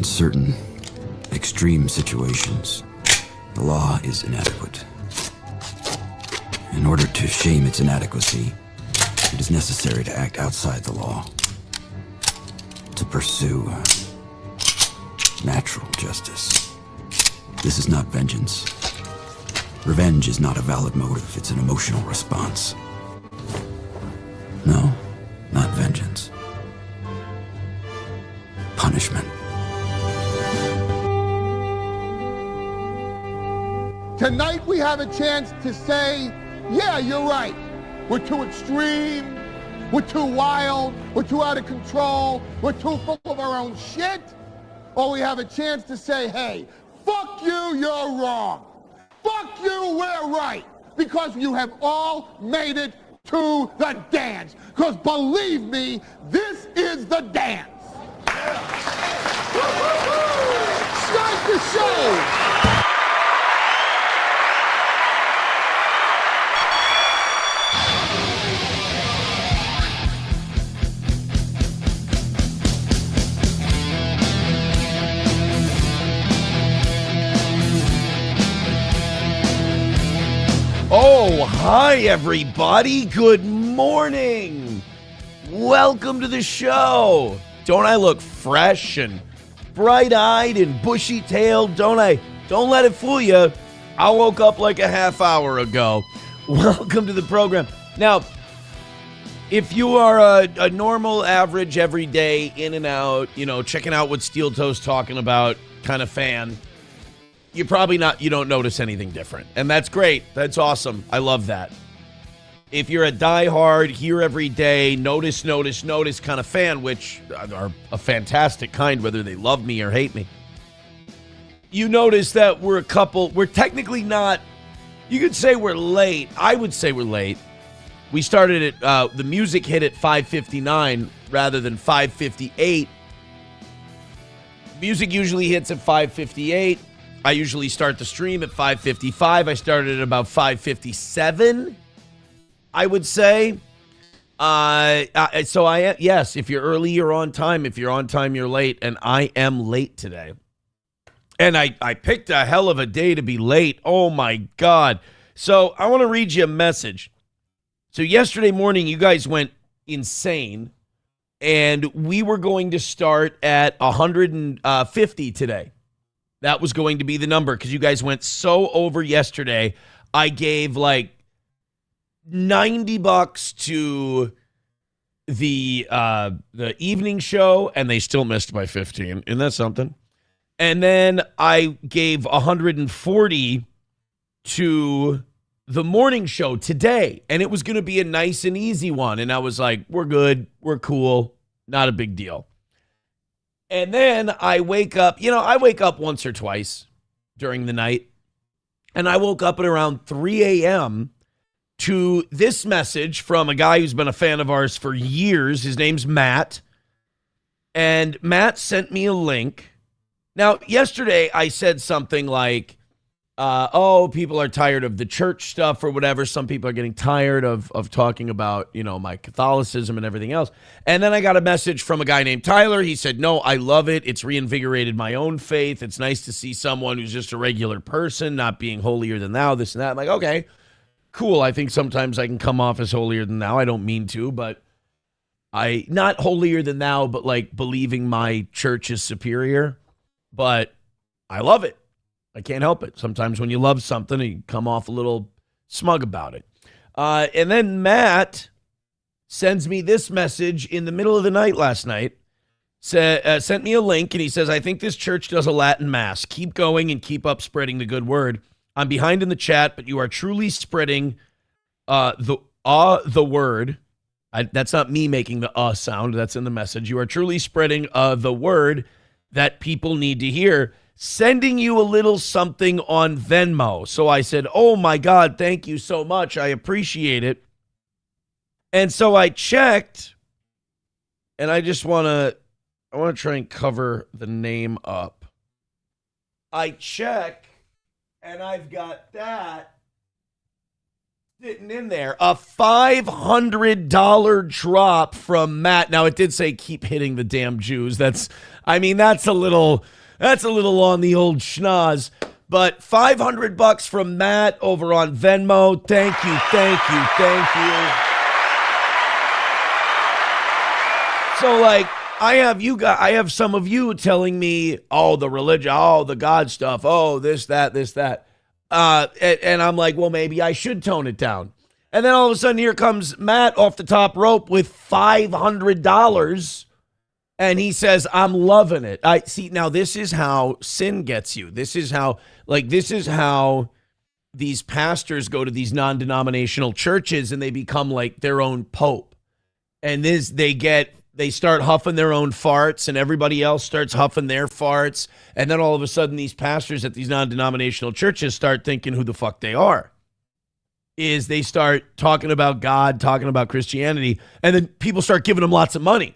In certain extreme situations, the law is inadequate. In order to shame its inadequacy, it is necessary to act outside the law, to pursue natural justice. This is not vengeance. Revenge is not a valid motive, it's an emotional response. No, not vengeance. Punishment. Tonight we have a chance to say, yeah, you're right. We're too extreme, we're too wild, we're too out of control, we're too full of our own shit. Or we have a chance to say, hey, fuck you, you're wrong. Fuck you, we're right. Because you have all made it to the dance. Because believe me, this is the dance. Start the show. Oh, hi, everybody. Good morning. Welcome to the show. Don't I look fresh and bright-eyed and bushy-tailed? Don't I? Don't let it fool you. I woke up like a half hour ago. Welcome to the program. Now, if you are a normal, average, everyday, in and out, checking out what Steel Toe's talking about kind of fan, you're probably not, you don't notice anything different. And that's great. That's awesome. I love that. If you're a diehard, here every day, notice kind of fan, which are a fantastic kind, whether they love me or hate me, you notice that we're technically not, you could say we're late. I would say we're late. We started at, the music hit at 5:59 rather than 5:58. Music usually hits at 5:58. I usually start the stream at 5:55. I started at about 5:57, I would say. Yes, if you're early, you're on time. If you're on time, you're late. And I am late today. And I picked a hell of a day to be late. Oh, my God. So I want to read you a message. So yesterday morning, you guys went insane. And we were going to start at 150 today. That was going to be the number because you guys went so over yesterday. I gave like $90 to the evening show, and they still missed by 15. Isn't that something? And then I gave $140 to the morning show today, and it was going to be a nice and easy one. And I was like, we're good, we're cool, not a big deal. And then I wake up, I wake up once or twice during the night. And I woke up at around 3 a.m. to this message from a guy who's been a fan of ours for years. His name's Matt. And Matt sent me a link. Now, yesterday I said something like, people are tired of the church stuff or whatever. Some people are getting tired of talking about, my Catholicism and everything else. And then I got a message from a guy named Tyler. He said, no, I love it. It's reinvigorated my own faith. It's nice to see someone who's just a regular person, not being holier than thou, this and that. I'm like, okay, cool. I think sometimes I can come off as holier than thou. I don't mean to, but not holier than thou, but like believing my church is superior. But I love it. I can't help it. Sometimes when you love something, you come off a little smug about it. And then Matt sends me this message in the middle of the night last night. Sent me a link, and he says, I think this church does a Latin mass. Keep going and keep up spreading the good word. I'm behind in the chat, but you are truly spreading the word. That's not me making the sound. That's in the message. You are truly spreading the word that people need to hear. Sending you a little something on Venmo. So I said, oh my God, thank you so much. I appreciate it. And so I checked, and I want to try and cover the name up. I check, and I've got that sitting in there. A $500 drop from Matt. Now, it did say keep hitting the damn Jews. That's a little on the old schnoz. But $500 from Matt over on Venmo. Thank you. So, like, I have some of you telling me, oh, the religion, oh, the God stuff, oh, this, that. And I'm like, well, maybe I should tone it down. And then all of a sudden, here comes Matt off the top rope with $500. And he says, I'm loving it. I see. Now, this is how sin gets you. This is how these pastors go to these non-denominational churches and they become like their own pope. And they start huffing their own farts and everybody else starts huffing their farts. And then all of a sudden, these pastors at these non-denominational churches start thinking who the fuck they are. Is they start talking about God, talking about Christianity, and then people start giving them lots of money.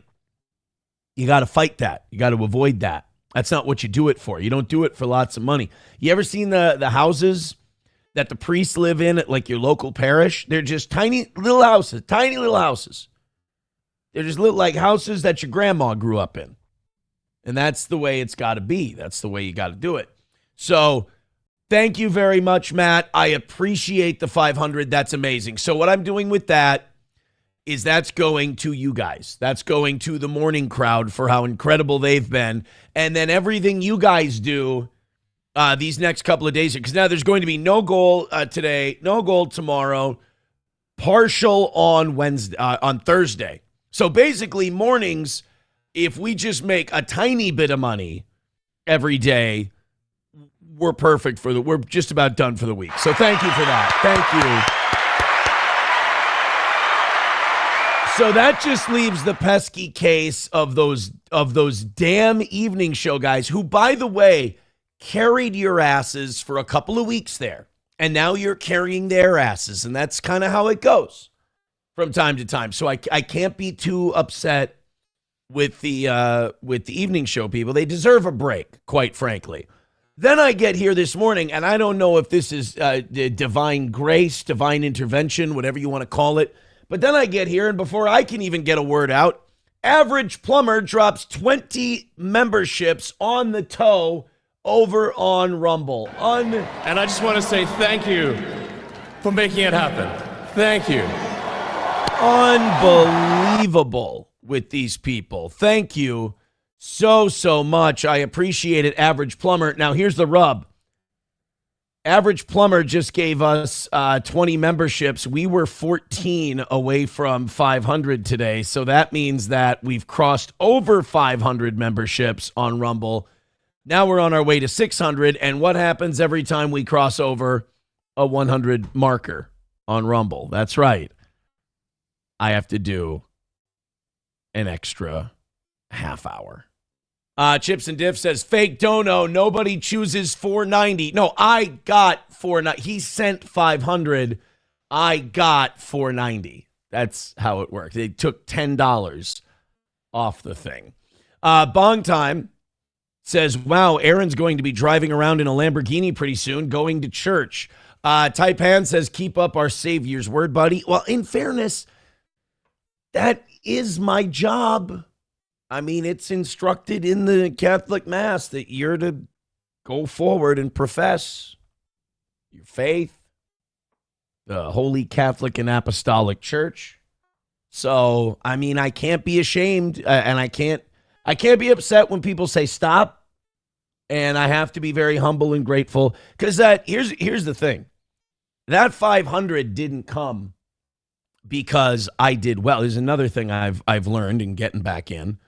You got to fight that. You got to avoid that. That's not what you do it for. You don't do it for lots of money. You ever seen the houses that the priests live in at like your local parish? They're just tiny little houses. They're just little like houses that your grandma grew up in. And that's the way it's got to be. That's the way you got to do it. So thank you very much, Matt. I appreciate the 500. That's amazing. So what I'm doing with that is that's going to you guys. That's going to the morning crowd for how incredible they've been. And then everything you guys do these next couple of days, because now there's going to be no goal today, no goal tomorrow, partial on Thursday. So basically mornings, if we just make a tiny bit of money every day, we're perfect we're just about done for the week. So thank you for that. Thank you. So that just leaves the pesky case of those damn evening show guys who, by the way, carried your asses for a couple of weeks there. And now you're carrying their asses. And that's kind of how it goes from time to time. So I can't be too upset with the evening show people. They deserve a break, quite frankly. Then I get here this morning, and I don't know if this is divine grace, divine intervention, whatever you want to call it. But then I get here, and before I can even get a word out, Average Plumber drops 20 memberships on the toe over on Rumble. And I just want to say thank you for making it happen. Thank you. Unbelievable with these people. Thank you so much. I appreciate it, Average Plumber. Now, here's the rub. Average Plumber just gave us 20 memberships. We were 14 away from 500 today. So that means that we've crossed over 500 memberships on Rumble. Now we're on our way to 600. And what happens every time we cross over a 100 marker on Rumble? That's right. I have to do an extra half hour. Chips and Diff says, fake dono, nobody chooses 490. No, I got 490. He sent 500. I got 490. That's how it worked. They took $10 off the thing. Bong Time says, wow, Aaron's going to be driving around in a Lamborghini pretty soon, going to church. Taipan says, keep up our Savior's word, buddy. Well, in fairness, that is my job. I mean, it's instructed in the Catholic Mass that you're to go forward and profess your faith, the Holy Catholic and Apostolic Church. So, I mean, I can't be ashamed, and I can't be upset when people say stop. And I have to be very humble and grateful because here's the thing. That 500 didn't come because I did well. There's another thing I've learned in getting back in.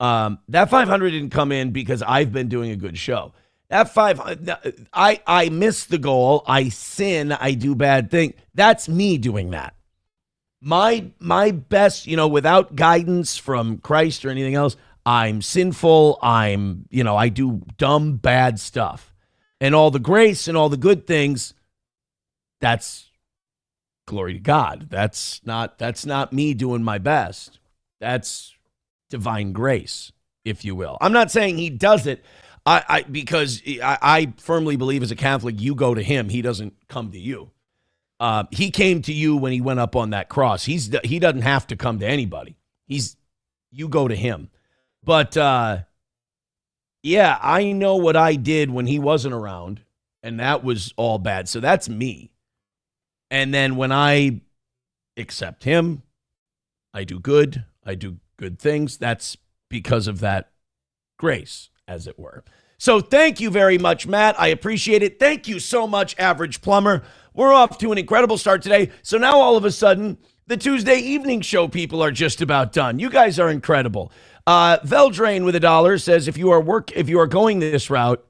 That 500 didn't come in because I've been doing a good show. That 500, I miss the goal. I sin. I do bad things. That's me doing that. My best, without guidance from Christ or anything else, I'm sinful. I do dumb, bad stuff. And all the grace and all the good things, that's glory to God. That's not me doing my best. That's divine grace, if you will. I'm not saying he does it because I firmly believe as a Catholic, you go to him. He doesn't come to you. He came to you when he went up on that cross. He doesn't have to come to anybody. You go to him. But yeah, I know what I did when he wasn't around, and that was all bad. So that's me. And then when I accept him, I do good things. That's because of that grace, as it were. So thank you very much, Matt. I appreciate it. Thank you so much, Average Plumber. We're off to an incredible start today. So now all of a sudden, the Tuesday evening show people are just about done. You guys are incredible. Veldrain with $1 says, if you are going this route,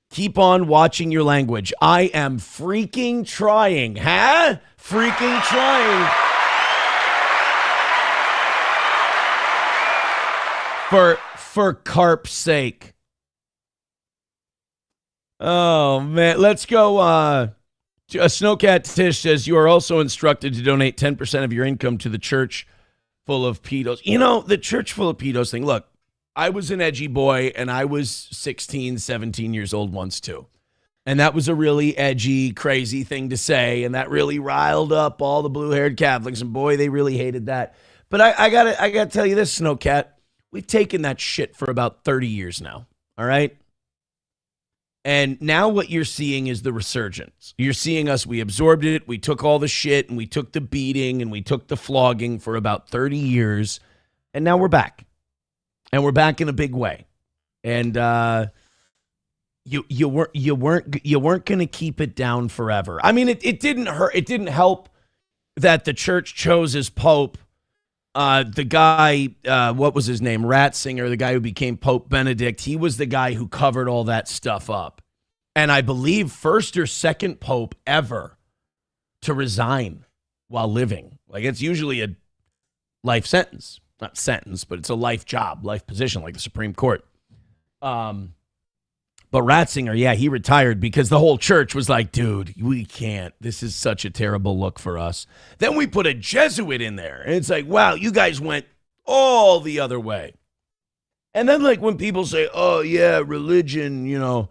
keep on watching your language. I am freaking trying. Huh? Freaking trying. For carp's sake. Oh, man. Let's go. Snowcat Tish says, you are also instructed to donate 10% of your income to the church full of pedos. You know, the church full of pedos thing. Look, I was an edgy boy, and I was 16, 17 years old once, too. And that was a really edgy, crazy thing to say, and that really riled up all the blue-haired Catholics, and boy, they really hated that. But I gotta tell you this, Snowcat. We've taken that shit for about 30 years now, all right? And now what you're seeing is the resurgence. You're seeing us, we absorbed it, we took all the shit, and we took the beating, and we took the flogging for about 30 years, and now we're back. And we're back in a big way. And you weren't going to keep it down forever. I mean, it didn't hurt. It didn't help that the church chose as pope the guy, what was his name? Ratzinger, the guy who became Pope Benedict. He was the guy who covered all that stuff up. And I believe first or second pope ever to resign while living. Like, it's usually a life sentence. Not sentence, but it's a life job, life position, like the Supreme Court. But Ratzinger, yeah, he retired because the whole church was like, dude, we can't. This is such a terrible look for us. Then we put a Jesuit in there. And it's like, wow, you guys went all the other way. And then, like, when people say, oh, yeah, religion, you know,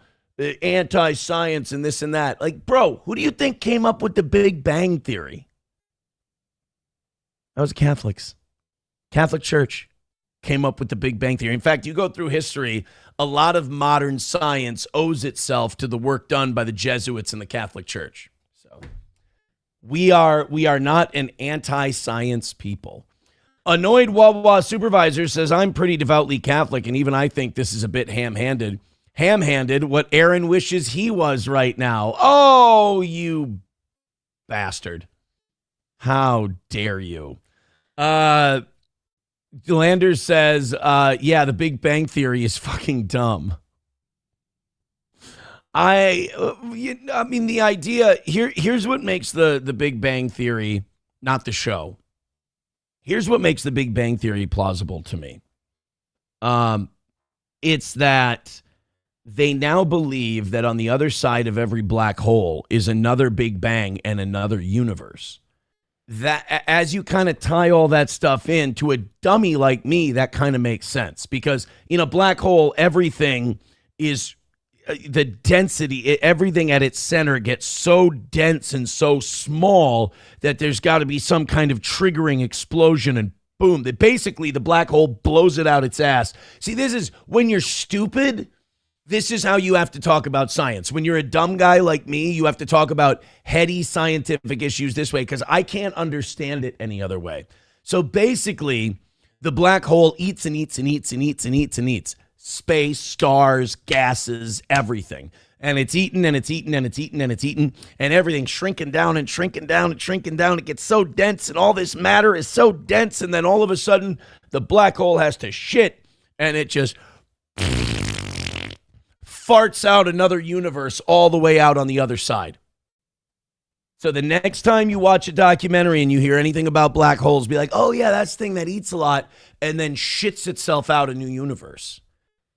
anti-science and this and that. Like, bro, who do you think came up with the Big Bang Theory? That was Catholics. Catholic Church came up with the Big Bang Theory. In fact, you go through history, a lot of modern science owes itself to the work done by the Jesuits in the Catholic Church. So we are not an anti-science people. Annoyed Wawa supervisor says, I'm pretty devoutly Catholic, and even I think this is a bit ham-handed. Ham-handed what Aaron wishes he was right now. Oh, you bastard. How dare you? Landers says, yeah, the Big Bang Theory is fucking dumb. I mean, the idea, here's what makes the Big Bang Theory, not the show. Here's what makes the Big Bang Theory plausible to me. It's that they now believe that on the other side of every black hole is another Big Bang and another universe. That, as you kind of tie all that stuff in to a dummy like me, that kind of makes sense, because in a black hole, everything is the density, everything at its center gets so dense and so small that there's got to be some kind of triggering explosion, and boom, that basically the black hole blows it out its ass. See, this is when you're stupid. This is how you have to talk about science. When you're a dumb guy like me, you have to talk about heady scientific issues this way, because I can't understand it any other way. So basically, the black hole eats and eats and eats and eats and eats and eats. Space, stars, gases, everything. And it's eaten and it's eaten and it's eaten and it's eaten, and everything's shrinking down and shrinking down and shrinking down. It gets so dense, and all this matter is so dense, and then all of a sudden, the black hole has to shit, and it just farts out another universe all the way out on the other side. So the next time you watch a documentary and you hear anything about black holes, be like, oh yeah, that's the thing that eats a lot and then shits itself out a new universe.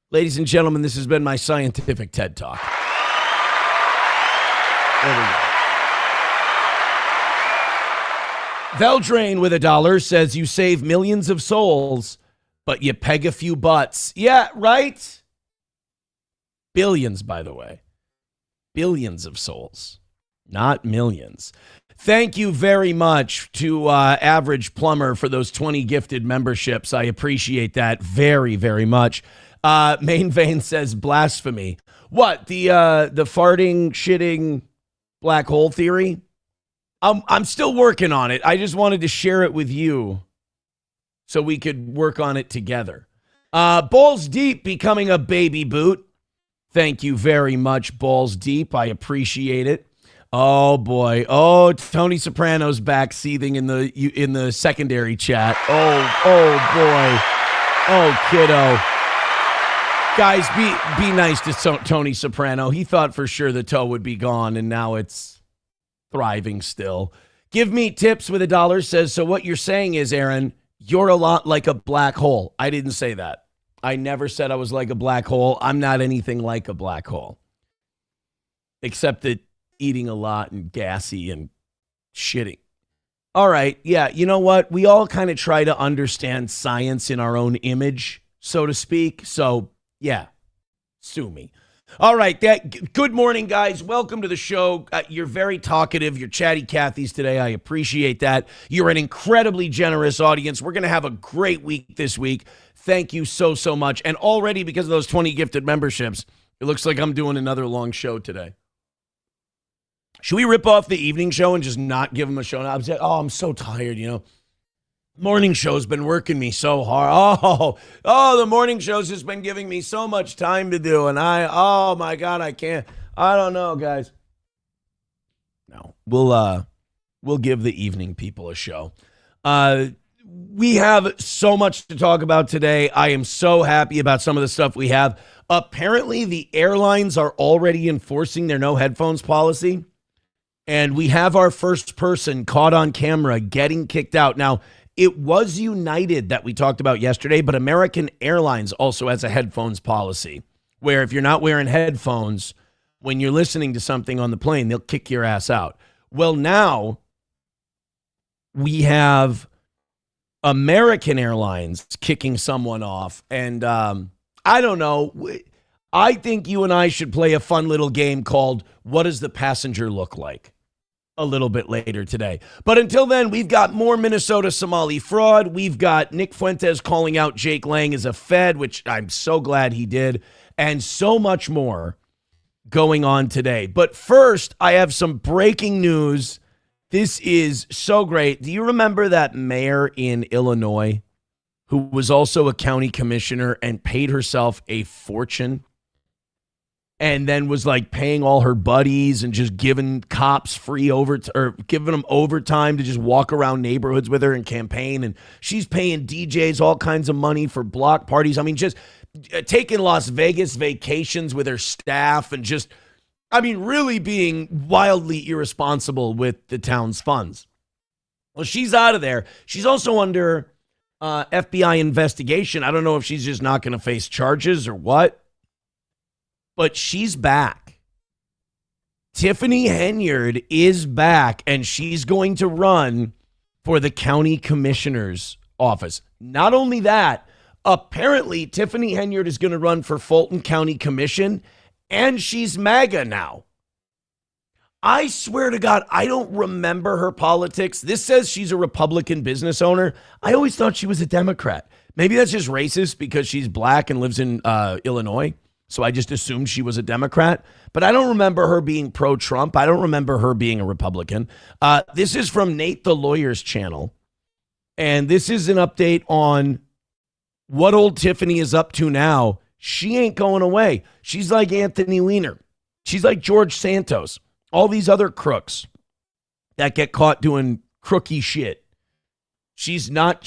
Ladies and gentlemen, this has been my scientific TED Talk. There we go. Veldrain with $1 says, you save millions of souls, but you peg a few butts. Yeah, right? Billions, by the way. Billions of souls, not millions. Thank you very much to Average Plumber for those 20 gifted memberships. I appreciate that very, very much. Main Vein says blasphemy. What, the farting, shitting black hole theory? I'm still working on it. I just wanted to share it with you so we could work on it together. Balls Deep becoming a baby boot. Thank you very much, Balls Deep. I appreciate it. Oh boy. Oh, Tony Soprano's back seething in the secondary chat. Oh boy. Oh, kiddo. Guys, be nice to Tony Soprano. He thought for sure the toe would be gone, and now it's thriving still. Give me tips with $1 says, so what you're saying is, Aaron, you're a lot like a black hole. I didn't say that. I never said I was like a black hole. I'm not anything like a black hole. Except that eating a lot and gassy and shitting. All right. Yeah. You know what? We all kind of try to understand science in our own image, so to speak. So yeah, sue me. All right. Good morning, guys. Welcome to the show. You're very talkative. You're chatty Cathys today. I appreciate that. You're an incredibly generous audience. We're going to have a great week this week. Thank you so much. And already, because of those 20 gifted memberships, it looks like I'm doing another long show today. Should we rip off the evening show and just not give them a show? I'm so tired, Morning show's been working me so hard. The morning show's just been giving me so much time to do. And oh my God, I can't. I don't know, guys. No, we'll give the evening people a show. We have so much to talk about today. I am so happy about some of the stuff we have. Apparently, the airlines are already enforcing their no headphones policy. And we have our first person caught on camera getting kicked out. Now, it was United that we talked about yesterday, but American Airlines also has a headphones policy where if you're not wearing headphones when you're listening to something on the plane, they'll kick your ass out. Well, now we have American Airlines kicking someone off. And I don't know. I think you and I should play a fun little game called What Does the Passenger Look Like? A little bit later today. But until then, we've got more Minnesota Somali fraud. We've got Nick Fuentes calling out Jake Lang as a Fed, which I'm so glad he did, and so much more going on today. But first, I have some breaking news. This is so great. Do you remember that mayor in Illinois who was also a county commissioner and paid herself a fortune? And then was like paying all her buddies and just giving cops or giving them overtime to just walk around neighborhoods with her and campaign. And she's paying DJs all kinds of money for block parties. I mean, just taking Las Vegas vacations with her staff and just, really being wildly irresponsible with the town's funds. Well, she's out of there. She's also under FBI investigation. I don't know if she's just not going to face charges or what. But she's back. Tiffany Henyard is back, and she's going to run for the county commissioner's office. Not only that, apparently Tiffany Henyard is going to run for Fulton County Commission, and she's MAGA now. I swear to God, I don't remember her politics. This says she's a Republican business owner. I always thought she was a Democrat. Maybe that's just racist because she's black and lives in Illinois. So I just assumed she was a Democrat, but I don't remember her being pro-Trump. I don't remember her being a Republican. This is from Nate the Lawyer's channel, and this is an update on what old Tiffany is up to now. She ain't going away. She's like Anthony Weiner. She's like George Santos. All these other crooks that get caught doing crooky shit. She's not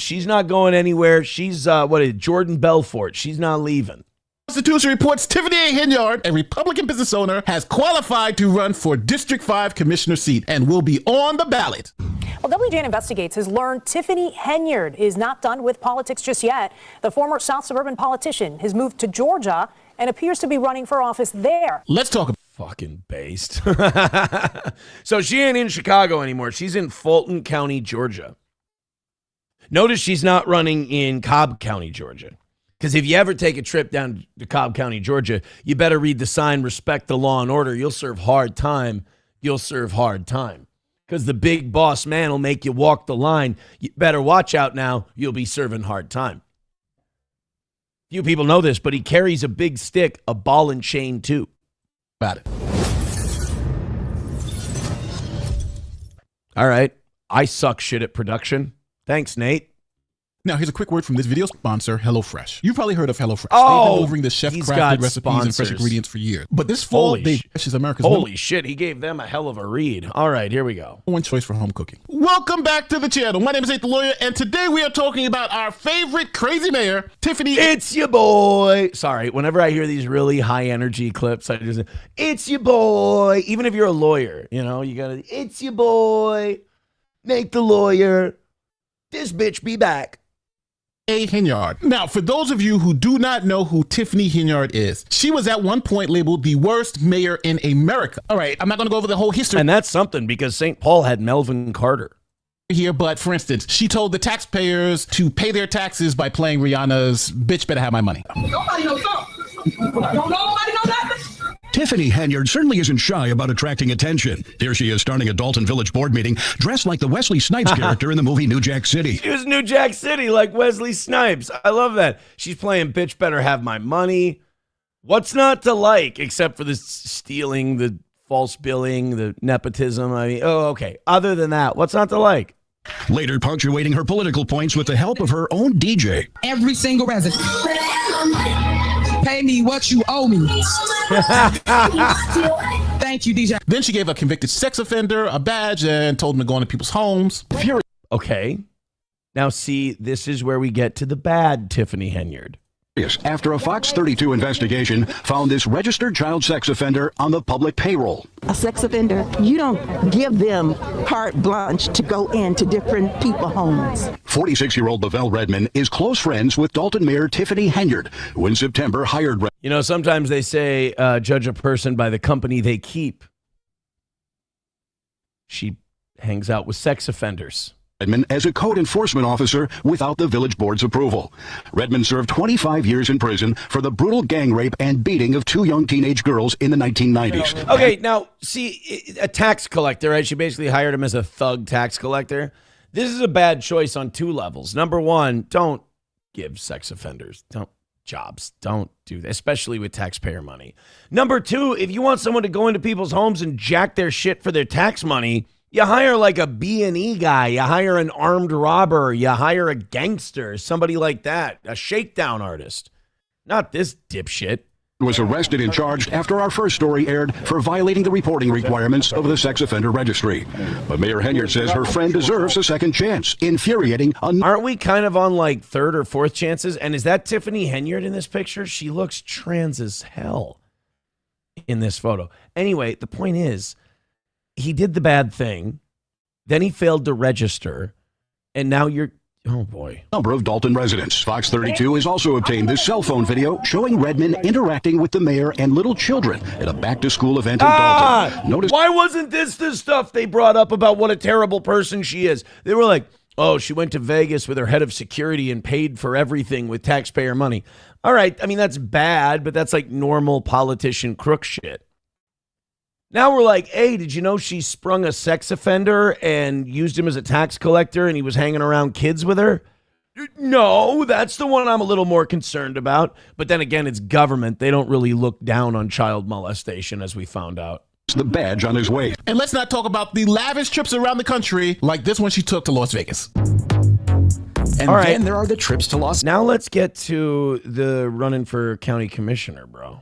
going anywhere. She's Jordan Belfort. She's not leaving. Constitution reports Tiffany A. Henyard, a Republican business owner, has qualified to run for District 5 commissioner seat and will be on the ballot. Well, WJN Investigates has learned Tiffany Henyard is not done with politics just yet. The former South Suburban politician has moved to Georgia and appears to be running for office there. Let's talk about fucking based. So she ain't in Chicago anymore. She's in Fulton County, Georgia. Notice she's not running in Cobb County, Georgia. Because if you ever take a trip down to Cobb County, Georgia, you better read the sign, respect the law and order. You'll serve hard time. Because because the big boss man will make you walk the line. You better watch out now. You'll be serving hard time. Few people know this, but he carries a big stick, a ball and chain too. About it. All right. I suck shit at production. Thanks, Nate. Now, here's a quick word from this video sponsor, HelloFresh. You've probably heard of HelloFresh. Oh, they've been delivering the chef-crafted recipes and fresh ingredients for years. But this fall, Fresh is America's Holy shit, he gave them a hell of a read. All right, here we go. one choice for home cooking. Welcome back to the channel. My name is Nate the Lawyer, and today we are talking about our favorite crazy mayor, Tiffany. It's your boy. Sorry, whenever I hear these really high-energy clips, I just, it's your boy. Even if you're a lawyer, you know, you gotta, it's your boy, Nate the Lawyer. This bitch be back. Henyard. Now, for those of you who do not know who Tiffany Henyard is, she was at one point labeled the worst mayor in America. All right, I'm not going to go over the whole history. And that's something because St. Paul had Melvin Carter. Here, but for instance, she told the taxpayers to pay their taxes by playing Rihanna's Bitch Better Have My Money. Nobody knows something. Nobody knows nothing. Tiffany Henyard certainly isn't shy about attracting attention. Here she is starting a Dalton Village board meeting dressed like the Wesley Snipes character in the movie New Jack City. She was New Jack City like Wesley Snipes. I love that. She's playing Bitch Better Have My Money. What's not to like except for the stealing, the false billing, the nepotism? I mean, oh, okay. Other than that, what's not to like? Later punctuating her political points with the help of her own DJ. Every single resident. Pay me what you owe me. Thank you, DJ. Then she gave a convicted sex offender a badge and told him to go into people's homes. Okay. Now, see, this is where we get to the bad Tiffany Henyard. After a Fox 32 investigation found this registered child sex offender on the public payroll. A sex offender, you don't give them carte blanche to go into different people's homes. 46-year-old Lavelle Redmond is close friends with Dalton Mayor Tiffany Henyard, who in September hired You know, sometimes they say judge a person by the company they keep. She hangs out with sex offenders. Redmond as a code enforcement officer without the village board's approval. Redmond served 25 years in prison for the brutal gang rape and beating of 2 young teenage girls in the 1990s. Okay, now, see, a tax collector, right? She basically hired him as a thug tax collector. This is a bad choice on 2 levels. Number one, don't give sex offenders jobs. Don't do that, especially with taxpayer money. Number 2, if you want someone to go into people's homes and jack their shit for their tax money, you hire like a B&E guy, you hire an armed robber, you hire a gangster, somebody like that, a shakedown artist. Not this dipshit. Was arrested and charged after our first story aired for violating the reporting requirements of the sex offender registry. But Mayor Henyard says her friend deserves a second chance. Infuriating. Aren't we kind of on like 3rd or 4th chances? And is that Tiffany Henyard in this picture? She looks trans as hell in this photo. Anyway, the point is, he did the bad thing, then he failed to register, and now you're, oh boy. Number of Dalton residents. Fox 32 has also obtained this cell phone video showing Redmond interacting with the mayor and little children at a back-to-school event in Dalton. Notice why wasn't this the stuff they brought up about what a terrible person she is? They were like, oh, she went to Vegas with her head of security and paid for everything with taxpayer money. All right, I mean, that's bad, but that's like normal politician crook shit. Now we're like, hey, did you know she sprung a sex offender and used him as a tax collector and he was hanging around kids with her? No, that's the one I'm a little more concerned about. But then again, it's government. They don't really look down on child molestation, as we found out. The badge on his waist. And let's not talk about the lavish trips around the country like this one she took to Las Vegas. And all right, then there are the trips to Las. Now let's get to the running for county commissioner, bro.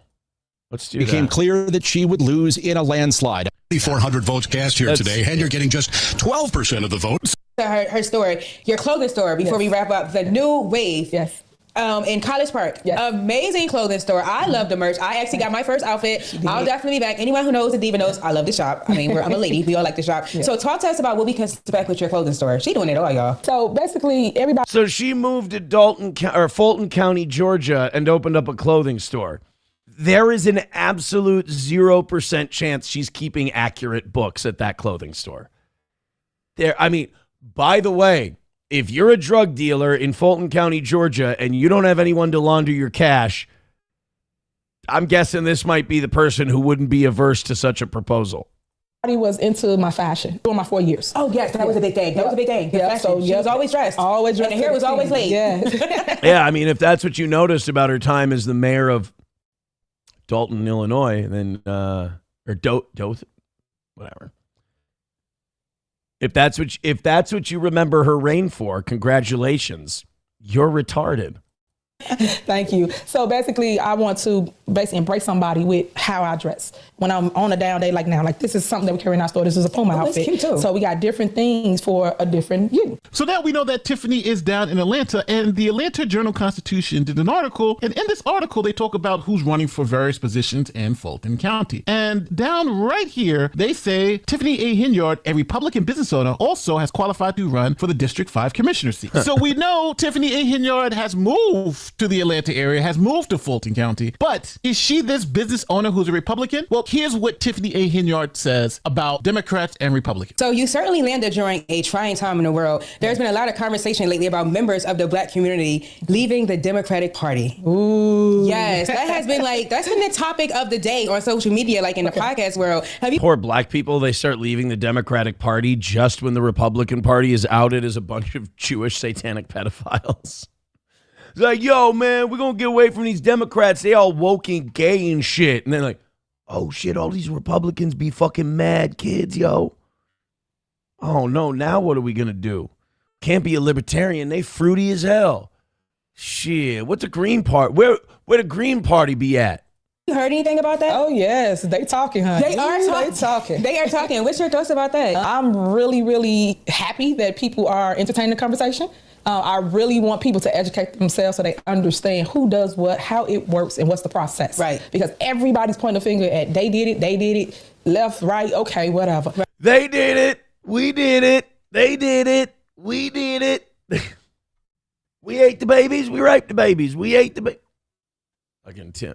Let's do Became that. clear that she would lose in a landslide. 400 votes cast here today, and you're getting just 12% of the votes. Her story, your clothing store, before we wrap up, the new wave. Yes. In College Park. Yes. Amazing clothing store. I love the merch. I actually got my first outfit. I'll definitely be back. Anyone who knows the Diva knows I love to shop. I mean, I'm a lady. We all like to shop. Yeah. So talk to us about what we can expect with your clothing store. She doing it all, y'all. So basically, everybody. So she moved to Fulton County, Georgia, and opened up a clothing store. There is an absolute 0% chance she's keeping accurate books at that clothing store. I mean, by the way, if you're a drug dealer in Fulton County, Georgia, and you don't have anyone to launder your cash, I'm guessing this might be the person who wouldn't be averse to such a proposal. was into my fashion during my 4 years. Oh yes, that was a big thing. That was a big thing. Yeah, so she was always dressed. Always dressed. And the hair was always laid. Yeah. Yeah, I mean, if that's what you noticed about her time as the mayor of Dalton, Illinois, then or Dothan, whatever. If that's what you remember her reign for, congratulations. You're retarded. Thank you. So basically, I want to basically embrace somebody with how I dress. When I'm on a down day like now, like this is something that we carry in our store. This is a Puma outfit. That's cute too. So we got different things for a different you. So now we know that Tiffany is down in Atlanta, and the Atlanta Journal-Constitution did an article, and in this article they talk about who's running for various positions in Fulton County. And down right here, they say Tiffany A. Henyard, a Republican business owner, also has qualified to run for the District 5 Commissioner seat. So we know Tiffany A. Henyard has moved to the Atlanta area, has moved to Fulton County, but is she this business owner who's a Republican? Well, here's what Tiffany A. Henyard says about Democrats and Republicans. So you certainly landed during a trying time in the world. There's been a lot of conversation lately about members of the Black community leaving the Democratic Party. Ooh. Yes, that's been the topic of the day on social media, like in the podcast world. Poor Black people, they start leaving the Democratic Party just when the Republican Party is outed as a bunch of Jewish satanic pedophiles. It's like, yo, man, we're going to get away from these Democrats. They all woke and gay and shit. And then like, oh, shit, all these Republicans be fucking mad kids, yo. Oh, no, now what are we going to do? Can't be a libertarian. They fruity as hell. Shit, what's the Green Party? Where the Green Party be at? You heard anything about that? Oh, yes. They talking, honey. They are talking. They are talking. What's your thoughts about that? I'm really, really happy that people are entertaining the conversation. I really want people to educate themselves so they understand who does what, how it works, and what's the process. Right. Because everybody's pointing a finger at they did it, left, right, okay, whatever. Right. They did it. We did it. They did it. We did it. We ate the babies. We raped the babies. We ate the babies. Again, Tim.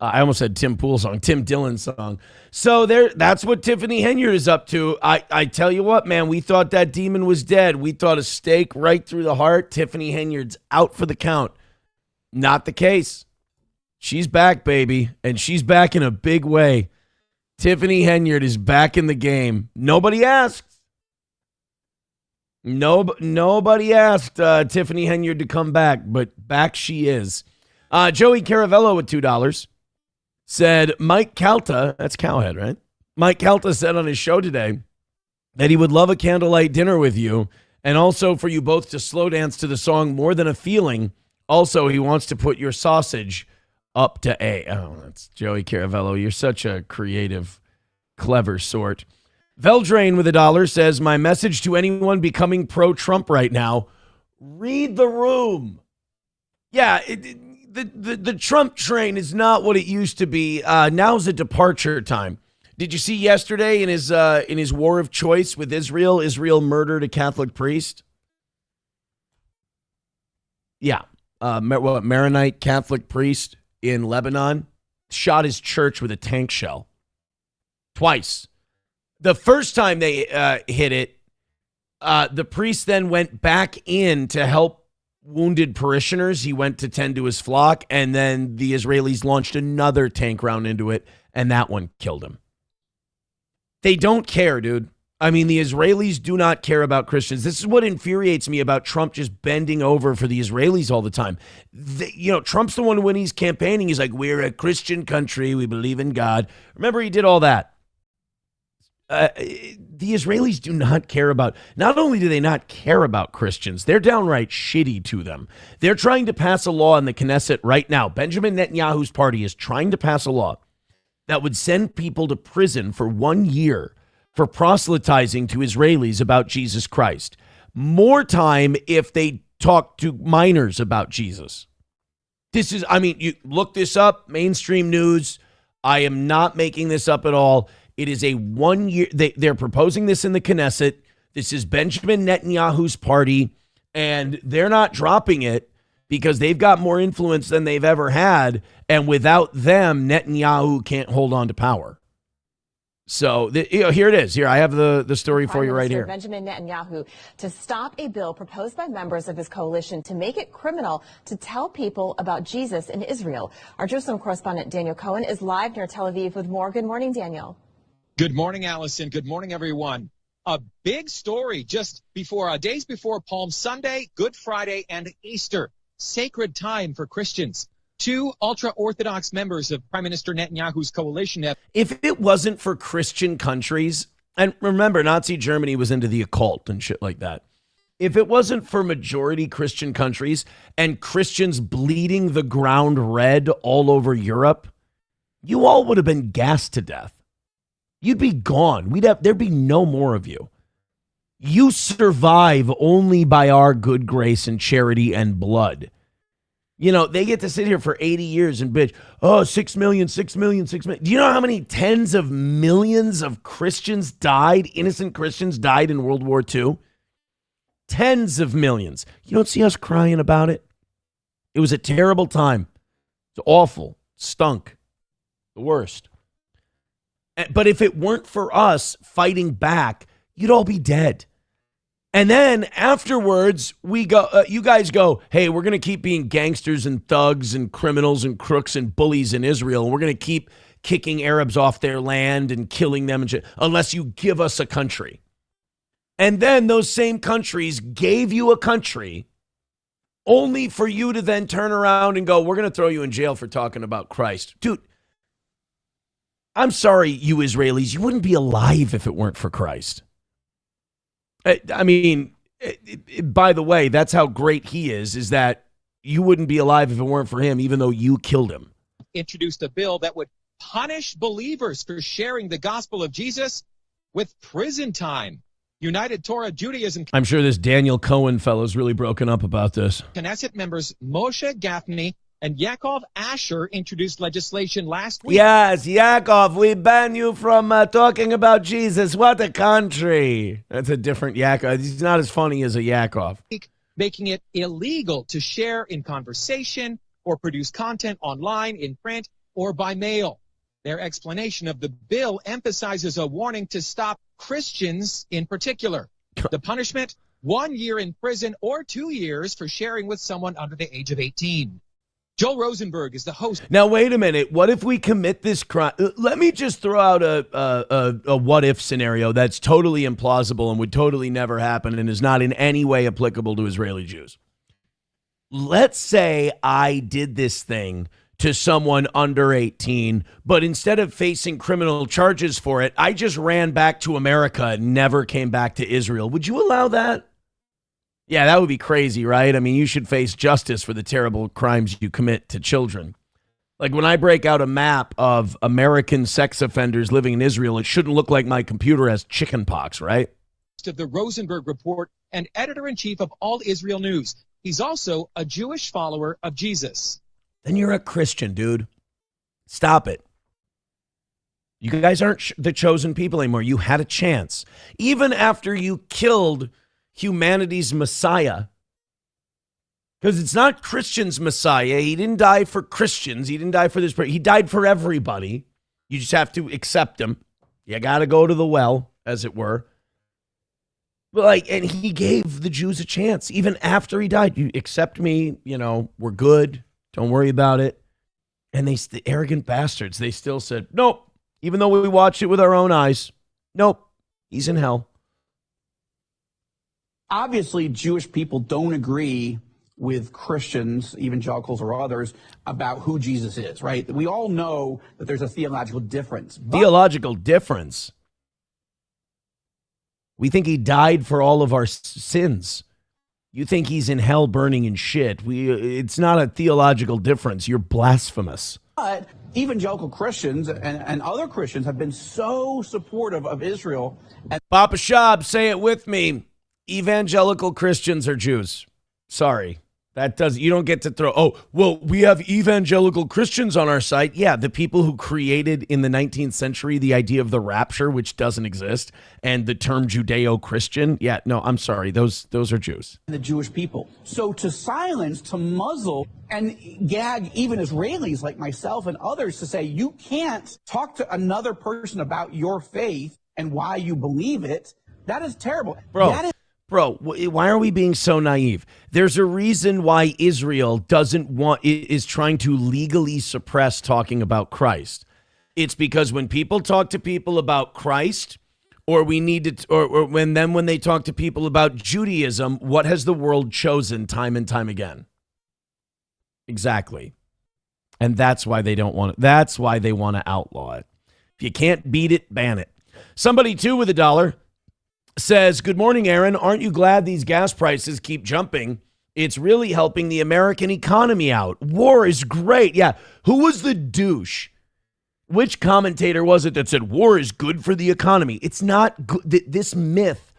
I almost said Tim Pool song, Tim Dillon song. So that's what Tiffany Henyard is up to. I tell you what, man, we thought that demon was dead. We thought a stake right through the heart. Tiffany Henyard's out for the count. Not the case. She's back, baby, and she's back in a big way. Tiffany Henyard is back in the game. Nobody asked. Nobody asked Tiffany Henyard to come back, but back she is. Joey Caravello with $2. Said Mike Calta, that's Cowhead, right? Mike Calta said on his show today that he would love a candlelight dinner with you and also for you both to slow dance to the song More Than a Feeling. Also, he wants to put your sausage up to A. Oh, that's Joey Caravello. You're such a creative, clever sort. Veldrain with $1 says, my message to anyone becoming pro-Trump right now, read the room. Yeah, The Trump train is not what it used to be. Now's a departure time. Did you see yesterday in his war of choice with Israel? Israel murdered a Catholic priest. Yeah, Maronite Catholic priest in Lebanon shot his church with a tank shell twice. The first time they hit it, the priest then went back in to help wounded parishioners. He went to tend to his flock, and then the Israelis launched another tank round into it, and that one killed him. They don't care, dude. I mean, the Israelis do not care about Christians. This is what infuriates me about Trump just bending over for the Israelis all the time. Trump's the one when he's campaigning, he's like, we're a Christian country. We believe in God. Remember, he did all that. The Israelis do not care about, not only do they not care about Christians, they're downright shitty to them. They're trying to pass a law in the Knesset right now. Benjamin Netanyahu's party is trying to pass a law that would send people to prison for 1 year for proselytizing to Israelis about Jesus Christ. More time if they talk to minors about Jesus. You look this up, mainstream news. I am not making this up at all. It is a 1 year. They're proposing this in the Knesset. This is Benjamin Netanyahu's party, and they're not dropping it because they've got more influence than they've ever had. And without them, Netanyahu can't hold on to power. So here it is. Here, I have the story for you right here. Benjamin Netanyahu to stop a bill proposed by members of his coalition to make it criminal to tell people about Jesus in Israel. Our Jerusalem correspondent Daniel Cohen is live near Tel Aviv with more. Good morning, Daniel. Good morning, Allison. Good morning, everyone. A big story just before, days before Palm Sunday, Good Friday, and Easter. Sacred time for Christians. Two ultra-Orthodox members of Prime Minister Netanyahu's coalition have... If it wasn't for Christian countries, and remember, Nazi Germany was into the occult and shit like that. If it wasn't for majority Christian countries and Christians bleeding the ground red all over Europe, you all would have been gassed to death. You'd be gone. There'd be no more of you. You survive only by our good grace and charity and blood. You know, they get to sit here for 80 years and bitch, oh, 6 million, 6 million, 6 million. Do you know how many tens of millions of Christians died, innocent Christians died in World War II? Tens of millions. You don't see us crying about it? It was a terrible time. It's awful. Stunk. The worst. But if it weren't for us fighting back, you'd all be dead. And then afterwards, we go. You guys go, hey, we're going to keep being gangsters and thugs and criminals and crooks and bullies in Israel. And we're going to keep kicking Arabs off their land and killing them and shit, unless you give us a country. And then those same countries gave you a country only for you to then turn around and go, we're going to throw you in jail for talking about Christ. Dude, I'm sorry, you Israelis, you wouldn't be alive if it weren't for Christ. I mean, by the way, that's how great he is that you wouldn't be alive if it weren't for him, even though you killed him. Introduced a bill that would punish believers for sharing the gospel of Jesus with prison time. United Torah Judaism. I'm sure this Daniel Cohen fellow's really broken up about this. Knesset members Moshe Gafni and Yaakov Asher introduced legislation last week. Yes, Yaakov, we ban you from talking about Jesus. What a country. That's a different Yaakov. He's not as funny as a Yaakov. Making it illegal to share in conversation or produce content online, in print, or by mail. Their explanation of the bill emphasizes a warning to stop Christians in particular. The punishment, 1 year in prison or 2 years for sharing with someone under the age of 18. Joel Rosenberg is the host. Now, wait a minute. What if we commit this crime? Let me just throw out a what-if scenario that's totally implausible and would totally never happen and is not in any way applicable to Israeli Jews. Let's say I did this thing to someone under 18, but instead of facing criminal charges for it, I just ran back to America and never came back to Israel. Would you allow that? Yeah, that would be crazy, right? I mean, you should face justice for the terrible crimes you commit to children. Like when I break out a map of American sex offenders living in Israel, it shouldn't look like my computer has chicken pox, right? Of the Rosenberg Report and editor-in-chief of All Israel News. He's also a Jewish follower of Jesus. Then you're a Christian, dude. Stop it. You guys aren't the chosen people anymore. You had a chance. Even after you killed humanity's Messiah, because it's not Christians' Messiah. He didn't die for Christians. He didn't die for this. He died for everybody. You just have to accept him. You got to go to the well, as it were. But and he gave the Jews a chance. Even after he died, you accept me, we're good. Don't worry about it. And the arrogant bastards, they still said, nope. Even though we watched it with our own eyes, nope, he's in hell. Obviously, Jewish people don't agree with Christians, evangelicals or others, about who Jesus is, right? We all know that there's a theological difference. Theological difference? We think he died for all of our sins. You think he's in hell burning in shit. It's not a theological difference. You're blasphemous. But evangelical Christians and other Christians have been so supportive of Israel. And Papa Shab, say it with me. Evangelical Christians are Jews. Sorry. You don't get to throw, we have evangelical Christians on our site. Yeah, the people who created in the 19th century the idea of the rapture, which doesn't exist, and the term Judeo-Christian. Yeah, no, I'm sorry. Those are Jews. The Jewish people. So to silence, to muzzle, and gag even Israelis like myself and others to say, you can't talk to another person about your faith and why you believe it, that is terrible. Bro, why are we being so naive? There's a reason why Israel is trying to legally suppress talking about Christ. It's because when people talk to people about Christ, or we need to, or when they talk to people about Judaism, what has the world chosen time and time again? Exactly. And that's why they don't want it. That's why they want to outlaw it. If you can't beat it, ban it. Somebody too with $1 says, good morning, Aaron. Aren't you glad these gas prices keep jumping? It's really helping the American economy out. War is great. Yeah. Who was the douche? Which commentator was it that said war is good for the economy? It's not good. This myth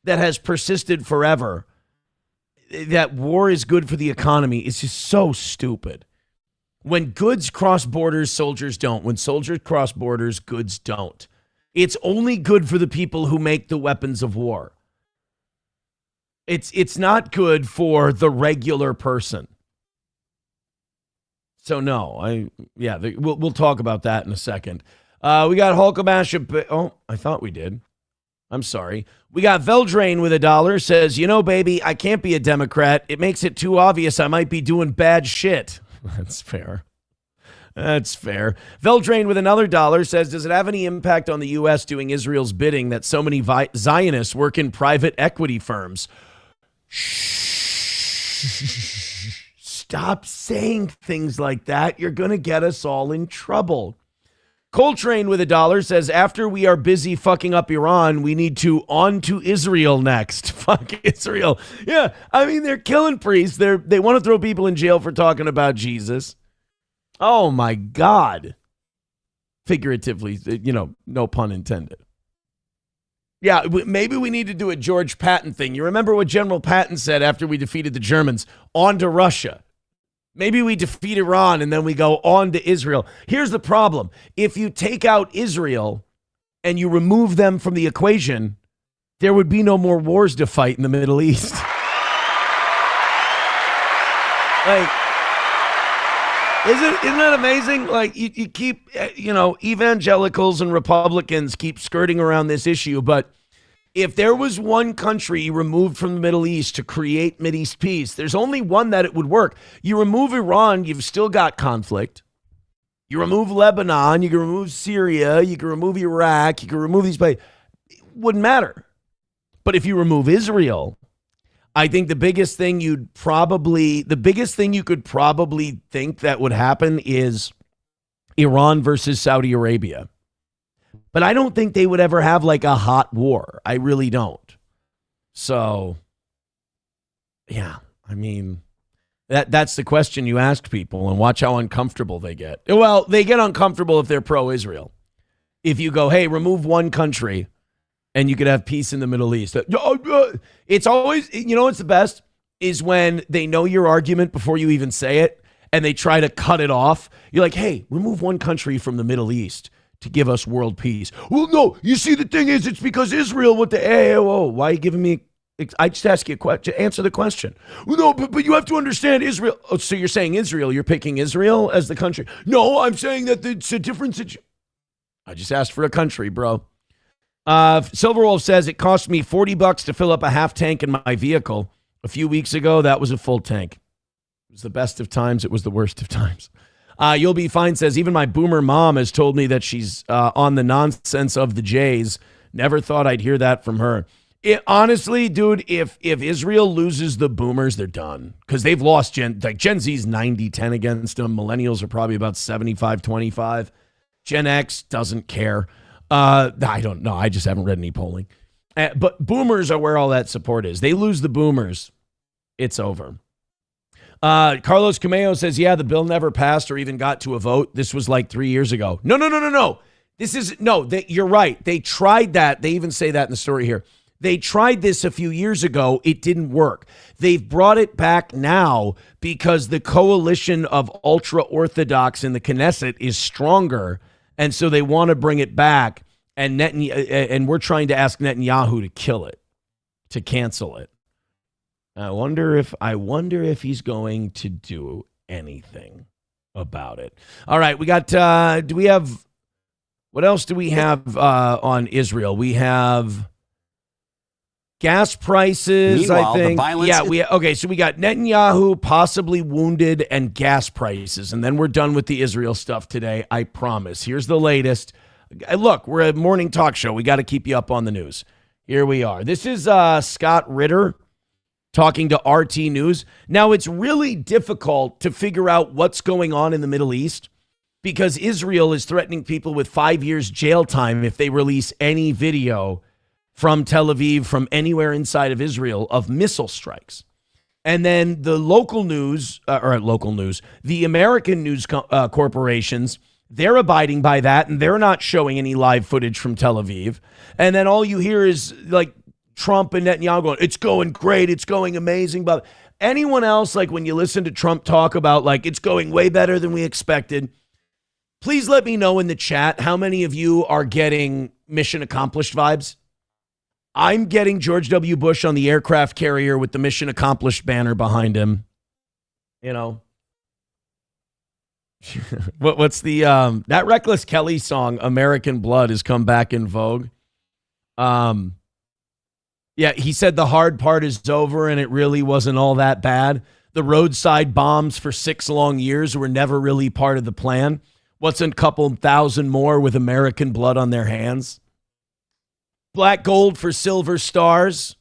that has persisted forever, that war is good for the economy, is just so stupid. When goods cross borders, soldiers don't. When soldiers cross borders, goods don't. It's only good for the people who make the weapons of war. It's not good for the regular person. So no, we'll talk about that in a second. We got Hulkamash. Oh, I thought we did. I'm sorry. We got Veldrain with $1 says, you know, baby, I can't be a Democrat. It makes it too obvious I might be doing bad shit. That's fair. That's fair. Veldrain with another $1 says, does it have any impact on the U.S. doing Israel's bidding that so many Zionists work in private equity firms? Stop saying things like that. You're going to get us all in trouble. Coltrane with $1 says, after we are busy fucking up Iran, we need to on to Israel next. Fuck Israel. Yeah, I mean, they're killing priests. They want to throw people in jail for talking about Jesus. Oh, my God. Figuratively, no pun intended. Yeah, maybe we need to do a George Patton thing. You remember what General Patton said after we defeated the Germans? On to Russia. Maybe we defeat Iran and then we go on to Israel. Here's the problem. If you take out Israel and you remove them from the equation, there would be no more wars to fight in the Middle East. Like, isn't that amazing? Like, you keep, evangelicals and Republicans keep skirting around this issue, but if there was one country removed from the Middle East to create Mideast peace, there's only one that it would work. You remove Iran, you've still got conflict. You remove Lebanon, you can remove Syria, you can remove Iraq, you can remove these places. It wouldn't matter. But if you remove Israel, I think the biggest thing you could probably think that would happen is Iran versus Saudi Arabia. But I don't think they would ever have like a hot war. I really don't. So, yeah, I mean, that's the question you ask people, and watch how uncomfortable they get. Well, they get uncomfortable if they're pro-Israel. If you go, hey, remove one country and you could have peace in the Middle East. It's always, what's the best is when they know your argument before you even say it and they try to cut it off. You're like, hey, remove one country from the Middle East to give us world peace. Well, no, you see, the thing is, it's because Israel went to, why are you giving me, I just ask you a question, answer the question. Well, no, but you have to understand Israel. Oh, so you're saying Israel, you're picking Israel as the country. No, I'm saying that it's a different situation. I just asked for a country, bro. Silverwolf says it cost me $40 to fill up a half tank in my vehicle. A few weeks ago, that was a full tank. It was the best of times. It was the worst of times. You'll Be Fine says, even my boomer mom has told me that she's on the nonsense of the Jays. Never thought I'd hear that from her. Honestly, dude, if Israel loses the boomers, they're done. Because they've lost Gen Z's 90-10 against them. Millennials are probably about 75-25. Gen X doesn't care. I don't know. I just haven't read any polling. But boomers are where all that support is. They lose the boomers, it's over. Carlos Cameo says, yeah, the bill never passed or even got to a vote. This was like 3 years ago. No. You're right. They tried that. They even say that in the story here. They tried this a few years ago. It didn't work. They've brought it back now because the coalition of ultra-Orthodox in the Knesset is stronger, and so they want to bring it back, and we're trying to ask Netanyahu to kill it, to cancel it. I wonder if he's going to do anything about it. All right, we got, what else do we have on Israel? We have Gas prices, Meanwhile, I think. the violence So we got Netanyahu possibly wounded and gas prices, and then we're done with the Israel stuff today, I promise. Here's the latest. Look, we're a morning talk show. We got to keep you up on the news. Here we are. This is Scott Ritter talking to RT News. Now, it's really difficult to figure out what's going on in the Middle East because Israel is threatening people with 5 years jail time if they release any video from Tel Aviv, from anywhere inside of Israel, of missile strikes. And then the the American news corporations, they're abiding by that, and they're not showing any live footage from Tel Aviv. And then all you hear is like Trump and Netanyahu going, it's going great, it's going amazing. But anyone else, like when you listen to Trump talk about like it's going way better than we expected, please let me know in the chat how many of you are getting mission accomplished vibes. I'm getting George W. Bush on the aircraft carrier with the mission accomplished banner behind him. You know, what's the that Reckless Kelly song, American Blood, has come back in vogue. Yeah, he said the hard part is over and it really wasn't all that bad. The roadside bombs for 6 long years were never really part of the plan. What's a couple thousand more with American blood on their hands? Black gold for silver stars.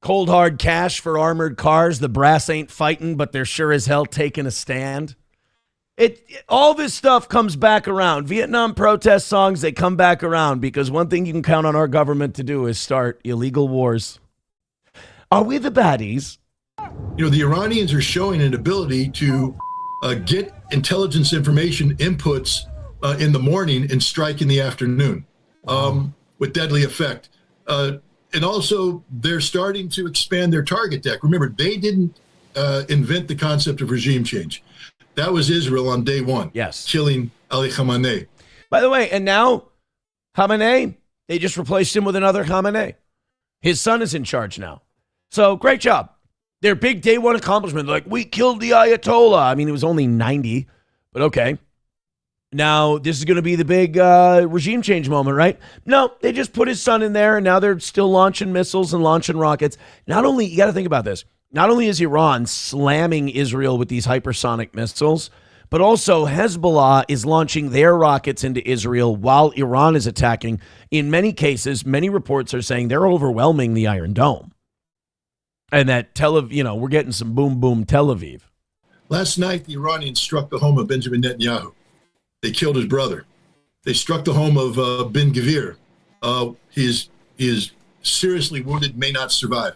Cold hard cash for armored cars. The brass ain't fighting, but they're sure as hell taking a stand. All this stuff comes back around. Vietnam protest songs, they come back around because one thing you can count on our government to do is start illegal wars. Are we the baddies? You know, the Iranians are showing an ability to get intelligence information inputs in the morning and strike in the afternoon. With deadly effect. And also, they're starting to expand their target deck. Remember, they didn't invent the concept of regime change. That was Israel on day one. Yes. Killing Ali Khamenei. By the way, and now Khamenei, they just replaced him with another Khamenei. His son is in charge now. So great job. Their big day one accomplishment, like we killed the Ayatollah. I mean, it was only 90, but okay. Now, this is going to be the big regime change moment, right? No, they just put his son in there, and now they're still launching missiles and launching rockets. Not only, you got to think about this, not only is Iran slamming Israel with these hypersonic missiles, but also Hezbollah is launching their rockets into Israel while Iran is attacking. In many cases, many reports are saying they're overwhelming the Iron Dome. And that Tel Aviv, we're getting some boom, boom Tel Aviv. Last night, the Iranians struck the home of Benjamin Netanyahu. They killed his brother. They struck the home of Ben Gvir. He is seriously wounded, may not survive.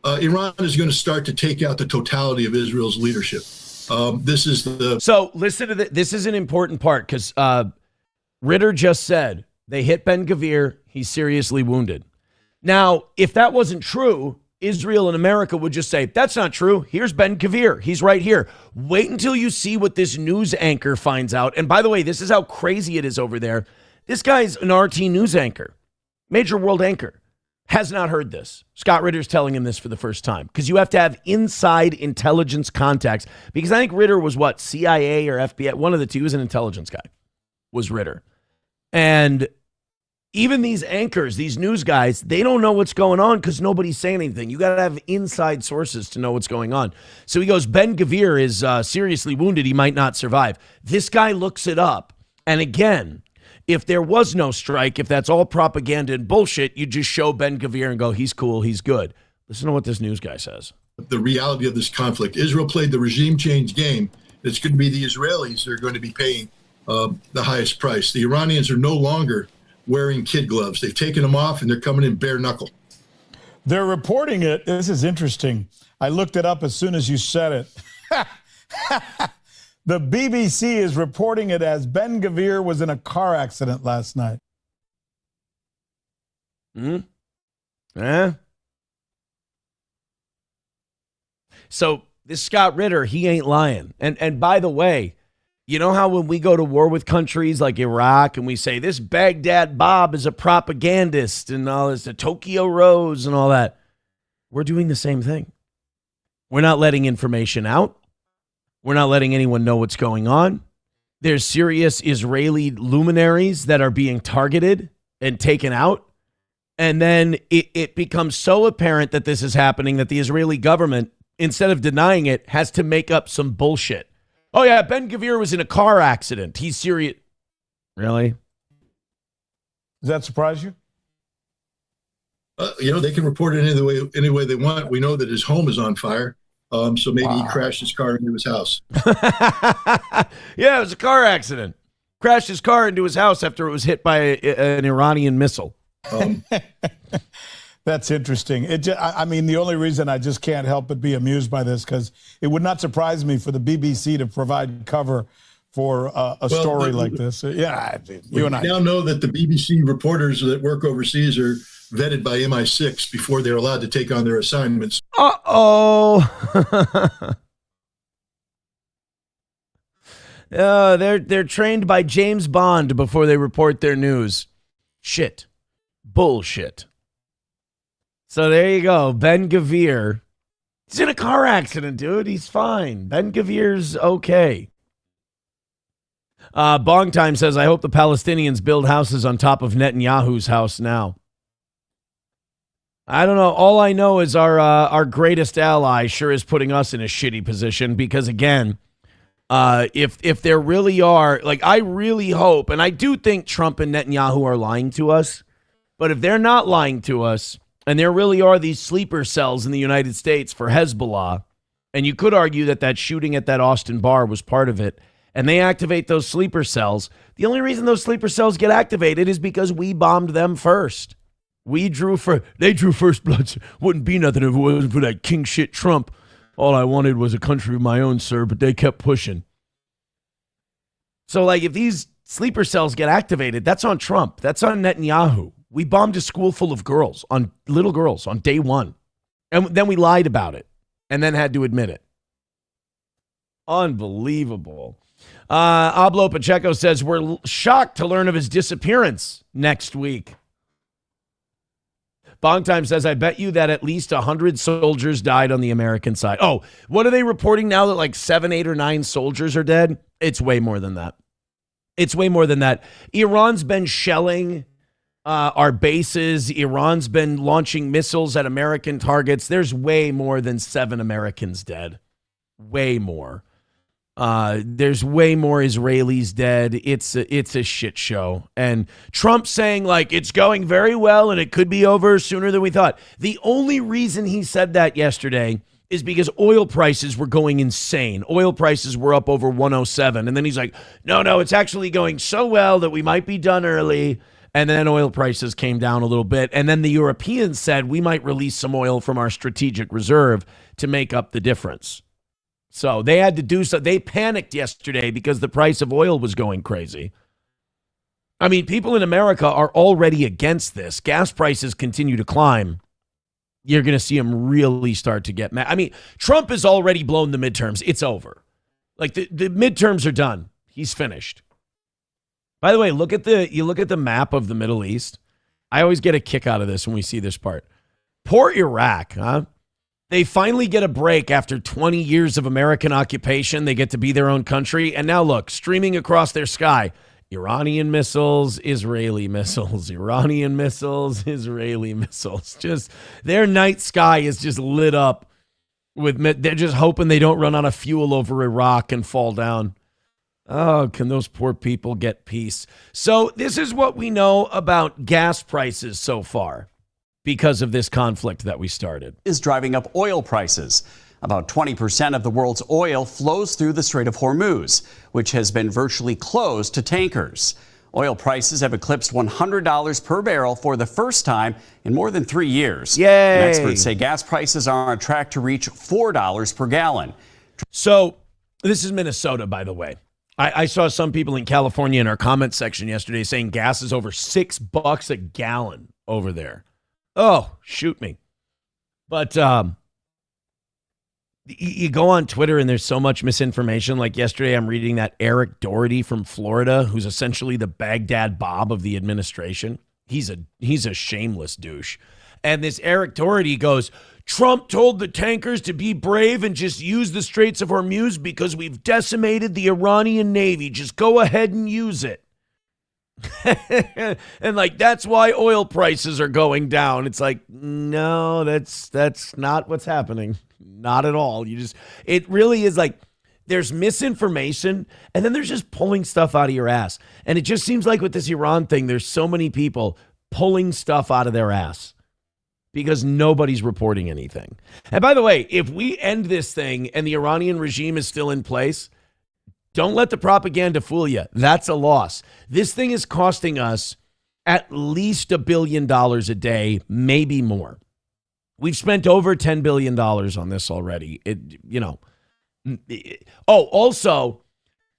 Iran is going to start to take out the totality of Israel's leadership. So listen to this. This is an important part because Ritter just said they hit Ben Gvir. He's seriously wounded. Now, if that wasn't true, Israel and America would just say, that's not true. Here's Ben Gvir. He's right here. Wait until you see what this news anchor finds out. And by the way, this is how crazy it is over there. This guy's an RT news anchor, major world anchor, has not heard this. Scott Ritter's telling him this for the first time because you have to have inside intelligence contacts. Because I think Ritter was what, CIA or FBI? One of the two. He was an intelligence guy, was Ritter. And even these anchors, these news guys, they don't know what's going on because nobody's saying anything. You got to have inside sources to know what's going on. So he goes, Ben Gvir is seriously wounded. He might not survive. This guy looks it up. And again, if there was no strike, if that's all propaganda and bullshit, you just show Ben Gvir and go, he's cool, he's good. Listen to what this news guy says. The reality of this conflict. Israel played the regime change game. It's going to be the Israelis that are going to be paying the highest price. The Iranians are no longer wearing kid gloves. They've taken them off and they're coming in bare knuckle. They're reporting it. This is interesting. I looked it up as soon as you said it. The BBC is reporting it as Ben Gvir was in a car accident last night. So this Scott Ritter, he ain't lying. And by the way, you know how when we go to war with countries like Iraq and we say this Baghdad Bob is a propagandist and all this, the Tokyo Rose and all that, we're doing the same thing. We're not letting information out. We're not letting anyone know what's going on. There's serious Israeli luminaries that are being targeted and taken out. And then it becomes so apparent that this is happening that the Israeli government, instead of denying it, has to make up some bullshit. Oh, yeah, Ben-Gvir was in a car accident. He's serious. Really? Does that surprise you? They can report it any way they want. We know that his home is on fire. So maybe he crashed his car into his house. Yeah, it was a car accident. Crashed his car into his house after it was hit by an Iranian missile. That's interesting. The only reason I just can't help but be amused by this, because it would not surprise me for the BBC to provide cover for a story like this. Yeah, you and I now know that the BBC reporters that work overseas are vetted by MI6 before they're allowed to take on their assignments. They're trained by James Bond before they report their news. Shit. Bullshit. So there you go. Ben-Gvir. He's in a car accident, dude. He's fine. Ben-Gvir's okay. Bong Time says, I hope the Palestinians build houses on top of Netanyahu's house now. I don't know. All I know is our greatest ally sure is putting us in a shitty position because, again, if there really are, like, I really hope, and I do think Trump and Netanyahu are lying to us, but if they're not lying to us, and there really are these sleeper cells in the United States for Hezbollah, and you could argue that shooting at that Austin bar was part of it, and they activate those sleeper cells, the only reason those sleeper cells get activated is because we bombed them first. They drew first blood. Wouldn't be nothing if it wasn't for that king shit Trump. All I wanted was a country of my own, sir, but they kept pushing. So, like, if these sleeper cells get activated, that's on Trump. That's on Netanyahu. We bombed a school full of little girls on day one. And then we lied about it and then had to admit it. Unbelievable. Ablo Pacheco says, we're shocked to learn of his disappearance next week. Bong Time says, I bet you that at least 100 soldiers died on the American side. Oh, what are they reporting now that like 7, 8, or 9 soldiers are dead? It's way more than that. It's way more than that. Iran's been shelling our bases. Iran's been launching missiles at American targets. There's way more than 7 Americans dead. Way more. There's way more Israelis dead. It's a shit show. And Trump saying like it's going very well and it could be over sooner than we thought. The only reason he said that yesterday is because oil prices were going insane. Oil prices were up over 107. And then he's like, no, it's actually going so well that we might be done early. And then oil prices came down a little bit. And then the Europeans said we might release some oil from our strategic reserve to make up the difference. So they had to do so. They panicked yesterday because the price of oil was going crazy. I mean, people in America are already against this. Gas prices continue to climb. You're going to see them really start to get mad. I mean, Trump has already blown the midterms. It's over. Like the midterms are done. He's finished. By the way, look at the map of the Middle East. I always get a kick out of this when we see this part. Poor Iraq, huh? They finally get a break after 20 years of American occupation. They get to be their own country. And now look, streaming across their sky, Iranian missiles, Israeli missiles, Iranian missiles, Israeli missiles. Just their night sky is just lit up with, they're just hoping they don't run out of fuel over Iraq and fall down. Oh, can those poor people get peace? So this is what we know about gas prices so far because of this conflict that we started. Is driving up oil prices. About 20% of the world's oil flows through the Strait of Hormuz, which has been virtually closed to tankers. Oil prices have eclipsed $100 per barrel for the first time in more than 3 years. Yay! And experts say gas prices are on track to reach $4 per gallon. So this is Minnesota, by the way. I saw some people in California in our comment section yesterday saying gas is over $6 a gallon over there. Oh, shoot me. But you go on Twitter and there's so much misinformation. Like yesterday, I'm reading that Eric Doherty from Florida, who's essentially the Baghdad Bob of the administration. He's a shameless douche. And this Eric Doherty goes, Trump told the tankers to be brave and just use the Straits of Hormuz because we've decimated the Iranian Navy. Just go ahead and use it. And like, that's why oil prices are going down. It's like, no, that's not what's happening. Not at all. It really is like, there's misinformation, and then there's just pulling stuff out of your ass. And it just seems like with this Iran thing, there's so many people pulling stuff out of their ass because nobody's reporting anything. And by the way, if we end this thing and the Iranian regime is still in place, don't let the propaganda fool you. That's a loss. This thing is costing us at least $1 billion a day, maybe more. We've spent over $10 billion on this already. Also,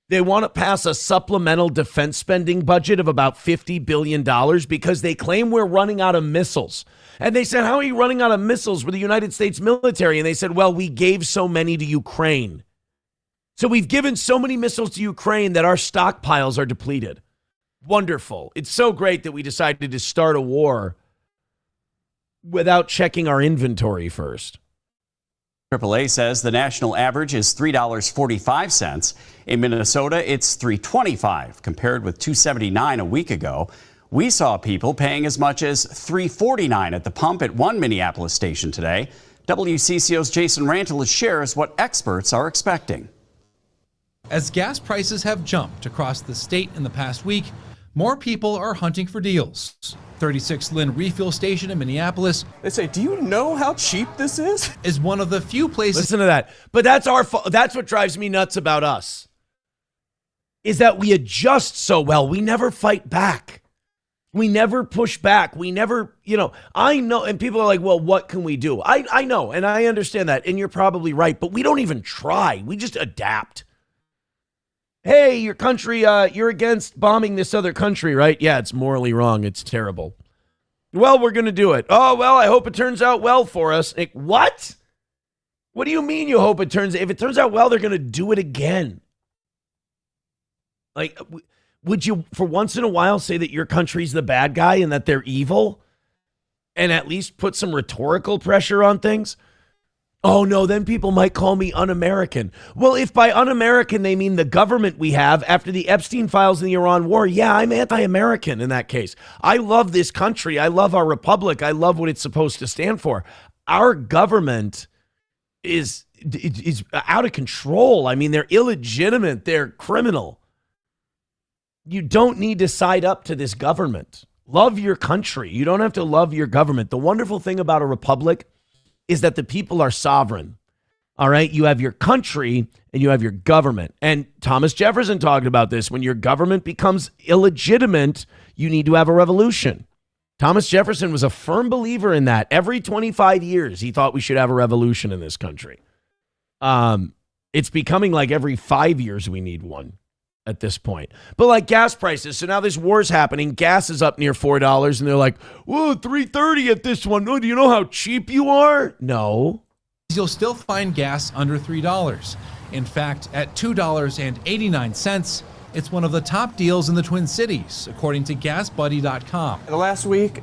they want to pass a supplemental defense spending budget of about $50 billion because they claim we're running out of missiles. And they said, how are you running out of missiles with the United States military? And they said, well, we gave so many to Ukraine. So we've given so many missiles to Ukraine that our stockpiles are depleted. Wonderful. It's so great that we decided to start a war without checking our inventory first. AAA says the national average is $3.45. In Minnesota, it's $3.25, compared with $2.79 a week ago. We saw people paying as much as $3.49 at the pump at one Minneapolis station today. WCCO's Jason Ranteles shares what experts are expecting. As gas prices have jumped across the state in the past week, more people are hunting for deals. 36 Lynn Refuel Station in Minneapolis. They say, do you know how cheap this is? Is one of the few places. Listen to that. But that's that's what drives me nuts about us. Is that we adjust so well. We never fight back. We never push back. We never, I know. And people are like, well, what can we do? I know. And I understand that. And you're probably right. But we don't even try. We just adapt. Hey, your country, you're against bombing this other country, right? Yeah, it's morally wrong. It's terrible. Well, we're going to do it. Oh, well, I hope it turns out well for us. Like, what? What do you mean you hope it turns? If it turns out well, they're going to do it again. Like, would you, for once in a while, say that your country's the bad guy and that they're evil? And at least put some rhetorical pressure on things? Oh, no, then people might call me un-American. Well, if by un-American they mean the government we have after the Epstein files in the Iran war, yeah, I'm anti-American in that case. I love this country. I love our republic. I love what it's supposed to stand for. Our government is out of control. I mean, they're illegitimate. They're criminal. You don't need to side up to this government. Love your country. You don't have to love your government. The wonderful thing about a republic is that the people are sovereign. All right. You have your country and you have your government. And Thomas Jefferson talked about this. When your government becomes illegitimate, you need to have a revolution. Thomas Jefferson was a firm believer in that. Every 25 years, he thought we should have a revolution in this country. It's becoming like every 5 years we need one at this point. But like gas prices, so now this war's happening. Gas is up near $4, and they're like, whoa, $3.30 at this one. Oh, do you know how cheap you are? No. You'll still find gas under $3. In fact, at $2.89, it's one of the top deals in the Twin Cities, according to GasBuddy.com. The last week,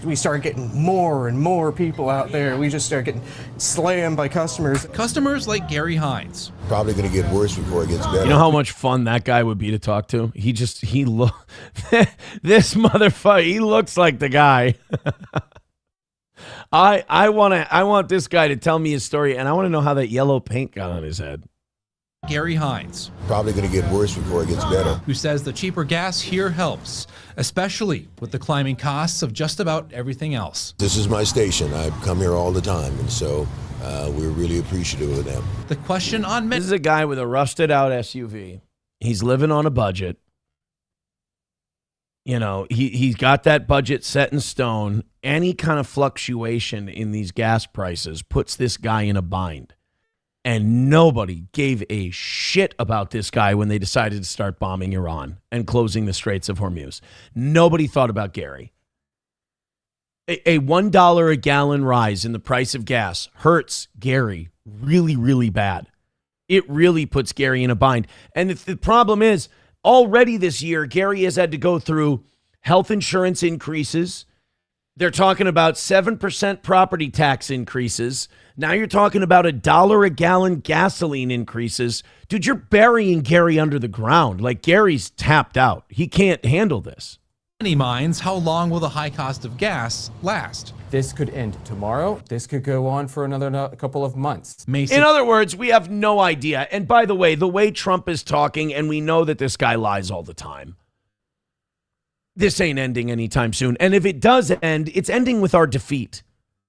we started getting more and more people out there. We just started getting slammed by customers. Customers like Gary Hines. Probably going to get worse before it gets better. You know how much fun that guy would be to talk to? This motherfucker, he looks like the guy. I want this guy to tell me his story, and I want to know how that yellow paint got on his head. Gary Hines. Probably going to get worse before it gets better. Who says the cheaper gas here helps, especially with the climbing costs of just about everything else. This is my station. I come here all the time, and so we're really appreciative of them. The question on this is a guy with a rusted out SUV. He's living on a budget. You know, he's got that budget set in stone. Any kind of fluctuation in these gas prices puts this guy in a bind. And nobody gave a shit about this guy when they decided to start bombing Iran and closing the Straits of Hormuz. Nobody thought about Gary. A $1 a gallon rise in the price of gas hurts Gary really, really bad. It really puts Gary in a bind. And the problem is, already this year, Gary has had to go through health insurance increases. They're talking about 7% property tax increases. Now you're talking about $1 a gallon gasoline increases. Dude, you're burying Gary under the ground. Like, Gary's tapped out. He can't handle this. Many minds, how long will the high cost of gas last? This could end tomorrow. This could go on for another couple of months. In other words, we have no idea. And by the way Trump is talking, and we know that this guy lies all the time, this ain't ending anytime soon. And if it does end, it's ending with our defeat.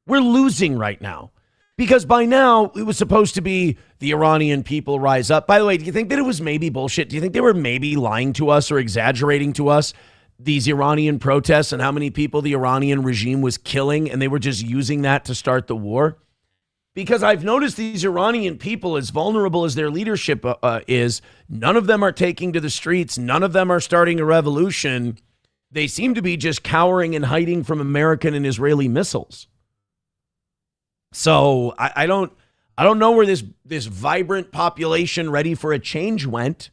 We're losing right now. Because by now, it was supposed to be the Iranian people rise up. By the way, do you think that it was maybe bullshit? Do you think they were maybe lying to us or exaggerating to us, these Iranian protests, and how many people the Iranian regime was killing, and they were just using that to start the war? Because I've noticed these Iranian people, as vulnerable as their leadership is, none of them are taking to the streets. None of them are starting a revolution. They seem to be just cowering and hiding from American and Israeli missiles. So I don't know where this vibrant population ready for a change went.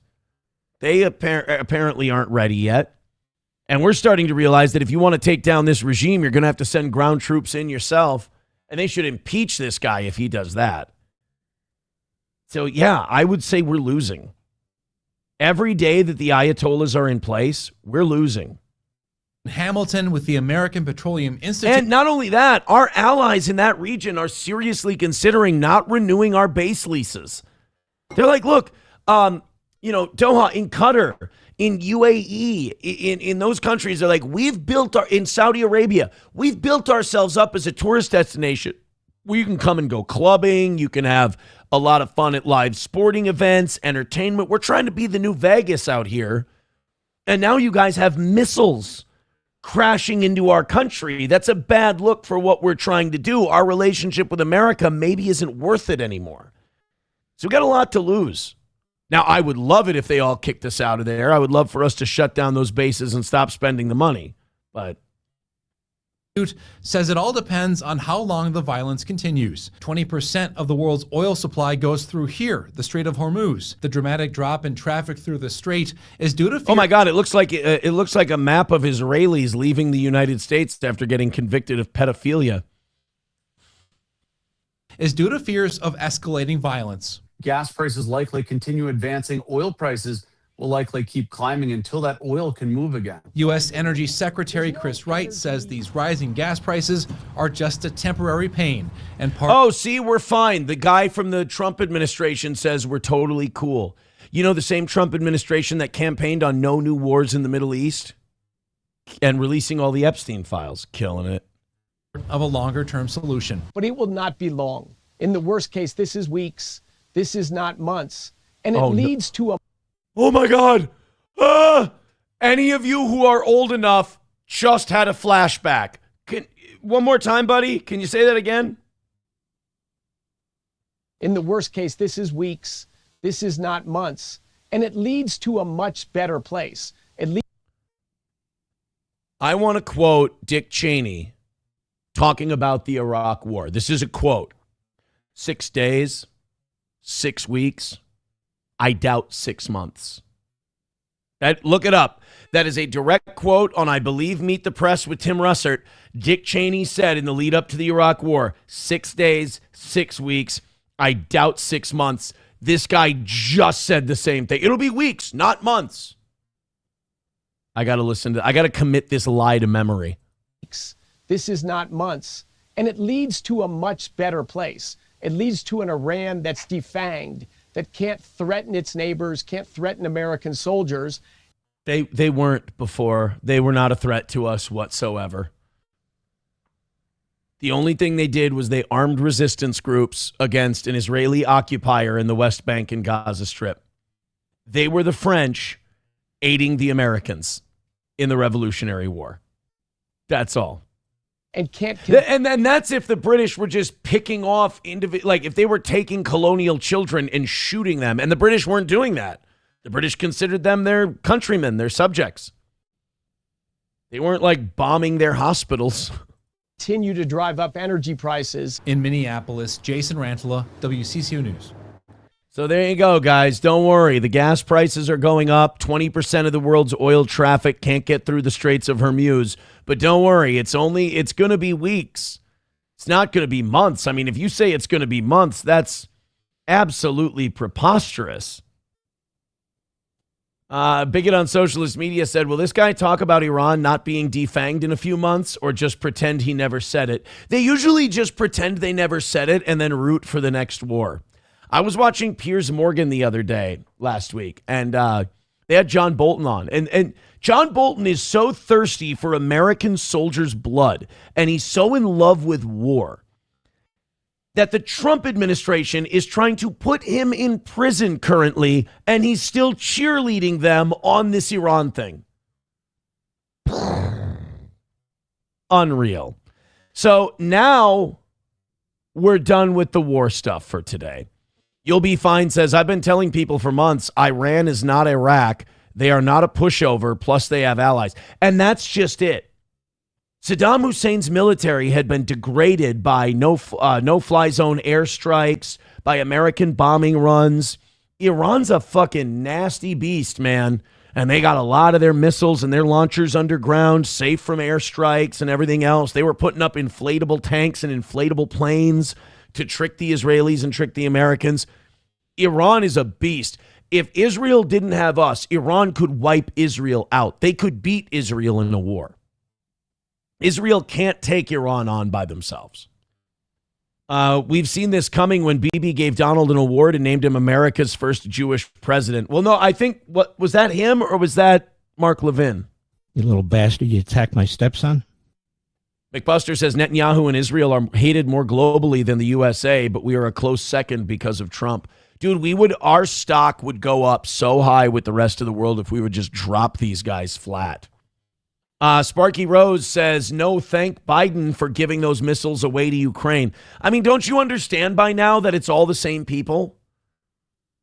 They apparently aren't ready yet. And we're starting to realize that if you want to take down this regime, you're going to have to send ground troops in yourself. And they should impeach this guy if he does that. So, yeah, I would say we're losing. Every day that the Ayatollahs are in place, we're losing. Hamilton with the American Petroleum Institute. And not only that, our allies in that region are seriously considering not renewing our base leases. They're like, look, Doha, in Qatar, in UAE, in those countries, they're like, in Saudi Arabia, we've built ourselves up as a tourist destination where you can come and go clubbing. You can have a lot of fun at live sporting events, entertainment. We're trying to be the new Vegas out here. And now you guys have missiles crashing into our country. That's a bad look for what we're trying to do. Our relationship with America maybe isn't worth it anymore. So we got a lot to lose. Now, I would love it if they all kicked us out of there. I would love for us to shut down those bases and stop spending the money. But says it all depends on how long the violence continues. 20% of the world's oil supply goes through here, the Strait of Hormuz. The dramatic drop in traffic through the strait is due to fear. Oh my God! It looks like a map of Israelis leaving the United States after getting convicted of pedophilia. Is due to fears of escalating violence. Gas prices likely continue advancing. Oil prices will likely keep climbing until that oil can move again. U.S. Energy Secretary Chris Wright says these rising gas prices are just a temporary pain. And we're fine. The guy from the Trump administration says we're totally cool. You know, the same Trump administration that campaigned on no new wars in the Middle East and releasing all the Epstein files, killing it. Of a longer-term solution. But it will not be long. In the worst case, this is weeks. This is not months. And it leads to a... Oh my God. Any of you who are old enough just had a flashback. One more time, buddy. Can you say that again? In the worst case, this is weeks. This is not months. And it leads to a much better place. I want to quote Dick Cheney talking about the Iraq War. This is a quote. 6 days, 6 weeks, I doubt 6 months. Look it up. That is a direct quote on, I believe, Meet the Press with Tim Russert. Dick Cheney said in the lead up to the Iraq War, 6 days, 6 weeks, I doubt 6 months. This guy just said the same thing. It'll be weeks, not months. I got to commit this lie to memory. This is not months. And it leads to a much better place. It leads to an Iran that's defanged, that can't threaten its neighbors, can't threaten American soldiers. They weren't before. They were not a threat to us whatsoever. The only thing they did was they armed resistance groups against an Israeli occupier in the West Bank and Gaza Strip. They were the French aiding the Americans in the Revolutionary War. That's all. And and that's if the British were just picking off like if they were taking colonial children and shooting them, and the British weren't doing that. The British considered them their countrymen, their subjects. They weren't like bombing their hospitals. Continue to drive up energy prices. In Minneapolis, Jason Rantala, WCCO News. So there you go, guys. Don't worry. The gas prices are going up. 20% of the world's oil traffic can't get through the Straits of Hormuz. But don't worry. It's going to be weeks. It's not going to be months. I mean, if you say it's going to be months, that's absolutely preposterous. Bigot on socialist media said, will this guy talk about Iran not being defanged in a few months or just pretend he never said it? They usually just pretend they never said it and then root for the next war. I was watching Piers Morgan the other day, last week, and they had John Bolton on. And John Bolton is so thirsty for American soldiers' blood, and he's so in love with war, that the Trump administration is trying to put him in prison currently, and he's still cheerleading them on this Iran thing. Unreal. So now we're done with the war stuff for today. You'll Be Fine says, I've been telling people for months, Iran is not Iraq. They are not a pushover, plus they have allies. And that's just it. Saddam Hussein's military had been degraded by no-fly zone airstrikes, by American bombing runs. Iran's a fucking nasty beast, man. And they got a lot of their missiles and their launchers underground, safe from airstrikes and everything else. They were putting up inflatable tanks and inflatable planes to trick the Israelis and trick the Americans. Iran is a beast. If Israel didn't have us, Iran could wipe Israel out. They could beat Israel in a war. Israel can't take Iran on by themselves. We've seen this coming when Bibi gave Donald an award and named him America's first Jewish president. Well, no, I think, what was that him or was that Mark Levin? You little bastard, you attacked my stepson? McBuster says Netanyahu and Israel are hated more globally than the USA, but we are a close second because of Trump. Dude, our stock would go up so high with the rest of the world if we would just drop these guys flat. Sparky Rose says, no, thank Biden for giving those missiles away to Ukraine. I mean, don't you understand by now that it's all the same people?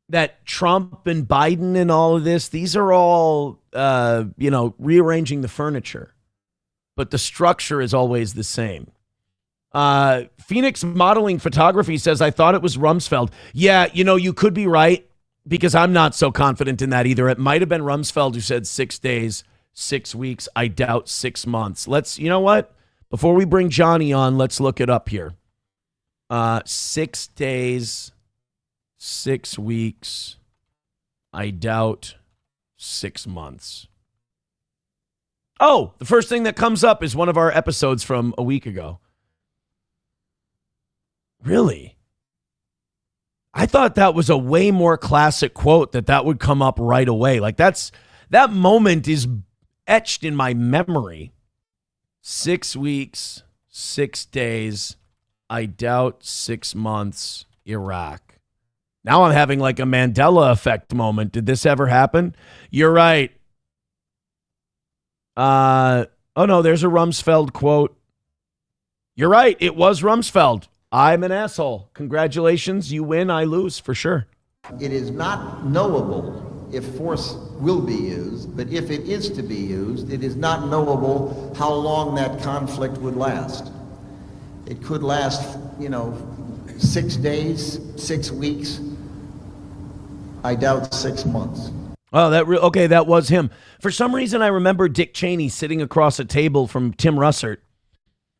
That Trump and Biden and all of this, these are all, rearranging the furniture. But the structure is always the same. Phoenix Modeling Photography says, I thought it was Rumsfeld. Yeah, you could be right because I'm not so confident in that either. It might have been Rumsfeld who said 6 days. 6 weeks. I doubt 6 months. You know what? Before we bring Johnny on, let's look it up here. 6 days, 6 weeks. I doubt 6 months. Oh, the first thing that comes up is one of our episodes from a week ago. Really? I thought that was a way more classic quote that would come up right away. Like that moment is etched in my memory. 6 weeks, 6 days. I doubt 6 months. Iraq. Now I'm having like a Mandela effect moment. Did this ever happen? You're right. Oh no, there's a Rumsfeld quote. You're right. It was Rumsfeld. I'm an asshole. Congratulations. You win. I lose for sure. It is not knowable if force will be used, but if it is to be used, it is not knowable how long that conflict would last. It could last, 6 days, 6 weeks. I doubt 6 months. Oh, that was him. For some reason, I remember Dick Cheney sitting across a table from Tim Russert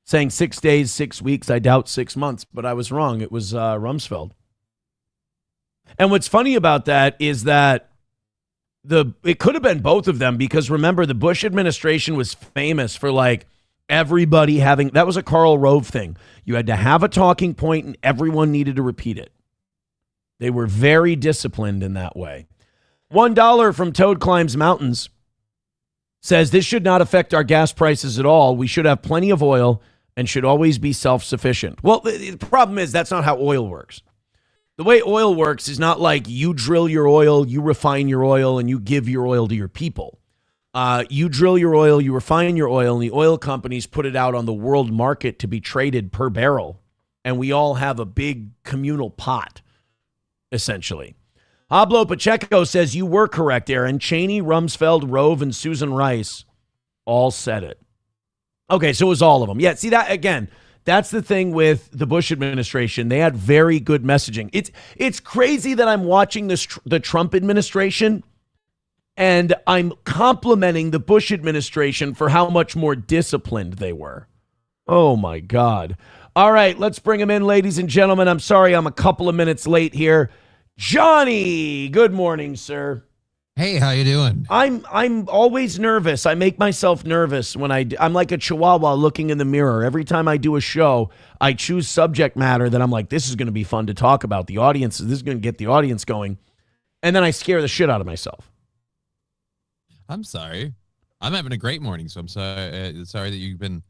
saying 6 days, 6 weeks. I doubt 6 months, but I was wrong. It was Rumsfeld. And what's funny about that is that it could have been both of them because remember the Bush administration was famous for like everybody that was a Karl Rove thing. You had to have a talking point and everyone needed to repeat it. They were very disciplined in that way. $1 from Toad Climbs Mountains says this should not affect our gas prices at all. We should have plenty of oil and should always be self-sufficient. Well, the problem is that's not how oil works. The way oil works is not like you drill your oil, you refine your oil, and you give your oil to your people. You drill your oil, you refine your oil, and the oil companies put it out on the world market to be traded per barrel. And we all have a big communal pot, essentially. Pablo Pacheco says you were correct, Aaron. Cheney, Rumsfeld, Rove, and Susan Rice all said it. Okay, so it was all of them. Yeah, see that again. that's the thing with the Bush administration. They had very good messaging. It's crazy that I'm watching the Trump administration and I'm complimenting the Bush administration for how much more disciplined they were. Oh, my God. All right, let's bring him in, ladies and gentlemen. I'm sorry I'm a couple of minutes late here. Johnny, good morning, sir. Hey, how you doing? I'm always nervous. I make myself nervous when I'm like a chihuahua looking in the mirror. Every time I do a show, I choose subject matter that I'm like, this is going to be fun to talk about. This is going to get the audience going. And then I scare the shit out of myself. I'm sorry. I'm having a great morning, so I'm sorry that you've been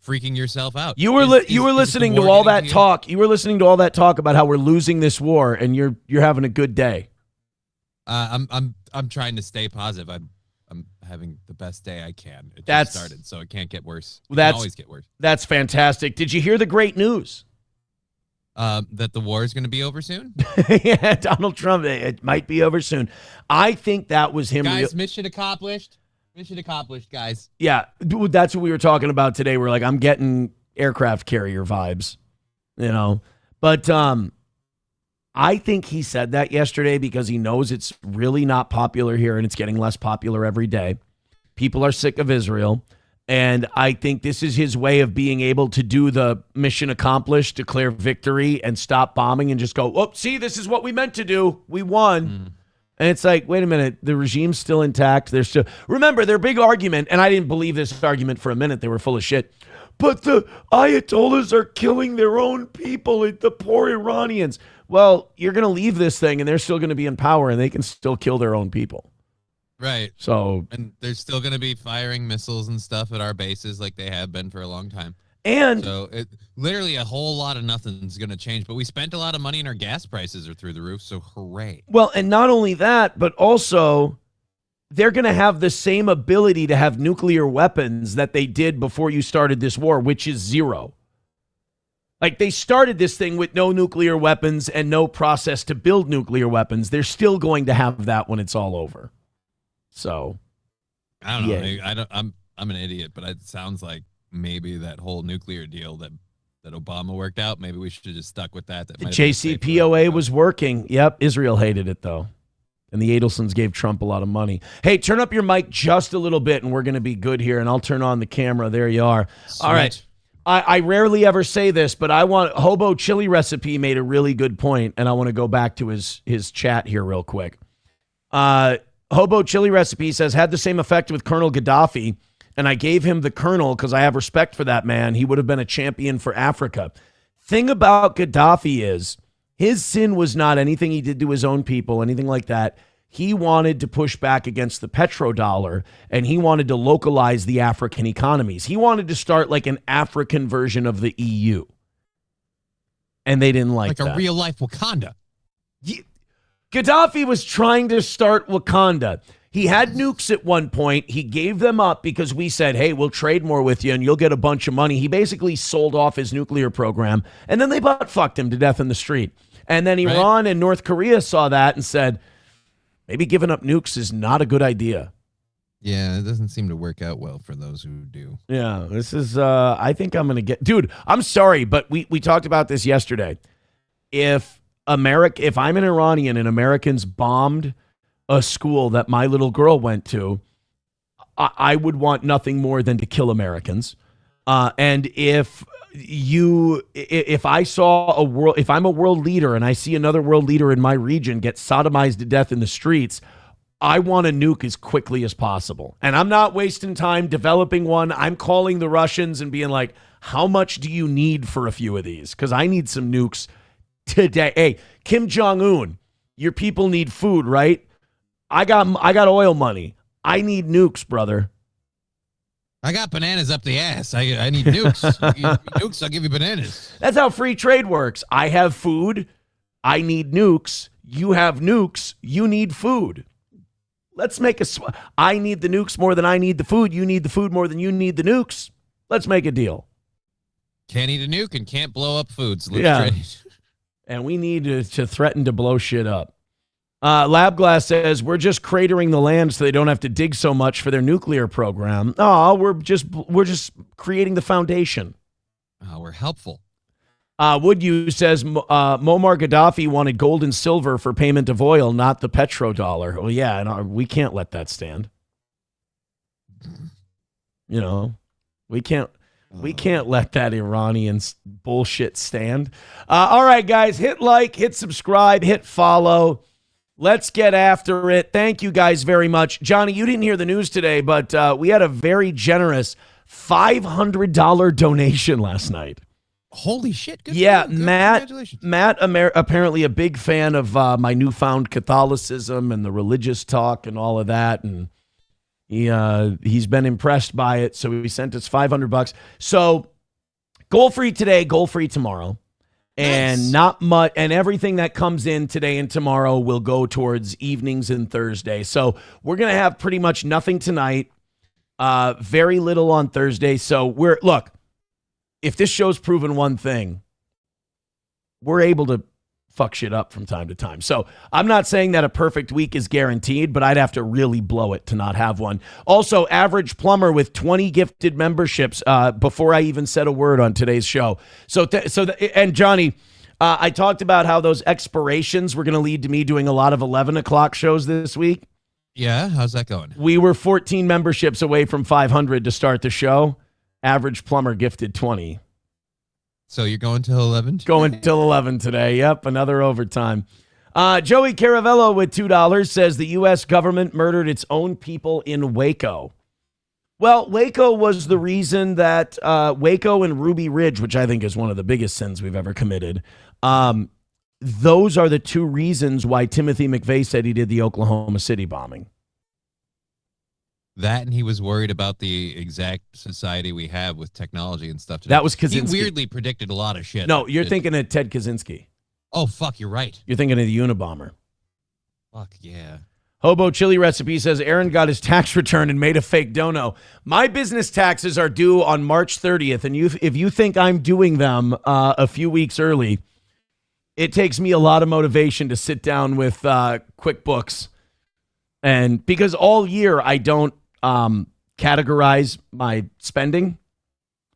freaking yourself out. You were listening to all that talk. You were listening to all that talk about how we're losing this war, and you're having a good day. I'm trying to stay positive. I'm having the best day I can. It just started, so it can't get worse. It can always get worse. That's fantastic. Did you hear the great news? That the war is going to be over soon? Yeah, Donald Trump. It might be over soon. I think that was him. Guys, mission accomplished. Mission accomplished, guys. Yeah, that's what we were talking about today. We're like, I'm getting aircraft carrier vibes, But I think he said that yesterday because he knows it's really not popular here and it's getting less popular every day. People are sick of Israel. And I think this is his way of being able to do the mission accomplished, declare victory, and stop bombing and just go, oh, see, this is what we meant to do. We won. And it's like, wait a minute, the regime's still intact. Remember, their big argument, and I didn't believe this argument for a minute. They were full of shit. But the Ayatollahs are killing their own people, the poor Iranians. Well, you're going to leave this thing, and they're still going to be in power, and they can still kill their own people. Right. And they're still going to be firing missiles and stuff at our bases like they have been for a long time. And so literally a whole lot of nothing's going to change. But we spent a lot of money and our gas prices are through the roof. So hooray. Well, and not only that, but also they're going to have the same ability to have nuclear weapons that they did before you started this war, which is zero. Like they started this thing with no nuclear weapons and no process to build nuclear weapons. They're still going to have that when it's all over. So I don't know. Yeah. I'm an idiot, but it sounds like maybe that whole nuclear deal that Obama worked out, maybe we should have just stuck with that. The JCPOA was working. Yep. Israel hated it, though. And the Adelsons gave Trump a lot of money. Hey, turn up your mic just a little bit, and we're going to be good here, and I'll turn on the camera. There you are. Sweet. All right. I rarely ever say this, but Hobo Chili Recipe made a really good point, and I want to go back to his chat here real quick. Hobo Chili Recipe says, had the same effect with Colonel Gaddafi, and I gave him the colonel because I have respect for that man. He would have been a champion for Africa. Thing about Gaddafi is his sin was not anything he did to his own people, anything like that. He wanted to push back against the petrodollar, and he wanted to localize the African economies. He wanted to start like an African version of the EU. And they didn't like that. Like a real-life Wakanda. Gaddafi was trying to start Wakanda. He had nukes at one point. He gave them up because we said, hey, we'll trade more with you and you'll get a bunch of money. He basically sold off his nuclear program, and then they butt-fucked him to death in the street. And then Iran and North Korea saw that and said, maybe giving up nukes is not a good idea. Yeah, it doesn't seem to work out well for those who do. Yeah, this is, I think I'm going to get, dude, I'm sorry, but we talked about this yesterday. If I'm an Iranian and Americans bombed a school that my little girl went to, I would want nothing more than to kill Americans. And if I saw if I'm a world leader and I see another world leader in my region get sodomized to death in the streets, I want a nuke as quickly as possible. And I'm not wasting time developing one. I'm calling the Russians and being like, how much do you need for a few of these? Because I need some nukes today. Hey, Kim Jong-un, your people need food, right? I got oil money. I need nukes, brother. I got bananas up the ass. I need nukes. You give me nukes, I'll give you bananas. That's how free trade works. I have food. I need nukes. You have nukes. You need food. Let's make I need the nukes more than I need the food. You need the food more than you need the nukes. Let's make a deal. Can't eat a nuke and can't blow up food. So let's trade. And we need to threaten to blow shit up. Labglass says, we're just cratering the land so they don't have to dig so much for their nuclear program. Oh, we're just creating the foundation. We're helpful. Would you says Muammar Gaddafi wanted gold and silver for payment of oil, not the petrodollar. Well, yeah, and we can't let that stand. You know, we can't let that Iranian bullshit stand. All right, guys, hit like, hit subscribe, hit follow. Let's get after it. Thank you guys very much. Johnny, you didn't hear the news today, but we had a very generous $500 donation last night. Holy shit. Good Yeah, for you. Matt, Congratulations. apparently a big fan of my newfound Catholicism and the religious talk and all of that. And he's been impressed by it. So he sent us $500. So goal free today, goal free tomorrow. And not much, and everything that comes in today and tomorrow will go towards evenings and Thursday. So we're going to have pretty much nothing tonight, very little on Thursday. So look, if this show's proven one thing, we're able to fuck shit up from time to time. So I'm not saying that a perfect week is guaranteed, but I'd have to really blow it to not have one. Also, Average Plumber with 20 gifted memberships before I even said a word on today's show. And Johnny, I talked about how those expirations were going to lead to me doing a lot of 11 o'clock shows this week. Yeah, how's that going? We were 14 memberships away from 500 to start the show. Average Plumber gifted 20. So you're going till 11? Going till 11 today. Yep, another overtime. Joey Caravello with $2 says the U.S. government murdered its own people in Waco. Well, Waco was the reason that Waco and Ruby Ridge, which I think is one of the biggest sins we've ever committed, those are the two reasons why Timothy McVeigh said he did the Oklahoma City bombing. That, and he was worried about the exact society we have with technology and stuff today. That was Kaczynski. He weirdly predicted a lot of shit. No, you're thinking of Ted Kaczynski. Oh, fuck, you're right. You're thinking of the Unabomber. Fuck, yeah. Hobo Chili Recipe says Aaron got his tax return and made a fake dono. My business taxes are due on March 30th, and if you think I'm doing them a few weeks early, it takes me a lot of motivation to sit down with QuickBooks. And because all year I don't categorize my spending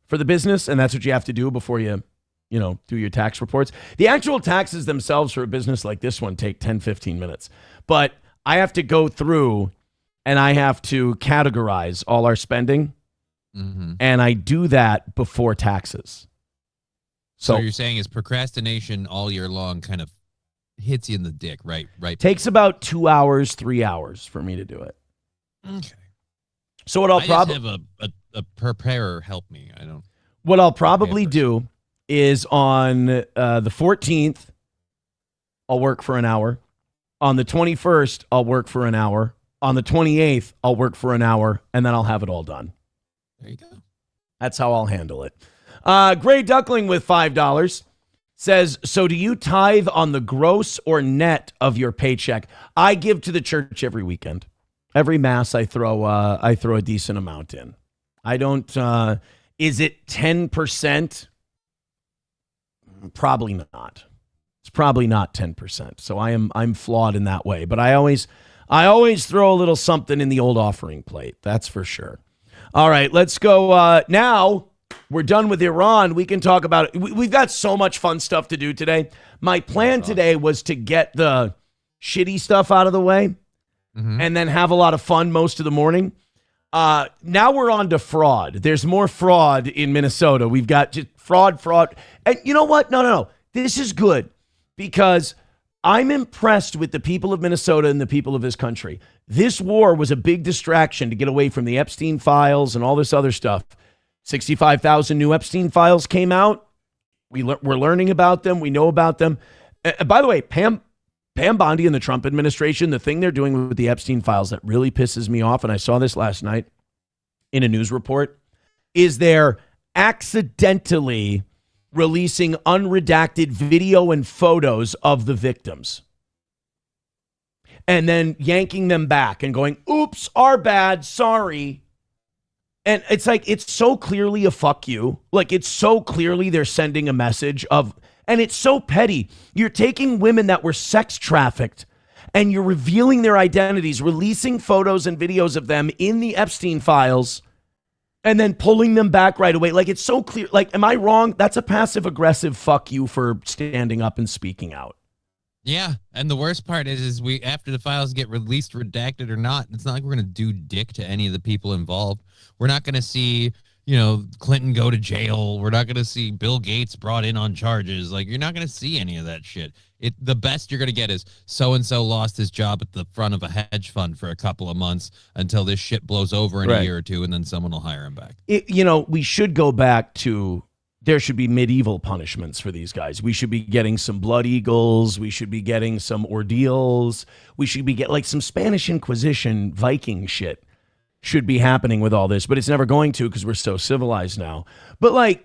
for the business, and that's what you have to do before you do your tax reports. The actual taxes themselves for a business like this one take 10, 15 minutes. But I have to go through and I have to categorize all our spending, and I do that before taxes. So you're saying is procrastination all year long kind of hits you in the dick, right? Right. Takes about 2 hours, 3 hours for me to do it. Okay. So what I'll probably have a preparer help me. I don't. What I'll probably do is on the 14th, I'll work for an hour. On the 21st, I'll work for an hour. On the 28th, I'll work for an hour, and then I'll have it all done. There you go. That's how I'll handle it. Gray Duckling with $5 says, so do you tithe on the gross or net of your paycheck? I give to the church every weekend. Every mass I throw a decent amount in. I don't, is it 10%? Probably not. It's probably not 10%. So I'm flawed in that way, but I always throw a little something in the old offering plate. That's for sure. All right, let's go. Now we're done with Iran. We can talk about it. We've got so much fun stuff to do today. My plan today was to get the shitty stuff out of the way and then have a lot of fun most of the morning. Now we're on to fraud. There's more fraud in Minnesota. We've got just fraud. And you know what? No. This is good because I'm impressed with the people of Minnesota and the people of this country. This war was a big distraction to get away from the Epstein files and all this other stuff. 65,000 new Epstein files came out. We're learning about them. We know about them. By the way, Pam Bondi and the Trump administration, the thing they're doing with the Epstein files that really pisses me off, and I saw this last night in a news report, is they're accidentally releasing unredacted video and photos of the victims and then yanking them back and going, oops, our bad, sorry. And it's like, it's so clearly a fuck you. Like, it's so clearly they're sending a message of, and it's so petty. You're taking women that were sex trafficked and you're revealing their identities, releasing photos and videos of them in the Epstein files, and then pulling them back right away. Like, it's so clear. Like, am I wrong? That's a passive aggressive fuck you for standing up and speaking out. Yeah, and the worst part is we after the files get released, redacted or not, it's not like we're going to do dick to any of the people involved. We're not going to see, Clinton go to jail. We're not going to see Bill Gates brought in on charges. Like, you're not going to see any of that shit. The best you're going to get is so-and-so lost his job at the front of a hedge fund for a couple of months until this shit blows over in a year or two, and then someone will hire him back. We should go back to... There should be medieval punishments for these guys. We should be getting some blood eagles. We should be getting some ordeals. We should be getting like some Spanish Inquisition Viking shit should be happening with all this, but it's never going to because we're so civilized now. But like,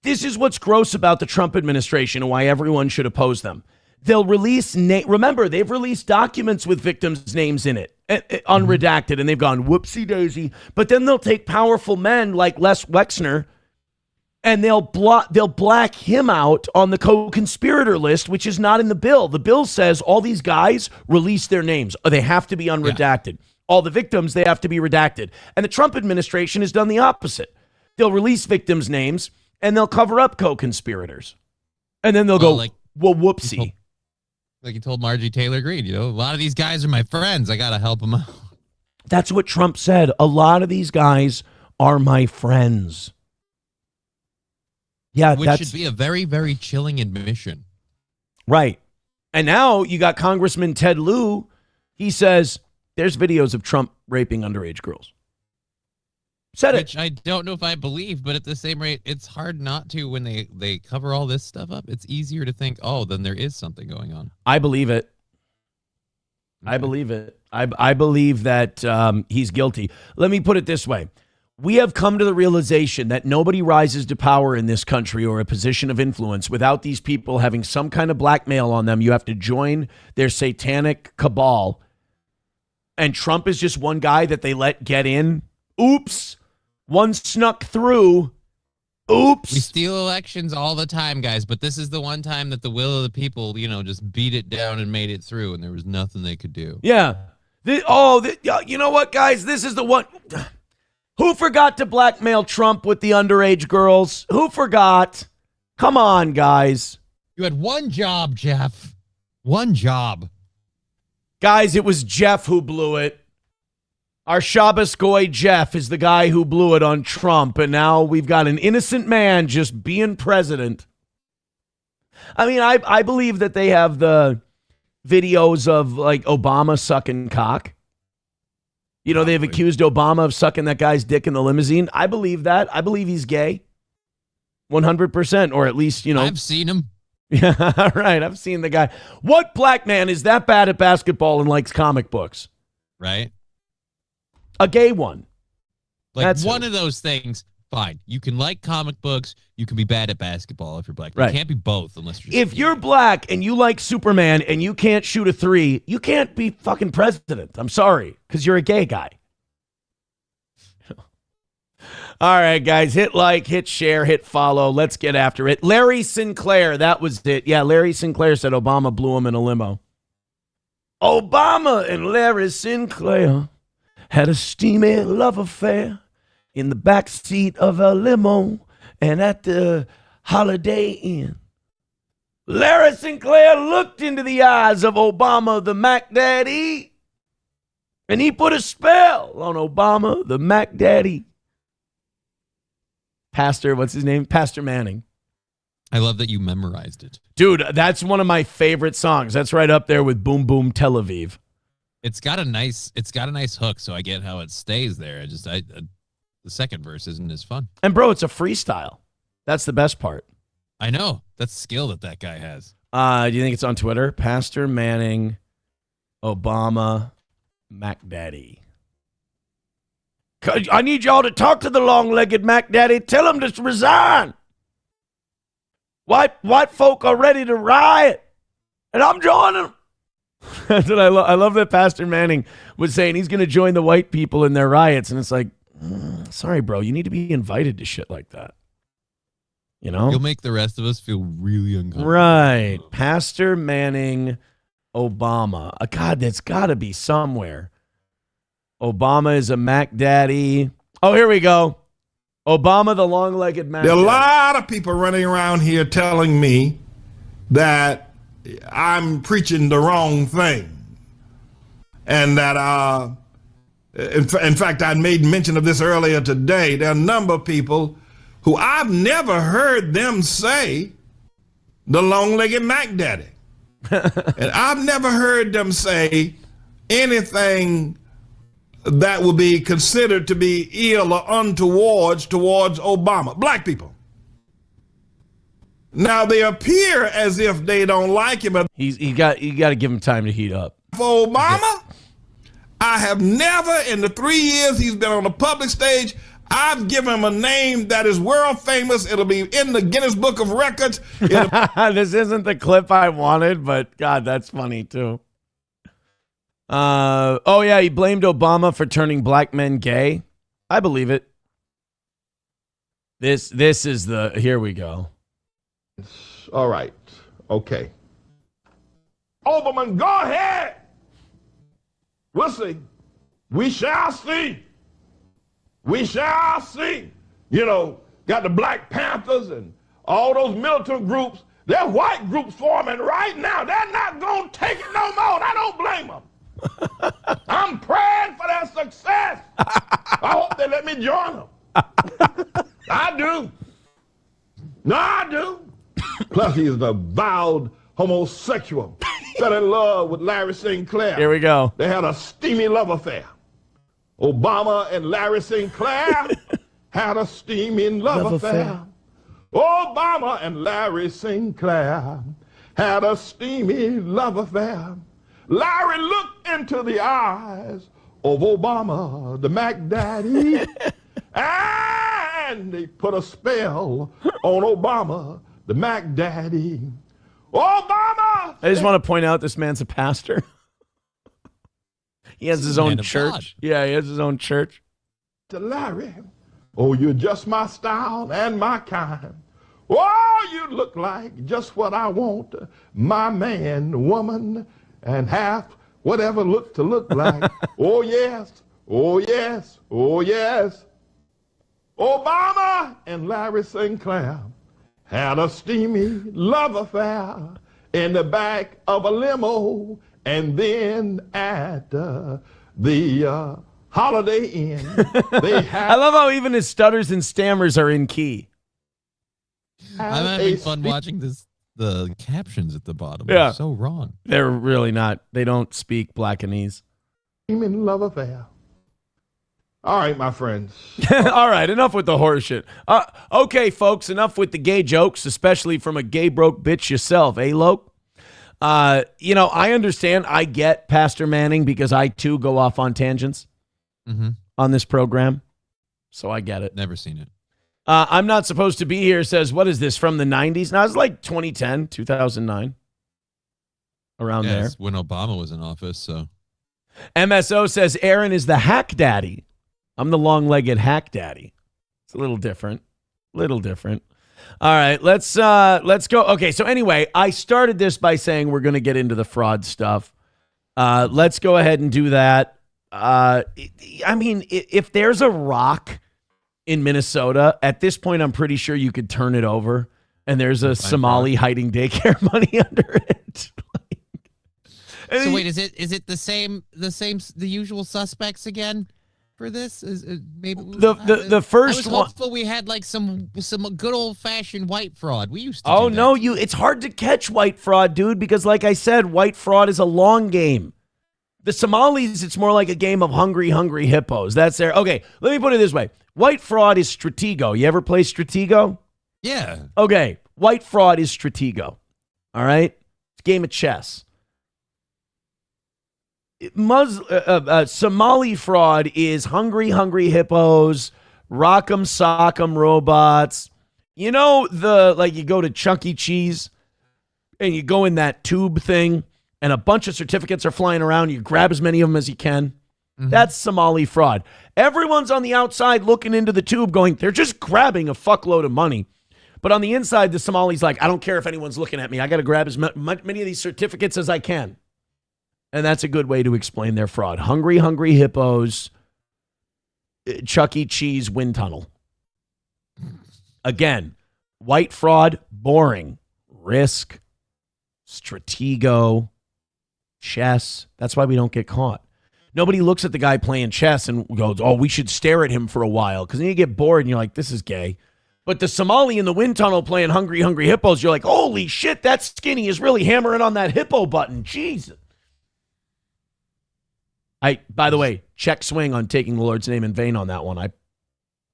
this is what's gross about the Trump administration and why everyone should oppose them. They'll release, remember, they've released documents with victims' names in it, unredacted, and they've gone whoopsie daisy. But then they'll take powerful men like Les Wexner, and they'll black him out on the co-conspirator list, which is not in the bill. The bill says all these guys release their names. They have to be unredacted. Yeah. All the victims, they have to be redacted. And the Trump administration has done the opposite. They'll release victims' names, and they'll cover up co-conspirators. And then they'll go, whoopsie. Like you told Marjorie Taylor Greene, a lot of these guys are my friends. I got to help them out. That's what Trump said. A lot of these guys are my friends. Yeah, which should be a very, very chilling admission. Right. And now you got Congressman Ted Lieu. He says there's videos of Trump raping underage girls. Which I don't know if I believe, but at the same rate, it's hard not to when they cover all this stuff up. It's easier to think, then there is something going on. I believe it. Okay. I believe it. I believe that he's guilty. Let me put it this way. We have come to the realization that nobody rises to power in this country or a position of influence without these people having some kind of blackmail on them. You have to join their satanic cabal. And Trump is just one guy that they let get in. Oops. One snuck through. Oops. We steal elections all the time, guys, but this is the one time that the will of the people, just beat it down and made it through, and there was nothing they could do. Yeah. You know what, guys? This is the one... Who forgot to blackmail Trump with the underage girls? Who forgot? Come on, guys. You had one job, Jeff. One job. Guys, it was Jeff who blew it. Our Shabbos Goy Jeff is the guy who blew it on Trump, and now we've got an innocent man just being president. I mean, I believe that they have the videos of, like, Obama sucking cock. They've accused Obama of sucking that guy's dick in the limousine. I believe that. I believe he's gay. 100%, or at least, I've seen him. Yeah, right. I've seen the guy. What black man is that bad at basketball and likes comic books? Right. A gay one. Like, that's one of those things. Fine. You can like comic books. You can be bad at basketball if you're black. Right. You can't be both unless you're... If you're black and you like Superman and you can't shoot a three, you can't be fucking president. I'm sorry, because you're a gay guy. All right, guys. Hit like, hit share, hit follow. Let's get after it. Larry Sinclair. That was it. Yeah, Larry Sinclair said Obama blew him in a limo. Obama and Larry Sinclair had a steamy love affair in the back seat of a limo and at the Holiday Inn. Larry Sinclair looked into the eyes of Obama, the Mac Daddy, and he put a spell on Obama, the Mac Daddy. Pastor, what's his name? Pastor Manning. I love that you memorized it. Dude, that's one of my favorite songs. That's right up there with Boom Boom Tel Aviv. It's got a nice hook, so I get how it stays there. The second verse isn't as fun. And bro, it's a freestyle. That's the best part. I know. That's skill that guy has. Do you think it's on Twitter? Pastor Manning, Obama, Mac Daddy. I need y'all to talk to the long-legged Mac Daddy. Tell him to resign. White folk are ready to riot, and I'm joining them. That's what I love that Pastor Manning was saying he's going to join the white people in their riots, and it's like, sorry, bro, you need to be invited to shit like that. You'll make the rest of us feel really uncomfortable. Right. Pastor Manning, Obama. God, that's got to be somewhere. Obama is a Mac Daddy. Oh, here we go. Obama, the long-legged man. There are a lot of people running around here telling me that I'm preaching the wrong thing. And that, in fact, I made mention of this earlier today. There are a number of people who I've never heard them say the long-legged Mac Daddy. And I've never heard them say anything that would be considered to be ill or untoward towards Obama. Black people. Now, they appear as if they don't like him. But you got to give him time to heat up. For Obama, I have never, in the 3 years he's been on the public stage, I've given him a name that is world famous. It'll be in the Guinness Book of Records. This isn't the clip I wanted, but God, that's funny too. Oh yeah, he blamed Obama for turning black men gay. I believe it. This is the, here we go. All right. Okay. Oberman, go ahead. We'll see. We shall see. We shall see. You know, got the Black Panthers and all those militant groups. They're white groups forming right now. They're not going to take it no more. I don't blame them. I'm praying for their success. I hope they let me join them. I do. No, I do. Plus, he is an avowed homosexual. Fell in love with Larry Sinclair. Here we go. They had a steamy love affair. Obama and Larry Sinclair had a steamy love affair. Obama and Larry Sinclair had a steamy love affair. Larry looked into the eyes of Obama, the Mac Daddy, and they put a spell on Obama, the Mac Daddy. Obama! I just want to point out this man's a pastor. He has his own church. Yeah, he has his own church. To Larry, oh, you're just my style and my kind. Oh, you look like just what I want, my man, woman, and half whatever look to look like. Oh, yes, oh, yes, oh, yes. Obama and Larry Sinclair had a steamy love affair in the back of a limo, and then at the Holiday Inn, they had. I love how even his stutters and stammers are in key. I'm having fun watching the captions at the bottom. Yeah. They're so wrong. They're really not. They don't speak Blackanese. In love affair. All right, my friends. All right, enough with the horse shit. Okay, folks, enough with the gay jokes, especially from a gay broke bitch yourself, eh, Loke? You know, I understand. I get Pastor Manning because I, too, go off on tangents on this program. So I get it. Never seen it. I'm not supposed to be here says, what is this, from the 90s? Now, it's like 2010, 2009, around there. It's when Obama was in office, so. MSO says, Aaron is the hack daddy. I'm the long-legged hack daddy. It's a little different. Little different. All right, let's go. Okay, so anyway, I started this by saying we're going to get into the fraud stuff. Let's go ahead and do that. I mean, if there's a rock in Minnesota, at this point, I'm pretty sure you could turn it over, and there's a Somali hiding daycare money under it. So wait, is it the usual suspects again for this? Is maybe the first I was one? hopeful we had like some good old fashioned white fraud. We used to. Oh do no, that. it's hard to catch white fraud, dude, because like I said, white fraud is a long game. The Somalis, it's more like a game of hungry hippos. That's there. Okay, let me put it this way: white fraud is Stratego. You ever play Stratego? Yeah. Okay, white fraud is Stratego. All right, it's a game of chess. Somali fraud is hungry hippos, rock'em sock'em robots. You know, you go to Chuck E. Cheese and you go in that tube thing and a bunch of certificates are flying around. You grab as many of them as you can. Mm-hmm. That's Somali fraud. Everyone's on the outside looking into the tube going, they're just grabbing a fuckload of money. But on the inside, the Somali's like, I don't care if anyone's looking at me. I got to grab as many of these certificates as I can. And that's a good way to explain their fraud. Hungry hippos. Chuck E. Cheese wind tunnel. Again, white fraud, boring. Risk, Stratego, chess. That's why we don't get caught. Nobody looks at the guy playing chess and goes, oh, we should stare at him for a while. Because then you get bored and you're like, this is gay. But the Somali in the wind tunnel playing Hungry Hungry Hippos, you're like, holy shit, that skinny is really hammering on that hippo button. Jeez. By the way, check swing on taking the Lord's name in vain on that one. I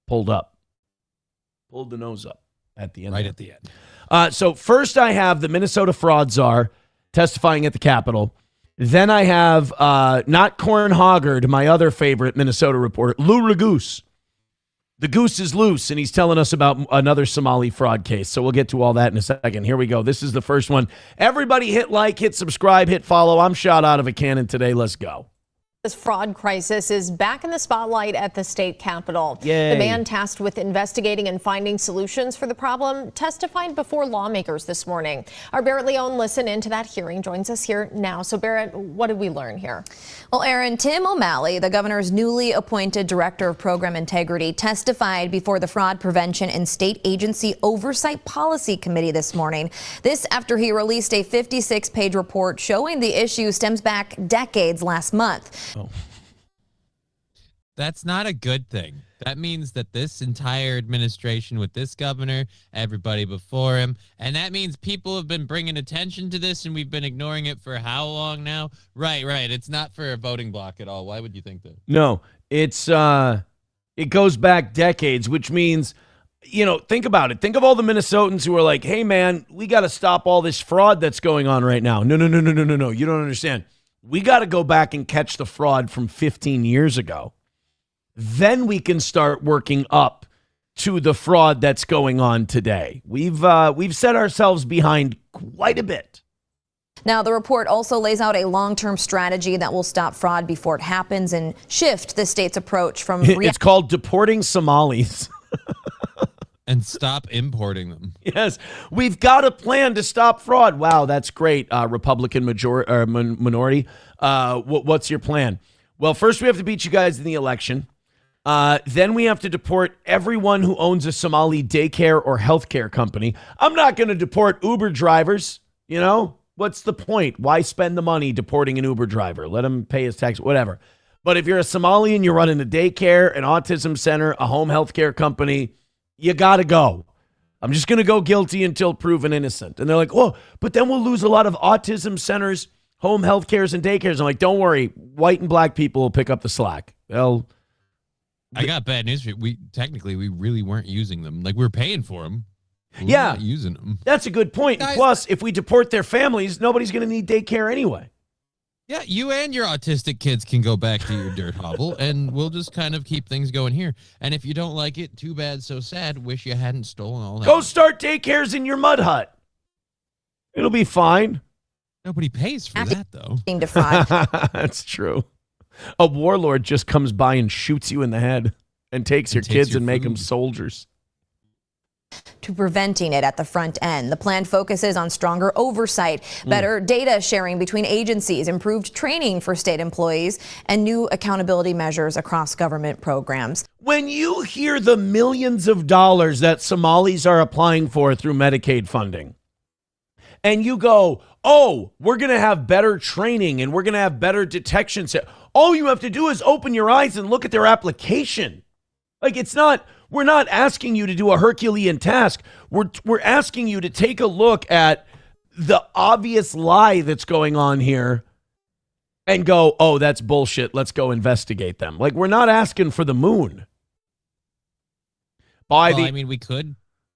pulled the nose up at the end. Right at the end. So first I have the Minnesota fraud czar testifying at the Capitol. Then I have, not Corn Hoggard, my other favorite Minnesota reporter, Lou Ragoose. The goose is loose, and he's telling us about another Somali fraud case. So we'll get to all that in a second. Here we go. This is the first one. Everybody hit like, hit subscribe, hit follow. I'm shot out of a cannon today. Let's go. This fraud crisis is back in the spotlight at the state capitol. Yay. The man tasked with investigating and finding solutions for the problem testified before lawmakers this morning. Our Barrett Leone listened into that hearing, joins us here now. So Barrett, what did we learn here? Well, Aaron, Tim O'Malley, the governor's newly appointed director of program integrity, testified before the Fraud Prevention and State Agency Oversight Policy Committee this morning. This after he released a 56-page report showing the issue stems back decades last month. Oh. That's not a good thing. That means that this entire administration with this governor, everybody before him, and that means people have been bringing attention to this and we've been ignoring it for how long now? Right. It's not for a voting block at all. Why would you think that? No, it goes back decades, which means, think about it. Think of all the Minnesotans who are like, hey, man, we got to stop all this fraud that's going on right now. No. You don't understand. We got to go back and catch the fraud from 15 years ago. Then we can start working up to the fraud that's going on today. We've set ourselves behind quite a bit. Now, the report also lays out a long-term strategy that will stop fraud before it happens and shift the state's approach from... It's called deporting Somalis. And stop importing them. Yes, we've got a plan to stop fraud. Wow, that's great, Republican minority. What's your plan? Well, first we have to beat you guys in the election. Then we have to deport everyone who owns a Somali daycare or healthcare company. I'm not going to deport Uber drivers. What's the point? Why spend the money deporting an Uber driver? Let him pay his tax, whatever. But if you're a Somali and you're running a daycare, an autism center, a home healthcare company, you got to go. I'm just going to go guilty until proven innocent. And they're like, oh, but then we'll lose a lot of autism centers, home health cares, and daycares. I'm like, don't worry. White and black people will pick up the slack. I got bad news for you. We really weren't using them. Like, we're paying for them. We're not using them. That's a good point. And plus, if we deport their families, nobody's going to need daycare anyway. Yeah, you and your autistic kids can go back to your dirt hovel, and we'll just kind of keep things going here. And if you don't like it, too bad, so sad. Wish you hadn't stolen all that. Go start daycares in your mud hut. It'll be fine. Nobody pays for that, though. That's true. A warlord just comes by and shoots you in the head and takes your kids and make them soldiers. To preventing it at the front end. The plan focuses on stronger oversight, better data sharing between agencies, improved training for state employees, and new accountability measures across government programs. When you hear the millions of dollars that Somalis are applying for through Medicaid funding, and you go, oh, we're going to have better training and we're going to have better detection. All you have to do is open your eyes and look at their application. Like, we're not asking you to do a Herculean task. We're asking you to take a look at the obvious lie that's going on here and go, oh, that's bullshit. Let's go investigate them. Like, we're not asking for the moon.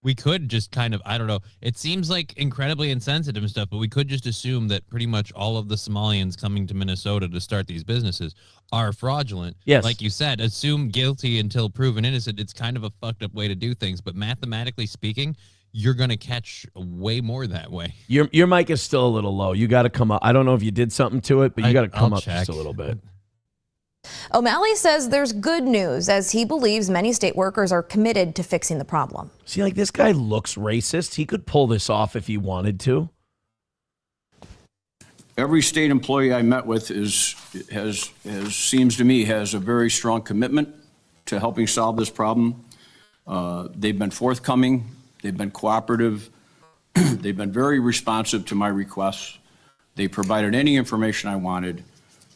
We could just kind of, I don't know. It seems like incredibly insensitive and stuff, but we could just assume that pretty much all of the Somalians coming to Minnesota to start these businesses are fraudulent. Yes. Like you said, assume guilty until proven innocent. It's kind of a fucked up way to do things, but mathematically speaking, you're going to catch way more that way. Your mic is still a little low. You got to come up. I don't know if you did something to it, but you got to come up just a little bit. O'Malley says there's good news as he believes many state workers are committed to fixing the problem. See, like, this guy looks racist. He could pull this off if he wanted to. Every state employee I met with seems to me has a very strong commitment to helping solve this problem. They've been forthcoming. They've been cooperative. They've been very responsive to my requests. They provided any information I wanted.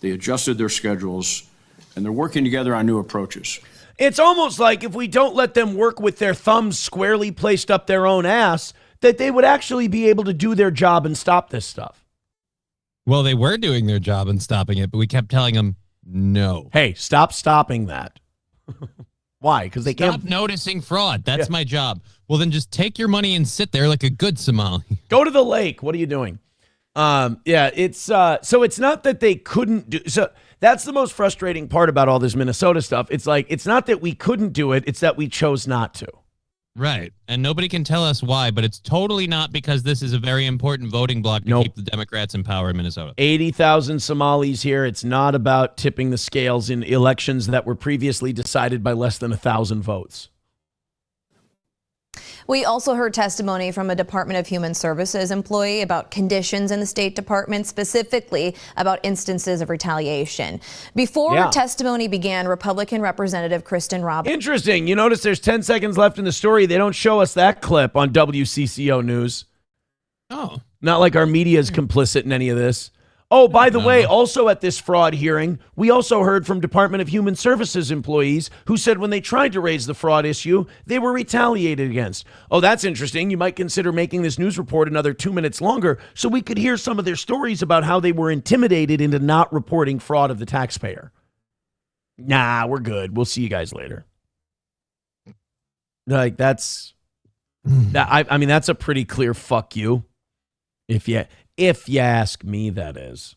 They adjusted their schedules, and they're working together on new approaches. It's almost like if we don't let them work with their thumbs squarely placed up their own ass, that they would actually be able to do their job and stop this stuff. Well, they were doing their job and stopping it, but we kept telling them no. Hey, stop stopping that. Why? Because they Stop can't noticing fraud. That's my job. Well, then just take your money and sit there like a good Somali. Go to the lake. What are you doing? It's so it's not that they couldn't do. So that's the most frustrating part about all this Minnesota stuff. It's like, it's not that we couldn't do it. It's that we chose not to. Right. And nobody can tell us why, but it's totally not because this is a very important voting bloc to keep the Democrats in power in Minnesota. 80,000 Somalis here. It's not about tipping the scales in elections that were previously decided by less than 1,000 votes. We also heard testimony from a Department of Human Services employee about conditions in the State Department, specifically about instances of retaliation. Before testimony began, Republican Representative Kristen Roberts. Interesting. You notice there's 10 seconds left in the story. They don't show us that clip on WCCO News. Oh. Not like our media is complicit in any of this. Oh, by the way, also at this fraud hearing, we also heard from Department of Human Services employees who said when they tried to raise the fraud issue, they were retaliated against. Oh, that's interesting. You might consider making this news report another 2 minutes longer so we could hear some of their stories about how they were intimidated into not reporting fraud of the taxpayer. Nah, we're good. We'll see you guys later. Like, that's... I mean, that's a pretty clear fuck you. If you ask me, that is.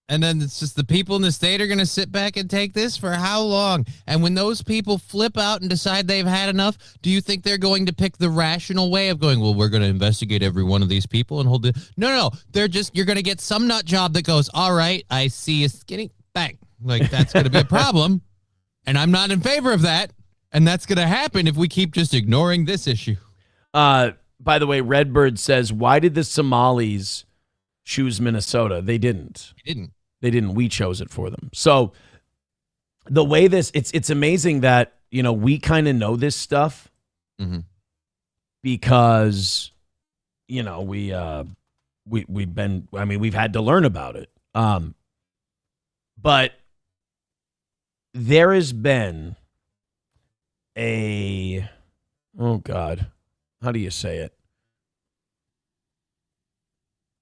And then it's just the people in the state are going to sit back and take this for how long? And when those people flip out and decide they've had enough, do you think they're going to pick the rational way of going, well, we're going to investigate every one of these people and hold it? No. They're just, you're going to get some nut job that goes, all right, I see you skinny. Bang. Like, that's going to be a problem. And I'm not in favor of that. And that's going to happen if we keep just ignoring this issue. By the way, Redbird says, why did the Somalis choose Minnesota? They didn't. They didn't. We chose it for them. So the way this, it's amazing that, you know, we kind of know this stuff because, you know, we've had to learn about it. But there has been oh God, how do you say it?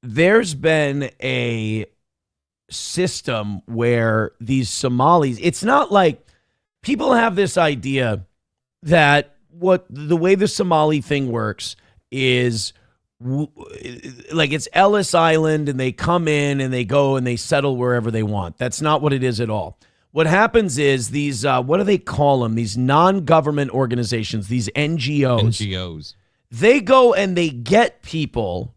There's been a system where these Somalis, it's not like people have this idea that the way the Somali thing works is like it's Ellis Island and they come in and they go and they settle wherever they want. That's not what it is at all. What happens is these, what do they call them? These non-government organizations, these NGOs. They go and they get people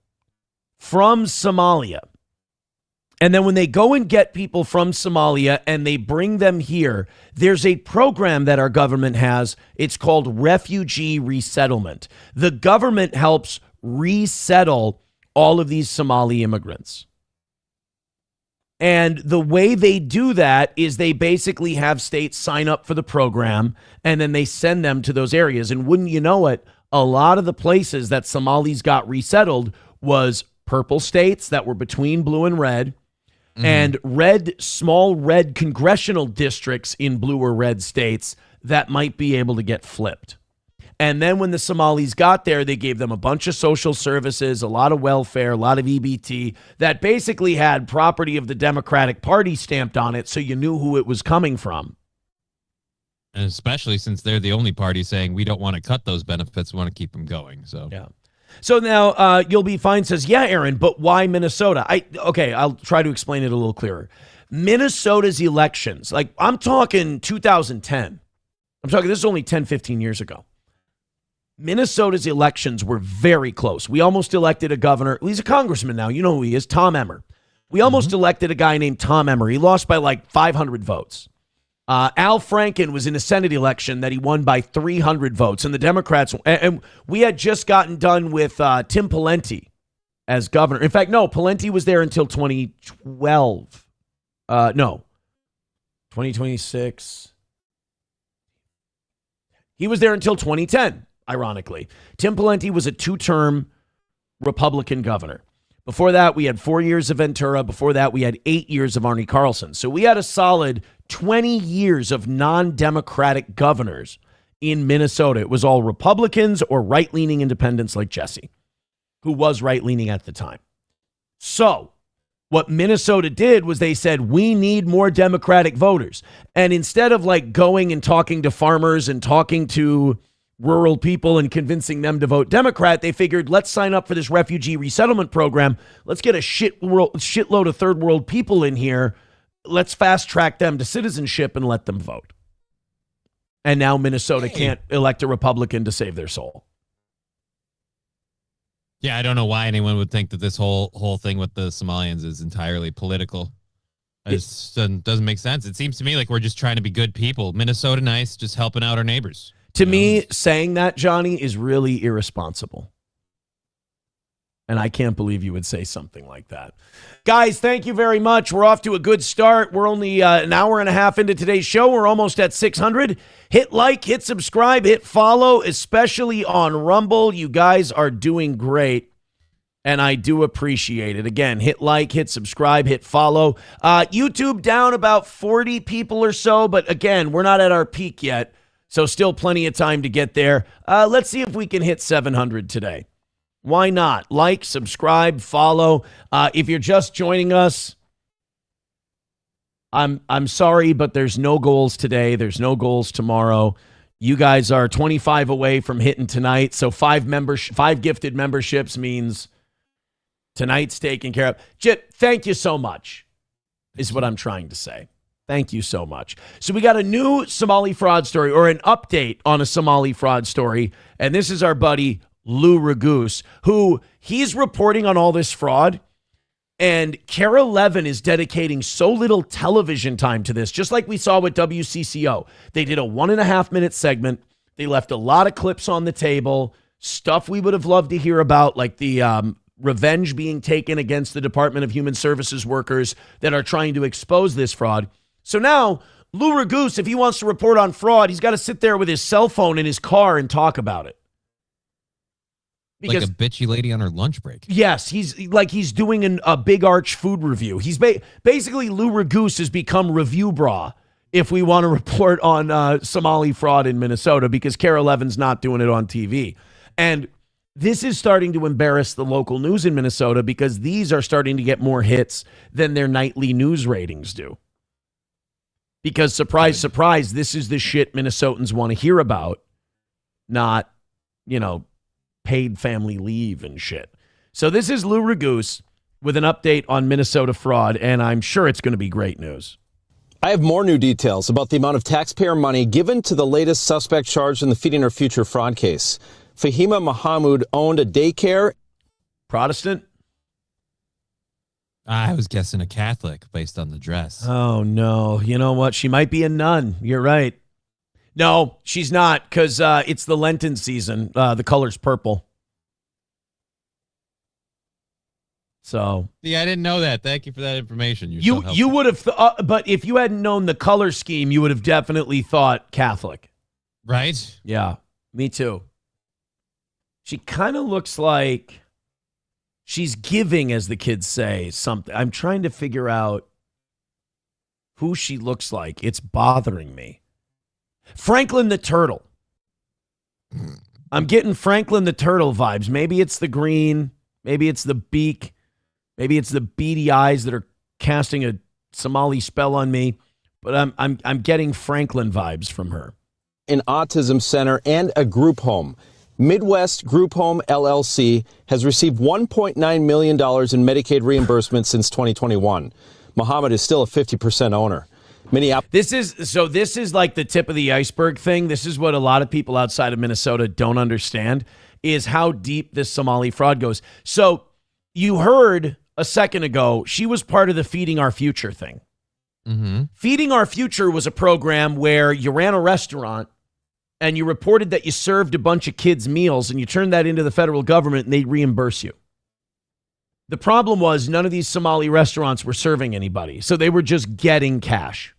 from Somalia. And then when they go and get people from Somalia and they bring them here, there's a program that our government has. It's called refugee resettlement. The government helps resettle all of these Somali immigrants. And the way they do that is they basically have states sign up for the program and then they send them to those areas. And wouldn't you know it, a lot of the places that Somalis got resettled was purple states that were between blue and red, and small red congressional districts in blue or red states that might be able to get flipped. And then when the Somalis got there, they gave them a bunch of social services, a lot of welfare, a lot of EBT that basically had property of the Democratic Party stamped on it so you knew who it was coming from. And especially since they're the only party saying we don't want to cut those benefits, we want to keep them going. So yeah. So now You'll Be Fine says, yeah, Aaron, but why Minnesota? I'll try to explain it a little clearer. Minnesota's elections, like I'm talking 2010. This is only 10, 15 years ago. Minnesota's elections were very close. We almost elected a governor. He's a congressman now. You know who he is, Tom Emmer. We almost elected a guy named Tom Emmer. He lost by like 500 votes. Al Franken was in a Senate election that he won by 300 votes. And the Democrats, and we had just gotten done with Tim Pawlenty as governor. In fact, no, Pawlenty was there until 2012. 2026. He was there until 2010, ironically. Tim Pawlenty was a 2-term Republican governor. Before that, we had 4 years of Ventura. Before that, we had 8 years of Arnie Carlson. So we had a solid 20 years of non-Democratic governors in Minnesota. It was all Republicans or right-leaning independents like Jesse, who was right-leaning at the time. So what Minnesota did was they said, we need more Democratic voters. And instead of like going and talking to farmers and talking to rural people and convincing them to vote Democrat, they figured, let's sign up for this refugee resettlement program. Let's get a shitload of third world people in here. Let's fast track them to citizenship and let them vote. And now Minnesota can't elect a Republican to save their soul. Yeah, I don't know why anyone would think that this whole thing with the Somalians is entirely political. It just doesn't make sense. It seems to me like we're just trying to be good people. Minnesota nice, just helping out our neighbors. To me, saying that, Johnny, is really irresponsible. And I can't believe you would say something like that. Guys, thank you very much. We're off to a good start. We're only an hour and a half into today's show. We're almost at 600. Hit like, hit subscribe, hit follow, especially on Rumble. You guys are doing great, and I do appreciate it. Again, hit like, hit subscribe, hit follow. YouTube down about 40 people or so, but again, we're not at our peak yet, so still plenty of time to get there. Let's see if we can hit 700 today. Why not? Like, subscribe, follow. If you're just joining us, I'm sorry, but there's no goals today. There's no goals tomorrow. You guys are 25 away from hitting tonight. So 5 gifted memberships means tonight's taken care of. Jip, thank you so much, is what I'm trying to say. Thank you so much. So we got a new Somali fraud story, or an update on a Somali fraud story. And this is our buddy Lou Ragoose, who he's reporting on all this fraud. And Kara Levin is dedicating so little television time to this, just like we saw with WCCO. They did a 1.5-minute segment. They left a lot of clips on the table, stuff we would have loved to hear about, like the revenge being taken against the Department of Human Services workers that are trying to expose this fraud. So now, Lou Ragoose, if he wants to report on fraud, he's got to sit there with his cell phone in his car and talk about it. Because, like a bitchy lady on her lunch break. Yes, he's doing a Big Arch food review. He's basically Lou Ragoose has become review bra if we want to report on Somali fraud in Minnesota, because Kara Levin's not doing it on TV. And this is starting to embarrass the local news in Minnesota, because these are starting to get more hits than their nightly news ratings do. Because surprise, surprise, this is the shit Minnesotans want to hear about, not, paid family leave and shit. So this is Lou Ragoose with an update on Minnesota fraud, and I'm sure it's going to be great news. I have more new details about the amount of taxpayer money given to the latest suspect charged in the Feeding Our Future fraud case. Fahima Mahmoud owned a daycare. Protestant? I was guessing a Catholic based on the dress. Oh, no. You know what? She might be a nun. You're right. No, she's not, because it's the Lenten season. The color's purple. So yeah, I didn't know that. Thank you for that information. You would have, but if you hadn't known the color scheme, you would have definitely thought Catholic. Right? Yeah, me too. She kind of looks like she's giving, as the kids say, something. I'm trying to figure out who she looks like. It's bothering me. Franklin the Turtle. I'm getting Franklin the Turtle vibes. Maybe it's the green. Maybe it's the beak. Maybe it's the beady eyes that are casting a Somali spell on me. But I'm getting Franklin vibes from her. An autism center and a group home. Midwest Group Home LLC has received $1.9 million in Medicaid reimbursement since 2021. Muhammad is still a 50% owner. This is like the tip of the iceberg thing. This is what a lot of people outside of Minnesota don't understand, is how deep this Somali fraud goes. So you heard a second ago, she was part of the Feeding Our Future thing. Mm-hmm. Feeding Our Future was a program where you ran a restaurant and you reported that you served a bunch of kids meals, and you turned that into the federal government and they'd reimburse you. The problem was none of these Somali restaurants were serving anybody, so they were just getting cash.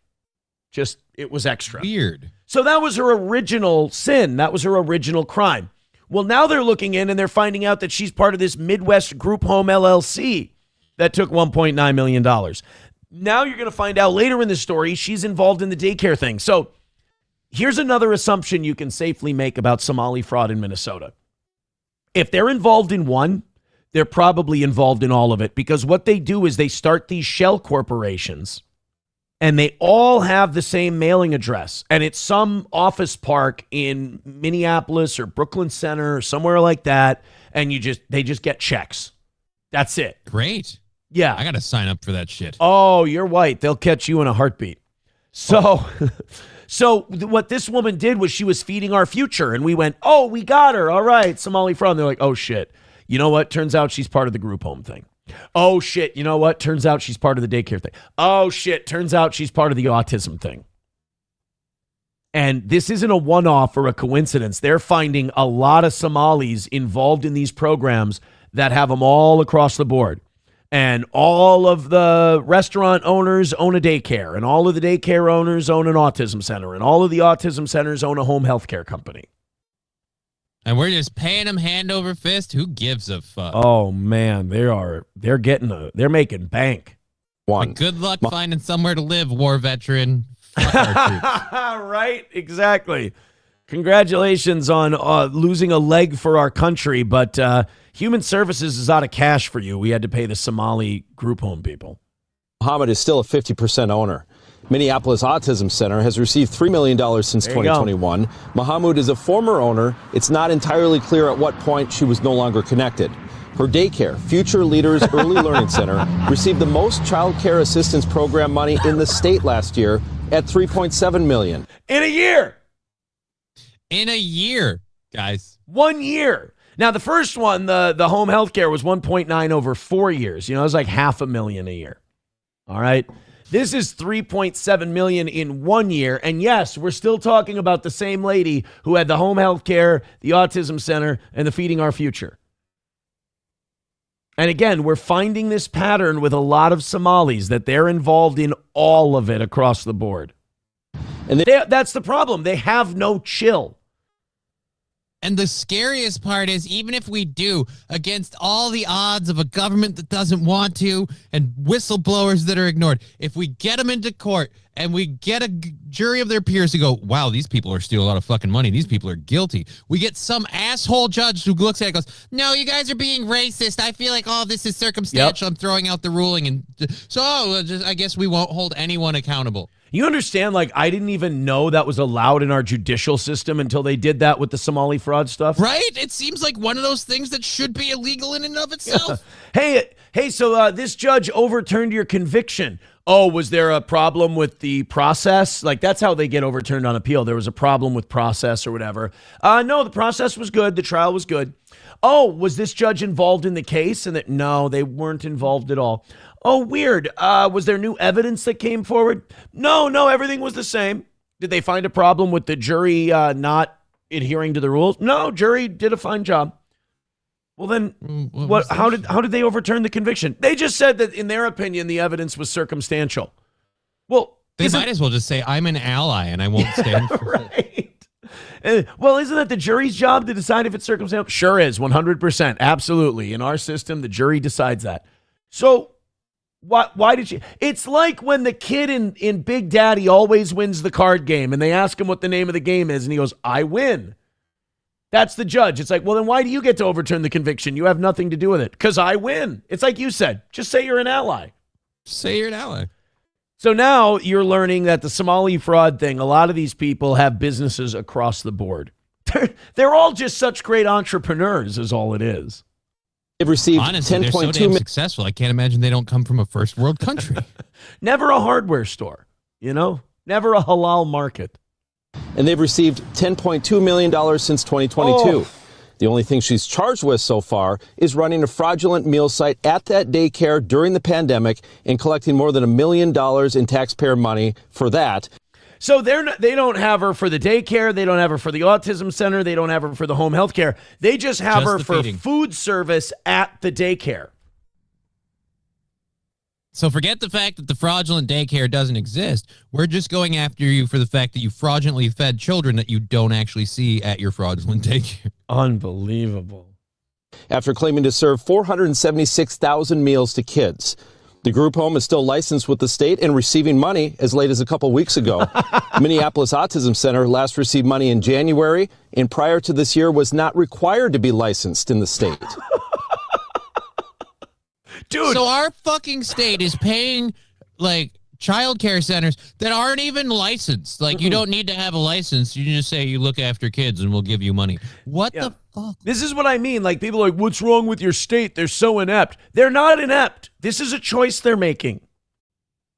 Just, it was extra. Weird. So that was her original sin. That was her original crime. Well, now they're looking in and they're finding out that she's part of this Midwest Group Home LLC that took $1.9 million. Now you're going to find out later in the story she's involved in the daycare thing. So here's another assumption you can safely make about Somali fraud in Minnesota. If they're involved in one, they're probably involved in all of it, because what they do is they start these shell corporations and they all have the same mailing address. And it's some office park in Minneapolis or Brooklyn Center or somewhere like that. And they just get checks. That's it. Great. Yeah. I got to sign up for that shit. Oh, you're white. They'll catch you in a heartbeat. So, what this woman did was she was feeding our future. And we went, oh, we got her. All right. Somali fraud. And they're like, oh, shit. You know what? Turns out she's part of the group home thing. Oh, shit. You know what? Turns out she's part of the daycare thing. Oh, shit. Turns out she's part of the autism thing. And this isn't a one-off or a coincidence. They're finding a lot of Somalis involved in these programs that have them all across the board. And all of the restaurant owners own a daycare. And all of the daycare owners own an autism center. And all of the autism centers own a home health care company. And we're just paying them hand over fist. Who gives a fuck? Oh man, they're making bank. Like, good luck finding somewhere to live, war veteran. Fuck our troops. Right? Exactly. Congratulations on losing a leg for our country, but Human Services is out of cash for you. We had to pay the Somali group home people. Mohammed is still a 50% owner. Minneapolis Autism Center has received $3 million since 2021. Mahmoud is a former owner. It's not entirely clear at what point she was no longer connected. Her daycare, Future Leaders Early Learning Center, received the most child care assistance program money in the state last year at $3.7 million. In a year. In a year, guys. 1 year. Now, the first one, the home health care, was 1.9 over 4 years. You know, it was like $500,000 a year. All right. This is $3.7 million in 1 year. And yes, we're still talking about the same lady who had the home health care, the autism center, and the Feeding Our Future. And again, we're finding this pattern with a lot of Somalis, that they're involved in all of it across the board. And that's the problem. They have no chill. And the scariest part is, even if we do, against all the odds of a government that doesn't want to and whistleblowers that are ignored, if we get them into court and we get a jury of their peers to go, wow, these people are stealing a lot of fucking money, these people are guilty, we get some asshole judge who looks at it and goes, no, you guys are being racist. I feel like all this is circumstantial. Yep. I'm throwing out the ruling. And so I guess we won't hold anyone accountable. You understand, like, I didn't even know that was allowed in our judicial system until they did that with the Somali fraud stuff. Right? It seems like one of those things that should be illegal in and of itself. Yeah. Hey, so this judge overturned your conviction. Oh, was there a problem with the process? Like, that's how they get overturned on appeal. There was a problem with process or whatever. No, the process was good. The trial was good. Oh, was this judge involved in the case? And no, they weren't involved at all. Oh, weird. Was there new evidence that came forward? No, everything was the same. Did they find a problem with the jury not adhering to the rules? No, jury did a fine job. Well, then what? How did they overturn the conviction? They just said that, in their opinion, the evidence was circumstantial. Well, they might as well just say, I'm an ally and I won't stand for it. Right. Well, isn't that the jury's job to decide if it's circumstantial? Sure is, 100%. Absolutely. In our system, the jury decides that. So why did she? It's like when the kid in Big Daddy always wins the card game and they ask him what the name of the game is and he goes, I win. That's the judge. It's like, well, then why do you get to overturn the conviction? You have nothing to do with it. Because I win. It's like you said. Just say you're an ally. Say you're an ally. So now you're learning that the Somali fraud thing, a lot of these people have businesses across the board. They're all just such great entrepreneurs is all it is. They've received honestly, they're so damn successful. I can't imagine they don't come from a first world country. Never a hardware store, never a halal market. And they've received $10.2 million since 2022. Oh. The only thing she's charged with so far is running a fraudulent meal site at that daycare during the pandemic and collecting more than $1 million in taxpayer money for that. So they don't have her for the daycare. They don't have her for the autism center. They don't have her for the home health care. They just have her for food service at the daycare. So forget the fact that the fraudulent daycare doesn't exist. We're just going after you for the fact that you fraudulently fed children that you don't actually see at your fraudulent daycare. Unbelievable. After claiming to serve 476,000 meals to kids. The group home is still licensed with the state and receiving money as late as a couple weeks ago. Minneapolis Autism Center last received money in January and prior to this year was not required to be licensed in the state. Dude. So our fucking state is paying like child care centers that aren't even licensed. Like you don't need to have a license. You just say you look after kids and we'll give you money. What the fuck? This is what I mean. Like people are like, what's wrong with your state? They're so inept. They're not inept. This is a choice they're making.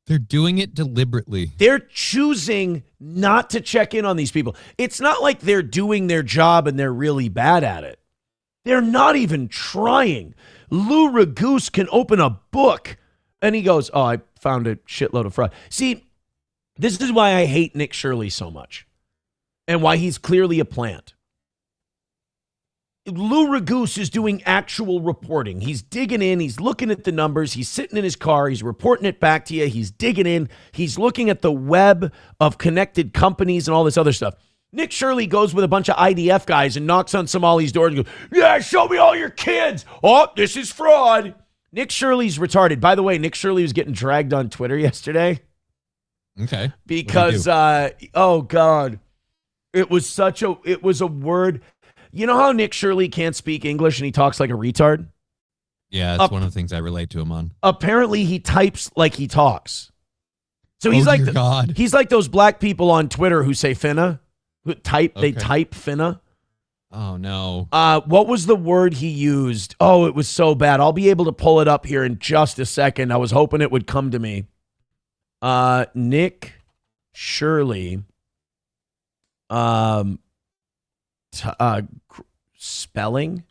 They're doing it deliberately. They're choosing not to check in on these people. It's not like they're doing their job and they're really bad at it. They're not even trying. Lou Ragoose can open a book and he goes, oh, I found a shitload of fraud. See, this is why I hate Nick Shirley so much and why he's clearly a plant. Lou Ragoose is doing actual reporting. He's digging in. He's looking at the numbers. He's sitting in his car. He's reporting it back to you. He's digging in. He's looking at the web of connected companies and all this other stuff. Nick Shirley goes with a bunch of IDF guys and knocks on Somali's door and goes, yeah, show me all your kids. Oh, this is fraud. Nick Shirley's retarded. By the way, Nick Shirley was getting dragged on Twitter yesterday. Okay. Because, oh, God, it was a word. You know how Nick Shirley can't speak English and he talks like a retard? Yeah, that's one of the things I relate to him on. Apparently, he types like he talks. So he's he's like those black people on Twitter who say finna. They type finna. Oh, no. What was the word he used? Oh, it was so bad. I'll be able to pull it up here in just a second. I was hoping it would come to me. Nick Shirley. Spelling.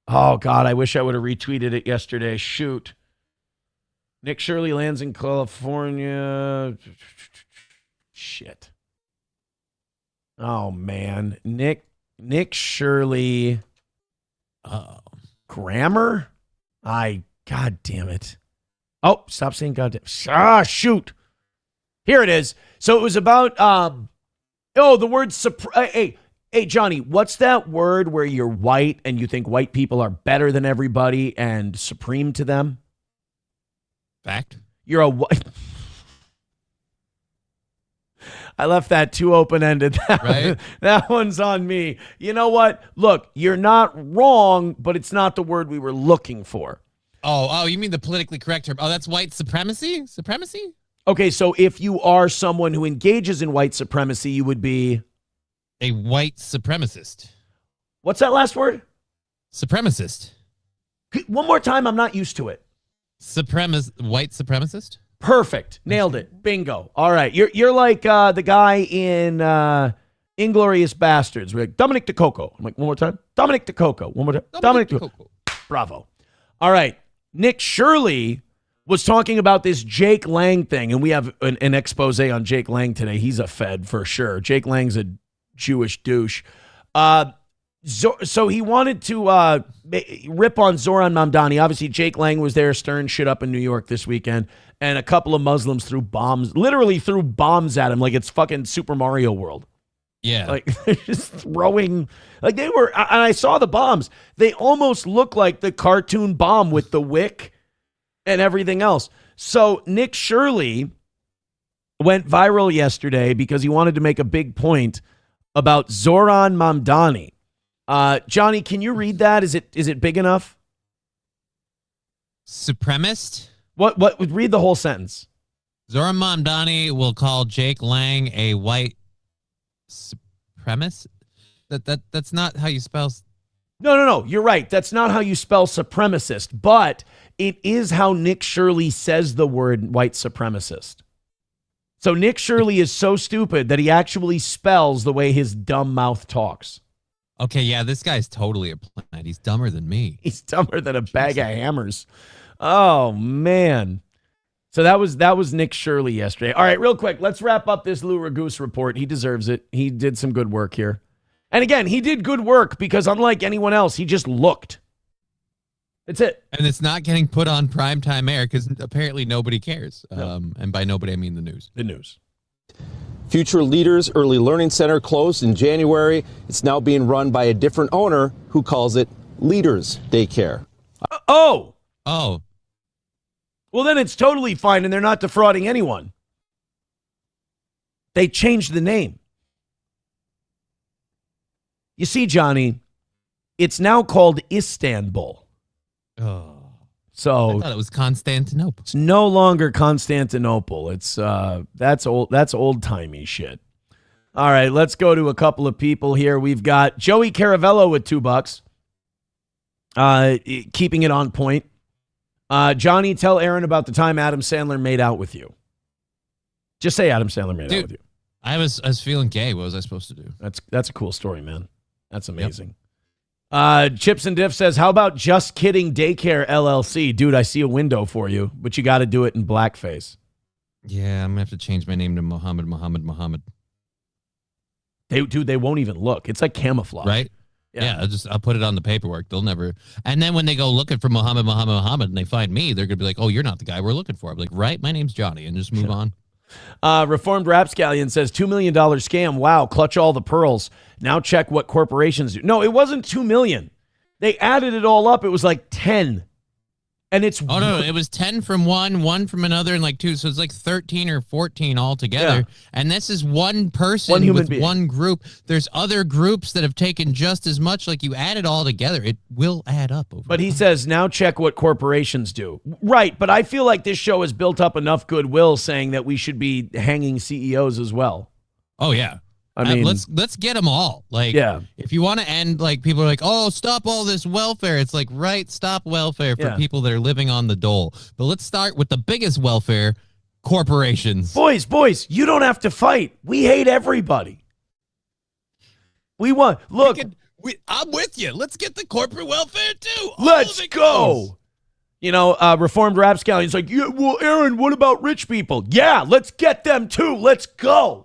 Oh, God, I wish I would have retweeted it yesterday. Shoot. Nick Shirley lands in California. Shit. Oh, man. Nick Shirley. Grammar? God damn it. Oh, stop saying goddamn. Shoot. Here it is. So it was about, the word, hey, Johnny, what's that word where you're white and you think white people are better than everybody and supreme to them? Fact. You're a white. I left that too open-ended. Right? That one's on me. You know what? Look, you're not wrong, but it's not the word we were looking for. Oh, you mean the politically correct term? Oh, that's white supremacy? Supremacy? Okay, so if you are someone who engages in white supremacy, you would be a white supremacist. What's that last word? Supremacist. One more time, I'm not used to it. White supremacist? Perfect. Nailed it. Bingo. All right. You're like the guy in Inglourious Bastards. We're like, Dominic DeCoco. I'm like, one more time. Dominic DeCoco. One more time. Dominic DeCoco. Bravo. All right. Nick Shirley was talking about this Jake Lang thing, and we have an expose on Jake Lang today. He's a Fed for sure. Jake Lang's a Jewish douche. So he wanted to rip on Zoran Mamdani. Obviously, Jake Lang was there stirring shit up in New York this weekend, and a couple of Muslims literally threw bombs at him like it's fucking Super Mario World. Yeah. Like, just throwing, like they were, and I saw the bombs. They almost look like the cartoon bomb with the wick and everything else. So Nick Shirley went viral yesterday because he wanted to make a big point about Zoran Mamdani. Johnny, can you read that? Is it big enough? Supremacist? What read the whole sentence. Zoran Mamdani will call Jake Lang a white supremacist? That's not how you spell. No. You're right. That's not how you spell supremacist, but it is how Nick Shirley says the word white supremacist. So Nick Shirley is so stupid that he actually spells the way his dumb mouth talks. Okay, yeah, this guy's totally a plant. He's dumber than me. He's dumber than a bag of hammers. Oh, man. So that was Nick Shirley yesterday. All right, real quick, let's wrap up this Lou Ragoose report. He deserves it. He did some good work here. And again, he did good work because unlike anyone else, he just looked. It's it. And it's not getting put on primetime air because apparently nobody cares. And by nobody, I mean the news. The news. Future Leaders Early Learning Center closed in January. It's now being run by a different owner who calls it Leaders Daycare. Oh. Oh. Well, then it's totally fine, and they're not defrauding anyone. They changed the name. You see, Johnny, it's now called Istanbul. Oh. So I thought it was Constantinople. It's no longer Constantinople. It's that's old timey shit. All right, let's go to a couple of people here. We've got Joey Caravello with $2. Keeping it on point. Johnny, tell Aaron about the time Adam Sandler made out with you. Just say Adam Sandler made out with you. I was feeling gay. What was I supposed to do? That's a cool story, man. That's amazing. Yep. Chips and Diff says, how about Just Kidding Daycare LLC? Dude, I see a window for you, but you got to do it in blackface. Yeah, I'm going to have to change my name to Muhammad. They won't even look. It's like camouflage. Right? Yeah, I'll put it on the paperwork. They'll never. And then when they go looking for Muhammad, and they find me, they're going to be like, oh, you're not the guy we're looking for. I'm like, right, my name's Johnny, and just move on. Reformed Rapscallion says $2 million scam. Wow, clutch all the pearls. Now check what corporations do. No, it wasn't 2 million. They added it all up. It was like 10. And it's no, it was 10 from one from another, and like 2. So it's like 13 or 14 altogether. Yeah. And this is one person One human with being. one group. There's other groups that have taken just as much. Like you add it all together, it will add up over. But he says, now check what corporations do. Right, but I feel like this show has built up enough goodwill saying that we should be hanging CEOs as well. Oh, yeah. I mean, let's get them all. Like, yeah. If you want to end, like, people are like, oh, stop all this welfare. It's like, right, stop welfare for people that are living on the dole. But let's start with the biggest welfare, corporations. Boys, you don't have to fight. We hate everybody. We want, look. I'm with you. Let's get the corporate welfare too. Let's go. You know, Reformed Rapscallion's like, yeah, well, Aaron, what about rich people? Yeah, let's get them too. Let's go.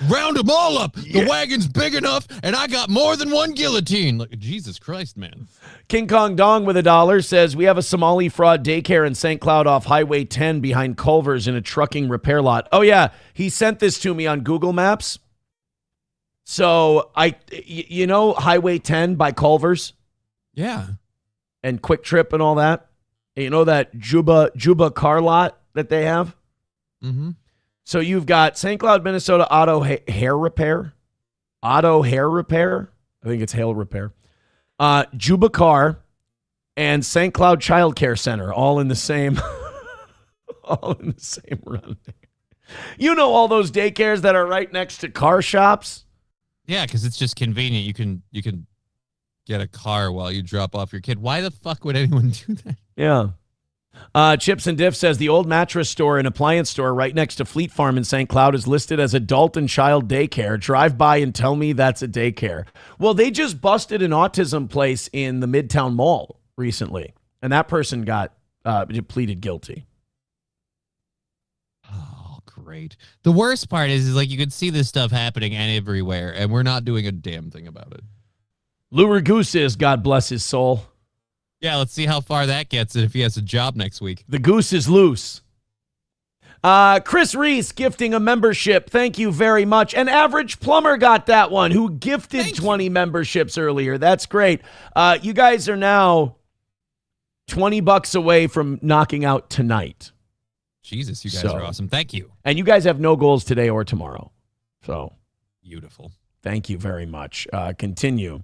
Round them all up. The wagon's big enough, and I got more than one guillotine. Like, Jesus Christ, man. King Kong Dong with $1 says, we have a Somali fraud daycare in St. Cloud off Highway 10 behind Culver's in a trucking repair lot. Oh, yeah. He sent this to me on Google Maps. So, you know Highway 10 by Culver's? Yeah. And Quick Trip and all that? You know that Juba car lot that they have? Mm-hmm. So you've got St. Cloud, Minnesota Auto Hair Repair. I think it's hair repair. Juba Car and St. Cloud Child Care Center, all in the same run. You know all those daycares that are right next to car shops? Yeah, because it's just convenient. You can get a car while you drop off your kid. Why the fuck would anyone do that? Yeah. Chips and Diff says the old mattress store and appliance store right next to Fleet Farm in St. Cloud is listed as adult and child daycare. Drive by and tell me that's a daycare. Well, they just busted an autism place in the Midtown Mall recently, and that person got pleaded guilty. Oh, great. The worst part is like you can see this stuff happening everywhere, and we're not doing a damn thing about it. Lure Goose is, God bless his soul. Yeah, let's see how far that gets if he has a job next week. The goose is loose. Chris Reese gifting a membership. Thank you very much. An Average Plumber got that one, who gifted 20 memberships earlier. That's great. You guys are now $20 away from knocking out tonight. Jesus, you guys are awesome. Thank you. And you guys have no goals today or tomorrow. So beautiful. Thank you very much. Continue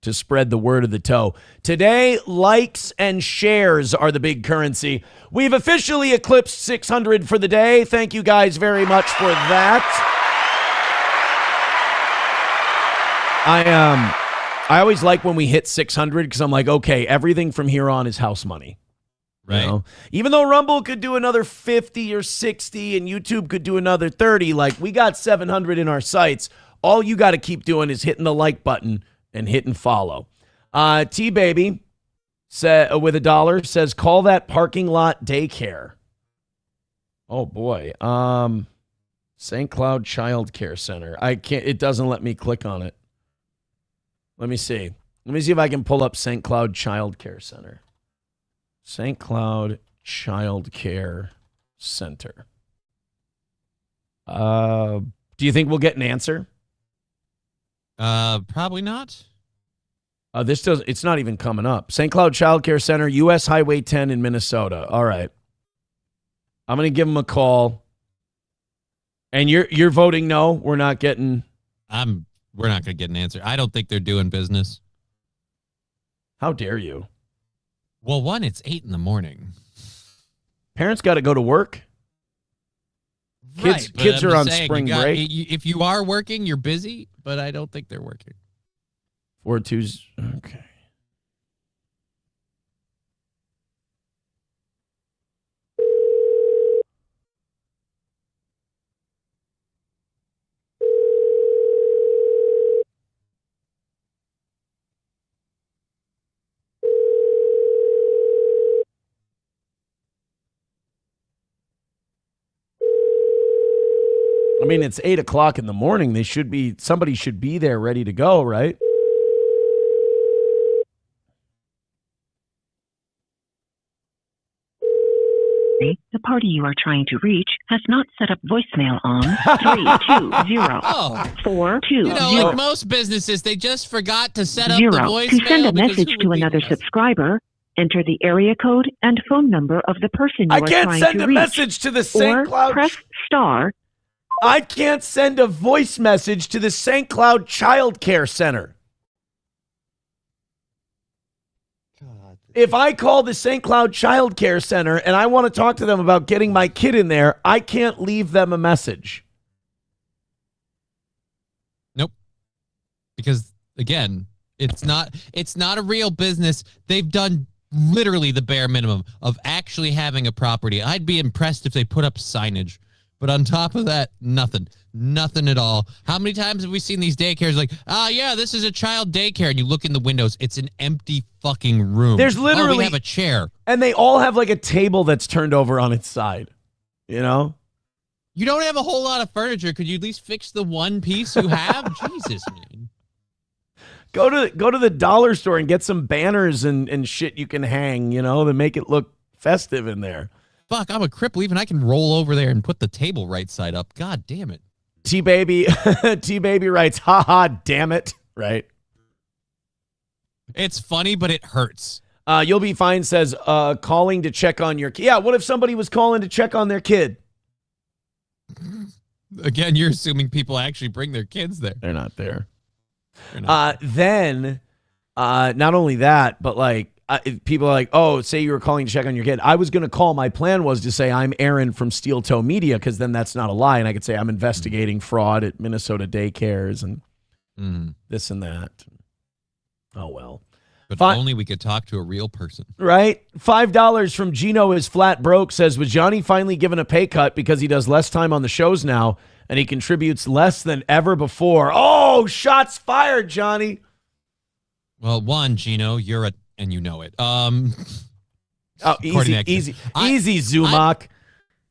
to spread the word of the toe. Today, likes and shares are the big currency. We've officially eclipsed 600 for the day. Thank you guys very much for that. I always like when we hit 600 because I'm like, okay, everything from here on is house money. Right. You know? Even though Rumble could do another 50 or 60 and YouTube could do another 30, like we got 700 in our sights. All you got to keep doing is hitting the like button and hitting follow. T-Baby with $1 says, call that parking lot daycare. Oh, boy. St. Cloud Child Care Center. It doesn't let me click on it. Let me see. Let me see if I can pull up St. Cloud Child Care Center. St. Cloud Child Care Center. Do you think we'll get an answer? Probably not. It's not even coming up. St. Cloud Child Care Center, U.S. Highway 10 in Minnesota. All right. I'm going to give them a call. And you're voting no? We're not getting... We're not going to get an answer. I don't think they're doing business. How dare you? Well, one, it's 8 a.m. Parents got to go to work. Kids are on spring break. If you are working, you're busy, but I don't think they're working. 4-2's okay. I mean, it's 8 o'clock in the morning. Somebody should be there ready to go, right? The party you are trying to reach has not set up voicemail on 320-420. You know, like most businesses, they just forgot to set up the voicemail. To send a message to another subscriber, enter the area code and phone number of the person you are trying to reach. I can't send a message to the St. Cloud. Press star. I can't send a voice message to the St. Cloud Child Care Center. If I call the St. Cloud Child Care Center and I want to talk to them about getting my kid in there, I can't leave them a message. Nope. Because again, it's not a real business. They've done literally the bare minimum of actually having a property. I'd be impressed if they put up signage. But on top of that, nothing at all. How many times have we seen these daycares like, yeah, this is a child daycare. And you look in the windows, it's an empty fucking room. There's literally... we have a chair. And they all have like a table that's turned over on its side. You know? You don't have a whole lot of furniture. Could you at least fix the one piece you have? Jesus, man. Go to the dollar store and get some banners and shit you can hang, you know, to make it look festive in there. Fuck, I'm a cripple. Even I can roll over there and put the table right side up. God damn it. T-Baby writes, haha, damn it. Right. It's funny, but it hurts. You'll be fine says, calling to check on your kid. Yeah, what if somebody was calling to check on their kid? Again, you're assuming people actually bring their kids there. They're not there. Then, not only that, but like, people are like, oh, say you were calling to check on your kid. I was going to call. My plan was to say I'm Aaron from Steel Toe Media because then that's not a lie. And I could say I'm investigating fraud at Minnesota daycares and this and that. Oh, well. But only we could talk to a real person. Right? $5 from Gino is flat broke says, was Johnny finally given a pay cut because he does less time on the shows now and he contributes less than ever before? Oh, shots fired, Johnny. Well, one, Gino, and you know it. Easy, Zumock.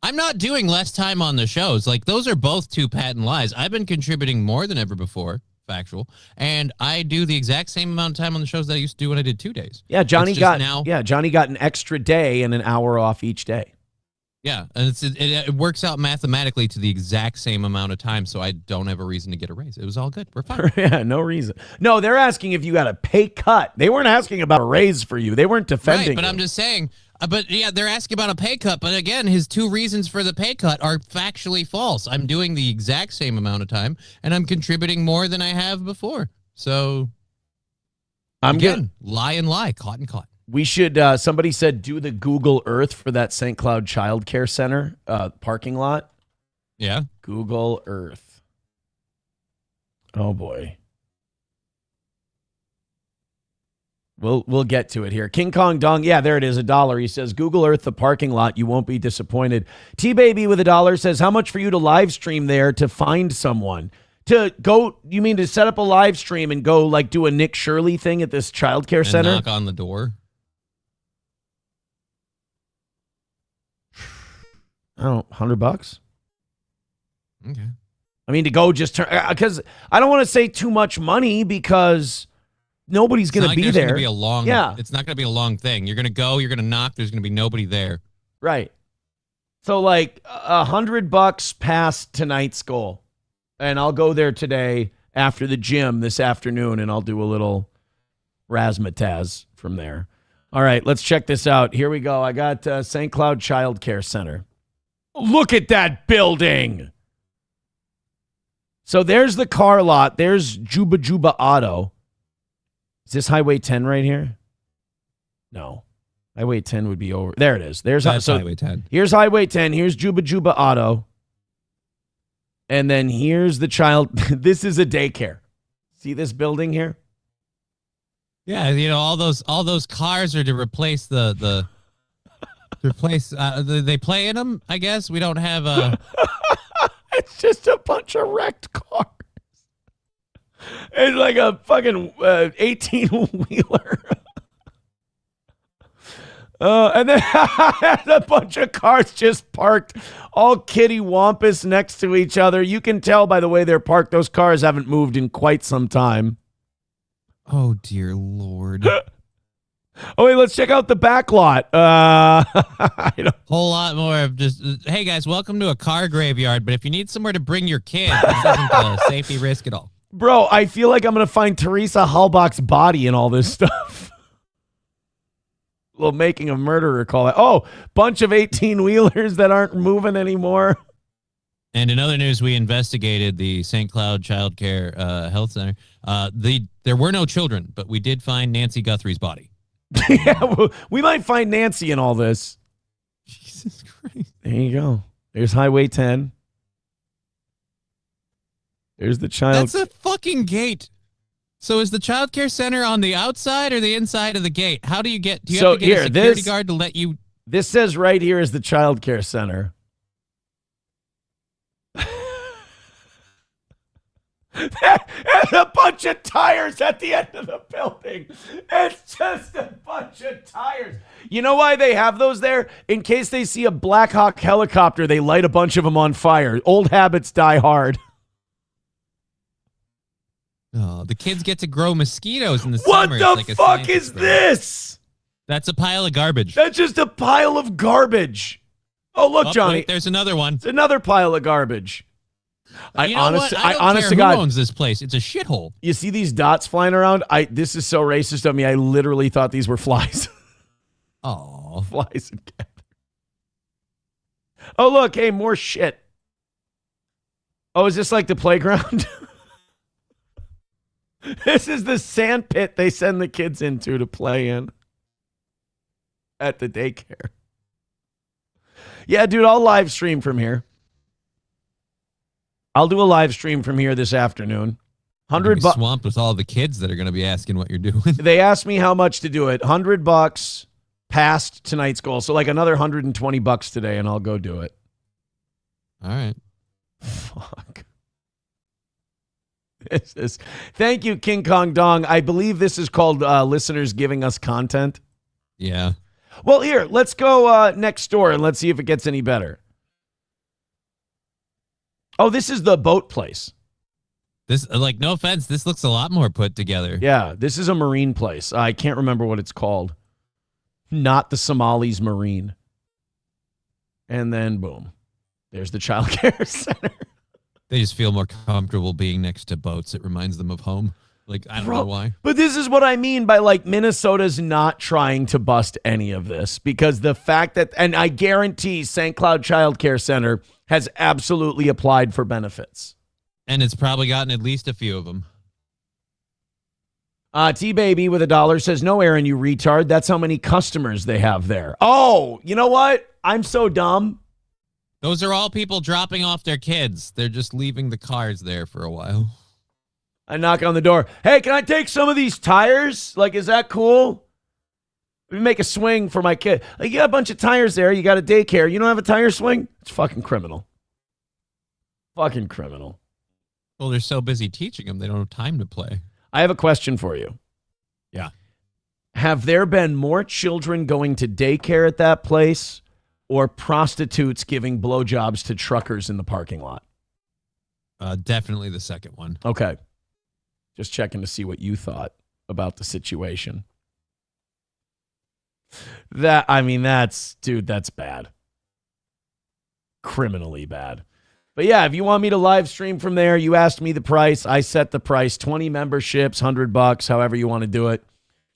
I'm not doing less time on the shows. Like, those are both two patent lies. I've been contributing more than ever before, factual, and I do the exact same amount of time on the shows that I used to do when I did 2 days. Yeah, Johnny got an extra day and an hour off each day. Yeah, and it works out mathematically to the exact same amount of time, so I don't have a reason to get a raise. It was all good. We're fine. Yeah, no reason. No, they're asking if you got a pay cut. They weren't asking about a raise for you. They weren't defending. Right, but I'm just saying. But yeah, they're asking about a pay cut. But again, his two reasons for the pay cut are factually false. I'm doing the exact same amount of time, and I'm contributing more than I have before. So, lie and lie, caught and caught. We should, somebody said, do the Google Earth for that St. Cloud Child Care Center parking lot. Yeah. Google Earth. Oh, boy. We'll get to it here. King Kong Dong. Yeah, there it is. $1. He says, Google Earth the parking lot. You won't be disappointed. T-Baby with $1 says, how much for you to live stream there to find someone? To go, you mean to set up a live stream and go like do a Nick Shirley thing at this child care center? Knock on the door. I don't know, $100? Okay. I mean, to go just turn, because I don't want to say too much money because nobody's going to be there. It's not going to be a long thing. You're going to go, you're going to knock, there's going to be nobody there. Right. So like $100 past tonight's goal. And I'll go there today after the gym this afternoon, and I'll do a little razzmatazz from there. All right, let's check this out. Here we go. I got St. Cloud Child Care Center. Look at that building. So there's the car lot. There's Juba Juba Auto. Is this Highway 10 right here? No. Highway 10 would be over. There it is. That's Highway 10. Here's Highway 10. Here's Juba Juba Auto. And then here's the child. This is a daycare. See this building here? Yeah, all those cars are to replace they play in them, I guess. We don't have a It's just a bunch of wrecked cars. It's like a fucking 18-wheeler. And then a bunch of cars just parked all kitty wampus next to each other. You can tell by the way they're parked. Those cars haven't moved in quite some time. Oh, dear Lord. Oh, wait, let's check out the back lot. Whole lot more of just, hey, guys, welcome to a car graveyard, but if you need somewhere to bring your kid, this isn't a safety risk at all. Bro, I feel like I'm going to find Teresa Halbach's body in all this stuff. Little Making a Murderer call. Oh, bunch of 18-wheelers that aren't moving anymore. And in other news, we investigated the St. Cloud Child Care Health Center. There were no children, but we did find Nancy Guthrie's body. Yeah, well, we might find Nancy in all this. Jesus Christ. There you go. There's Highway 10. There's the child. That's a fucking gate. So is the child care center on the outside or the inside of the gate? How do you get? Do you have to get a security guard to let you? This says right here is the child care center. And a bunch of tires at the end of the building. It's just a bunch of tires. You know why they have those there? In case they see a Black Hawk helicopter, they light a bunch of them on fire. Old habits die hard. Oh, the kids get to grow mosquitoes in the What summer. the fuck is this? That's a pile of garbage. That's just a pile of garbage. Oh, look, Johnny. Wait, there's another one. It's another pile of garbage. I don't care who owns this place. It's a shithole. You see these dots flying around? This is so racist of me. I literally thought these were flies. Oh, flies and cat. Oh, look. Hey, more shit. Oh, is this like the playground? This is the sand pit they send the kids into to play in at the daycare. Yeah, dude, I'll live stream from here. I'll do a live stream from here this afternoon. $100 swamped with all the kids that are going to be asking what you're doing. They asked me how much to do it. $100 past tonight's goal. So like another $120 today, and I'll go do it. All right. Fuck. Thank you, King Kong Dong. I believe this is called listeners giving us content. Yeah. Well, here, let's go next door and let's see if it gets any better. Oh, this is the boat place. This, like, no offense, this looks a lot more put together. Yeah, this is a marine place. I can't remember what it's called. Not the Somalis Marine. And then, boom, there's the child care center. They just feel more comfortable being next to boats. It reminds them of home. Like, I don't know why. But this is what I mean by, like, Minnesota's not trying to bust any of this. Because the fact that, and I guarantee St. Cloud Child Care Center has absolutely applied for benefits. And it's probably gotten at least a few of them. T-Baby with $1 says, no, Aaron, you retard. That's how many customers they have there. Oh, you know what? I'm so dumb. Those are all people dropping off their kids. They're just leaving the cars there for a while. I knock on the door. Hey, can I take some of these tires? Like, is that cool? Let me make a swing for my kid. Like, you got a bunch of tires there. You got a daycare. You don't have a tire swing? It's fucking criminal. Fucking criminal. Well, they're so busy teaching them, they don't have time to play. I have a question for you. Yeah. Have there been more children going to daycare at that place or prostitutes giving blowjobs to truckers in the parking lot? Definitely the second one. Okay. Just checking to see what you thought. about the situation. That's bad. Criminally bad. But yeah, if you want me to live stream from there, you asked me the price. I set the price, 20 memberships, $100, however you want to do it.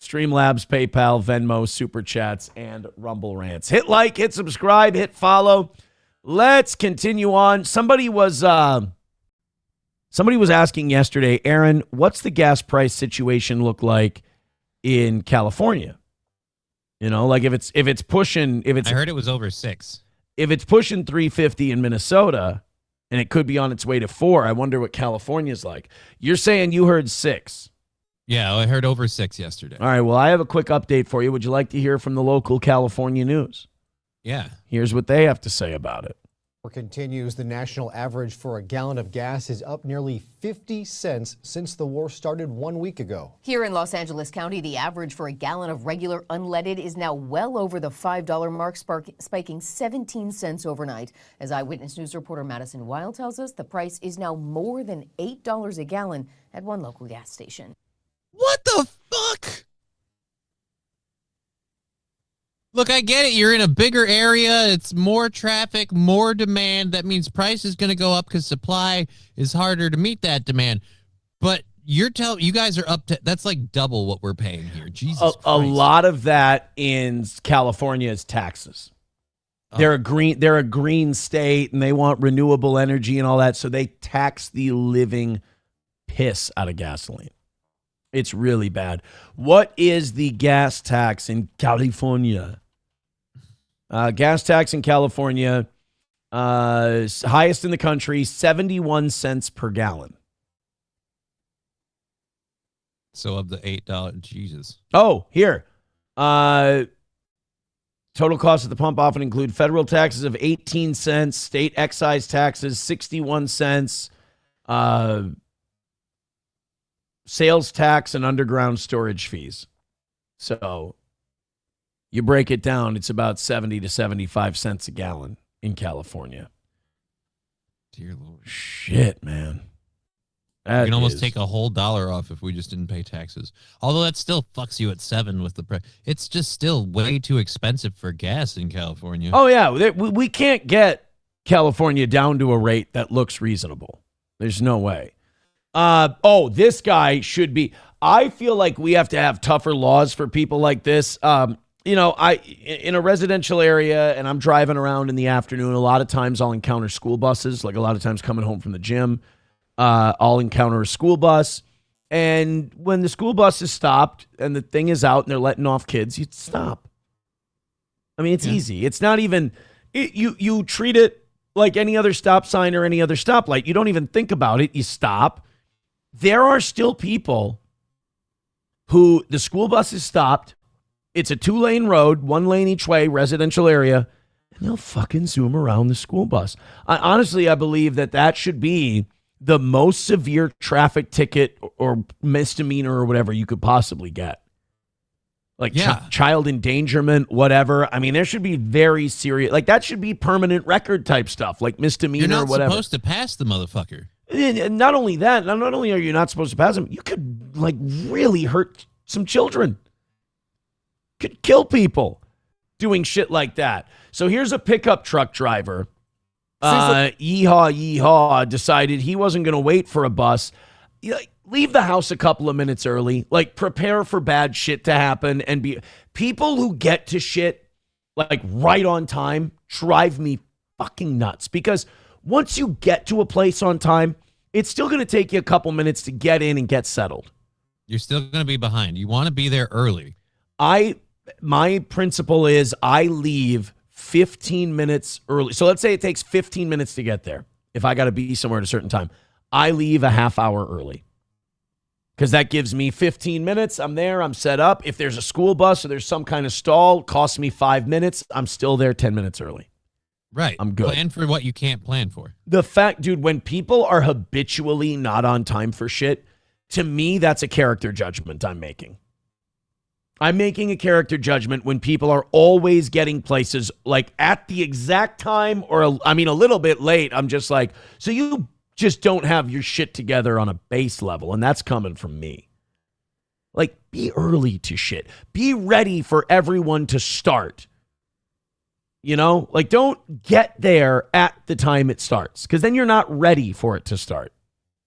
Streamlabs, PayPal, Venmo, Super Chats, and Rumble Rants. Hit like, hit subscribe, hit follow. Let's continue on. Somebody was asking yesterday, Aaron, what's the gas price situation look like in California? You know, like if it's pushing, I heard it was over 6. If it's pushing 350 in Minnesota and it could be on its way to 4, I wonder what California's like. You're saying you heard 6. Yeah, I heard over 6 yesterday. All right, well, I have a quick update for you. Would you like to hear from the local California news? Yeah. Here's what they have to say about it. Continues. The national average for a gallon of gas is up nearly 50 cents since the war started 1 week ago. Here in Los Angeles County, the average for a gallon of regular unleaded is now well over the $5 mark, spiking 17 cents overnight. As Eyewitness News reporter Madison Weil tells us, the price is now more than $8 a gallon at one local gas station. What the fuck? Look, I get it. You're in a bigger area. It's more traffic, more demand. That means price is going to go up because supply is harder to meet that demand. But you guys are up to, that's like double what we're paying here. Jesus Christ. A lot of that in California is taxes. They're a green state and they want renewable energy and all that. So they tax the living piss out of gasoline. It's really bad. What is the gas tax in California? Gas tax in California, highest in the country, 71 cents per gallon. So of the $8, Jesus. Oh, here. Total cost at the pump often include federal taxes of 18 cents, state excise taxes, 61 cents, sales tax, and underground storage fees. So you break it down, it's about 70 to 75 cents a gallon in California. Dear Lord. Shit, man. You can almost take a whole $1 off if we just didn't pay taxes. Although that still fucks you at 7 with the price. It's just still way too expensive for gas in California. Oh, yeah. We can't get California down to a rate that looks reasonable. There's no way. This guy should be. I feel like we have to have tougher laws for people like this. In a residential area and I'm driving around in the afternoon, a lot of times I'll encounter school buses, like a lot of times coming home from the gym. I'll encounter a school bus. And when the school bus is stopped and the thing is out and they're letting off kids, you stop. I mean, it's easy. It's not even, you treat it like any other stop sign or any other stoplight. You don't even think about it. You stop. There are still people who the school bus is stopped. It's a 2-lane road, 1 lane each way, residential area, and they'll fucking zoom around the school bus. I believe that should be the most severe traffic ticket or misdemeanor or whatever you could possibly get. Like child endangerment, whatever. I mean, there should be very serious, like that should be permanent record type stuff, like misdemeanor or whatever. You're not supposed to pass the motherfucker. Not only that, not only are you not supposed to pass him, you could like really hurt some children. Could kill people doing shit like that. So here's a pickup truck driver. Yeehaw, decided he wasn't going to wait for a bus. Leave the house a couple of minutes early. Like prepare for bad shit to happen and be people who get to shit like right on time drive me fucking nuts because once you get to a place on time, it's still going to take you a couple minutes to get in and get settled. You're still going to be behind. You want to be there early. My principle is I leave 15 minutes early. So let's say it takes 15 minutes to get there. If I got to be somewhere at a certain time, I leave a half hour early because that gives me 15 minutes. I'm there. I'm set up. If there's a school bus or there's some kind of stall, costs me 5 minutes. I'm still there 10 minutes early. Right. I'm good. Plan for what you can't plan for. The fact, dude, when people are habitually not on time for shit, to me, that's a character judgment I'm making. I'm making a character judgment when people are always getting places like at the exact time or, a little bit late. I'm just like, so you just don't have your shit together on a base level. And that's coming from me. Like, be early to shit. Be ready for everyone to start. You know, like, don't get there at the time it starts, because then you're not ready for it to start.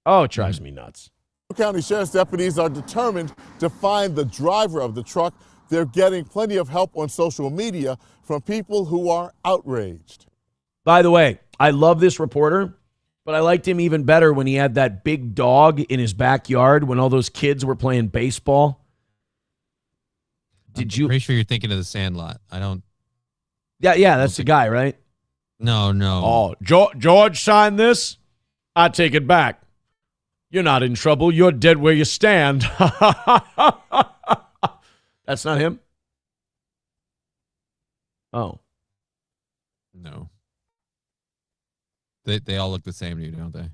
Oh, it drives me nuts. County Sheriff's deputies are determined to find the driver of the truck. They're getting plenty of help on social media from people who are outraged. By the way, I love this reporter, but I liked him even better when he had that big dog in his backyard when all those kids were playing baseball. I'm pretty sure you're thinking of the Sandlot. I don't. Yeah, that's the guy, right? No. Oh, George signed this? I take it back. You're not in trouble. You're dead where you stand. That's not him? Oh. No. They all look the same to you, don't they?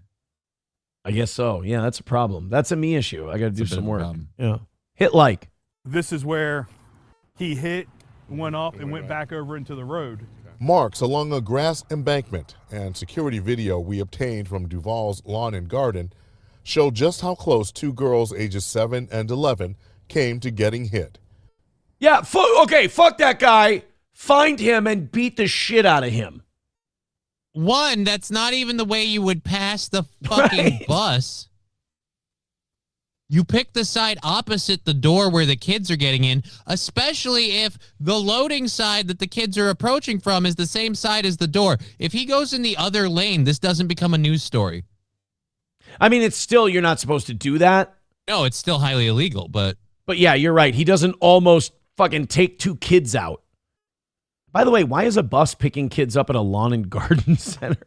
I guess so. Yeah, that's a problem. That's a me issue. I got to do some work. problem. Yeah. Hit like. This is where he hit, went up, and went back over into the road. Marks along a grass embankment and security video we obtained from Duval's Lawn and Garden show just how close two girls ages 7 and 11 came to getting hit. Yeah, okay, fuck that guy. Find him and beat the shit out of him. One, that's not even the way you would pass the fucking bus. You pick the side opposite the door where the kids are getting in, especially if the loading side that the kids are approaching from is the same side as the door. If he goes in the other lane, this doesn't become a news story. I mean, it's still, you're not supposed to do that. No, it's still highly illegal, but yeah, you're right. He doesn't almost fucking take two kids out. By the way, why is a bus picking kids up at a lawn and garden center?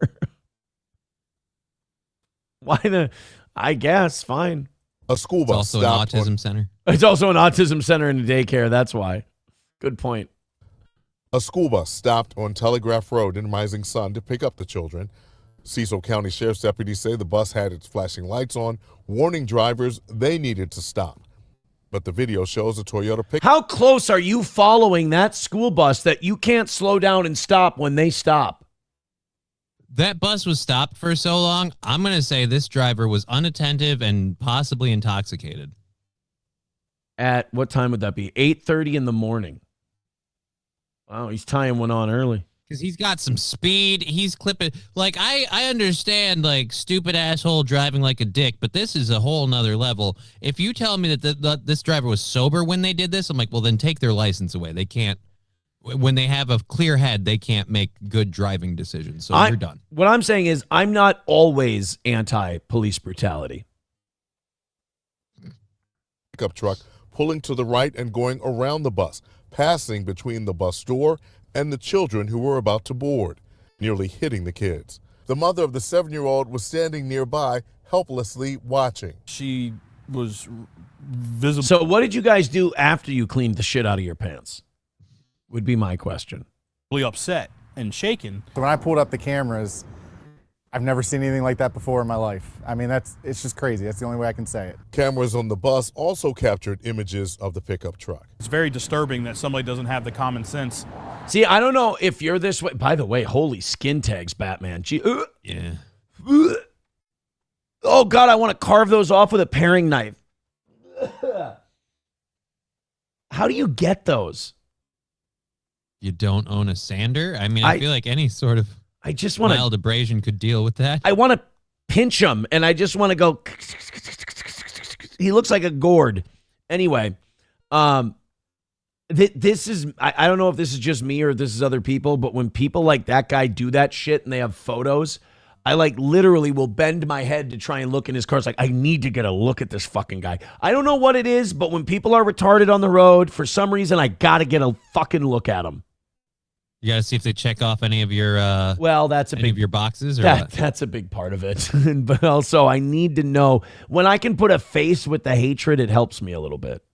I guess, fine. A school bus it's also an autism center. It's also an autism center and a daycare. That's why. Good point. A school bus stopped on Telegraph Road in Rising Sun to pick up the children. Cecil County Sheriff's deputies say the bus had its flashing lights on, warning drivers they needed to stop. But the video shows a Toyota pickup. How close are you following that school bus that you can't slow down and stop when they stop? that bus was stopped for so long. I'm going to say this driver was unattentive and possibly intoxicated. At what time would that be? 8:30 in the morning. Wow, he's tying one on early. Because he's got some speed. He's clipping. Like, I understand, like, stupid asshole driving like a dick, but this is a whole nother level. If you tell me that this driver was sober when they did this, I'm like, well, then take their license away. They can't. When they have a clear head, they can't make good driving decisions. So you're done. What I'm saying is I'm not always anti-police brutality. Pickup truck pulling to the right and going around the bus, passing between the bus door and the children who were about to board, nearly hitting the kids. The mother of the 7-year-old was standing nearby, helplessly watching. She was visible. So what did you guys do after you cleaned the shit out of your pants? Would be my question. Really upset and shaken. So when I pulled up the cameras, I've never seen anything like that before in my life. I mean, it's just crazy. That's the only way I can say it. Cameras on the bus also captured images of the pickup truck. It's very disturbing that somebody doesn't have the common sense. See, I don't know if you're this way. By the way, holy skin tags, Batman. Yeah. Oh, God, I want to carve those off with a paring knife. How do you get those? You don't own a sander? I mean, I feel like any sort of mild abrasion could deal with that. I want to pinch him, and I just want to go. He looks like a gourd. Anyway, this is, I don't know if this is just me or this is other people, but when people like that guy do that shit and they have photos, I like literally will bend my head to try and look in his car. It's like, I need to get a look at this fucking guy. I don't know what it is, but when people are retarded on the road, for some reason, I got to get a fucking look at them. You got to see if they check off any of your that's a any big of your boxes, or that's a big part of it. But also, I need to know when I can put a face with the hatred. It helps me a little bit,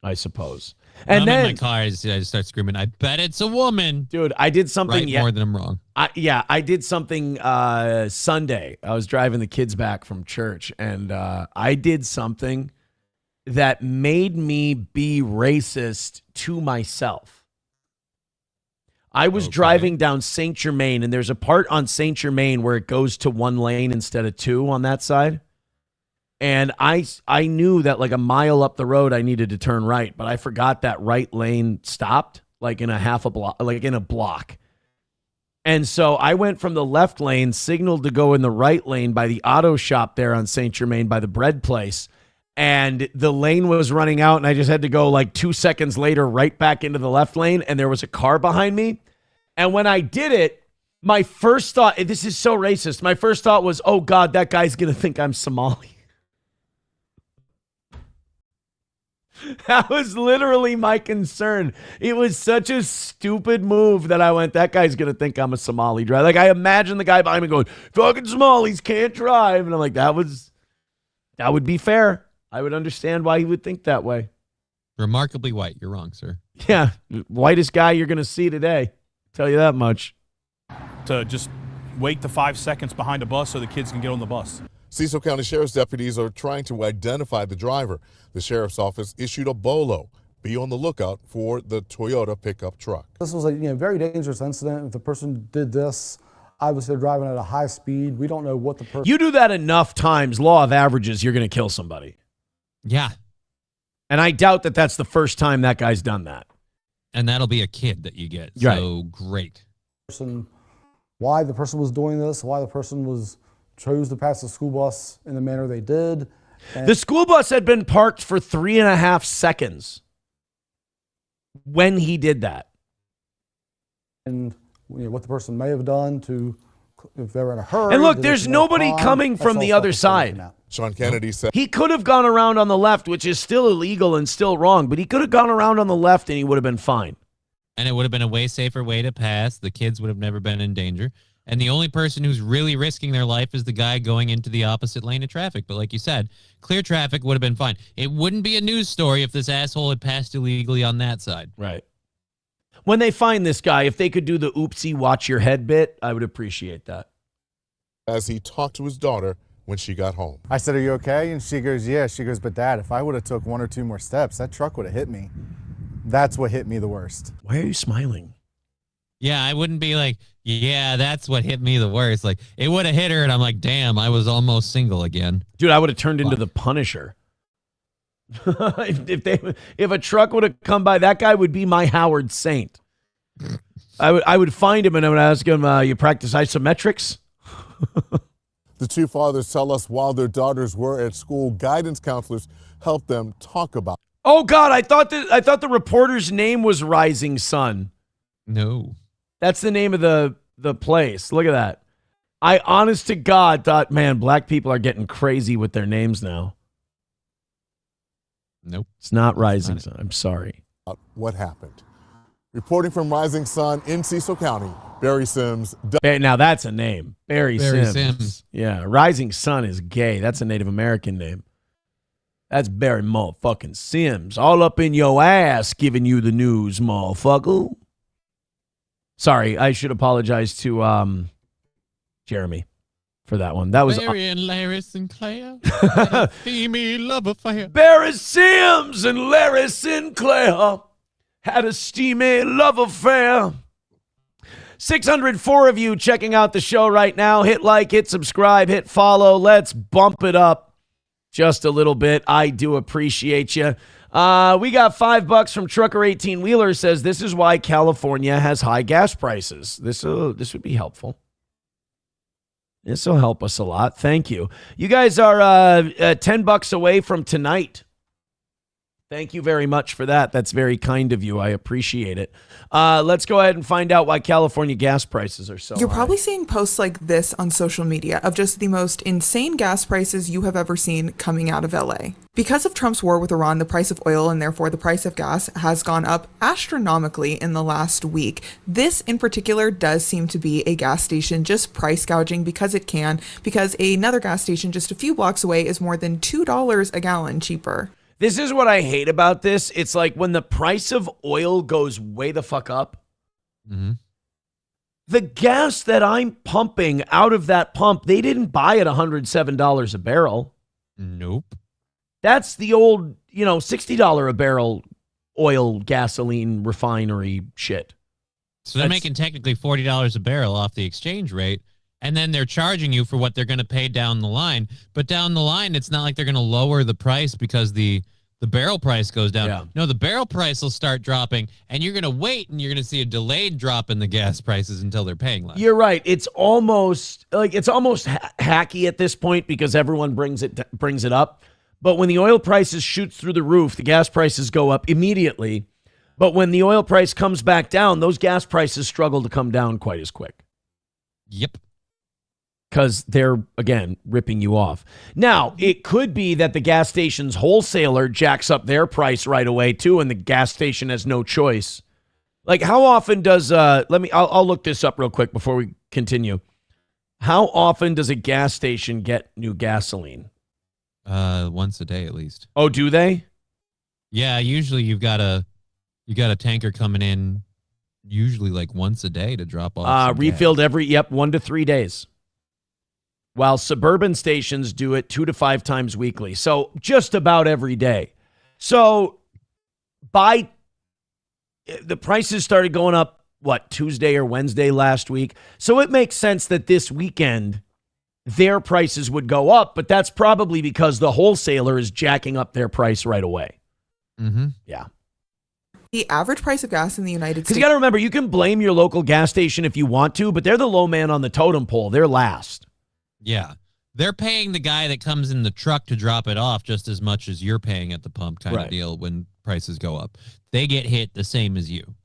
I suppose. When And I'm then in my car, I just start screaming, "I bet it's a woman!" Dude, I did something more than I'm wrong. I did something Sunday. I was driving the kids back from church, and I did something that made me be racist to myself. I was driving down St. Germain, and there's a part on St. Germain where it goes to one lane instead of two on that side. And I knew that like a mile up the road, I needed to turn right, but I forgot that right lane stopped like in a block. And so I went from the left lane, signaled to go in the right lane by the auto shop there on St. Germain by the bread place. And the lane was running out, and I just had to go like 2 seconds later right back into the left lane, and there was a car behind me. And when I did it, my first thought, this is so racist, my first thought was, oh God, that guy's going to think I'm Somali. That was literally my concern. It was such a stupid move that I went, that guy's going to think I'm a Somali driver. Like, I imagine the guy behind me going, fucking Somalis can't drive. And I'm like, that would be fair. I would understand why he would think that way. Remarkably white. You're wrong, sir. Yeah. Whitest guy you're going to see today. Tell you that much. To just wait the 5 seconds behind a bus so the kids can get on the bus. Cecil County Sheriff's deputies are trying to identify the driver. The sheriff's office issued a BOLO. Be on the lookout for the Toyota pickup truck. This was a very dangerous incident. If the person did this, obviously they're driving at a high speed. We don't know what the person... You do that enough times, law of averages, you're going to kill somebody. Yeah. And I doubt that that's the first time that guy's done that. And that'll be a kid that you get. Right. So great. Why the person was doing this, why the person chose to pass the school bus in the manner they did. And the school bus had been parked for 3.5 seconds when he did that. And what the person may have done if they were in a hurry. And look, there's nobody coming from the other side. Sean Kennedy said he could have gone around on the left, which is still illegal and still wrong, but he could have gone around on the left and he would have been fine. And it would have been a way safer way to pass. The kids would have never been in danger. And the only person who's really risking their life is the guy going into the opposite lane of traffic. But like you said, clear traffic would have been fine. It wouldn't be a news story if this asshole had passed illegally on that side. Right. When they find this guy, if they could do the oopsie watch your head bit, I would appreciate that. As he talked to his daughter when she got home. I said, are you okay? And she goes, yeah. She goes, but Dad, if I would have took 1 or 2 more steps, that truck would have hit me. That's what hit me the worst. Why are you smiling? Yeah, I wouldn't be like, yeah, that's what hit me the worst. Like, it would have hit her, and I'm like, damn, I was almost single again. Dude, I would have turned into the Punisher. if a truck would have come by, that guy would be my Howard Saint. I would find him and I would ask him, you practice isometrics? The two fathers tell us while their daughters were at school, guidance counselors helped them talk about. Oh God, I thought the reporter's name was Rising Sun. No. That's the name of the place. Look at that. I honest to God thought, man, black people are getting crazy with their names now. Nope. It's not Rising Sun. I'm sorry. What happened? Reporting from Rising Sun in Cecil County, Barry Sims. Now that's a name. Barry Sims. Yeah, Rising Sun is gay. That's a Native American name. That's Barry motherfucking Sims. All up in your ass giving you the news, motherfucker. Sorry, I should apologize to Jeremy for that one. That was Barry and Larry Sinclair. Steamy love affair. Barry Sims and Larry Sinclair had a steamy love affair. 604 of you checking out the show right now. Hit like, hit subscribe, hit follow. Let's bump it up just a little bit. I do appreciate you. We got $5 from Trucker 18 Wheeler. Says this is why California has high gas prices. This would be helpful. This will help us a lot. Thank you. You guys are $10 away from tonight. Thank you very much for that. That's very kind of you. I appreciate it. Let's go ahead and find out why California gas prices are so high. You're probably seeing posts like this on social media of just the most insane gas prices you have ever seen coming out of LA. Because of Trump's war with Iran, the price of oil and therefore the price of gas has gone up astronomically in the last week. This in particular does seem to be a gas station just price gouging because it can, because another gas station just a few blocks away is more than $2 a gallon cheaper. This is what I hate about this. It's like when the price of oil goes way the fuck up, the gas that I'm pumping out of that pump, they didn't buy at $107 a barrel. Nope. That's the old, $60 a barrel oil gasoline refinery shit. So they're making technically $40 a barrel off the exchange rate. And then they're charging you for what they're going to pay down the line. But down the line, it's not like they're going to lower the price because the barrel price goes down. Yeah. No, the barrel price will start dropping, and you're going to wait, and you're going to see a delayed drop in the gas prices until they're paying less. You're right. It's almost hacky at this point because everyone brings it up. But when the oil prices shoot through the roof, the gas prices go up immediately. But when the oil price comes back down, those gas prices struggle to come down quite as quick. Yep. Because they're, again, ripping you off. Now, it could be that the gas station's wholesaler jacks up their price right away, too, and the gas station has no choice. Like, how often does, I'll look this up real quick before we continue. How often does a gas station get new gasoline? Once a day at least. Oh, do they? Yeah, usually you got a tanker coming in usually like once a day to drop off. Refilled every 1 to 3 days. While suburban stations do it 2 to 5 times weekly. So just about every day. So the prices started going up, Tuesday or Wednesday last week. So it makes sense that this weekend their prices would go up, but that's probably because the wholesaler is jacking up their price right away. Mm-hmm. Yeah. The average price of gas in the United States. Because you got to remember, you can blame your local gas station if you want to, but they're the low man on the totem pole. They're last. Yeah. They're paying the guy that comes in the truck to drop it off just as much as you're paying at the pump kind of deal when prices go up. They get hit the same as you.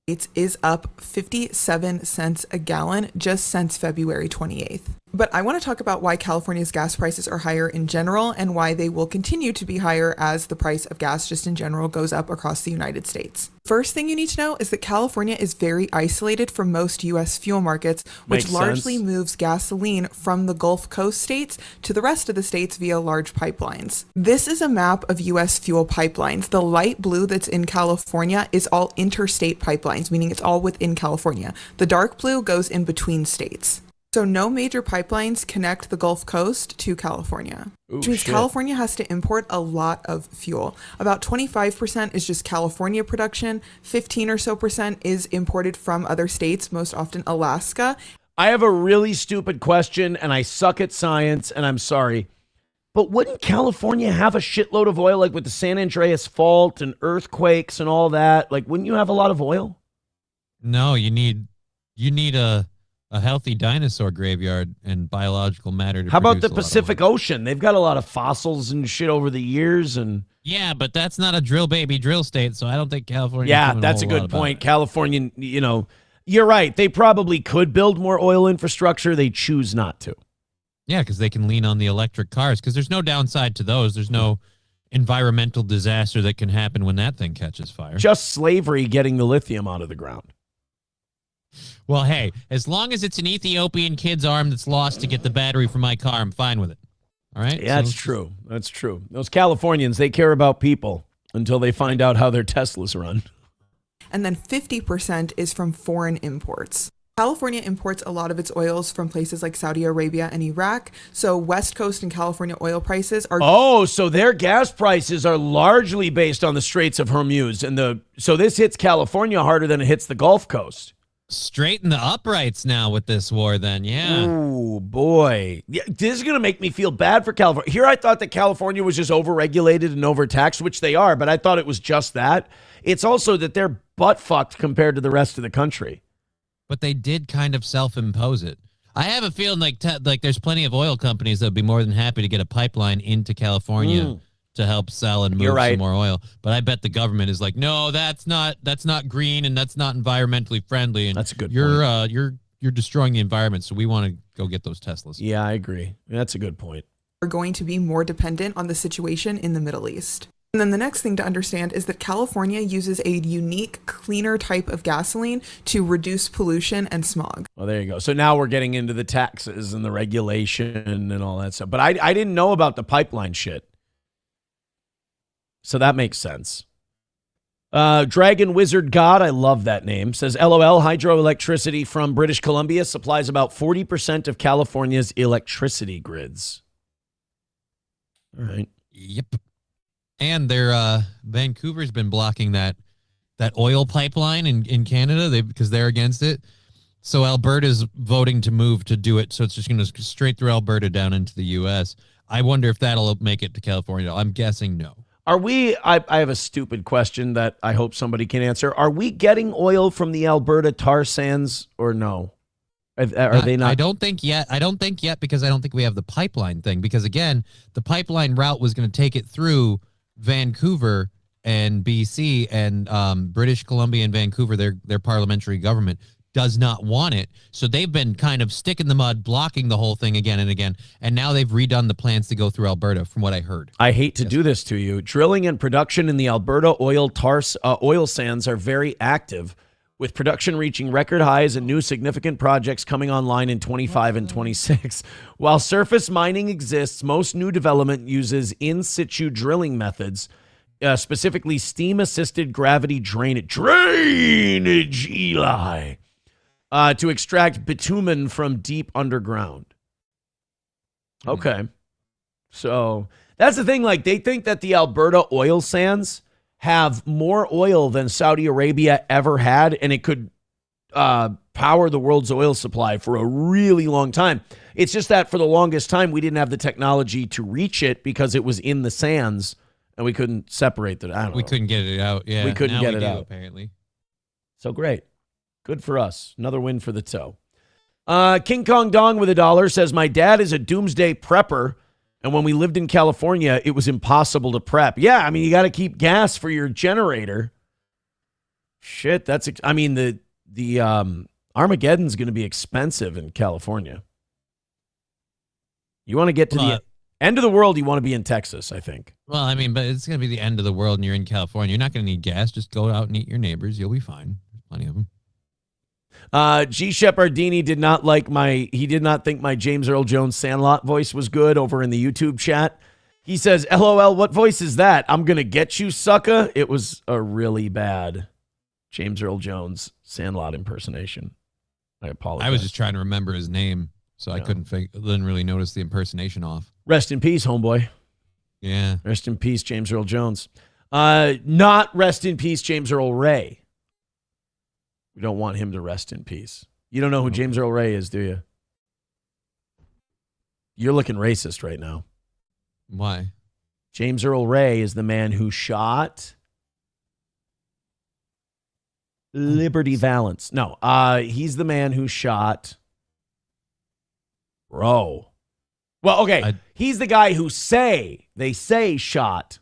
It is up 57 cents a gallon just since February 28th. But I want to talk about why California's gas prices are higher in general and why they will continue to be higher as the price of gas just in general goes up across the United States. First thing you need to know is that California is very isolated from most U.S. fuel markets, which Makes largely sense. moves gasoline from the Gulf Coast states to the rest of the states via large pipelines. This is a map of U.S. fuel pipelines. The light blue that's in California is all interstate pipelines, meaning it's all within California. The dark blue goes in between states. So no major pipelines connect the Gulf Coast to California, which means California has to import a lot of fuel. About 25% is just California production. 15 or so percent is imported from other states, most often Alaska. I have a really stupid question, and I suck at science, and I'm sorry. But wouldn't California have a shitload of oil, like with the San Andreas Fault and earthquakes and all that? Like, wouldn't you have a lot of oil? No, you need a healthy dinosaur graveyard and biological matter to How about the produce a lot of Pacific Ocean? They've got a lot of fossils and shit over the years, and Yeah, but that's not a drill baby drill state, so I don't think California. yeah, that's a good point. California, you're right. They probably could build more oil infrastructure. They choose not to. Yeah, because they can lean on the electric cars. Because there's no downside to those. There's no environmental disaster that can happen when that thing catches fire. Just slavery getting the lithium out of the ground. Well, hey, as long as it's an Ethiopian kid's arm that's lost to get the battery for my car, I'm fine with it. All right? Yeah, that's true. That's true. Those Californians, they care about people until they find out how their Teslas run. And then 50% is from foreign imports. California imports a lot of its oils from places like Saudi Arabia and Iraq. So West Coast and California oil prices are... Oh, so their gas prices are largely based on the Straits of Hormuz. So this hits California harder than it hits the Gulf Coast. Straighten the uprights now with this war, then, yeah. Oh, boy. Yeah, this is going to make me feel bad for California. Here I thought that California was just overregulated and overtaxed, which they are, but I thought it was just that. It's also that they're butt-fucked compared to the rest of the country. But they did kind of self-impose it. I have a feeling like there's plenty of oil companies that would be more than happy to get a pipeline into California to help sell and move some more oil. But I bet the government is like, no, that's not green and that's not environmentally friendly. And that's a good point. You're destroying the environment, so we want to go get those Teslas. Yeah, I agree. That's a good point. Are going to be more dependent on the situation in the Middle East. And then the next thing to understand is that California uses a unique, cleaner type of gasoline to reduce pollution and smog. Well, there you go. So now we're getting into the taxes and the regulation and all that stuff. But I didn't know about the pipeline shit. So that makes sense. Dragon Wizard God, I love that name, says, LOL, hydroelectricity from British Columbia supplies about 40% of California's electricity grids. All right. Yep. And Vancouver's been blocking that oil pipeline in Canada because they're against it. So Alberta's voting to move to do it, so it's just going to straight through Alberta down into the U.S. I wonder if that'll make it to California. I'm guessing no. Are we, I have a stupid question that I hope somebody can answer. Are we getting oil from the Alberta tar sands or no? Are they not? I don't think yet. I don't think yet because I don't think we have the pipeline thing. Because, again, the pipeline route was going to take it through Vancouver and BC, and British Columbia and Vancouver, their parliamentary government, does not want it. So they've been kind of stick in the mud, blocking the whole thing again and again. And now they've redone the plans to go through Alberta, from what I heard. I hate to do this to you. Drilling and production in the Alberta oil sands are very active, with production reaching record highs and new significant projects coming online in 25 and 26. While surface mining exists, most new development uses in situ drilling methods, specifically steam-assisted gravity drainage, Eli, to extract bitumen from deep underground. Okay. So that's the thing. Like, they think that the Alberta oil sands have more oil than Saudi Arabia ever had, and it could power the world's oil supply for a really long time. It's just that for the longest time, we didn't have the technology to reach it because it was in the sands, and we couldn't separate it. I don't know. We couldn't get it out. Yeah, we couldn't now get we it do, out. apparently. So great. Good for us. Another win for the toe. King Kong Dong with $1 says, my dad is a doomsday prepper, and when we lived in California, it was impossible to prep. Yeah, I mean, you got to keep gas for your generator. Shit, the Armageddon's going to be expensive in California. You want to get to the end of the world, you want to be in Texas, I think. Well, I mean, but it's going to be the end of the world and you're in California. You're not going to need gas. Just go out and eat your neighbors. You'll be fine. There's plenty of them. G. Shepardini did not think my James Earl Jones Sandlot voice was good over in the YouTube chat. He says, LOL, what voice is that? I'm going to get you, sucker. It was a really bad James Earl Jones Sandlot impersonation. I apologize. I was just trying to remember his name, so I didn't really notice the impersonation off. Rest in peace, homeboy. Yeah. Rest in peace, James Earl Jones. Not rest in peace, James Earl Ray. We don't want him to rest in peace. You don't know who James Earl Ray is, do you? You're looking racist right now. Why? James Earl Ray is the man who shot Liberty Valance. No, he's the man who shot Bro. Well, okay. He's the guy who they say shot.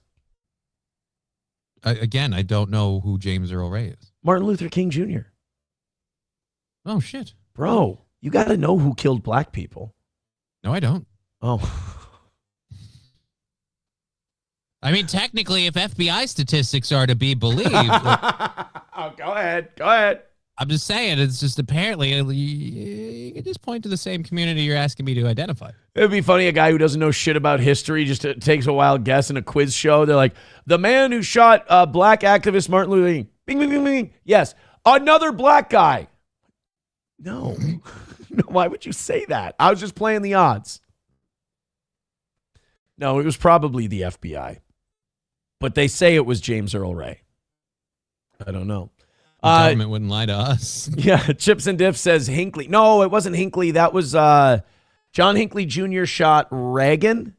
Again, I don't know who James Earl Ray is. Martin Luther King Jr. Oh, shit. Bro, you got to know who killed black people. No, I don't. Oh. I mean, technically, if FBI statistics are to be believed. Oh, go ahead. I'm just saying, it's just apparently you can just point to the same community you're asking me to identify. It would be funny, a guy who doesn't know shit about history just takes a wild guess in a quiz show. They're like, the man who shot black activist Martin Luther King. Bing, bing, bing, bing. Yes. Another black guy. No. No, why would you say that? I was just playing the odds. No, it was probably the FBI. But they say it was James Earl Ray. I don't know. The government wouldn't lie to us. Yeah, Chips and Diff says Hinckley. No, it wasn't Hinckley. That was John Hinckley Jr. shot Reagan.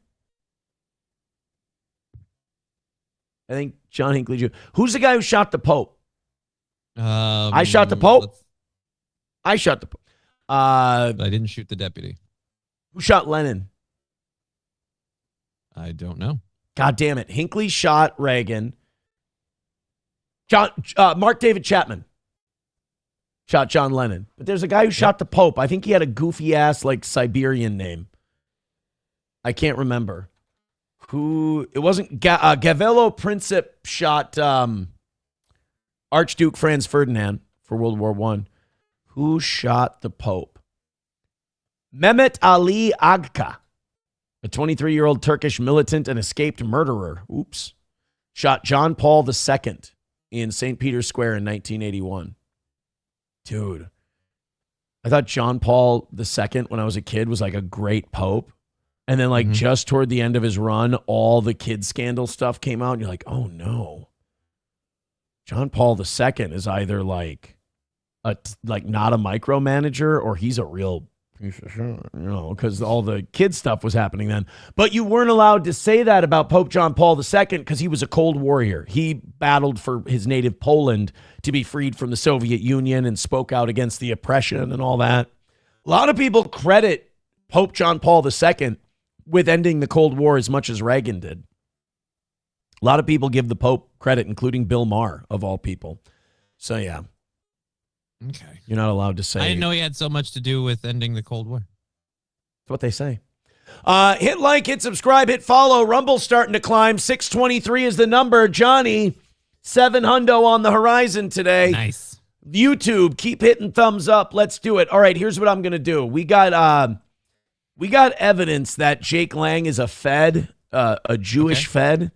I think John Hinckley Jr. Who's the guy who shot the Pope? I shot the Pope. I shot the Pope. I didn't shoot the deputy. Who shot Lennon? I don't know. God damn it. Hinckley shot Reagan. Mark David Chapman shot John Lennon. But there's a guy who shot the Pope. I think he had a goofy ass like Siberian name. I can't remember. Who it wasn't. Gavello Princip shot Archduke Franz Ferdinand for World War I. Who shot the Pope? Mehmet Ali Agca, a 23-year-old Turkish militant and escaped murderer. Oops. Shot John Paul II in St. Peter's Square in 1981. Dude. I thought John Paul II, when I was a kid, was like a great pope. And then like just toward the end of his run, all the kid scandal stuff came out. And you're like, oh no. John Paul II is either like not a micromanager, or he's a real piece of shit, because all the kid stuff was happening then. But you weren't allowed to say that about Pope John Paul II because he was a Cold Warrior. He battled for his native Poland to be freed from the Soviet Union and spoke out against the oppression and all that. A lot of people credit Pope John Paul II with ending the Cold War as much as Reagan did. A lot of people give the Pope credit, including Bill Maher, of all people. So, yeah. Okay. You're not allowed to say. I didn't know he had so much to do with ending the Cold War. That's what they say. Hit like, hit subscribe, hit follow. Rumble's starting to climb. 623 is the number. Johnny, 700 on the horizon today. Nice. YouTube, keep hitting thumbs up. Let's do it. All right, here's what I'm going to do. We got evidence that Jake Lang is a Fed, a Jewish Fed,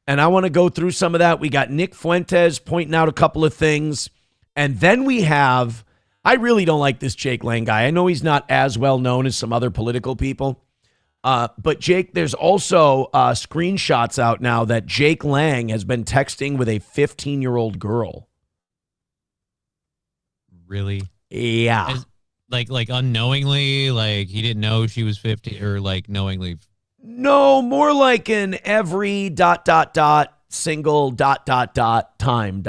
and I want to go through some of that. We got Nick Fuentes pointing out a couple of things. And then we have, I really don't like this Jake Lang guy. I know he's not as well known as some other political people. But Jake, there's also screenshots out now that Jake Lang has been texting with a 15-year-old girl. Really? Yeah. Like unknowingly, like he didn't know she was 50, or like knowingly? No, more like an every ... single ... time ...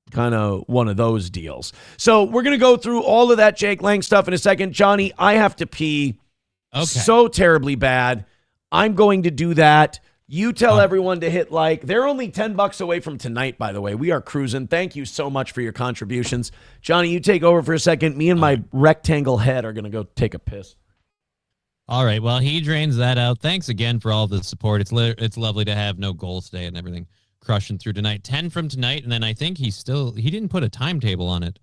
kind of one of those deals. So we're going to go through all of that Jake Lang stuff in a second. Johnny, I have to pee so terribly bad. I'm going to do that. You tell everyone to hit like. They're only $10 away from tonight, by the way. We are cruising. Thank you so much for your contributions. Johnny, you take over for a second. Me and my rectangle head are going to go take a piss. All right. Well, he drains that out. Thanks again for all the support. It's lovely to have no goals today and everything. Crushing through tonight. 10 from tonight, and then I think he didn't put a timetable on it.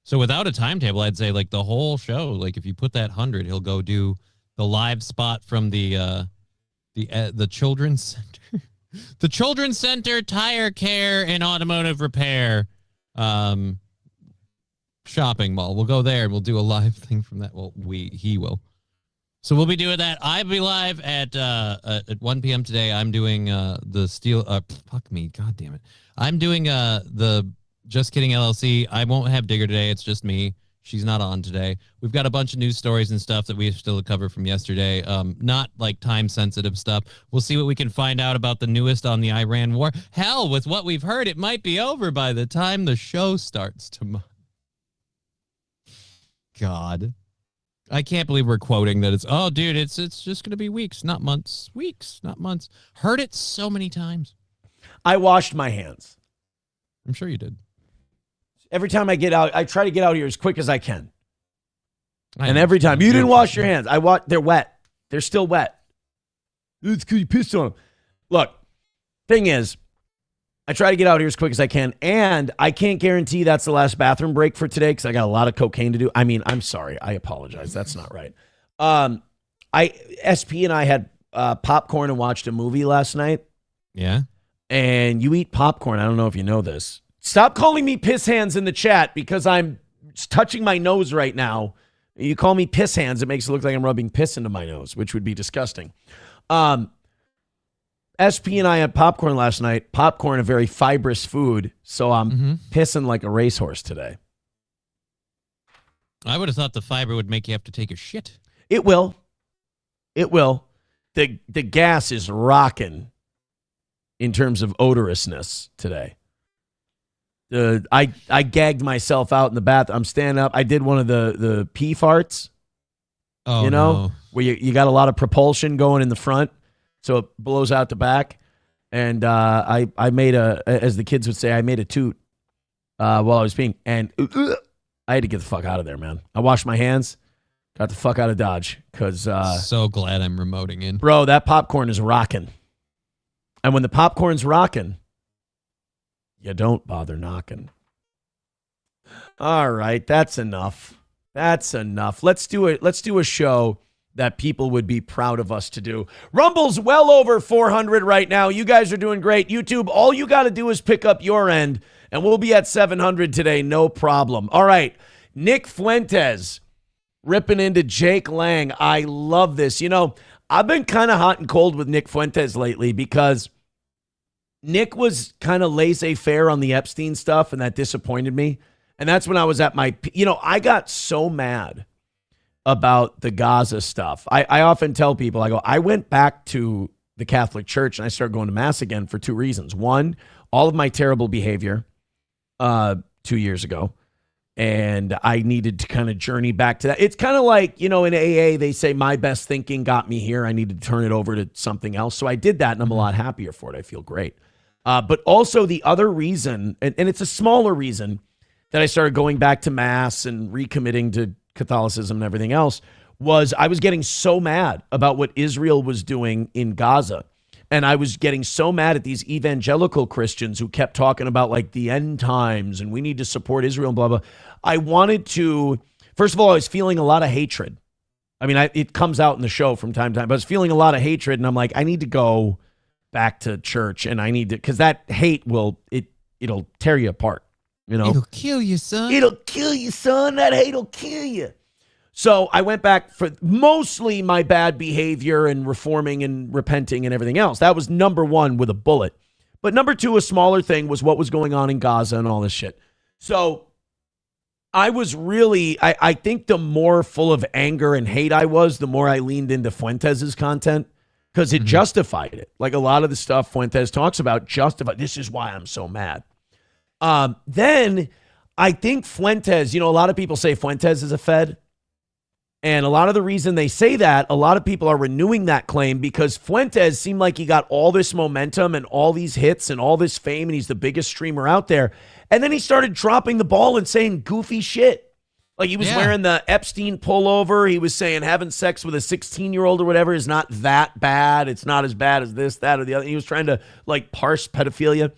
So without a timetable, I'd say like the whole show, like if you put that 100, he'll go do the live spot from the children's center. The Children's Center Tire Care and Automotive Repair shopping mall. We'll go there and we'll do a live thing from that. Well, he will. So we'll be doing that. I'll be live at 1 p.m. today. I'm doing the steel. Fuck me, god damn it. I'm doing the Just Kidding LLC. I won't have Digger today. It's just me. She's not on today. We've got a bunch of news stories and stuff that we still cover from yesterday. Not like time sensitive stuff. We'll see what we can find out about the newest on the Iran war. Hell, with what we've heard, it might be over by the time the show starts tomorrow. God. I can't believe we're quoting that it's, oh, dude, it's just going to be weeks, not months. Weeks, not months. Heard it so many times. I washed my hands. I'm sure you did. Every time I get out, I try to get out here as quick as I can. And every time, you didn't wash your hands. They're wet. They're still wet. It's because you pissed on them. Look, thing is, I try to get out here as quick as I can, and I can't guarantee that's the last bathroom break for today because I got a lot of cocaine to do. I mean, I'm sorry. I apologize. That's not right. SP and I had popcorn and watched a movie last night. Yeah? And you eat popcorn. I don't know if you know this. Stop calling me piss hands in the chat because I'm touching my nose right now. You call me piss hands, it makes it look like I'm rubbing piss into my nose, which would be disgusting. SP and I had popcorn last night. Popcorn, a very fibrous food, so I'm pissing like a racehorse today. I would have thought the fiber would make you have to take a shit. It will. It will. The gas is rocking in terms of odorousness today. I gagged myself out in the bath. I'm standing up. I did one of the pee farts. Oh, no. Where you got a lot of propulsion going in the front. So it blows out the back. And I made as the kids would say, I made a toot while I was peeing. And I had to get the fuck out of there, man. I washed my hands, got the fuck out of Dodge. Because so glad I'm remoting in. Bro, that popcorn is rocking. And when the popcorn's rocking, you don't bother knocking. All right, that's enough. That's enough. Let's do it. Let's do a show that people would be proud of us to do. Rumble's well over 400 right now. You guys are doing great. YouTube, all you got to do is pick up your end, and we'll be at 700 today, no problem. All right, Nick Fuentes ripping into Jake Lang. I love this. You know, I've been kind of hot and cold with Nick Fuentes lately because Nick was kind of laissez-faire on the Epstein stuff, and that disappointed me. And that's when I was at my, I got so mad about the Gaza stuff. I often tell people, I went back to the Catholic Church and I started going to Mass again for 2 reasons. One, all of my terrible behavior 2 years ago. And I needed to kind of journey back to that. It's kind of like, in AA, they say my best thinking got me here. I needed to turn it over to something else. So I did that and I'm a lot happier for it. I feel great. But also the other reason, and it's a smaller reason that I started going back to Mass and recommitting to Catholicism and everything else, was I was getting so mad about what Israel was doing in Gaza. And I was getting so mad at these evangelical Christians who kept talking about like the end times and we need to support Israel and blah, blah. I wanted to, first of all, I was feeling a lot of hatred. I mean, it comes out in the show from time to time, but I was feeling a lot of hatred. And I'm like, I need to go back to church and I need to, because that hate it'll tear you apart. It'll kill you, son. It'll kill you, son. That hate will kill you. So I went back for mostly my bad behavior and reforming and repenting and everything else. That was number one with a bullet. But number two, a smaller thing, was what was going on in Gaza and all this shit. So I was really, I think the more full of anger and hate I was, the more I leaned into Fuentes' content because it justified it. Like a lot of the stuff Fuentes talks about justified. This is why I'm so mad. Then I think Fuentes, a lot of people say Fuentes is a Fed. And a lot of the reason they say that, a lot of people are renewing that claim because Fuentes seemed like he got all this momentum and all these hits and all this fame, and he's the biggest streamer out there. And then he started dropping the ball and saying goofy shit. Like he was wearing the Epstein pullover. He was saying having sex with a 16-year-old or whatever is not that bad. It's not as bad as this, that, or the other. He was trying to like parse pedophilia.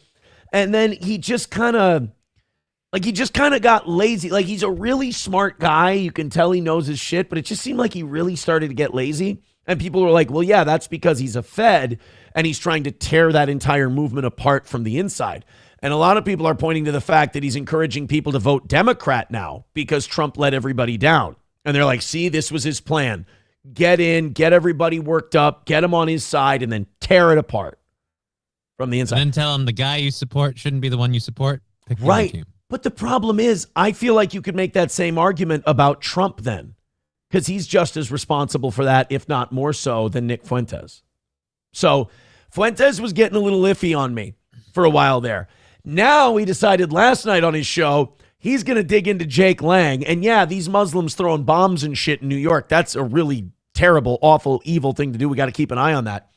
And then he just kind of got lazy. Like he's a really smart guy. You can tell he knows his shit, but it just seemed like he really started to get lazy. And people were like, well, yeah, that's because he's a Fed and he's trying to tear that entire movement apart from the inside. And a lot of people are pointing to the fact that he's encouraging people to vote Democrat now because Trump let everybody down. And they're like, see, this was his plan. Get in, get everybody worked up, get him on his side, and then tear it apart from the inside. And then tell him the guy you support shouldn't be the one you support. Pick your Right. team. But the problem is, I feel like you could make that same argument about Trump then, because he's just as responsible for that, if not more so, than Nick Fuentes. So Fuentes was getting a little iffy on me for a while there. Now he decided last night on his show, he's going to dig into Jake Lang. And yeah, these Muslims throwing bombs and shit in New York, that's a really terrible, awful, evil thing to do. We got to keep an eye on that.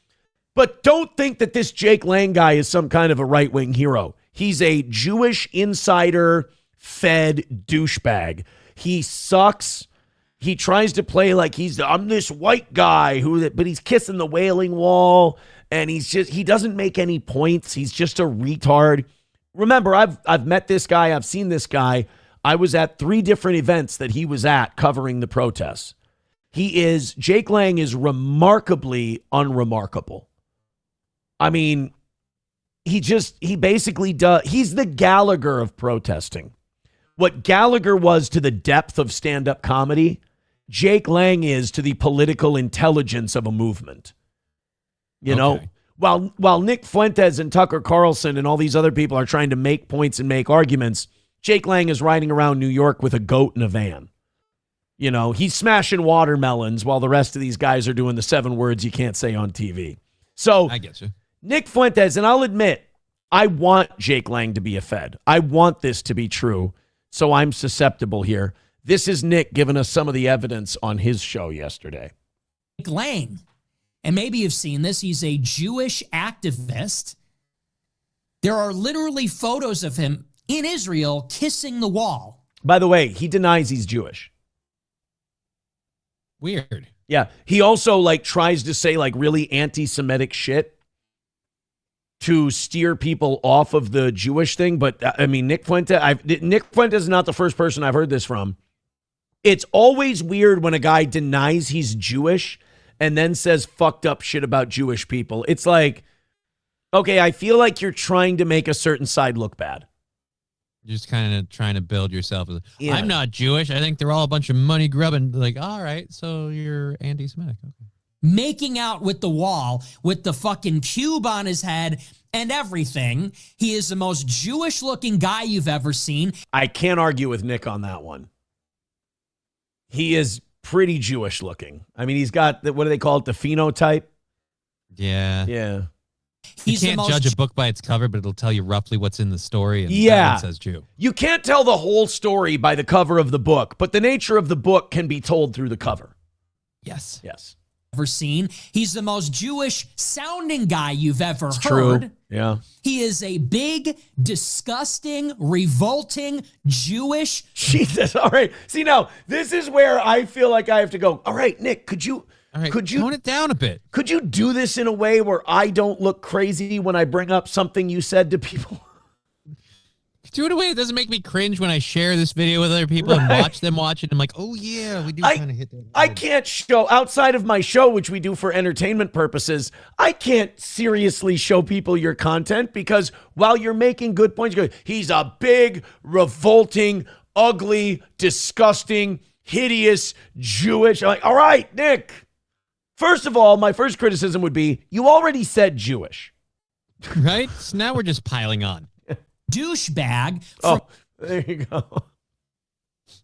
But don't think that this Jake Lang guy is some kind of a right-wing hero. He's a Jewish insider Fed douchebag. He sucks. He tries to play like I'm this white guy but he's kissing the Wailing Wall and he doesn't make any points. He's just a retard. Remember, I've met this guy. I've seen this guy. I was at 3 different events that he was at covering the protests. Jake Lang is remarkably unremarkable. I mean, he basically does. He's the Gallagher of protesting. What Gallagher was to the depth of stand-up comedy, Jake Lang is to the political intelligence of a movement. You know, while Nick Fuentes and Tucker Carlson and all these other people are trying to make points and make arguments, Jake Lang is riding around New York with a goat in a van. You know, he's smashing watermelons while the rest of these guys are doing the 7 words you can't say on TV. So I get you. Nick Fuentes, and I'll admit, I want Jake Lang to be a Fed. I want this to be true, so I'm susceptible here. This is Nick giving us some of the evidence on his show yesterday. Jake Lang, and maybe you've seen this, he's a Jewish activist. There are literally photos of him in Israel kissing the wall. By the way, he denies he's Jewish. Weird. Yeah, he also tries to say really anti-Semitic shit to steer people off of the Jewish thing. But I mean, Nick Fuentes is not the first person I've heard this from. It's always weird when a guy denies he's Jewish and then says fucked up shit about Jewish people. It's like, okay, I feel like you're trying to make a certain side look bad. You're just kind of trying to build yourself. Yeah. I'm not Jewish. I think they're all a bunch of money grubbing. All right, so you're anti-Semitic. Okay. making out with the wall with the fucking cube on his head and everything. He is the most Jewish looking guy you've ever seen. I can't argue with Nick on that one. He is pretty Jewish looking. I mean, he's got, what do they call it? The phenotype? Yeah. Yeah. You can't judge a book by its cover, but it'll tell you roughly what's in the story. And Yeah. that one says Jew. You can't tell the whole story by the cover of the book, but the nature of the book can be told through the cover. Yes. Yes. Ever seen. He's the most Jewish sounding guy you've ever heard. True. Yeah. He is a big, disgusting, revolting Jewish. Jesus. All right. See, now, this is where I feel like I have to go. All right, Nick, could you tone it down a bit? Could you do this in a way where I don't look crazy when I bring up something you said to people? Do it in a way that doesn't make me cringe when I share this video with other people and watch them watch it. I'm like, oh yeah, we do kind of hit that. I can't show, outside of my show, which we do for entertainment purposes, I can't seriously show people your content because while you're making good points, you go, he's a big, revolting, ugly, disgusting, hideous Jewish. I'm like, all right, Nick. First of all, my first criticism would be, you already said Jewish. Right? So now we're just piling on. Douchebag from there you go.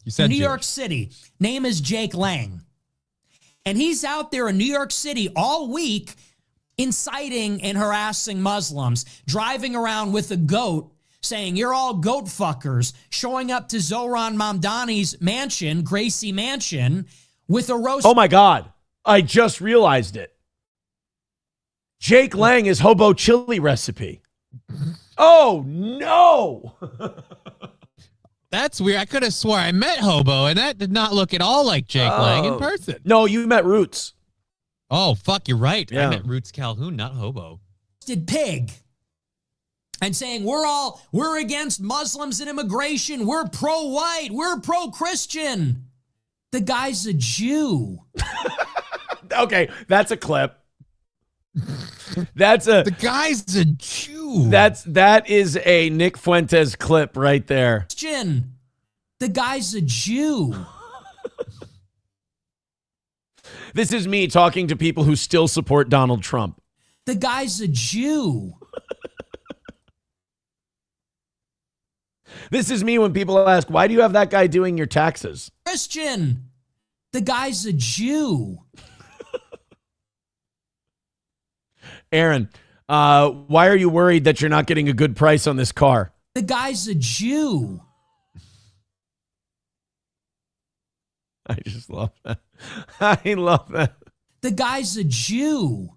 You said New Jewish. York City. Name is Jake Lang. And he's out there in New York City all week inciting and harassing Muslims, driving around with a goat, saying, you're all goat fuckers, showing up to Zoran Mamdani's mansion, Gracie Mansion, with a roast. Oh my God. I just realized it. Jake Lang is hobo chili recipe. Oh, no. That's weird. I could have swore I met Hobo, and that did not look at all like Jake Lang in person. No, you met Roots. Oh, fuck, you're right. Yeah. I met Roots Calhoun, not Hobo. Pig. And saying, we're against Muslims and immigration. We're pro-white. We're pro-Christian. The guy's a Jew. Okay, that's a clip. The guy's a Jew. That is a Nick Fuentes clip right there. Christian. The guy's a Jew. This is me talking to people who still support Donald Trump. The guy's a Jew. This is me when people ask, why do you have that guy doing your taxes? Christian. The guy's a Jew. Aaron, why are you worried that you're not getting a good price on this car? The guy's a Jew. I just love that. I love that. The guy's a Jew.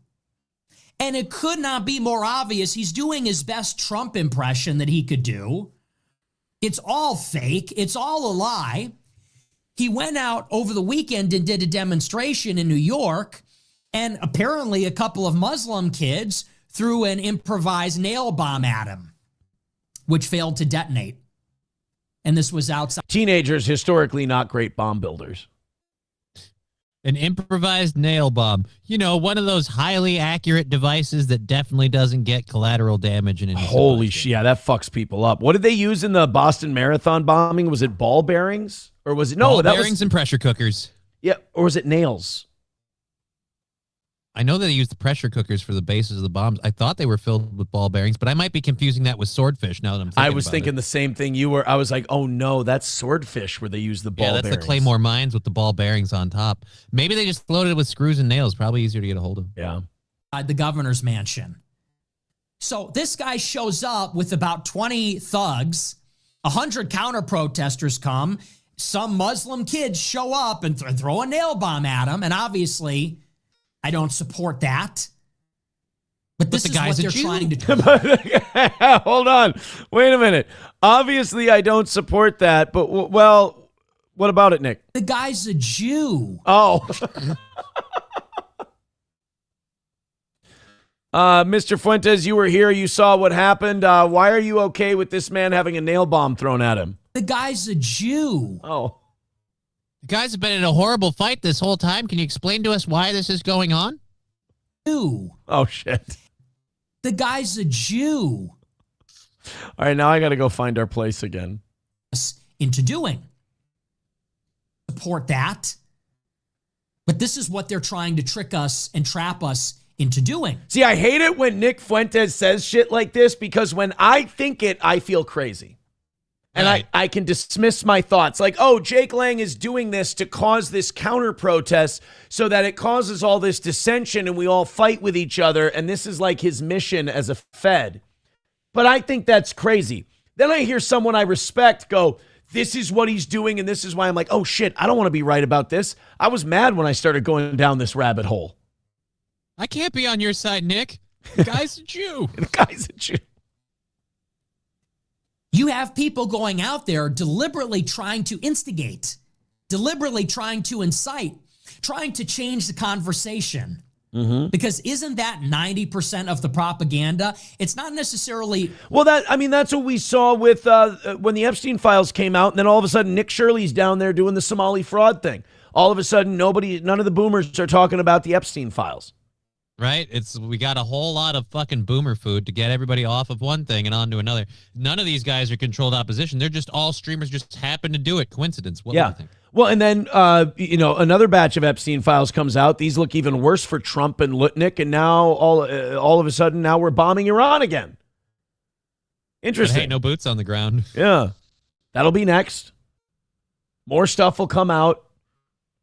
And it could not be more obvious. He's doing his best Trump impression that he could do. It's all fake. It's all a lie. He went out over the weekend and did a demonstration in New York, and apparently a couple of Muslim kids threw an improvised nail bomb at him, which failed to detonate. And this was outside. Teenagers, historically not great bomb builders. An improvised nail bomb. You know, one of those highly accurate devices that definitely doesn't get collateral damage in any Holy shit, yeah, that fucks people up. What did they use in the Boston Marathon bombing? Was it ball bearings? Or was it ball bearings and pressure cookers? Yeah, or was it nails? I know that they used the pressure cookers for the bases of the bombs. I thought they were filled with ball bearings, but I might be confusing that with swordfish now that I'm thinking I was about thinking it. the same thing you were. I was like, oh no, that's swordfish where they use the ball Yeah, that's bearings. the Claymore mines with the ball bearings on top. Maybe they just loaded it with screws and nails. Probably easier to get a hold of. Yeah. The governor's mansion. So this guy shows up with about 20 thugs. 100 counter protesters come. Some Muslim kids show up and throw a nail bomb at him. And obviously, I don't support that. But this is what they're trying to do. Hold on. Wait a minute. Obviously, I don't support that. But, well, what about it, Nick? The guy's a Jew. Oh. Mr. Fuentes, you were here. You saw what happened. Why are you okay with this man having a nail bomb thrown at him? The guy's a Jew. Oh. You guys have been in a horrible fight this whole time. Can you explain to us why this is going on? Jew. Oh, shit. The guy's a Jew. All right, now I got to go find our place again. Into doing. Support that. But this is what they're trying to trick us and trap us into doing. See, I hate it when Nick Fuentes says shit like this because when I think it, I feel crazy. And I can dismiss my thoughts like, oh, Jake Lang is doing this to cause this counter protest so that it causes all this dissension and we all fight with each other. And this is like his mission as a Fed. But I think that's crazy. Then I hear someone I respect go, this is what he's doing. And this is why I'm like, oh, shit, I don't want to be right about this. I was mad when I started going down this rabbit hole. I can't be on your side, Nick. The guy's a Jew. The guy's a Jew. You have people going out there deliberately trying to instigate, deliberately trying to incite, trying to change the conversation. Because isn't that 90% of the propaganda? It's not necessarily. Well, that's what we saw with when the Epstein files came out, and then all of a sudden Nick Shirley's down there doing the Somali fraud thing. All of a sudden, none of the boomers are talking about the Epstein files. Right? We got a whole lot of fucking boomer food to get everybody off of one thing and onto another. None of these guys are controlled opposition. They're just all streamers just happen to do it. Coincidence. What do you think? Well, and then, another batch of Epstein files comes out. These look even worse for Trump and Lutnick. And now all of a sudden, now we're bombing Iran again. Interesting. But hey, no boots on the ground. Yeah. That'll be next. More stuff will come out.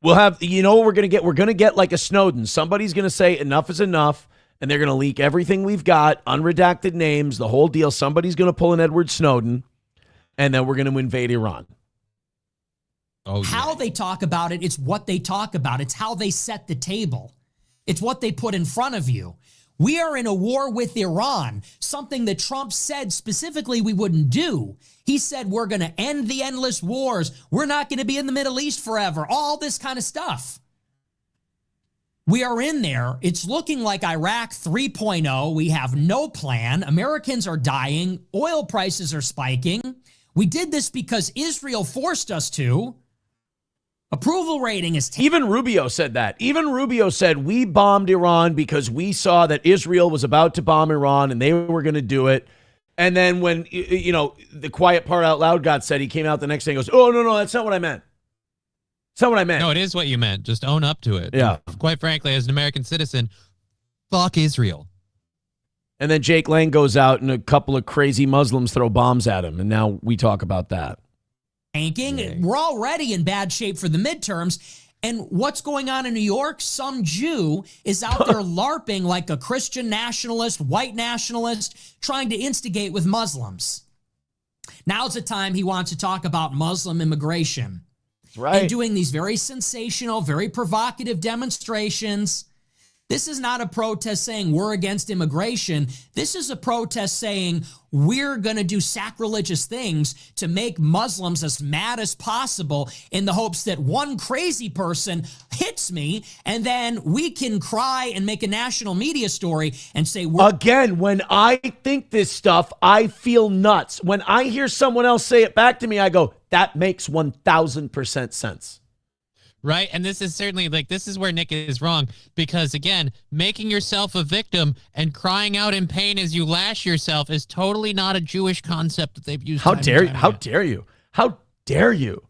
We'll have, what we're going to get? We're going to get like a Snowden. Somebody's going to say enough is enough, and they're going to leak everything we've got, unredacted names, the whole deal. Somebody's going to pull an Edward Snowden, and then we're going to invade Iran. Oh, yeah. How they talk about it, it's what they talk about. It's how they set the table. It's what they put in front of you. We are in a war with Iran, something that Trump said specifically we wouldn't do. He said we're going to end the endless wars. We're not going to be in the Middle East forever. All this kind of stuff. We are in there. It's looking like Iraq 3.0. We have no plan. Americans are dying. Oil prices are spiking. We did this because Israel forced us to. Approval rating is... Even Rubio said that. Even Rubio said we bombed Iran because we saw that Israel was about to bomb Iran and they were going to do it. And then when, the quiet part out loud got said, he came out the next day and goes, oh, no, that's not what I meant. It's not what I meant. No, it is what you meant. Just own up to it. Yeah. Quite frankly, as an American citizen, fuck Israel. And then Jake Lang goes out and a couple of crazy Muslims throw bombs at him. And now we talk about that. Tanking. We're already in bad shape for the midterms. And what's going on in New York? Some Jew is out there LARPing like a Christian nationalist, white nationalist, trying to instigate with Muslims. Now's the time he wants to talk about Muslim immigration. Right. And doing these very sensational, very provocative demonstrations. This is not a protest saying we're against immigration. This is a protest saying we're going to do sacrilegious things to make Muslims as mad as possible in the hopes that one crazy person hits me and then we can cry and make a national media story and say we're... Again, when I think this stuff, I feel nuts. When I hear someone else say it back to me, I go, that makes 1,000% sense. Right. And this is certainly this is where Nick is wrong, because, again, making yourself a victim and crying out in pain as you lash yourself is totally not a Jewish concept that they've used. How dare you? How dare you? How dare you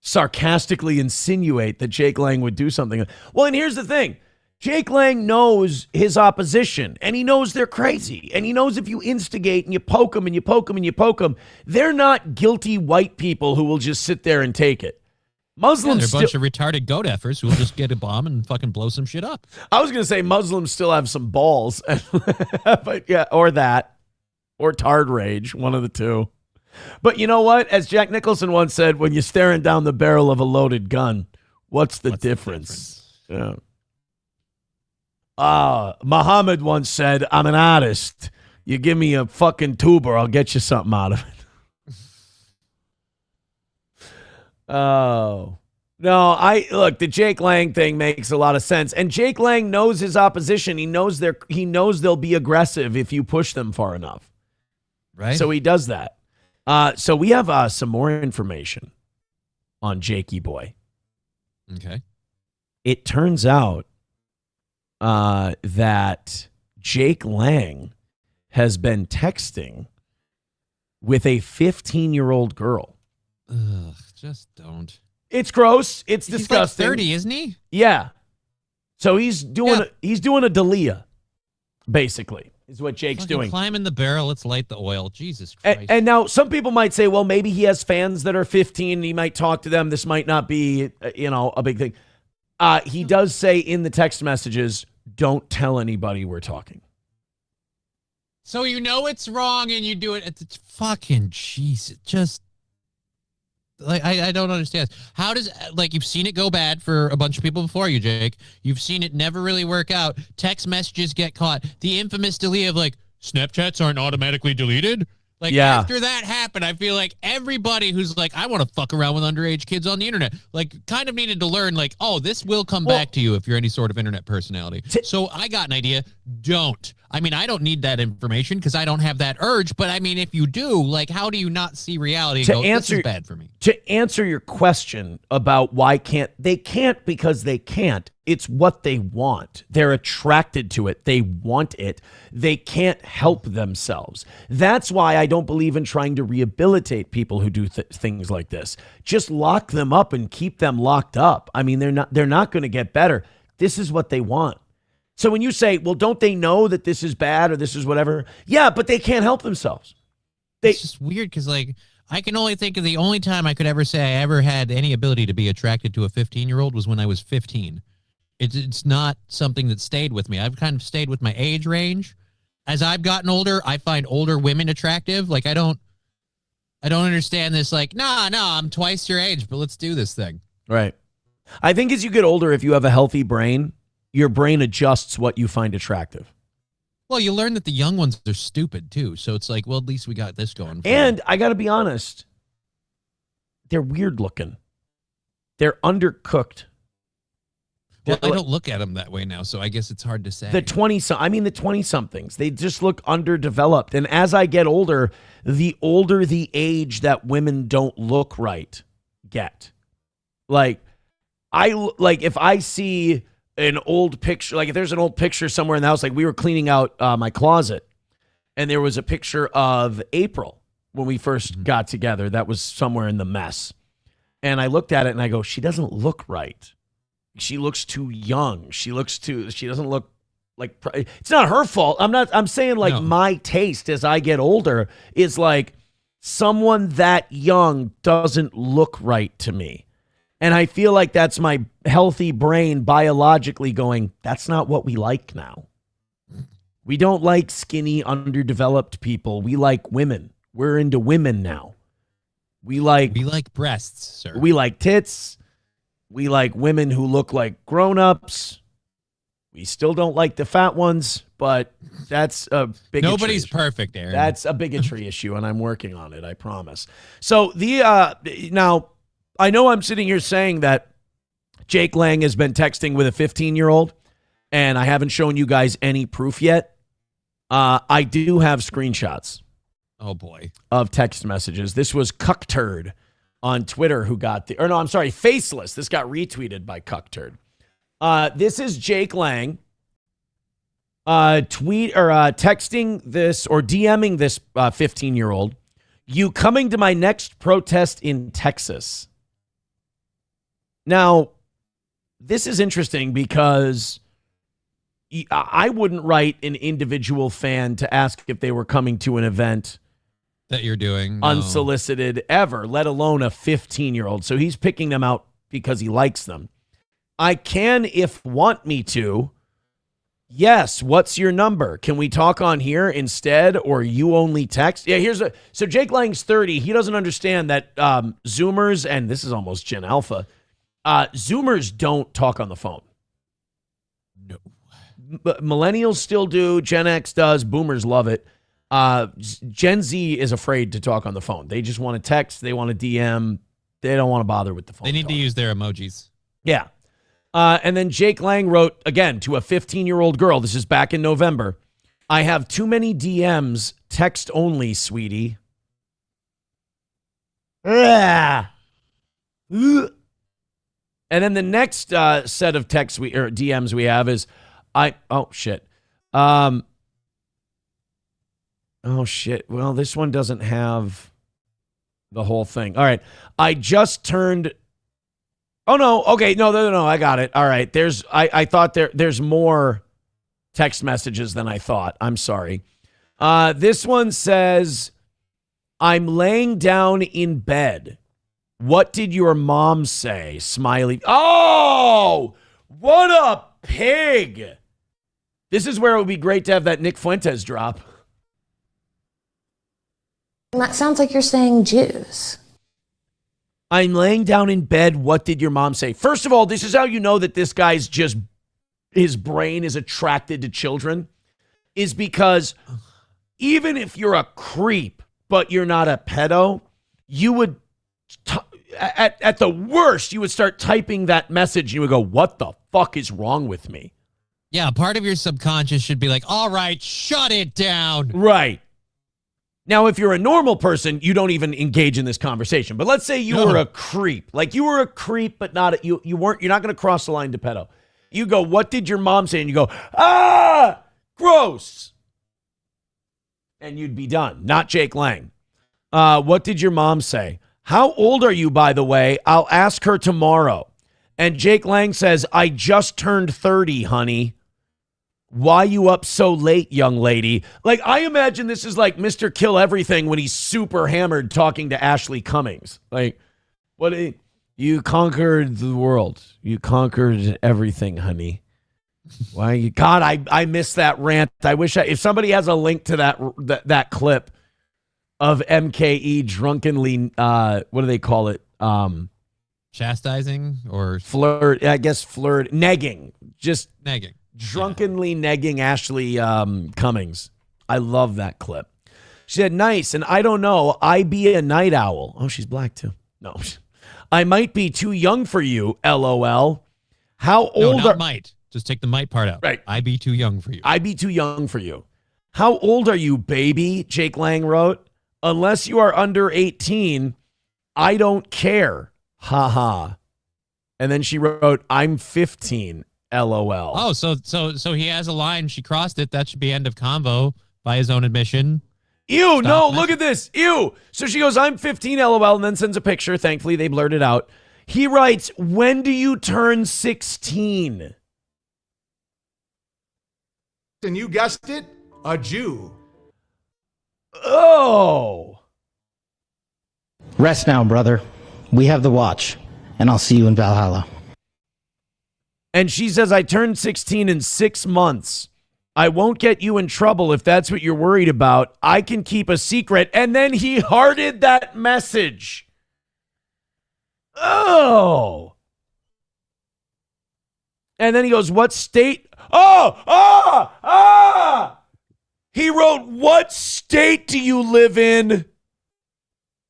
sarcastically insinuate that Jake Lang would do something? Well, and here's the thing. Jake Lang knows his opposition, and he knows they're crazy, and he knows if you instigate and you poke them and you poke them and you poke them, they're not guilty white people who will just sit there and take it. Muslims, they're a bunch of retarded goat effers who will just get a bomb and fucking blow some shit up. I was going to say Muslims still have some balls, but yeah, or that, or tard rage, one of the two. But you know what? As Jack Nicholson once said, when you're staring down the barrel of a loaded gun, what's the difference? Yeah. Muhammad once said, I'm an artist. You give me a fucking tuber, I'll get you something out of it. Oh, no, the Jake Lang thing makes a lot of sense. And Jake Lang knows his opposition. He knows they'll be aggressive if you push them far enough. Right. So he does that. So we have some more information on Jakey Boy. Okay. It turns out that Jake Lang has been texting with a 15-year-old girl. Ugh, just don't. It's gross. It's He's disgusting. like 30, isn't he? Yeah. So he's doing a Dalia, basically, is what Jake's doing. Climb in the barrel. Let's light the oil. Jesus Christ. And now some people might say, well, maybe he has fans that are 15 and he might talk to them. This might not be, a big thing. He does say in the text messages, don't tell anybody we're talking. So you know it's wrong and you do it. It's fucking Jesus. Just like I don't understand. How does you've seen it go bad for a bunch of people before you, Jake? You've seen it never really work out. Text messages get caught. The infamous delete of Snapchats aren't automatically deleted. After that happened, I feel like everybody who's I want to fuck around with underage kids on the internet, kind of needed to learn, this will come back to you if you're any sort of internet personality. So I got an idea. Don't. I mean, I don't need that information because I don't have that urge. But I mean, if you do, how do you not see reality and go, this is bad for me? To answer your question about why they can't because they can't. It's what they want. They're attracted to it. They want it. They can't help themselves. That's why I don't believe in trying to rehabilitate people who do things like this. Just lock them up and keep them locked up. I mean, they're not going to get better. This is what they want. So when you say, well, don't they know that this is bad or this is whatever? Yeah, but they can't help themselves. It's just weird because, I can only think of the only time I could ever say I ever had any ability to be attracted to a 15-year-old was when I was 15. It's not something that stayed with me. I've kind of stayed with my age range. As I've gotten older, I find older women attractive. I don't understand this. No, I'm twice your age, but let's do this thing. Right. I think as you get older, if you have a healthy brain, your brain adjusts what you find attractive. Well, you learn that the young ones are stupid too. So it's at least we got this going. And I got to be honest, they're weird looking. They're undercooked. Well, I don't look at them that way now, so I guess it's hard to say. The 20-somethings, they just look underdeveloped. And as I get older the age that women don't look right get. If I see an old picture, if there's an old picture somewhere in the house, we were cleaning out my closet, and there was a picture of April when we first got together that was somewhere in the mess. And I looked at it and I go, she doesn't look right. She looks too young. She doesn't look it's not her fault. I'm saying no. My taste as I get older is someone that young doesn't look right to me. And I feel like that's my healthy brain biologically going, that's not what we like now. We don't like skinny, underdeveloped people. We like women. We're into women now. We like breasts, sir. We like tits. We like women who look like grown-ups. We still don't like the fat ones, but that's a bigotry. Nobody's perfect, Aaron. That's a bigotry issue, and I'm working on it, I promise. So now, I know I'm sitting here saying that Jake Lang has been texting with a 15-year-old, and I haven't shown you guys any proof yet. I do have screenshots. Oh, boy. Of text messages. This was Cuckturd on Twitter who got Faceless. This got retweeted by Cuckturd. This is Jake Lang texting this or DMing this 15-year-old. You coming to my next protest in Texas? Now, this is interesting because I wouldn't write an individual fan to ask if they were coming to an event that you're doing unsolicited ever, let alone a 15-year-old. So he's picking them out because he likes them. I can, if want me to. Yes. What's your number? Can we talk on here instead, or you only text? Yeah. So Jake Lang's 30. He doesn't understand that Zoomers, and this is almost Gen Alpha, Zoomers don't talk on the phone. No. Millennials still do. Gen X does. Boomers love it. Gen Z is afraid to talk on the phone. They just want to text. They want to DM. They don't want to bother with the phone. They need to use their emojis. Yeah. And then Jake Lang wrote, again, to a 15-year-old girl. This is back in November. I have too many DMs. Text only, sweetie. And then the next set of DMs we have is, oh, shit. Oh, shit. Well, this one doesn't have the whole thing. All right. I just turned Oh, no. Okay. No. I got it. All right. I thought there's more text messages than I thought. I'm sorry. This one says, I'm laying down in bed. What did your mom say? Smiley. Oh, what a pig. This is where it would be great to have that Nick Fuentes drop. That sounds like you're saying Jews. I'm laying down in bed. What did your mom say? First of all, this is how you know that this guy's just, his brain is attracted to children, is because even if you're a creep, but you're not a pedo, you would, at the worst, you would start typing that message and you would go, what the fuck is wrong with me? Yeah, part of your subconscious should be like, all right, shut it down. Right. Now, if you're a normal person, you don't even engage in this conversation. But let's say you were a creep. Like you were a creep, but not you weren't. You're not going to cross the line to pedo. You go, what did your mom say? And you go, ah, gross. And you'd be done. Not Jake Lang. What did your mom say? How old are you, by the way? I'll ask her tomorrow. And Jake Lang says, I just turned 30, honey. Why you up so late, young lady? Like, I imagine this is like Mr. Kill Everything when he's super hammered talking to Ashley Cummings. Like, you conquered the world. You conquered everything, honey. Why you? God, I missed that rant. I wish if somebody has a link to that clip of MKE drunkenly, what do they call it? Chastising or flirt? I guess flirt, negging, just negging. Drunkenly negging Ashley Cummings. I love that clip. She said, nice, and I don't know, I be a night owl. Oh, she's black too. No. I might be too young for you, LOL. How old are... might. Just take the might part out. Right. I be too young for you. I be too young for you. How old are you, baby? Jake Lang wrote. Unless you are under 18, I don't care. Ha ha. And then she wrote, I'm 15. LOL. Oh, so he has a line. She crossed it. That should be end of convo by his own admission. Ew, no, look at this. Ew. So she goes, I'm 15, LOL, and then sends a picture. Thankfully, they blurred it out. He writes, when do you turn 16? And you guessed it, a Jew. Oh. Rest now, brother. We have the watch, and I'll see you in Valhalla. And she says, I turned 16 in 6 months. I won't get you in trouble if that's what you're worried about. I can keep a secret. And then he hearted that message. Oh. And then he goes, what state? He wrote, what state do you live in?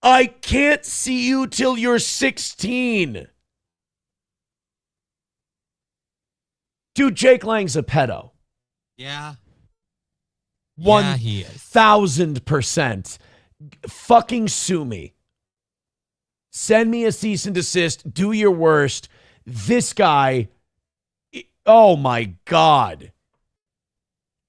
I can't see you till you're 16. Dude, Jake Lang's a pedo. Yeah. 1,000%. Fucking sue me. Send me a cease and desist. Do your worst. This guy, oh my God.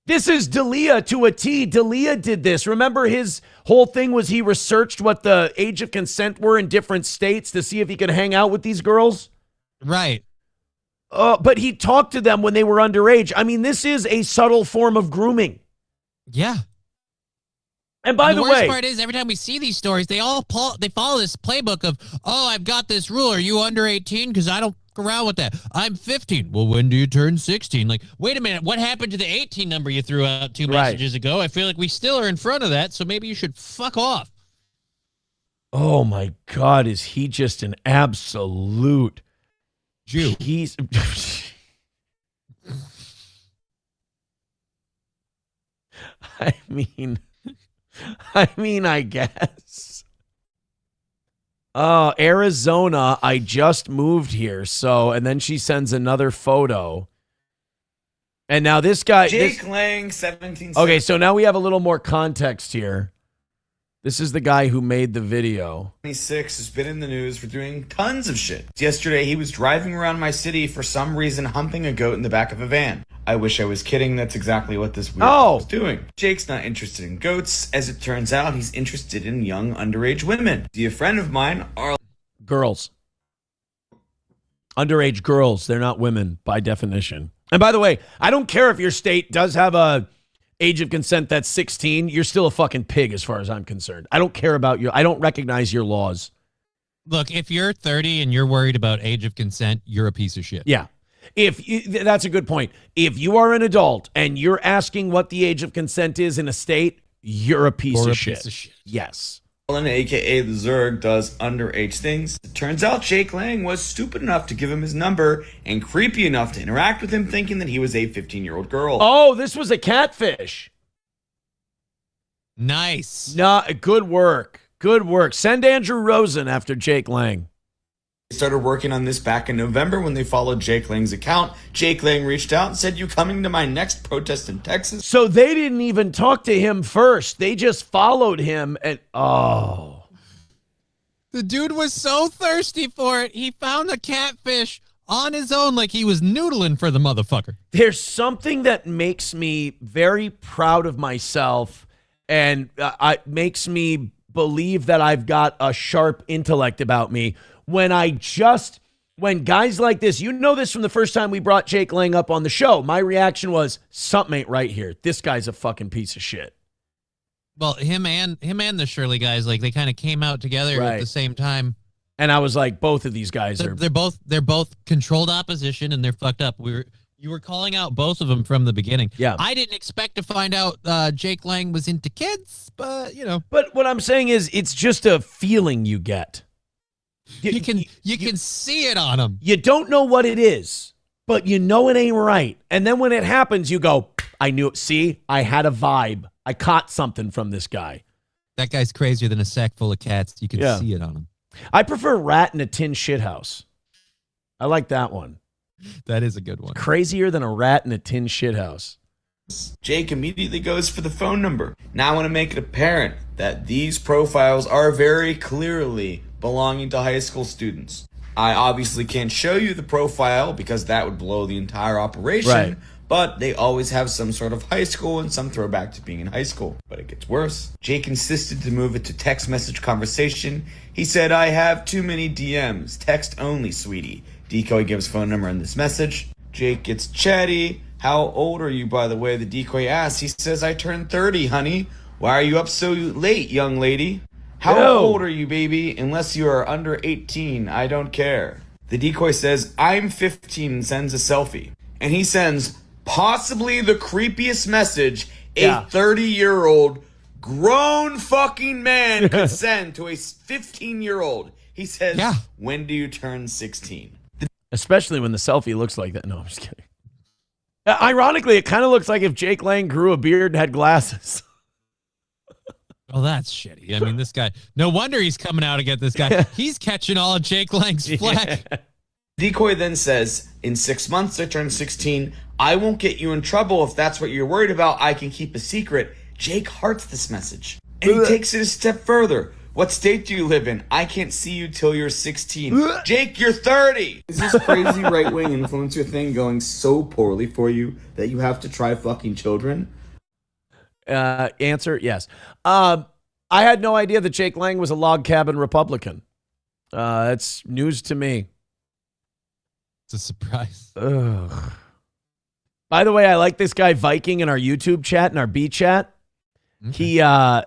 This is D'Elia to a T. D'Elia did this. Remember his whole thing was he researched what the age of consent were in different states to see if he could hang out with these girls? Right. But he talked to them when they were underage. I mean, this is a subtle form of grooming. Yeah. And by the way, worst part is every time we see these stories, they follow this playbook of, oh, I've got this rule. Are you under 18? Because I don't fuck around with that. I'm 15. Well, when do you turn 16? Like, wait a minute. What happened to the 18 number you threw out 2 messages ago? I feel like we still are in front of that, so maybe you should fuck off. Oh my God, is he just an absolute Jew? He's I mean, I guess. Arizona, I just moved here. So, and then she sends another photo. And now this guy. Jake Lang, 17. Okay, so now we have a little more context here. This is the guy who made the video. 26 has been in the news for doing tons of shit. Yesterday, he was driving around my city for some reason, humping a goat in the back of a van. I wish I was kidding. That's exactly what this weirdo was doing. Jake's not interested in goats. As it turns out, he's interested in young underage women. A friend of mine, girls. Underage girls, they're not women by definition. And by the way, I don't care if your state does have a age of consent that's 16. You're still a fucking pig as far as I'm concerned. I don't care about I don't recognize your laws. Look, if you're 30 and you're worried about age of consent, you're a piece of shit. Yeah. That's a good point. If you are an adult and you're asking what the age of consent is in a state, you're a piece of shit. Yes. aka the Zerg, does underage things. It turns out Jake Lang was stupid enough to give him his number and creepy enough to interact with him thinking that he was a 15-year-old girl. Oh, this was a catfish. Nice. Good work. Good work. Send Andrew Rosen after Jake Lang. They started working on this back in November when they followed Jake Lang's account. Jake Lang reached out and said, "You coming to my next protest in Texas?" So they didn't even talk to him first. They just followed him and The dude was so thirsty for it. He found a catfish on his own like he was noodling for the motherfucker. There's something that makes me very proud of myself and makes me believe that I've got a sharp intellect about me when guys like this, you know this from the first time we brought Jake Lang up on the show, my reaction was, something ain't right here. This guy's a fucking piece of shit. Well, him and the Shirley guys, like they kind of came out together at the same time. And I was like, both of these guys they're both controlled opposition and they're fucked up. You were calling out both of them from the beginning. Yeah. I didn't expect to find out Jake Lang was into kids, but you know. But what I'm saying is it's just a feeling you get. You can see it on him. You don't know what it is, but you know it ain't right. And then when it happens, you go, I knew it. See, I had a vibe. I caught something from this guy. That guy's crazier than a sack full of cats. You can see it on him. I prefer rat in a tin shithouse. I like that one. That is a good one. Crazier than a rat in a tin shithouse. Jake immediately goes for the phone number. Now I want to make it apparent that these profiles are very clearly belonging to high school students. I obviously can't show you the profile because that would blow the entire operation. Right. But they always have some sort of high school and some throwback to being in high school. But it gets worse. Jake insisted to move it to text message conversation. He said, "I have too many DMs. Text only, sweetie." Decoy gives phone number in this message. Jake gets chatty. "How old are you, by the way?" the decoy asks. He says, "I turned 30, honey. Why are you up so late, young lady?" "How old are you, baby? Unless you are under 18, I don't care." The decoy says, "I'm 15," and sends a selfie. And he sends possibly the creepiest message a 30-year-old grown fucking man could send to a 15-year-old. He says, "When do you turn 16? Especially when the selfie looks like that. No, I'm just kidding. Ironically, it kind of looks like if Jake Lang grew a beard and had glasses. Oh, that's shitty. I mean, this guy, no wonder he's coming out to get this guy. He's catching all of Jake Lang's flack. Decoy then says, "In 6 months I turn 16. I won't get you in trouble if that's what you're worried about. I can keep a secret." Jake hearts this message. And he takes it a step further. "What state do you live in? I can't see you till you're 16. Jake, you're 30. Is this crazy right-wing influencer thing going so poorly for you that you have to try fucking children? Answer, yes. I had no idea that Jake Lang was a log cabin Republican. That's news to me. It's a surprise. Ugh. By the way, I like this guy Viking in our YouTube chat, in our B chat. Okay.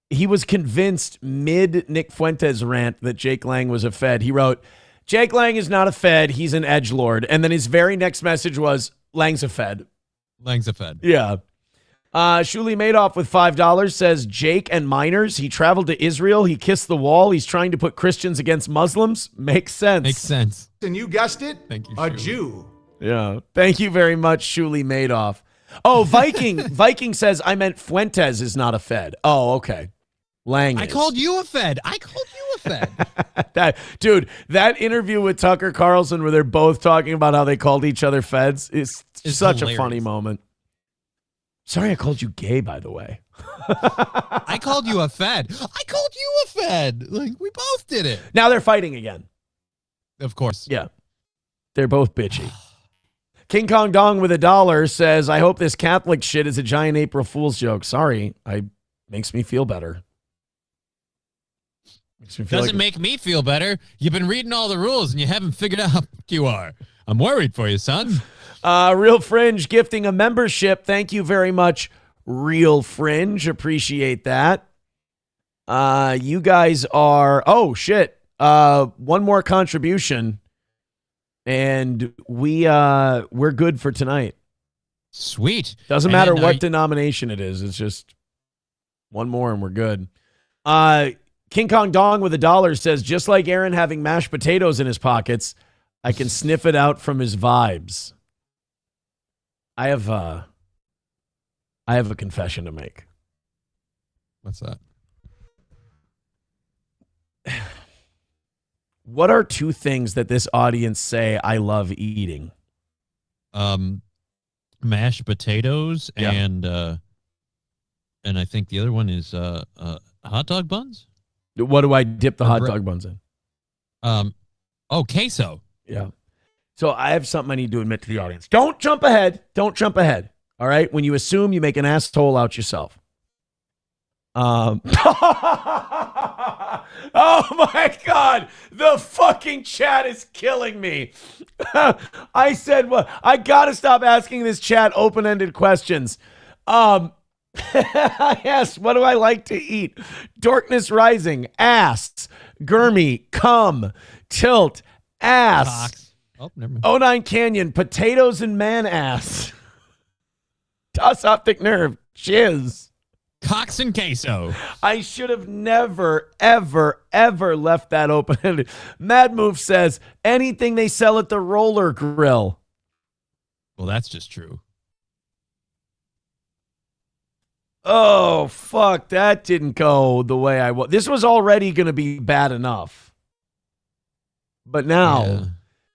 He was convinced mid Nick Fuentes rant that Jake Lang was a Fed. He wrote, "Jake Lang is not a Fed. He's an edgelord." And then his very next message was, "Lang's a Fed." Lang's a Fed. Yeah. Shuli Madoff with $5 says, "Jake and minors. He traveled to Israel. He kissed the wall. He's trying to put Christians against Muslims." Makes sense. Makes sense. And you guessed it, Thank you, a Shuli. Jew. Yeah. Thank you very much, Shuli Madoff. Oh, Viking says, "I meant Fuentes is not a Fed." Oh, okay. Lang. I called you a Fed. Dude, that interview with Tucker Carlson where they're both talking about how they called each other Feds is such hilarious. a funny moment. Sorry, I called you gay, by the way. I called you a Fed. I called you a Fed. Like, we both did it. Now they're fighting again. Of course. Yeah. They're both bitchy. King Kong Dong with $1 says, "I hope this Catholic shit is a giant April Fool's joke." Sorry. Makes me feel better. Doesn't make me feel better. You've been reading all the rules and you haven't figured out how you are. I'm worried for you, son. Real Fringe gifting a membership. Thank you very much, Real Fringe. Appreciate that. You guys are, oh shit. One more contribution and we're good for tonight. Sweet. Doesn't matter what denomination it is. It's just one more and we're good. King Kong Dong with $1 says, just like Aaron having mashed potatoes in his pockets, I can sniff it out from his vibes. I have a confession to make. What's that? What are two things that this audience say I love eating? Mashed potatoes and I think the other one is hot dog buns. What do I dip the hot dog buns in? Queso. Yeah. So I have something I need to admit to the audience. Don't jump ahead. Don't jump ahead. All right. When you assume, you make an asshole out yourself. Oh my God. The fucking chat is killing me. I said, well, I got to stop asking this chat open-ended questions. Yes, what do I like to eat? Darkness Rising, ass, Gurmy, cum, tilt, ass. Oh, never mind. 09 Canyon, potatoes and man ass. Toss optic nerve, shiz. Cox and queso. I should have never, ever, ever left that open-ended. Mad Move says, anything they sell at the roller grill. Well, that's just true. Oh, fuck. That didn't go the way I was. This was already going to be bad enough. But now. Yeah.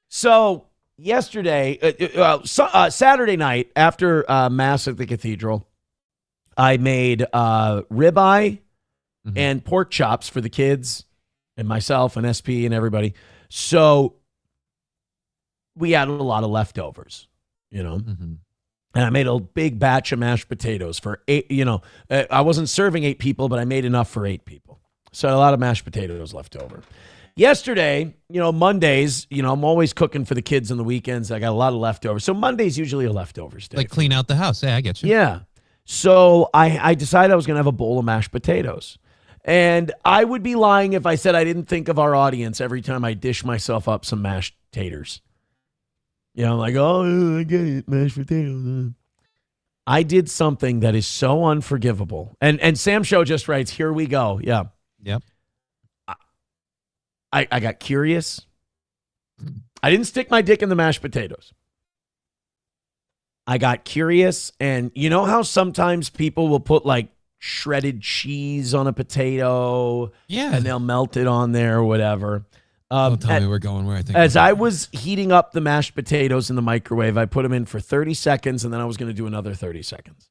So, yesterday, Saturday night, after Mass at the Cathedral, I made ribeye and pork chops for the kids and myself and SP and everybody. So, we had a lot of leftovers, you know. Mm-hmm. And I made a big batch of mashed potatoes for 8, I wasn't serving 8 people, but I made enough for 8 people. So a lot of mashed potatoes left over. Yesterday, Mondays, I'm always cooking for the kids on the weekends. I got a lot of leftovers. So Monday's usually a leftovers day. Like clean out the house. Yeah, I get you. Yeah. So I decided I was going to have a bowl of mashed potatoes. And I would be lying if I said I didn't think of our audience every time I dish myself up some mashed taters. I'm like, oh, I get it, mashed potatoes. I did something that is so unforgivable. And Sam Show just writes, here we go. Yeah. Yep. I got curious. I didn't stick my dick in the mashed potatoes. I got curious. And you know how sometimes people will put like shredded cheese on a potato? Yeah. And they'll melt it on there or whatever. Don't tell me we're going where I think. As I was heating up the mashed potatoes in the microwave, I put them in for 30 seconds, and then I was going to do another 30 seconds.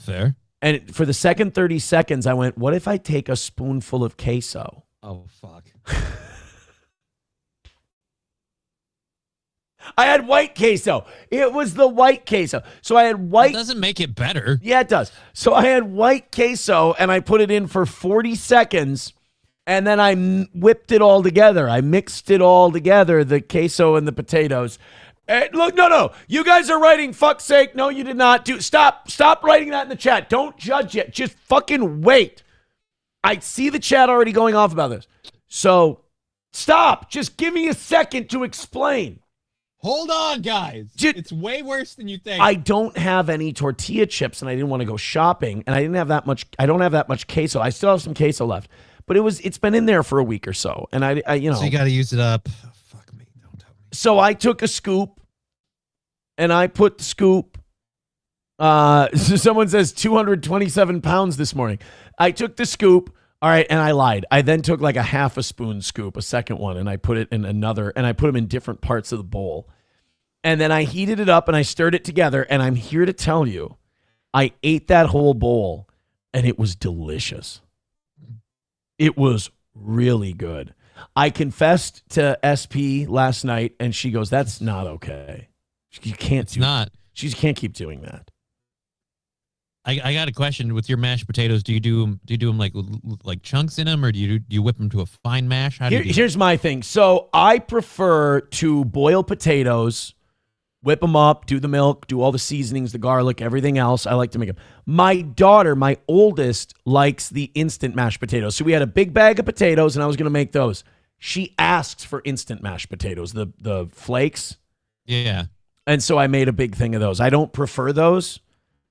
Fair. And for the second 30 seconds, I went, what if I take a spoonful of queso? Oh, fuck. I had white queso. It was the white queso. So I had white. That doesn't make it better. Yeah, it does. So I had white queso, and I put it in for 40 seconds. And then I whipped it all together. I mixed it all together, the queso and the potatoes. Look, no. You guys are writing, fuck's sake. No, you did not. Stop writing that in the chat. Don't judge yet. Just fucking wait. I see the chat already going off about this. So stop. Just give me a second to explain. Hold on, guys. It's way worse than you think. I don't have any tortilla chips, and I didn't want to go shopping, and I don't have that much queso. I still have some queso left. But it's been in there for a week or so. And I So you got to use it up. Fuck me. Don't tell me. So I took a scoop and I put the scoop. Someone says 227 pounds this morning. I took the scoop. All right. And I lied. I then took like a half a spoon scoop, a second one, and I put it in another, and I put them in different parts of the bowl. And then I heated it up and I stirred it together. And I'm here to tell you, I ate that whole bowl and it was delicious. It was really good. I confessed to SP last night, and she goes, that's not okay. You can't do that. She can't keep doing that. I got a question with your mashed potatoes. Do you do them like chunks in them, or do you whip them to a fine mash? How do you do Here's my thing. So I prefer to boil potatoes, whip them up, do the milk, do all the seasonings, the garlic, everything else. I like to make them. My daughter, my oldest, likes the instant mashed potatoes. So we had a big bag of potatoes, and I was going to make those. She asks for instant mashed potatoes, the flakes. Yeah. And so I made a big thing of those. I don't prefer those,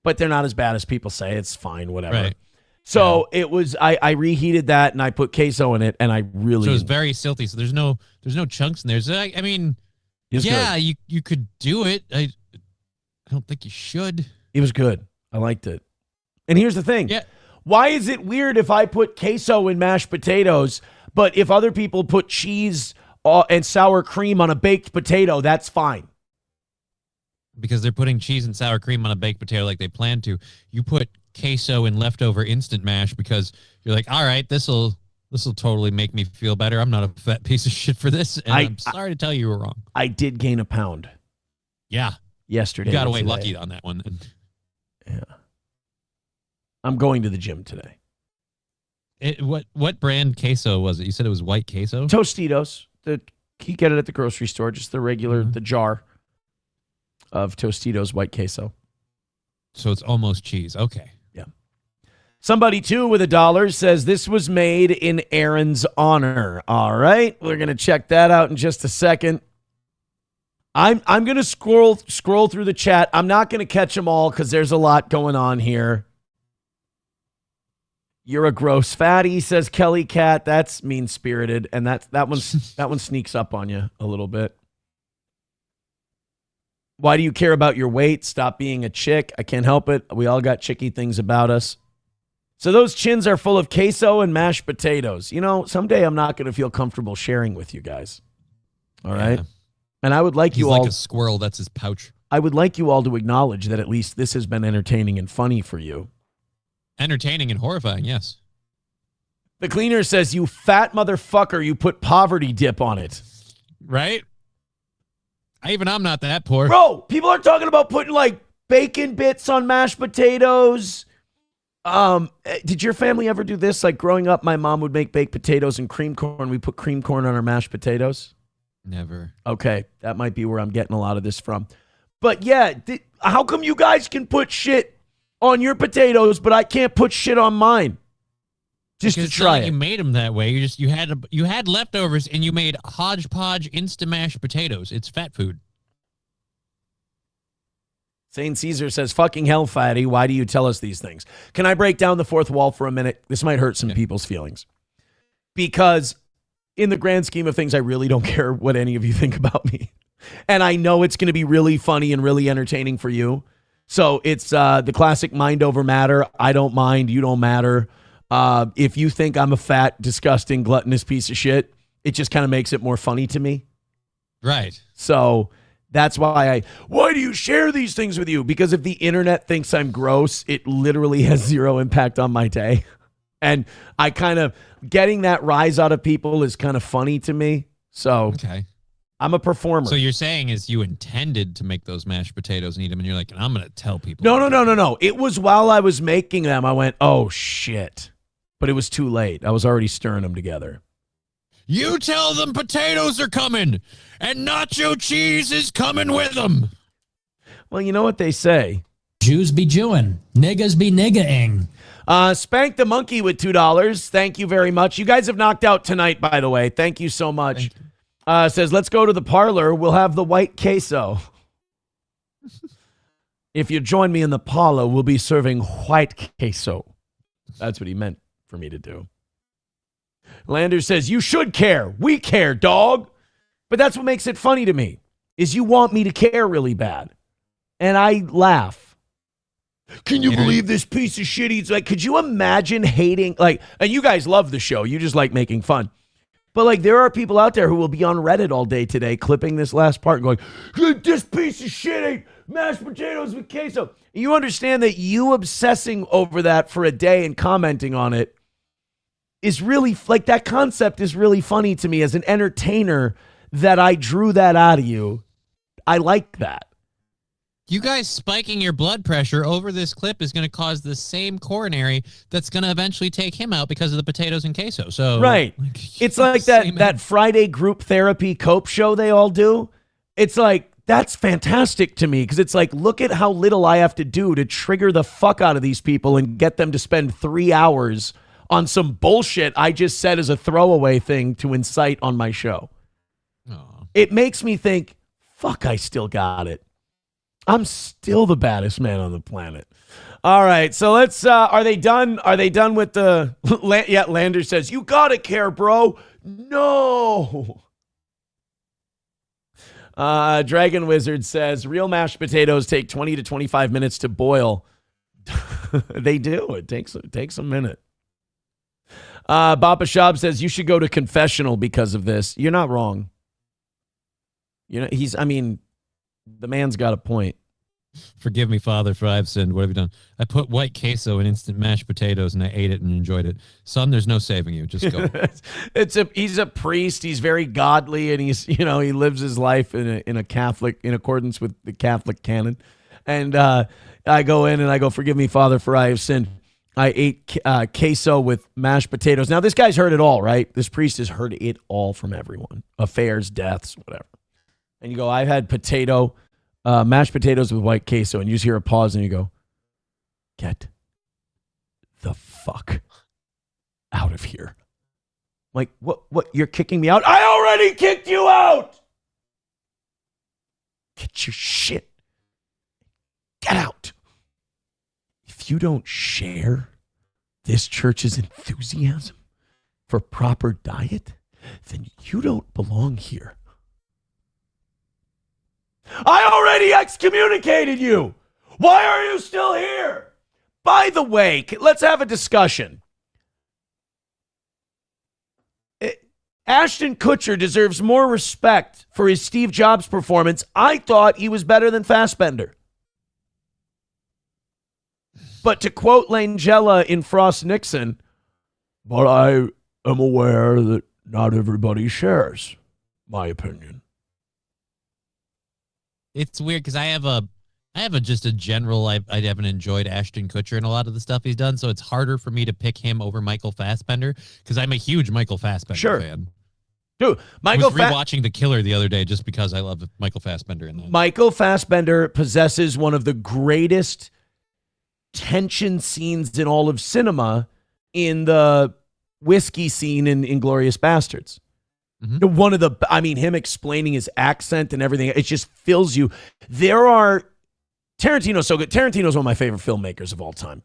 but they're not as bad as people say. It's fine, whatever. Right. So it was. I reheated that and I put queso in it, and I really. So it's very silty. So there's no chunks in there. So I mean, yeah, you could do it. I don't think you should. It was good. I liked it. And here's the thing. Yeah. Why is it weird if I put queso in mashed potatoes, but if other people put cheese and sour cream on a baked potato, that's fine? Because they're putting cheese and sour cream on a baked potato like they plan to. You put queso in leftover instant mash because you're like, all right, this'll totally make me feel better. I'm not a fat piece of shit for this, and I'm sorry to tell you were wrong. I did gain a pound. Yeah. Yesterday. You got away lucky on that one. Yeah. I'm going to the gym today. What brand queso was it? You said it was white queso? Tostitos. You get it at the grocery store, just the regular, the jar of Tostitos white queso. So it's almost cheese. Okay. Yeah. Somebody, too, with $1 says this was made in Aaron's honor. All right. We're going to check that out in just a second. I'm going to scroll through the chat. I'm not going to catch them all because there's a lot going on here. You're a gross fatty, says Kelly Cat. That's mean-spirited, and that one sneaks up on you a little bit. Why do you care about your weight? Stop being a chick. I can't help it. We all got chicky things about us. So those chins are full of queso and mashed potatoes. You know, someday I'm not going to feel comfortable sharing with you guys. All right? And I would like you all... He's like a squirrel. That's his pouch. I would like you all to acknowledge that at least this has been entertaining and funny for you. Entertaining and horrifying, yes. The cleaner says, you fat motherfucker, you put poverty dip on it. Right? I'm not that poor. Bro, people are talking about putting like bacon bits on mashed potatoes. Did your family ever do this? Like growing up, my mom would make baked potatoes and cream corn. We put cream corn on our mashed potatoes. Never. Okay, that might be where I'm getting a lot of this from. But yeah, how come you guys can put shit on your potatoes, but I can't put shit on mine? Just because to try it. You made them that way. You had leftovers and you made hodgepodge instant mashed potatoes. It's fat food. St. Caesar says, fucking hell, fatty. Why do you tell us these things? Can I break down the fourth wall for a minute? This might hurt some people's feelings. Because in the grand scheme of things, I really don't care what any of you think about me. And I know it's going to be really funny and really entertaining for you. So it's the classic mind over matter. I don't mind. You don't matter. If you think I'm a fat, disgusting, gluttonous piece of shit, it just kind of makes it more funny to me. Right. So that's why why do you share these things with you? Because if the internet thinks I'm gross, it literally has zero impact on my day. And I kind of, getting that rise out of people is kind of funny to me. So okay. I'm a performer. So you're saying is you intended to make those mashed potatoes and eat them, and you're like, I'm going to tell people. No. It was while I was making them, I went, oh, shit. But it was too late. I was already stirring them together. You tell them potatoes are coming, and nacho cheese is coming with them. Well, you know what they say. Jews be Jewing. Niggas be nigga-ing. Spank the Monkey with $2. Thank you very much. You guys have knocked out tonight, by the way. Thank you so much. Says, let's go to the parlor. We'll have the white queso. If you join me in the parlor, we'll be serving white queso. That's what he meant for me to do. Lander says, you should care. We care, dog. But that's what makes it funny to me, is you want me to care really bad. And I laugh. Can you believe this piece of shit eats? Like, could you imagine hating, like, and you guys love the show. You just like making fun. But, like, there are people out there who will be on Reddit all day today clipping this last part and going, this piece of shit ate mashed potatoes with queso. You understand that you obsessing over that for a day and commenting on it is really, like, that concept is really funny to me as an entertainer, that I drew that out of you. I like that. You guys spiking your blood pressure over this clip is going to cause the same coronary that's going to eventually take him out because of the potatoes and queso. So Right. It's like that Friday group therapy cope show they all do. It's like, that's fantastic to me because it's like, look at how little I have to do to trigger the fuck out of these people and get them to spend 3 hours on some bullshit I just said as a throwaway thing to incite on my show. It makes me think, fuck, I still got it. I'm still the baddest man on the planet. All right, so let's, are they done? Are they done with the, yeah, Lander says, you gotta care, bro. No. Dragon Wizard says, real mashed potatoes take 20 to 25 minutes to boil. They do. It takes a minute. Baba Shab says, you should go to confessional because of this. You're not wrong. You know, the man's got a point. Forgive me, Father, for I've sinned. What have you done? I put white queso in instant mashed potatoes, and I ate it and enjoyed it. Son, there's no saving you. Just go. He's a priest. He's very godly, and he lives his life in accordance with the Catholic canon. And I go in and I go, forgive me, Father, for I have sinned. I ate queso with mashed potatoes. Now, this guy's heard it all, right? This priest has heard it all from everyone. Affairs, deaths, whatever. And you go, I've had mashed potatoes with white queso, and you just hear a pause, and you go, get the fuck out of here. Like, what, you're kicking me out? I already kicked you out! Get your shit. Get out. If you don't share this church's enthusiasm for proper diet, then you don't belong here. I already excommunicated you. Why are you still here? By the way, let's have a discussion. Ashton Kutcher deserves more respect for his Steve Jobs performance. I thought he was better than Fassbender. But to quote Langella in Frost Nixon, but I am aware that not everybody shares my opinion. It's weird because I have just a general, I haven't enjoyed Ashton Kutcher and a lot of the stuff he's done, so it's harder for me to pick him over Michael Fassbender because I'm a huge Michael Fassbender fan. Dude, I was rewatching The Killer the other day just because I love Michael Fassbender in that. Michael Fassbender possesses one of the greatest tension scenes in all of cinema in the whiskey scene in Inglourious Bastards. Mm-hmm. One of the, him explaining his accent and everything, it just fills you. Tarantino's so good. Tarantino's one of my favorite filmmakers of all time.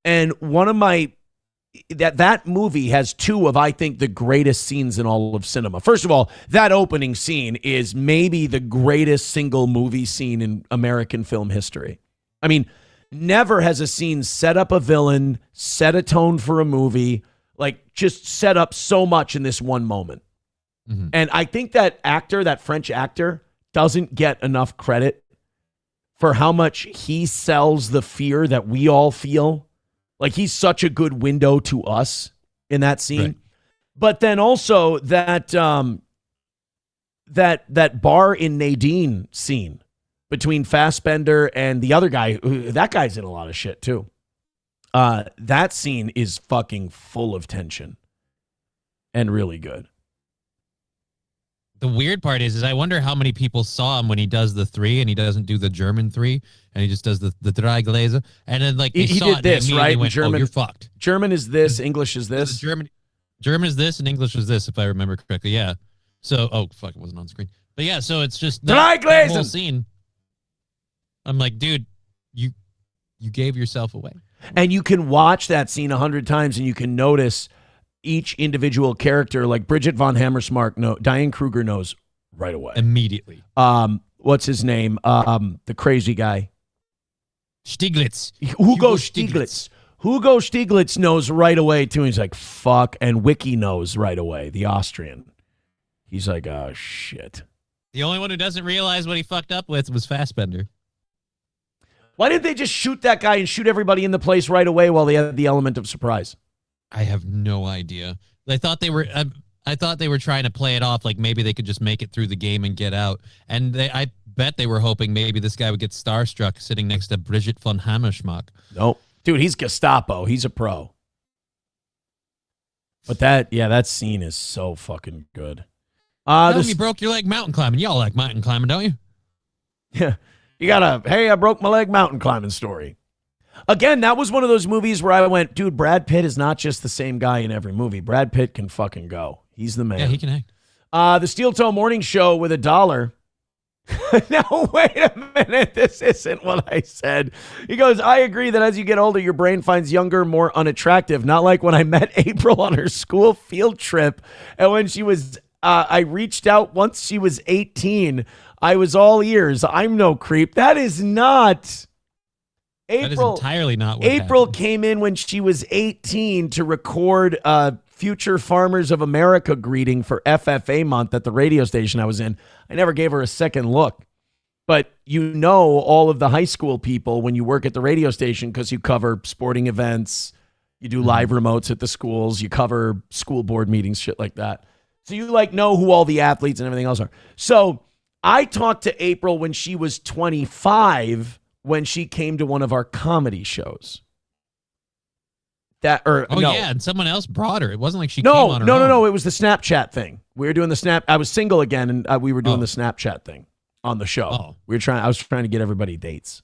And one of my, that movie has two of, I think, the greatest scenes in all of cinema. First of all, that opening scene is maybe the greatest single movie scene in American film history. Never has a scene set up a villain, set a tone for a movie, like just set up so much in this one moment. Mm-hmm. And I think that French actor, doesn't get enough credit for how much he sells the fear that we all feel. Like, he's such a good window to us in that scene. Right. But then also that bar in Nadine scene between Fassbender and the other guy, that guy's in a lot of shit too. That scene is fucking full of tension and really good. The weird part is I wonder how many people saw him when he does the 3 and he doesn't do the German 3 and he just does the drei Gläser. And then he did this, right? Went, German, you're fucked. German is this, English is this. German is this and English is this, if I remember correctly. Yeah. So, it wasn't on screen. But yeah, so it's just that whole scene. I'm like, dude, you gave yourself away. And you can watch that scene 100 times and you can notice each individual character, like Bridget von Hammersmark, Diane Kruger knows right away. Immediately. What's his name? The crazy guy. Stieglitz. Hugo Stieglitz. Hugo Stieglitz knows right away, too. He's like, fuck. And Wiki knows right away, the Austrian. He's like, oh, shit. The only one who doesn't realize what he fucked up with was Fassbender. Why didn't they just shoot that guy and shoot everybody in the place right away while they had the element of surprise? I have no idea. I thought they were trying to play it off like maybe they could just make it through the game and get out. And I bet they were hoping maybe this guy would get starstruck sitting next to Bridget von Hammerschmuck. Nope. Dude, he's Gestapo. He's a pro. But that scene is so fucking good. You broke your leg mountain climbing. Y'all like mountain climbing, don't you? Yeah. You got a, hey, I broke my leg mountain climbing story. Again, that was one of those movies where I went, dude, Brad Pitt is not just the same guy in every movie. Brad Pitt can fucking go. He's the man. Yeah, he can act. The Steel Toe Morning Show with $1. No, wait a minute. This isn't what I said. He goes, I agree that as you get older, your brain finds younger, more unattractive. Not like when I met April on her school field trip. And when she was, I reached out once she was 18. I was all ears. I'm no creep. That is not. April, that is entirely not what April happened. came in when she was 18 to record Future Farmers of America greeting for FFA month at the radio station I was in. I never gave her a second look. But you know all of the high school people when you work at the radio station because you cover sporting events, you do live remotes at the schools, you cover school board meetings, shit like that. So you know who all the athletes and everything else are. So I talked to April when she was 25 when she came to one of our comedy shows. Yeah, and someone else brought her. It wasn't like she came No, on her no, own. no, no. It was the Snapchat thing. We were doing the Snap. I was single again, and we were doing the Snapchat thing on the show. Oh. I was trying to get everybody dates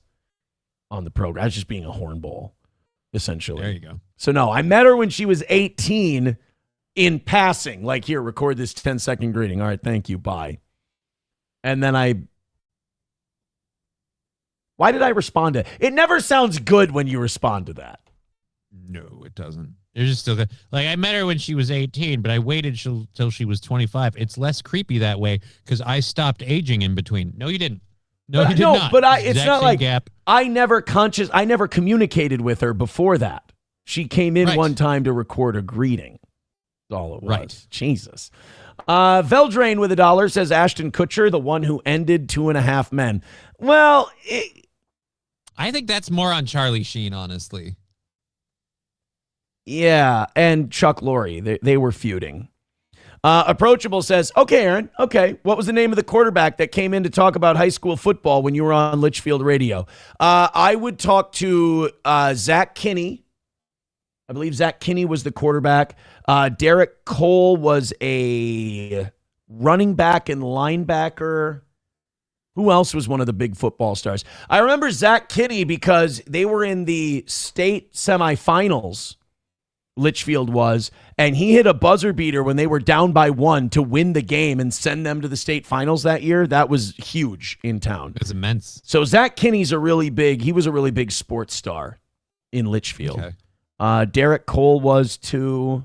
on the program. I was just being a hornball, essentially. There you go. So no, I met her when she was 18 in passing. Like, here, record this 10-second greeting. All right, thank you, bye. And then why did I respond to it? Never sounds good when you respond to that. No, it doesn't. You're just still good. Like, I met her when she was 18, but I waited till she was 25. It's less creepy that way because I stopped aging in between. No, you didn't. No, you did not. But it's Exact not same like gap. I never communicated with her before that. She came in one time to record a greeting. That's all it was. Right. Jesus. Veldrain with $1 says Ashton Kutcher, the one who ended 2.5 Men. Well, I think that's more on Charlie Sheen, honestly. Yeah, and Chuck Lorre. They were feuding. Approachable says, okay, Aaron, okay, what was the name of the quarterback that came in to talk about high school football when you were on Litchfield Radio? I would talk to Zach Kinney. I believe Zach Kinney was the quarterback. Derek Cole was a running back and linebacker. Who else was one of the big football stars? I remember Zach Kinney because they were in the state semifinals. Litchfield was, and he hit a buzzer beater when they were down by 1 to win the game and send them to the state finals that year. That was huge in town. It was immense. So Zach Kinney's he was a really big sports star in Litchfield. Okay. Derek Cole was too.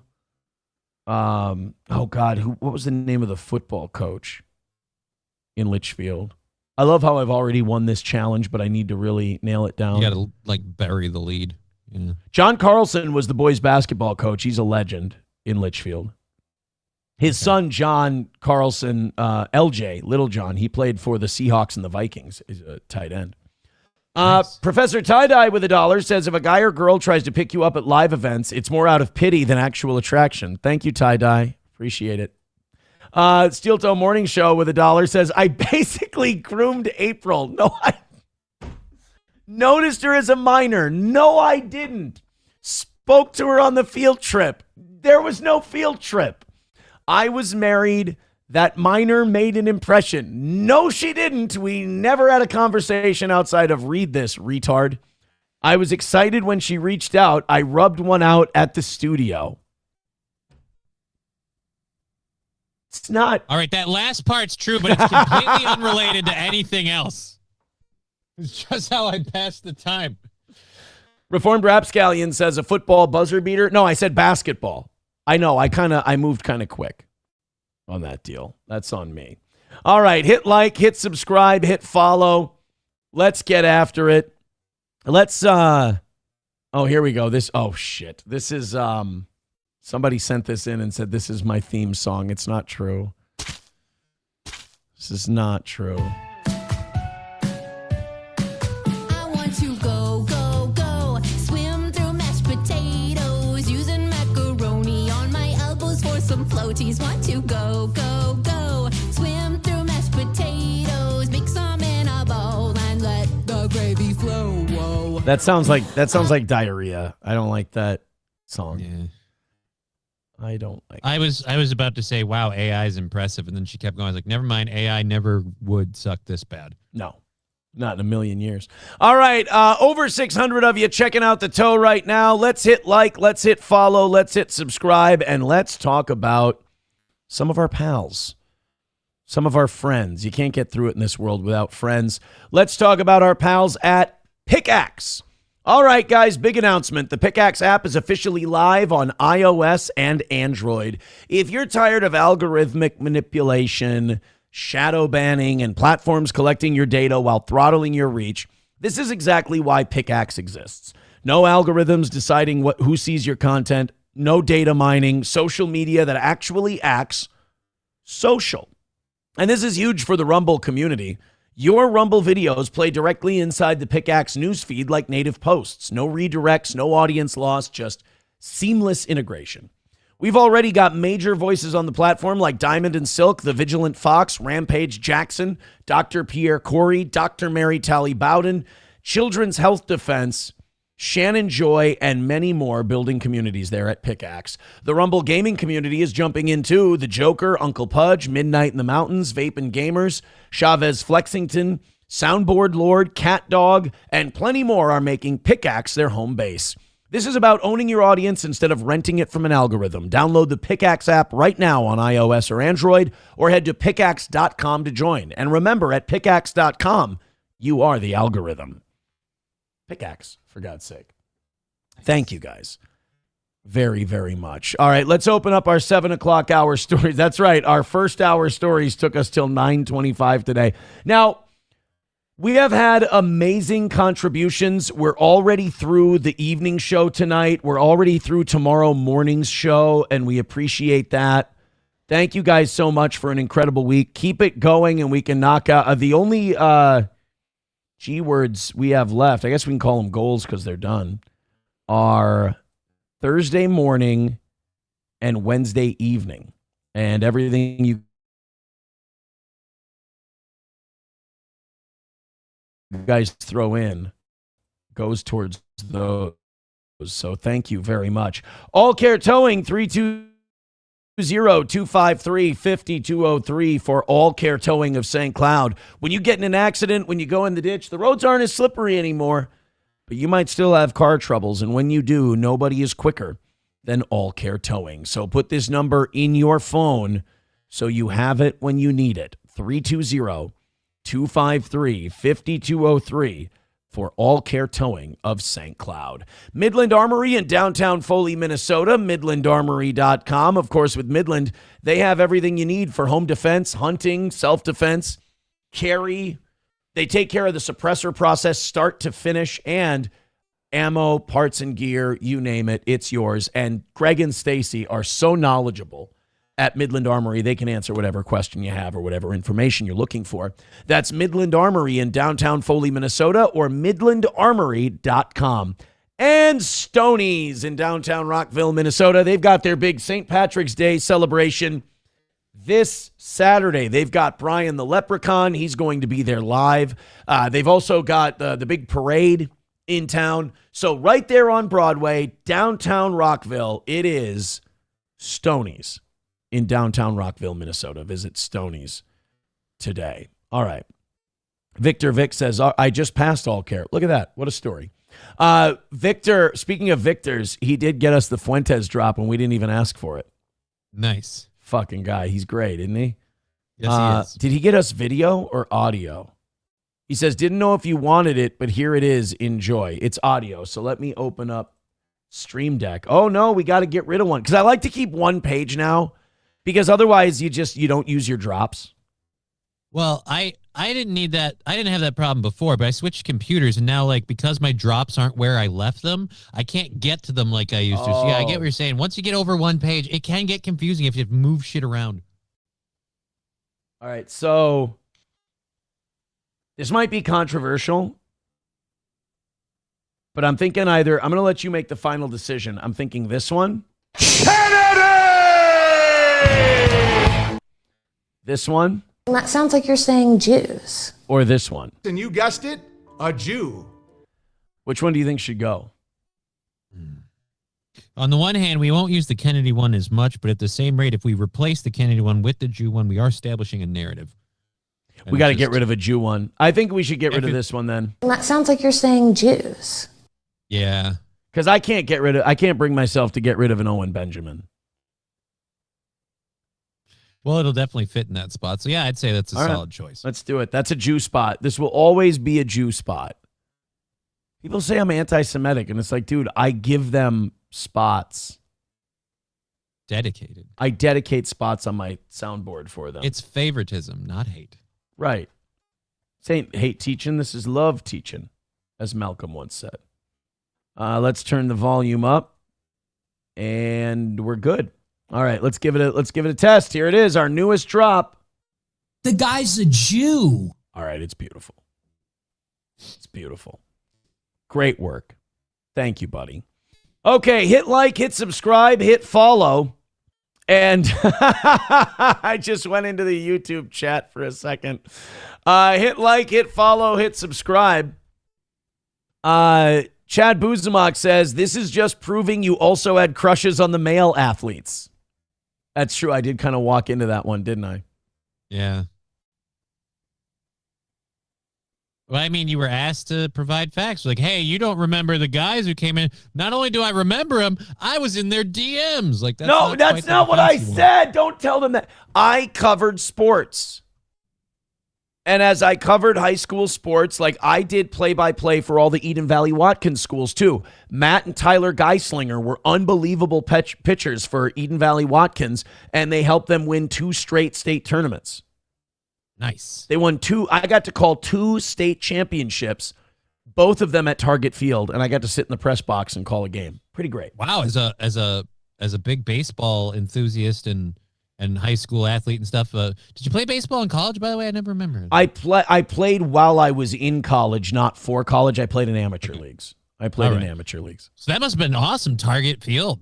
What was the name of the football coach in Litchfield? I love how I've already won this challenge, but I need to really nail it down. You got to bury the lead. Yeah. John Carlson was the boys basketball coach. He's a legend in Litchfield. His son, John Carlson, LJ, Little John, he played for the Seahawks and the Vikings. He's a tight end. Nice. Professor Tie-Dye with $1 says, if a guy or girl tries to pick you up at live events, it's more out of pity than actual attraction. Thank you, Tie-Dye. Appreciate it. Steel Toe Morning Show with $1 says, I basically groomed April. No, I noticed her as a minor. No, I didn't. Spoke to her on the field trip. There was no field trip. I was married. That minor made an impression. No, she didn't. We never had a conversation outside of read this, retard. I was excited when she reached out. I rubbed one out at the studio. It's not. All right, that last part's true, but it's completely unrelated to anything else. It's just how I pass the time. Reformed Rapscallion says a football buzzer beater. No, I said basketball. I know. I moved kind of quick on that deal. That's on me. All right. Hit like, hit subscribe, hit follow. Let's get after it. Let's, here we go. This is, somebody sent this in and said, this is my theme song. It's not true. This is not true. Floaties want to go, go, go. Swim through mashed potatoes, make some and That sounds like diarrhea. I don't like that song. Yeah. I don't like. I was about to say, wow, AI is impressive, and then she kept going. I was like, never mind, AI never would suck this bad. No, not in a million years. All right, over 600 of you checking out the toe right now. Let's hit like, let's hit follow, let's hit subscribe, and let's talk about some of our pals, some of our friends. You can't get through it in this world without friends. Let's talk about our pals at Pickaxe. All right, guys, big announcement. The Pickaxe app is officially live on iOS and Android. If you're tired of algorithmic manipulation, shadow banning, and platforms collecting your data while throttling your reach, this is exactly why Pickaxe exists. No algorithms deciding who sees your content, no data mining, social media that actually acts social. And this is huge for the Rumble community. Your Rumble videos play directly inside the Pickaxe newsfeed like native posts. No redirects, no audience loss, just seamless integration. We've already got major voices on the platform like Diamond and Silk, The Vigilant Fox, Rampage Jackson, Dr. Pierre Corey, Dr. Mary Tally Bowden, Children's Health Defense, Shannon Joy, and many more building communities there at Pickaxe. The Rumble gaming community is jumping in too. The Joker, Uncle Pudge, Midnight in the Mountains, Vape and Gamers, Chavez Flexington, Soundboard Lord, Cat Dog, and plenty more are making Pickaxe their home base. This is about owning your audience instead of renting it from an algorithm. Download the Pickaxe app right now on iOS or Android, or head to pickaxe.com to join. And remember, at pickaxe.com, you are the algorithm. Pickaxe, for God's sake. Thank you, guys. Very, very much. All right, let's open up our 7 o'clock hour stories. That's right. Our first hour stories took us till 9:25 today. Now, we have had amazing contributions. We're already through the evening show tonight. We're already through tomorrow morning's show, and we appreciate that. Thank you guys so much for an incredible week. Keep it going, and we can knock out the only G words we have left. I guess we can call them goals because they're done. Are Thursday morning and Wednesday evening, and everything you guys throw in goes towards those. So thank you very much. All Care Towing, 320-253-5203 for All Care Towing of St. Cloud. When you get in an accident, when you go in the ditch, the roads aren't as slippery anymore, but you might still have car troubles. And when you do, nobody is quicker than All Care Towing. So put this number in your phone so you have it when you need it. 320-253-5203 for All Care Towing of St. Cloud. Midland Armory in downtown Foley, Minnesota, midlandarmory.com. Of course, with Midland, they have everything you need for home defense, hunting, self-defense, carry. They take care of the suppressor process start to finish, and ammo, parts and gear, you name it, it's yours. And Greg and Stacy are so knowledgeable at Midland Armory. They can answer whatever question you have or whatever information you're looking for. That's Midland Armory in downtown Foley, Minnesota, or midlandarmory.com. And Stoney's in downtown Rockville, Minnesota. They've got their big St. Patrick's Day celebration this Saturday. They've got Brian the Leprechaun. He's going to be there live. They've also got the big parade in town. So right there on Broadway, downtown Rockville, it is Stoney's in downtown Rockville, Minnesota. Visit Stoney's today. All right. Victor Vic says, I just passed All Care. Look at that. What a story. Victor, speaking of Victors, he did get us the Fuentes drop and we didn't even ask for it. Nice. Fucking guy. He's great, isn't he? Yes, he is. Did he get us video or audio? He says, didn't know if you wanted it, but here it is. Enjoy. It's audio. So let me open up Stream Deck. Oh, no, we got to get rid of one. Because I like to keep one page now. Because otherwise you don't use your drops. Well, I didn't need that. I didn't have that problem before, but I switched computers, and now, like, because my drops aren't where I left them, I can't get to them like I used to. So yeah, I get what you're saying. Once you get over one page, it can get confusing if you have to move shit around. All right, so this might be controversial, but I'm thinking I'm going to let you make the final decision. I'm thinking this one. This one. That sounds like you're saying Jews. Or this one. And you guessed it, a Jew. Which one do you think should go? On the one hand, we won't use the Kennedy one as much, but at the same rate, if we replace the Kennedy one with the Jew one, we are establishing a narrative. And We got to get rid of a Jew one. I think we should get rid of this one then. That sounds like you're saying Jews. Yeah. Because I can't bring myself to get rid of an Owen Benjamin. Well, it'll definitely fit in that spot. So, yeah, I'd say that's a All right. solid choice. Let's do it. That's a Jew spot. This will always be a Jew spot. People say I'm anti-Semitic, and it's like, dude, I give them spots. Dedicated. I dedicate spots on my soundboard for them. It's favoritism, not hate. Right. This ain't hate teaching. This is love teaching, as Malcolm once said. Let's turn the volume up, and we're good. All right, let's give it a test. Here it is, our newest drop. The guy's a Jew. All right, it's beautiful. It's beautiful. Great work. Thank you, buddy. Okay, hit like, hit subscribe, hit follow. And I just went into the YouTube chat for a second. Hit like, hit follow, hit subscribe. Chad Buzamok says, this is just proving you also had crushes on the male athletes. That's true. I did kind of walk into that one, didn't I? Yeah. Well, I mean, you were asked to provide facts. Like, hey, you don't remember the guys who came in. Not only do I remember them, I was in their DMs. Like, that's not what I said. Don't tell them that. I covered sports. And as I covered high school sports, like I did play-by-play for all the Eden Valley Watkins schools too. Matt and Tyler Geislinger were unbelievable pitchers for Eden Valley Watkins, and they helped them win 2 straight state tournaments. Nice. They won 2. I got to call 2 state championships, both of them at Target Field, and I got to sit in the press box and call a game. Pretty great. Wow, as a big baseball enthusiast and high school athlete and stuff. Did you play baseball in college, by the way? I never remember. I played while I was in college, not for college. I played in amateur leagues. So that must have been awesome. Target Field.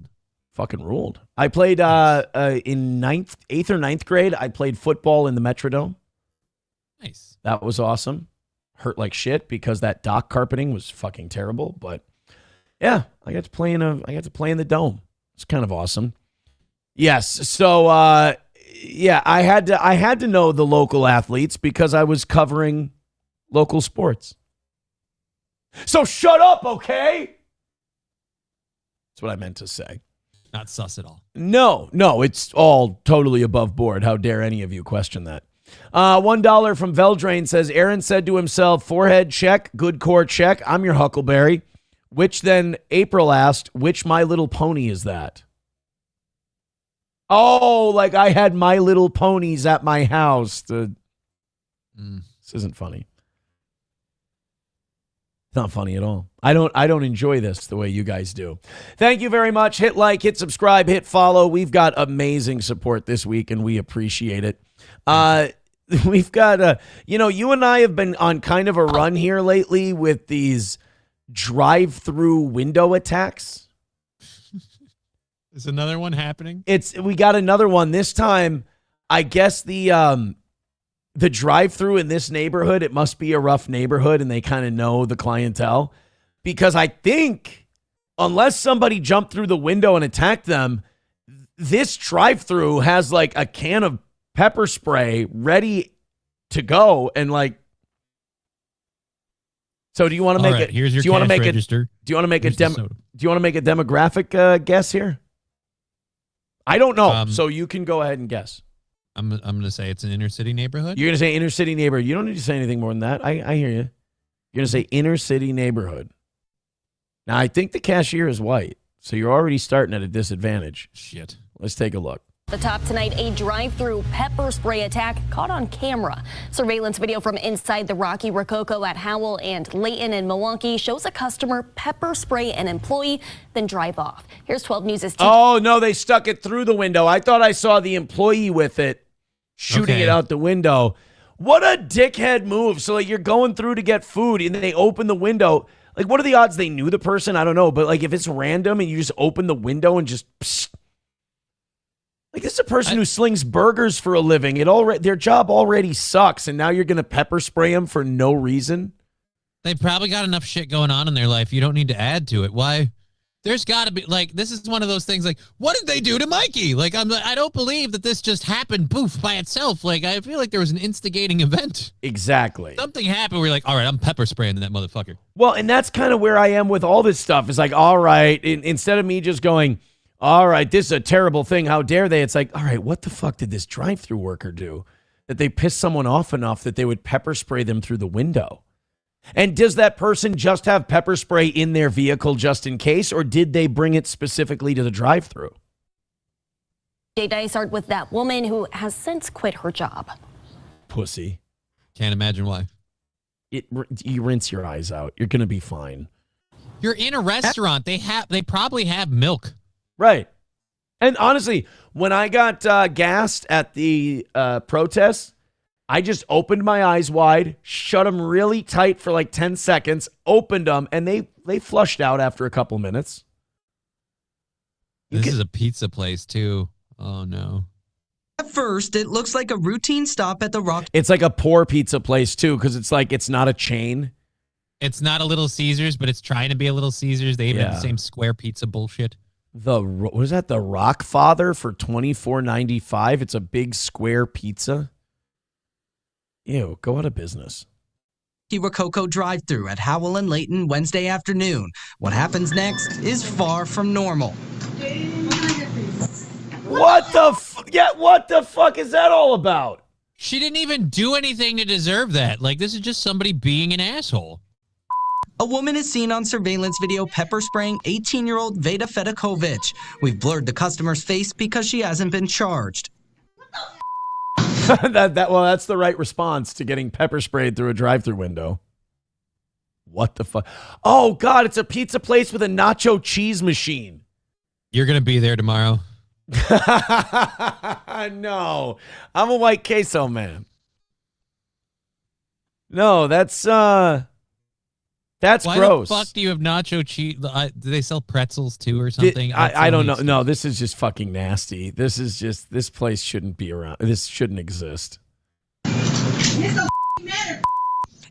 Fucking ruled. I played in 8th or 9th grade. I played football in the Metrodome. Nice. That was awesome. Hurt like shit because that dock carpeting was fucking terrible. But yeah, I got to play in the dome. It's kind of awesome. Yes. So, yeah, I had to know the local athletes because I was covering local sports. So shut up, okay? That's what I meant to say. Not sus at all. No, it's all totally above board. How dare any of you question that? $1 from Veldrain says, Aaron said to himself, forehead check, good core check. I'm your Huckleberry. Which then April asked, which My Little Pony is that? Oh, like I had My Little Ponies at my house. This isn't funny. It's not funny at all. I don't enjoy this the way you guys do. Thank you very much. Hit like, hit subscribe, hit follow. We've got amazing support this week, and we appreciate it. We've got, you and I have been on kind of a run here lately with these drive-through window attacks. Is another one happening? We got another one this time. I guess the drive-through in this neighborhood, it must be a rough neighborhood, and they kind of know the clientele, because I think unless somebody jumped through the window and attacked them, this drive-through has like a can of pepper spray ready to go, and like. So do you want to make it? Here's your cash register. Do you want to make a demographic guess here? I don't know. So you can go ahead and guess. I'm going to say it's an inner city neighborhood. You're going to say inner city neighborhood. You don't need to say anything more than that. I hear you. You're going to say inner city neighborhood. Now, I think the cashier is white, so you're already starting at a disadvantage. Shit. Let's take a look. The top tonight, a drive-through pepper spray attack caught on camera. Surveillance video from inside the Rocky Rococo at Howell and Layton in Milwaukee shows a customer pepper spray an employee, then drive off. Here's 12 News' Oh, no, they stuck it through the window. I thought I saw the employee with it shooting it out the window. What a dickhead move. So, like, you're going through to get food, and they open the window. Like, what are the odds they knew the person? I don't know. But, like, if it's random and you just open the window and just... Psst, like, this is a person who slings burgers for a living. Their job already sucks, and now you're going to pepper spray them for no reason? They've probably got enough shit going on in their life. You don't need to add to it. Why? There's got to be, like, this is one of those things, like, what did they do to Mikey? Like, I don't believe that this just happened, poof, by itself. Like, I feel like there was an instigating event. Exactly. Something happened where you're like, all right, I'm pepper spraying that motherfucker. Well, and that's kind of where I am with all this stuff. It's like, all right, instead of me just going, all right, this is a terrible thing, how dare they? It's like, all right, what the fuck did this drive-thru worker do that they pissed someone off enough that they would pepper spray them through the window? And does that person just have pepper spray in their vehicle just in case, or did they bring it specifically to the drive-thru? I start with that woman who has since quit her job. Pussy. Can't imagine why. You rinse your eyes out. You're going to be fine. You're in a restaurant. They probably have milk. Right. And honestly, when I got gassed at the protests, I just opened my eyes wide, shut them really tight for like 10 seconds, opened them, and they flushed out after a couple minutes. This is a pizza place, too. Oh, no. At first, it looks like a routine stop at the Rock. It's like a poor pizza place, too, because it's like it's not a chain. It's not a Little Caesars, but it's trying to be a Little Caesars. They even have the same square pizza bullshit. What is that? The Rockfather for $24.95. It's a big square pizza. Ew, go out of business. Rococo drive-thru at Howell and Layton Wednesday afternoon. What happens next is far from normal. What the fuck is that all about? She didn't even do anything to deserve that. Like, this is just somebody being an asshole. A woman is seen on surveillance video pepper spraying 18-year-old Veda Fedokovic. We've blurred the customer's face because she hasn't been charged. That's the right response to getting pepper sprayed through a drive-thru window. What the fuck? Oh, God, it's a pizza place with a nacho cheese machine. You're going to be there tomorrow. No, I'm a white queso man. No, that's Why gross. the fuck do you have nacho cheese? Do they sell pretzels too or something? I don't know. No, this is just fucking nasty. This place shouldn't be around. This shouldn't exist.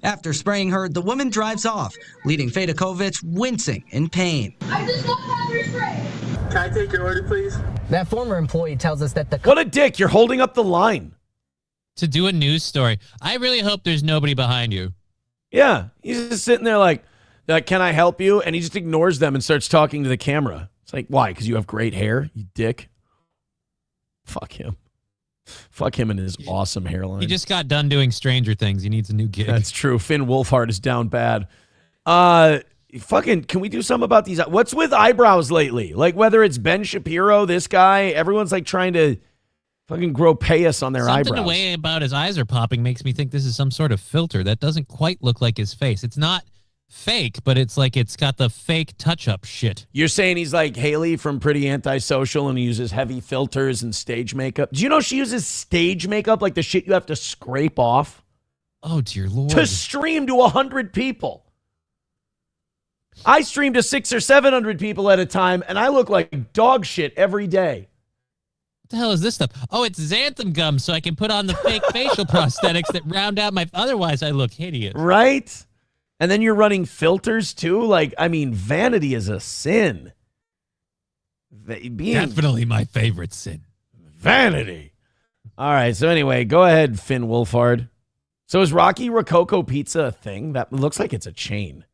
After spraying her, the woman drives off, leaving Fedokovic wincing in pain. I just love pepper spray. Can I take your order, please? That former employee tells us that the... What a dick. You're holding up the line. To do a news story. I really hope there's nobody behind you. Yeah. He's just sitting there like, can I help you? And he just ignores them and starts talking to the camera. It's like, why? Because you have great hair, you dick? Fuck him. Fuck him and his awesome hairline. He just got done doing Stranger Things. He needs a new gig. That's true. Finn Wolfhard is down bad. Fucking, can we do something about these? What's with eyebrows lately? Like, whether it's Ben Shapiro, this guy, everyone's like trying to fucking grow payas on their eyebrows. Something the way about his eyes are popping makes me think this is some sort of filter. That doesn't quite look like his face. It's not fake, but it's like it's got the fake touch-up shit. You're saying he's like Haley from Pretty Antisocial and he uses heavy filters and stage makeup? Do you know she uses stage makeup, like the shit you have to scrape off? Oh, dear Lord. To stream to 100 people. I stream to 600 or 700 people at a time, and I look like dog shit every day. What the hell is this stuff? Oh, it's xanthan gum, so I can put on the fake facial prosthetics that round out my... Otherwise, I look hideous. Right? And then you're running filters, too? Like, I mean, vanity is a sin. Definitely my favorite sin. Vanity. All right, so anyway, go ahead, Finn Wolfhard. So is Rocky Rococo Pizza a thing? That looks like it's a chain.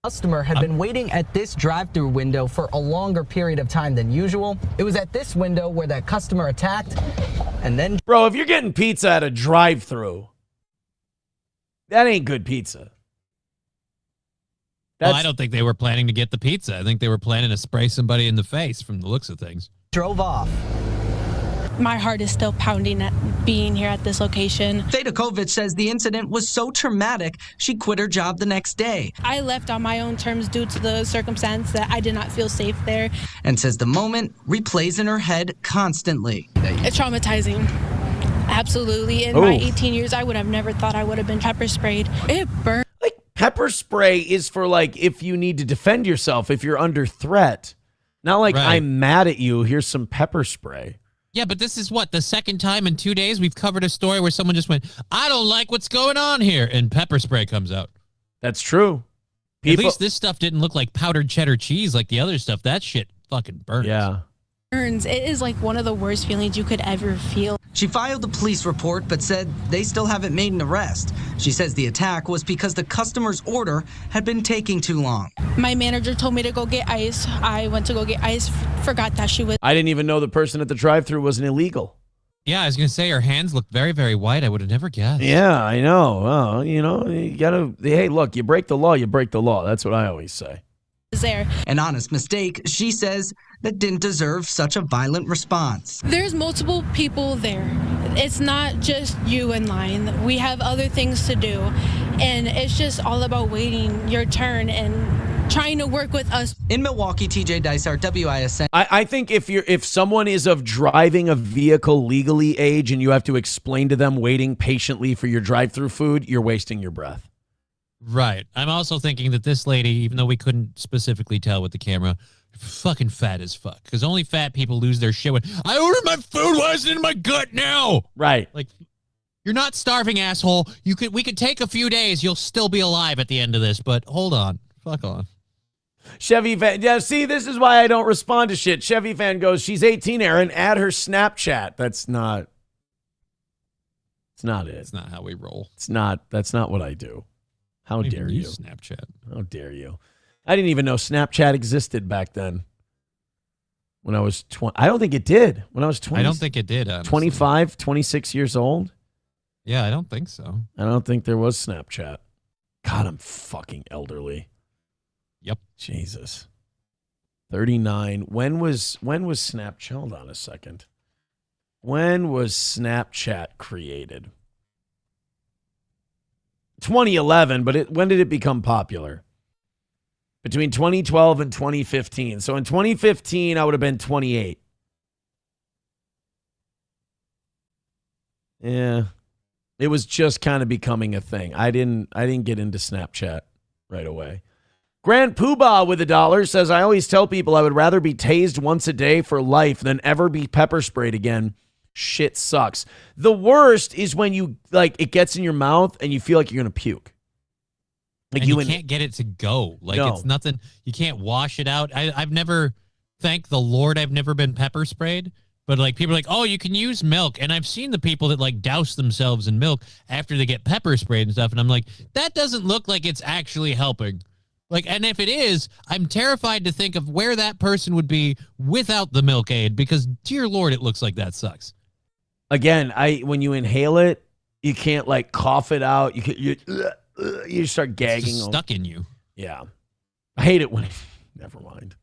Customer had been waiting at this drive-thru window for a longer period of time than usual. It was at this window where that customer attacked and then... Bro, if you're getting pizza at a drive-thru, that ain't good pizza. Well, I don't think they were planning to get the pizza. I think they were planning to spray somebody in the face from the looks of things. Drove off. My heart is still pounding at being here at this location. Fedokovic says the incident was so traumatic, she quit her job the next day. I left on my own terms due to the circumstance that I did not feel safe there. And says the moment replays in her head constantly. It's traumatizing. Absolutely. In my 18 years, I would have never thought I would have been pepper sprayed. It burned. Like, pepper spray is for, like, if you need to defend yourself, if you're under threat. Not like, I'm mad at you, here's some pepper spray. Yeah, but this is what, the second time in 2 days we've covered a story where someone just went, I don't like what's going on here, and pepper spray comes out. That's true. At least this stuff didn't look like powdered cheddar cheese like the other stuff. That shit fucking burns. Yeah. It is like one of the worst feelings you could ever feel. She filed a police report but said they still haven't made an arrest. She says the attack was because the customer's order had been taking too long. My manager told me to go get ice. I went to go get ice, forgot that she was. I didn't even know the person at the drive-thru was an illegal. Yeah, I was going to say her hands looked very, very white. I would have never guessed. Yeah, I know. Well, you got to, hey, look, you break the law, you break the law. That's what I always say. There. An honest mistake, she says, that didn't deserve such a violent response. There's multiple people there. It's not just you in line. We have other things to do. And it's just all about waiting your turn and trying to work with us. In Milwaukee, TJ Dysart, WISN. I think if someone is of driving a vehicle legally age and you have to explain to them waiting patiently for your drive-through food, you're wasting your breath. Right. I'm also thinking that this lady, even though we couldn't specifically tell with the camera, fucking fat as fuck. Because only fat people lose their shit when I ordered my food, why is it in my gut now? Right. Like, you're not starving, asshole. We could take a few days. You'll still be alive at the end of this, but hold on. Fuck on. Chevy Van, yeah, see, this is why I don't respond to shit. Chevy Van goes, she's 18, Aaron, add her Snapchat. It's not it. It's not how we roll. That's not what I do. How dare you? Snapchat. How dare you? I didn't even know Snapchat existed back then. When I was 20. I don't think it did. When I was 20. I don't think it did, honestly. 25, 26 years old. Yeah, I don't think so. I don't think there was Snapchat. God, I'm fucking elderly. Yep. Jesus. 39. When was Snapchat? Hold on a second. When was Snapchat created? 2011, but when did it become popular? Between 2012 and 2015. So in 2015, I would have been 28. Yeah. It was just kind of becoming a thing. I didn't get into Snapchat right away. Grand Poobah with $1 says, I always tell people I would rather be tased once a day for life than ever be pepper sprayed again. Shit sucks. The worst is when you it gets in your mouth and you feel like you're gonna puke. Like you can't get it to go. Like No. It's nothing. You can't wash it out. I've never, thank the Lord, I've never been pepper sprayed. But like people are like, oh, you can use milk, and I've seen the people that like douse themselves in milk after they get pepper sprayed and stuff, and I'm like, that doesn't look like it's actually helping. Like, and if it is, I'm terrified to think of where that person would be without the milk aid, because dear Lord, it looks like that sucks. Again, when you inhale it, you can't like cough it out. You start gagging. It's just stuck in you. Yeah. I hate it when never mind.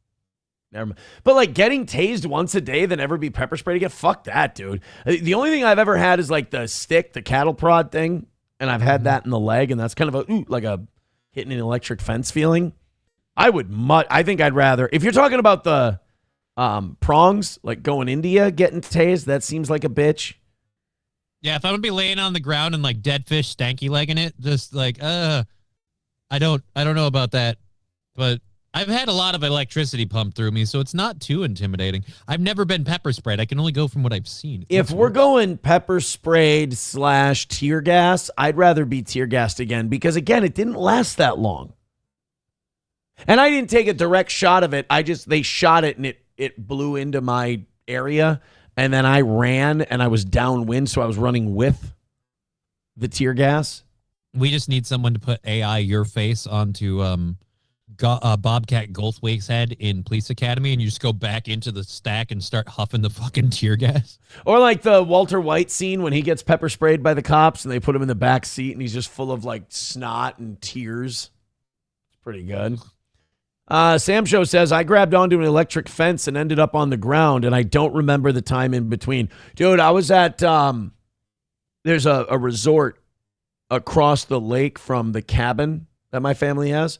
But like getting tased once a day than ever be pepper sprayed again, fuck that, dude. The only thing I've ever had is like the stick, the cattle prod thing, and I've had that in the leg, and that's kind of like a hitting an electric fence feeling. I think I'd rather, if you're talking about the prongs, like going India, getting tased, that seems like a bitch. Yeah, if I'm gonna be laying on the ground and like dead fish stanky legging it, just like I don't know about that. But I've had a lot of electricity pumped through me, so it's not too intimidating. I've never been pepper sprayed. I can only go from what I've seen. If we're going pepper sprayed / tear gas, I'd rather be tear gassed again, because again, it didn't last that long. And I didn't take a direct shot of it. They shot it and it blew into my area. And then I ran and I was downwind, so I was running with the tear gas. We just need someone to put AI your face onto Bobcat Goldthwait's head in Police Academy, and you just go back into the stack and start huffing the fucking tear gas. Or like the Walter White scene when he gets pepper sprayed by the cops and they put him in the back seat and he's just full of like snot and tears. It's pretty good. Sam Show says, I grabbed onto an electric fence and ended up on the ground, and I don't remember the time in between. Dude, I was at, there's a resort across the lake from the cabin that my family has,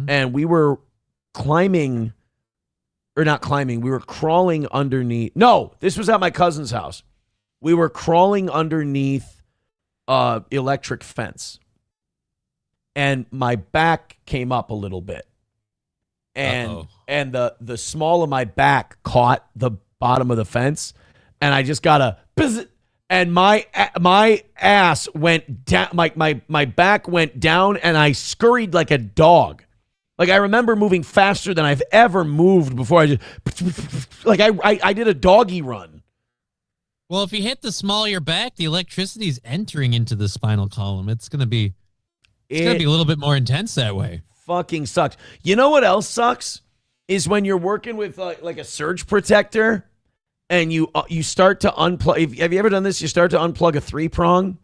and we were we were crawling underneath. No, this was at my cousin's house. We were crawling underneath electric fence, and my back came up a little bit. And the small of my back caught the bottom of the fence, and I just got a buzz, and my ass went down, my back went down, and I scurried like a dog. Like, I remember moving faster than I've ever moved before. I did a doggy run. Well, if you hit the small of your back, the electricity is entering into the spinal column. It's gonna be a little bit more intense that way. Fucking sucks. You know what else sucks? Is when you're working with like a surge protector, and you start to unplug. Have you ever done this? You start to unplug a 3-prong,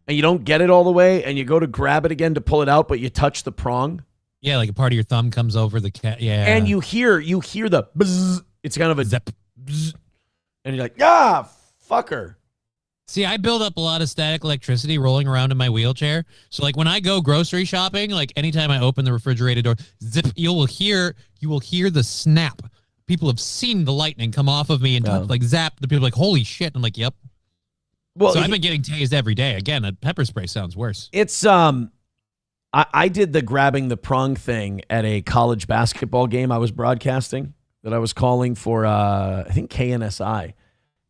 and you don't get it all the way, and you go to grab it again to pull it out, but you touch the prong. Yeah, like a part of your thumb comes over the cat. Yeah, and you hear the buzz. It's kind of a zip, bzz, and you're like, ah, fucker. See, I build up a lot of static electricity rolling around in my wheelchair. So, like, when I go grocery shopping, like anytime I open the refrigerator door, zip, you will hear the snap. People have seen the lightning come off of me and like zap. The people are like, holy shit! I'm like, yep. Well, so I've been getting tased every day. Again, a pepper spray sounds worse. It's I did the grabbing the prong thing at a college basketball game I was broadcasting that I was calling for, I think KNSI,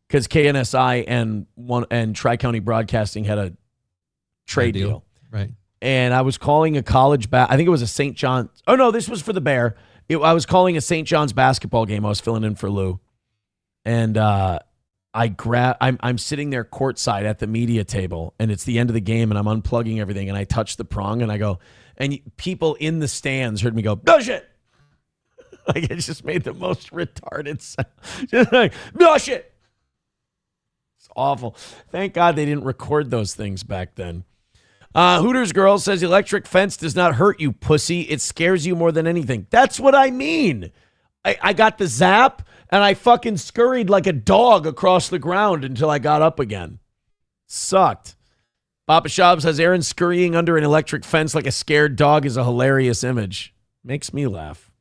because KNSI and Tri-County Broadcasting had a trade deal. Right. And I was calling a college, I think it was a St. John's. Oh, no, this was for the Bear. I was calling a St. John's basketball game. I was filling in for Lou. And I'm sitting there courtside at the media table, and it's the end of the game, and I'm unplugging everything, and I touch the prong, and I go, and people in the stands heard me go, bullshit. Like, it just made the most retarded sound. Just like, bullshit. It's awful. Thank God they didn't record those things back then. Hooters girl says electric fence does not hurt you, pussy. It scares you more than anything. That's what I mean. I got the zap, and I fucking scurried like a dog across the ground until I got up again. Sucked. Papa Shab says Aaron scurrying under an electric fence like a scared dog is a hilarious image. Makes me laugh.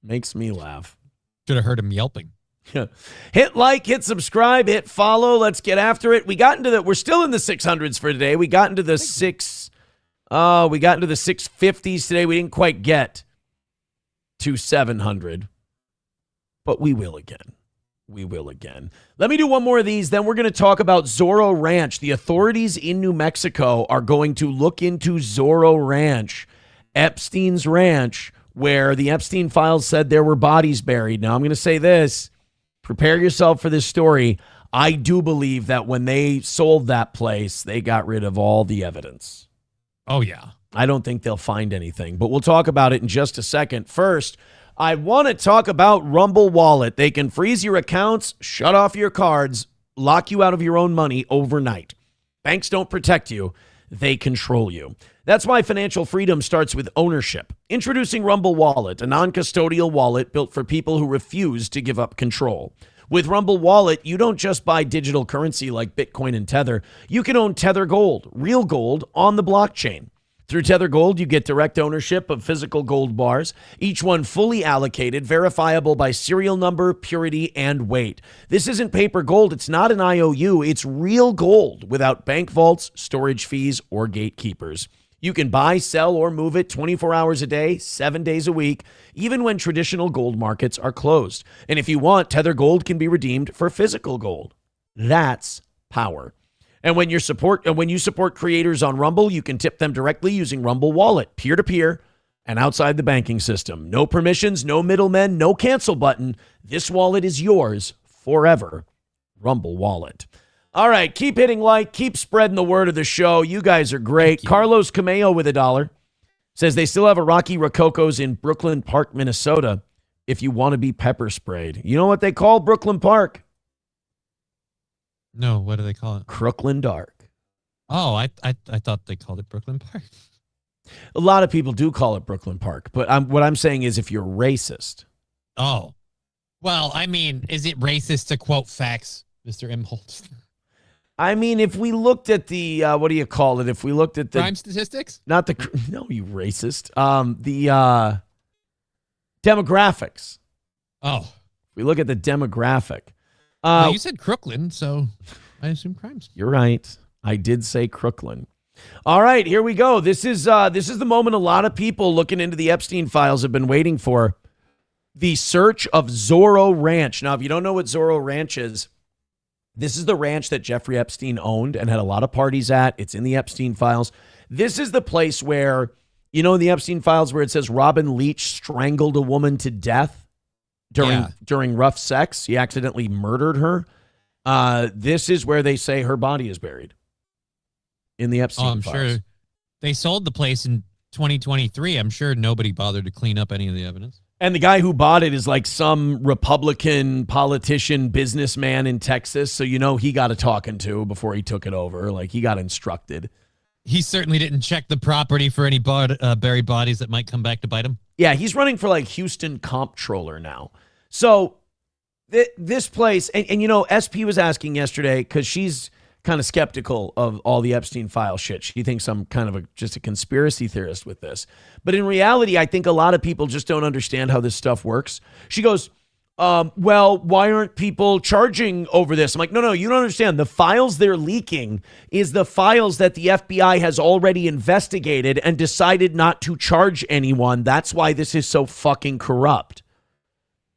Makes me laugh. Should have heard him yelping. Hit like, hit subscribe, hit follow. Let's get after it. We're still in the 600s for today. We got into the 650s today. We didn't quite get to 700, but we will again. We will again. Let me do one more of these. Then we're going to talk about Zorro Ranch. The authorities in New Mexico are going to look into Zorro Ranch, Epstein's ranch, where the Epstein files said there were bodies buried. Now, I'm going to say this. Prepare yourself for this story. I do believe that when they sold that place, they got rid of all the evidence. Oh, yeah. I don't think they'll find anything, but we'll talk about it in just a second. First, I want to talk about Rumble Wallet. They can freeze your accounts, shut off your cards, lock you out of your own money overnight. Banks don't protect you. They control you. That's why financial freedom starts with ownership. Introducing Rumble Wallet, a non-custodial wallet built for people who refuse to give up control. With Rumble Wallet, you don't just buy digital currency like Bitcoin and Tether. You can own Tether Gold, real gold, on the blockchain. Through Tether Gold, you get direct ownership of physical gold bars, each one fully allocated, verifiable by serial number, purity, and weight. This isn't paper gold. It's not an IOU. It's real gold without bank vaults, storage fees, or gatekeepers. You can buy, sell, or move it 24 hours a day, 7 days a week, even when traditional gold markets are closed. And if you want, Tether Gold can be redeemed for physical gold. That's power. And when you support creators on Rumble, you can tip them directly using Rumble Wallet, peer-to-peer, and outside the banking system. No permissions, no middlemen, no cancel button. This wallet is yours forever. Rumble Wallet. All right, keep hitting like, keep spreading the word of the show. You guys are great. Carlos Cameo with $1 says they still have a Rocky Rococo's in Brooklyn Park, Minnesota, if you want to be pepper sprayed. You know what they call Brooklyn Park? No, what do they call it? Crooklyn Dark. Oh, I thought they called it Brooklyn Park. A lot of people do call it Brooklyn Park, but what I'm saying is if you're racist. Oh. Well, I mean, is it racist to quote facts, Mr. Imholt? I mean, if we looked at the, what do you call it? If we looked at the... crime statistics? No, you racist. The demographics. Oh. If we look at the demographic. Well, you said Crooklyn, so I assume crimes. You're right. I did say Crooklyn. All right, here we go. This is the moment a lot of people looking into the Epstein files have been waiting for. The search of Zorro Ranch. Now, if you don't know what Zorro Ranch is, This is the ranch that Jeffrey Epstein owned and had a lot of parties at. It's in the Epstein files. This is the place where, in the Epstein files where it says Robin Leach strangled a woman to death during rough sex. He accidentally murdered her. This is where they say her body is buried in the Epstein files. Sure they sold the place in 2023. I'm sure nobody bothered to clean up any of the evidence. And the guy who bought it is like some Republican politician businessman in Texas. So, he got a talking to before he took it over. Like, he got instructed. He certainly didn't check the property for any buried bodies that might come back to bite him. Yeah, he's running for like Houston comptroller now. So this place, and SP was asking yesterday because she's kind of skeptical of all the Epstein file shit. She thinks I'm kind of just a conspiracy theorist with this. But in reality, I think a lot of people just don't understand how this stuff works. She goes, well, why aren't people charging over this? I'm like, no, you don't understand. The files they're leaking is the files that the FBI has already investigated and decided not to charge anyone. That's why this is so fucking corrupt.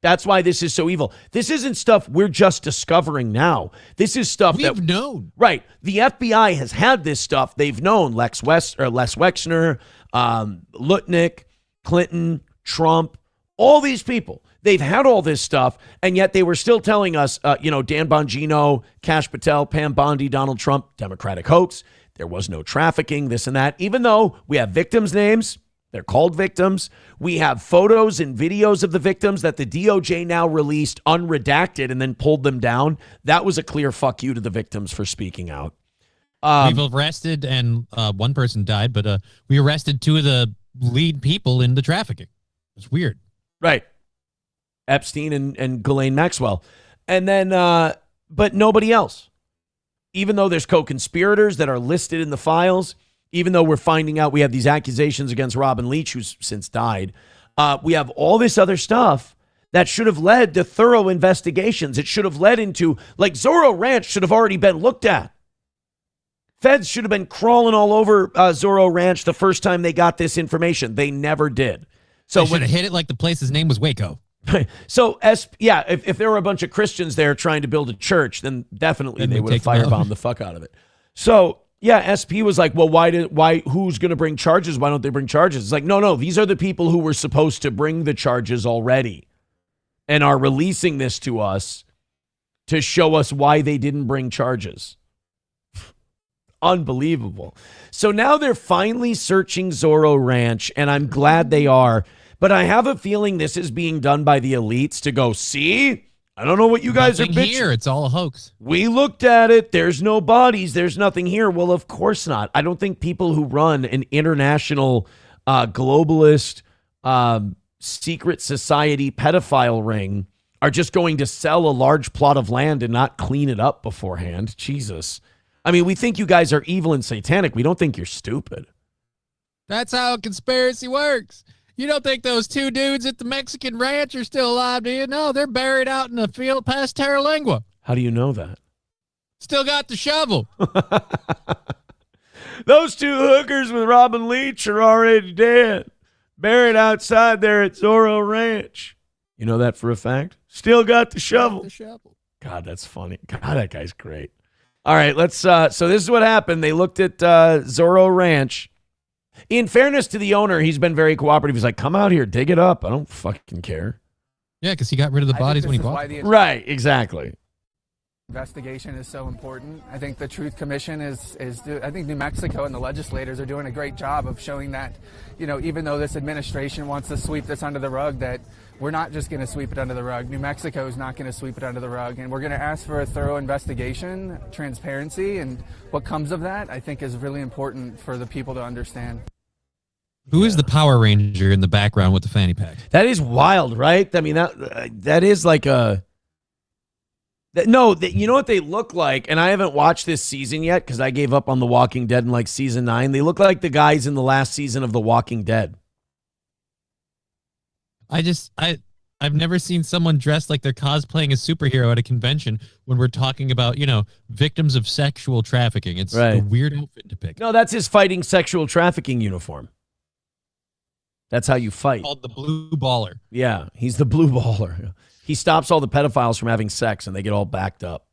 That's why this is so evil. This isn't stuff we're just discovering now. This is stuff we've known. Right. The FBI has had this stuff. They've known Les Wexner, Lutnick, Clinton, Trump, all these people. They've had all this stuff, and yet they were still telling us, Dan Bongino, Kash Patel, Pam Bondi, Donald Trump, Democratic hoax. There was no trafficking, this and that. Even though we have victims' names, they're called victims. We have photos and videos of the victims that the DOJ now released unredacted and then pulled them down. That was a clear fuck you to the victims for speaking out. We've arrested, and one person died, but we arrested two of the lead people in the trafficking. It's weird. Right. Epstein and Ghislaine Maxwell. And then, but nobody else. Even though there's co-conspirators that are listed in the files, even though we're finding out we have these accusations against Robin Leach, who's since died, we have all this other stuff that should have led to thorough investigations. It should have led into, like, Zorro Ranch should have already been looked at. Feds should have been crawling all over Zorro Ranch the first time they got this information. They never did. So they should have hit it like the place's name was Waco. So, if there were a bunch of Christians there trying to build a church, then definitely they would have firebombed the fuck out of it. So, SP was like, well, who's going to bring charges? Why don't they bring charges? It's like, no, these are the people who were supposed to bring the charges already and are releasing this to us to show us why they didn't bring charges. Unbelievable. So now they're finally searching Zorro Ranch, and I'm glad they are. But I have a feeling this is being done by the elites to go, see? I don't know what you guys are bitching. Here, it's all a hoax. We looked at it. There's no bodies. There's nothing here. Well, of course not. I don't think people who run an international globalist secret society pedophile ring are just going to sell a large plot of land and not clean it up beforehand. Jesus. I mean, we think you guys are evil and satanic. We don't think you're stupid. That's how a conspiracy works. You don't think those two dudes at the Mexican ranch are still alive, do you? No, they're buried out in the field past Terra Lingua. How do you know that? Still got the shovel. Those two hookers with Robin Leach are already dead. Buried outside there at Zorro Ranch. You know that for a fact? Still got the shovel. God, that's funny. God, that guy's great. All right, let's. So this is what happened. They looked at Zorro Ranch. In fairness to the owner, he's been very cooperative. He's like, come out here, dig it up. I don't fucking care. Yeah, because he got rid of the bodies when he bought them. Right, exactly. Investigation is so important. I think the Truth Commission I think New Mexico and the legislators are doing a great job of showing that, even though this administration wants to sweep this under the rug, that we're not just going to sweep it under the rug. New Mexico is not going to sweep it under the rug. And we're going to ask for a thorough investigation, transparency, and what comes of that, I think, is really important for the people to understand. Who is the Power Ranger in the background with the fanny pack? That is wild, right? I mean, that is like a... you know what they look like? And I haven't watched this season yet because I gave up on The Walking Dead in like season 9. They look like the guys in the last season of The Walking Dead. I've never seen someone dressed like they're cosplaying a superhero at a convention when we're talking about, victims of sexual trafficking. It's a weird outfit to pick. No, that's his fighting sexual trafficking uniform. That's how you fight. Called the Blue Baller. Yeah, he's the Blue Baller. He stops all the pedophiles from having sex and they get all backed up.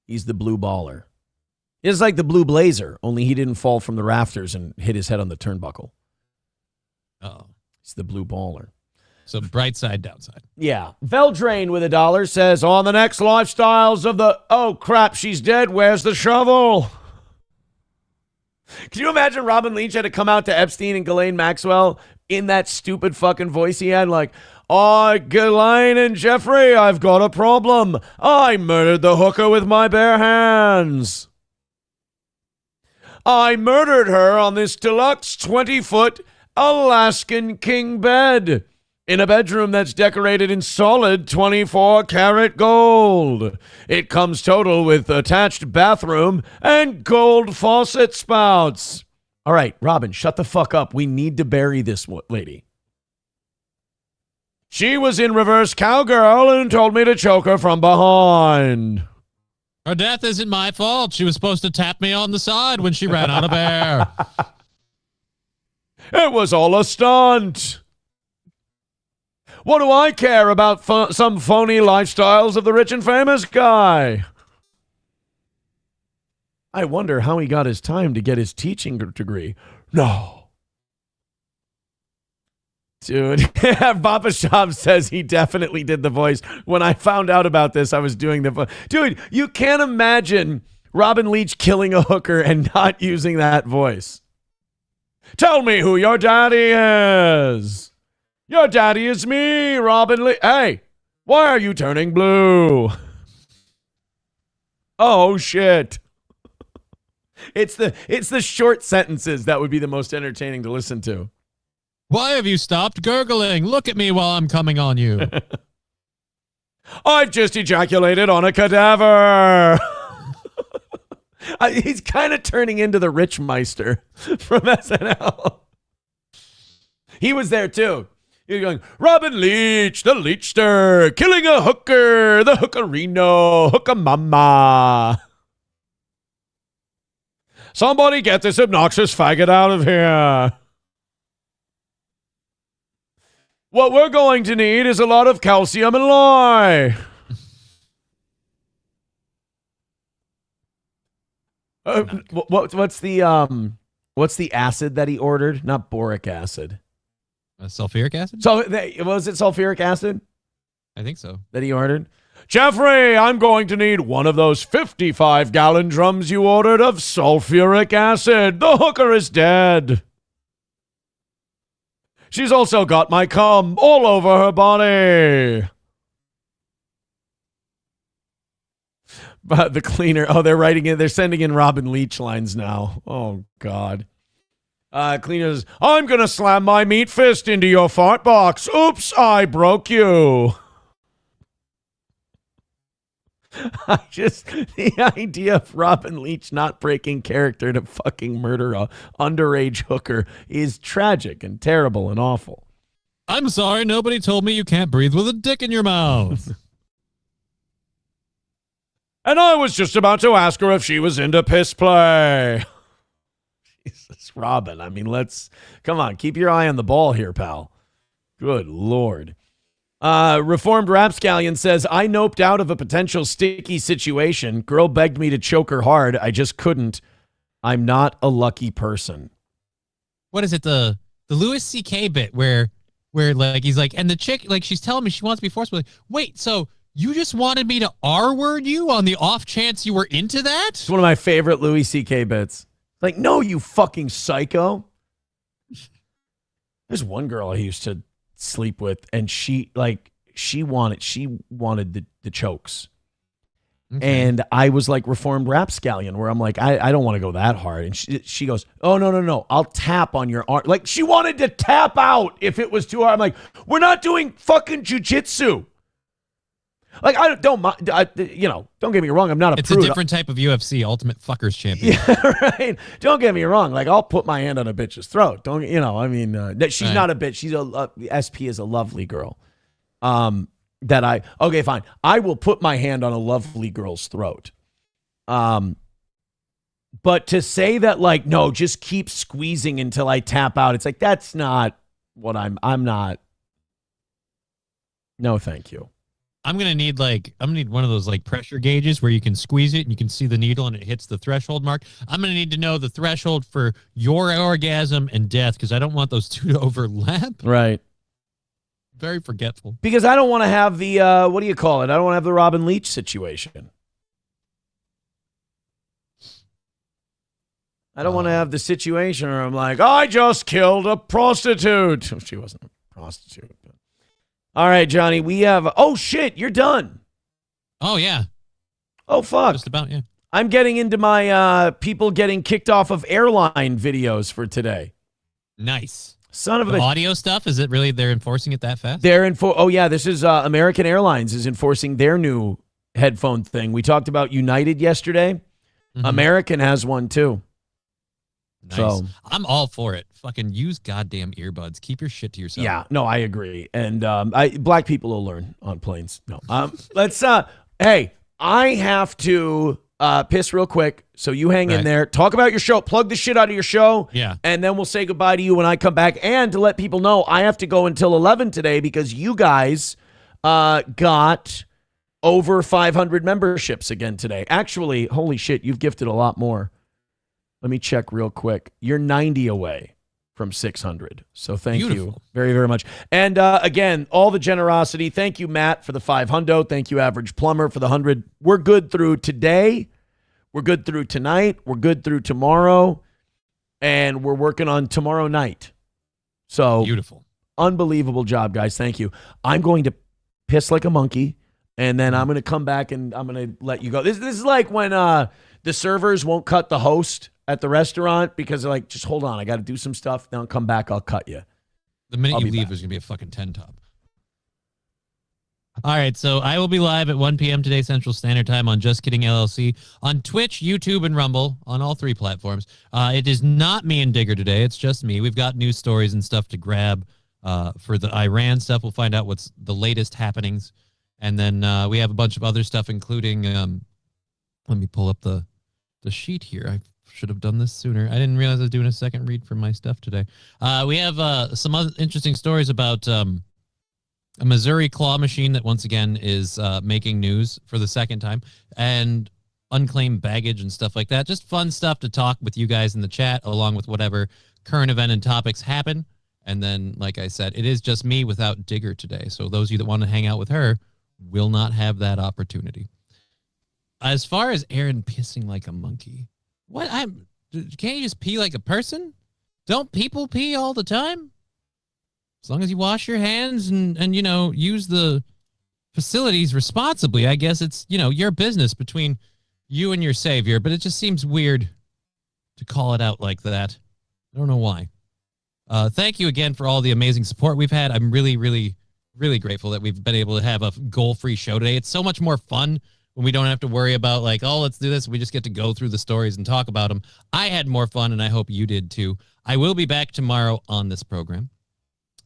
He's the blue baller. It's like the blue blazer, only he didn't fall from the rafters and hit his head on the turnbuckle. Oh. He's the blue baller. So bright side, downside. Yeah. Veldrain with $1 says, on the next lifestyles of the, oh crap, she's dead, where's the shovel? Can you imagine Robin Leach had to come out to Epstein and Ghislaine Maxwell in that stupid fucking voice he had? Like, oh, Ghislaine and Jeffrey, I've got a problem. I murdered the hooker with my bare hands. I murdered her on this deluxe 20-foot Alaskan king bed in a bedroom that's decorated in solid 24-karat gold. It comes total with attached bathroom and gold faucet spouts. All right, Robin, shut the fuck up. We need to bury this lady. She was in reverse cowgirl and told me to choke her from behind. Her death isn't my fault. She was supposed to tap me on the side when she ran out of air. It was all a stunt. What do I care about some phony lifestyles of the rich and famous guy? I wonder how he got his time to get his teaching degree. No. Dude, Papa Shop says he definitely did the voice. When I found out about this, I was doing the voice. Dude, you can't imagine Robin Leach killing a hooker and not using that voice. Tell me who your daddy is. Your daddy is me, Robin Leach. Hey, why are you turning blue? Oh, shit. It's the short sentences that would be the most entertaining to listen to. Why have you stopped gurgling? Look at me while I'm coming on you. I've just ejaculated on a cadaver. He's kind of turning into the Rich Meister from SNL. He was there too. He was going, Robin Leach, the Leachster, killing a hooker, the hookerino, hooker mama. Somebody get this obnoxious faggot out of here. What we're going to need is a lot of calcium and lye. What's the acid that he ordered? Not boric acid. Sulfuric acid? So was it sulfuric acid? I think so. That he ordered? Jeffrey, I'm going to need one of those 55-gallon drums you ordered of sulfuric acid. The hooker is dead. She's also got my cum all over her body. But the cleaner, they're sending in Robin Leach lines now. Oh, God. Cleaners, I'm going to slam my meat fist into your fart box. Oops, I broke you. The idea of Robin Leach not breaking character to fucking murder a underage hooker is tragic and terrible and awful. I'm sorry, nobody told me you can't breathe with a dick in your mouth. And I was just about to ask her if she was into piss play. Jesus, Robin. I mean, come on, keep your eye on the ball here, pal. Good Lord. Reformed Rapscallion says, I noped out of a potential sticky situation. Girl begged me to choke her hard. I just couldn't. I'm not a lucky person. What is it? The Louis C.K. bit where like he's like, and the chick, like she's telling me she wants to be forceful. Like, wait, so you just wanted me to R-word you on the off chance you were into that? It's one of my favorite Louis C.K. bits. Like, no, you fucking psycho. There's one girl I used to sleep with, and she wanted the chokes. Okay. And I was like Reformed Rapscallion, where I'm like, I don't want to go that hard. And she goes, oh, no, I'll tap on your arm. Like, she wanted to tap out if it was too hard. I'm like, we're not doing fucking jujitsu. Like, don't get me wrong. I'm not a It's prude. a different type of UFC, Ultimate Fuckers Champion. Yeah, right. Don't get me wrong. Like, I'll put my hand on a bitch's throat. She's not a bitch. She's SP is a lovely girl. Okay, fine. I will put my hand on a lovely girl's throat. But to say that, like, no, just keep squeezing until I tap out. It's like, that's not what I'm not. No, thank you. I'm gonna need one of those like pressure gauges where you can squeeze it and you can see the needle and it hits the threshold mark. I'm gonna need to know the threshold for your orgasm and death because I don't want those two to overlap. Right. Very forgetful. Because I don't want to have the what do you call it? I don't want to have the Robin Leach situation. I don't want to have the situation where I'm like, I just killed a prostitute. She wasn't a prostitute. But... All right, Johnny, we have... Oh, shit, you're done. Oh, yeah. Oh, fuck. Just about, yeah. I'm getting into my people getting kicked off of airline videos for today. Nice. Son of the a... audio stuff, is it really they're enforcing it that fast? Oh, yeah, this is American Airlines is enforcing their new headphone thing. We talked about United yesterday. Mm-hmm. American has one, too. Nice. So I'm all for it. Fucking use goddamn earbuds. Keep your shit to yourself. Yeah, no, I agree. And black people will learn on planes. No, let's. Hey, I have to piss real quick. So you hang in there. Talk about your show. Plug the shit out of your show. Yeah. And then we'll say goodbye to you when I come back. And to let people know, I have to go until 11 today because you guys got over 500 memberships again today. Actually, holy shit, you've gifted a lot more. Let me check real quick. You're 90 away from 600. So thank you very, very much. And again, all the generosity. Thank you, Matt, for the 500. Thank you, Average Plumber, for the 100. We're good through today. We're good through tonight. We're good through tomorrow. And we're working on tomorrow night. So beautiful. Unbelievable job, guys. Thank you. I'm going to piss like a monkey. And then I'm going to come back and I'm going to let you go. This is like when the servers won't cut the host at the restaurant because they're like, just hold on, I got to do some stuff. Then I'll come back, I'll cut you. The minute you leave, there's going to be a fucking 10-top. All right, so I will be live at 1 p.m. today Central Standard Time on Just Kidding LLC, on Twitch, YouTube, and Rumble, on all three platforms. It is not me and Digger today. It's just me. We've got news stories and stuff to grab for the Iran stuff. We'll find out what's the latest happenings. And then we have a bunch of other stuff, including, let me pull up the sheet here. I should have done this sooner. I didn't realize I was doing a second read from my stuff today. We have some other interesting stories about a Missouri claw machine that once again is making news for the second time, and unclaimed baggage and stuff like that. Just fun stuff to talk with you guys in the chat, along with whatever current event and topics happen. And then, like I said, it is just me without Digger today. So those of you that want to hang out with her will not have that opportunity. As far as Aaron pissing like a monkey, can't you just pee like a person? Don't people pee all the time? As long as you wash your hands and use the facilities responsibly, I guess it's, your business between you and your savior, but it just seems weird to call it out like that. I don't know why. Thank you again for all the amazing support we've had. I'm really, really, really grateful that we've been able to have a goal-free show today. It's so much more fun when we don't have to worry about let's do this. We just get to go through the stories and talk about them. I had more fun, and I hope you did too. I will be back tomorrow on this program,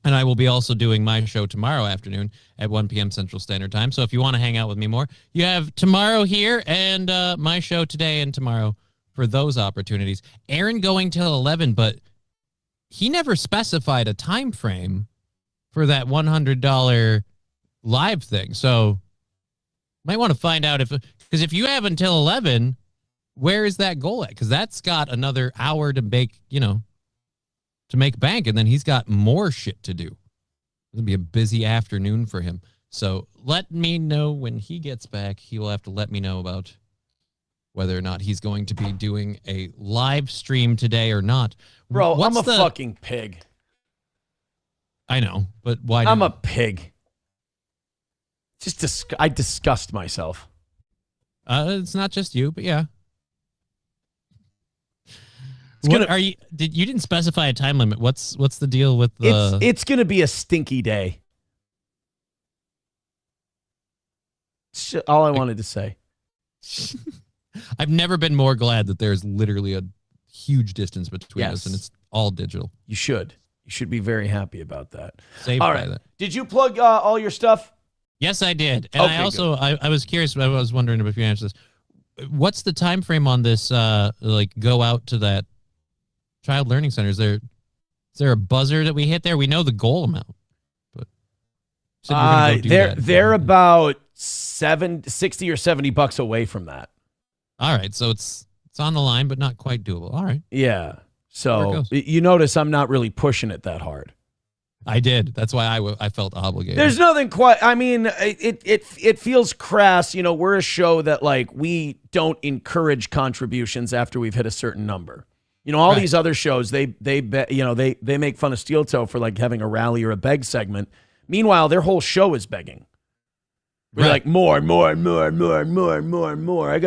and I will be also doing my show tomorrow afternoon at 1 p.m. Central Standard Time. So if you want to hang out with me more, you have tomorrow here and my show today and tomorrow for those opportunities. Aaron going till 11, but he never specified a time frame for that $100 live thing. So might want to find out because if you have until 11, where is that goal at? Because that's got another hour to make, to make bank, and then he's got more shit to do. It'll be a busy afternoon for him. So let me know when he gets back. He will have to let me know about whether or not he's going to be doing a live stream today or not. Bro, I'm a fucking pig. I know, but why not? I'm a pig. I disgust myself. It's not just you, but yeah. You didn't specify a time limit. What's the deal with the... It's going to be a stinky day. All I wanted to say. I've never been more glad that there's literally a huge distance between us, and it's all digital. You should be very happy about that. Saved all by right. that. Did you plug all your stuff? Yes, I did. And I also I was curious. I was wondering if you answered this. What's the time frame on this? Go out to that child learning center. Is there a buzzer that we hit there? We know the goal amount, but they're about $60 or $70 away from that. All right, so it's on the line, but not quite doable. All right. Yeah. So you notice I'm not really pushing it that hard. I did. That's why I felt obligated. There's nothing quite. I mean, it feels crass. You know, we're a show that like we don't encourage contributions after we've hit a certain number. You know, all these other shows they make fun of Steel Toe for like having a rally or a beg segment. Meanwhile, their whole show is begging. We're like more. I got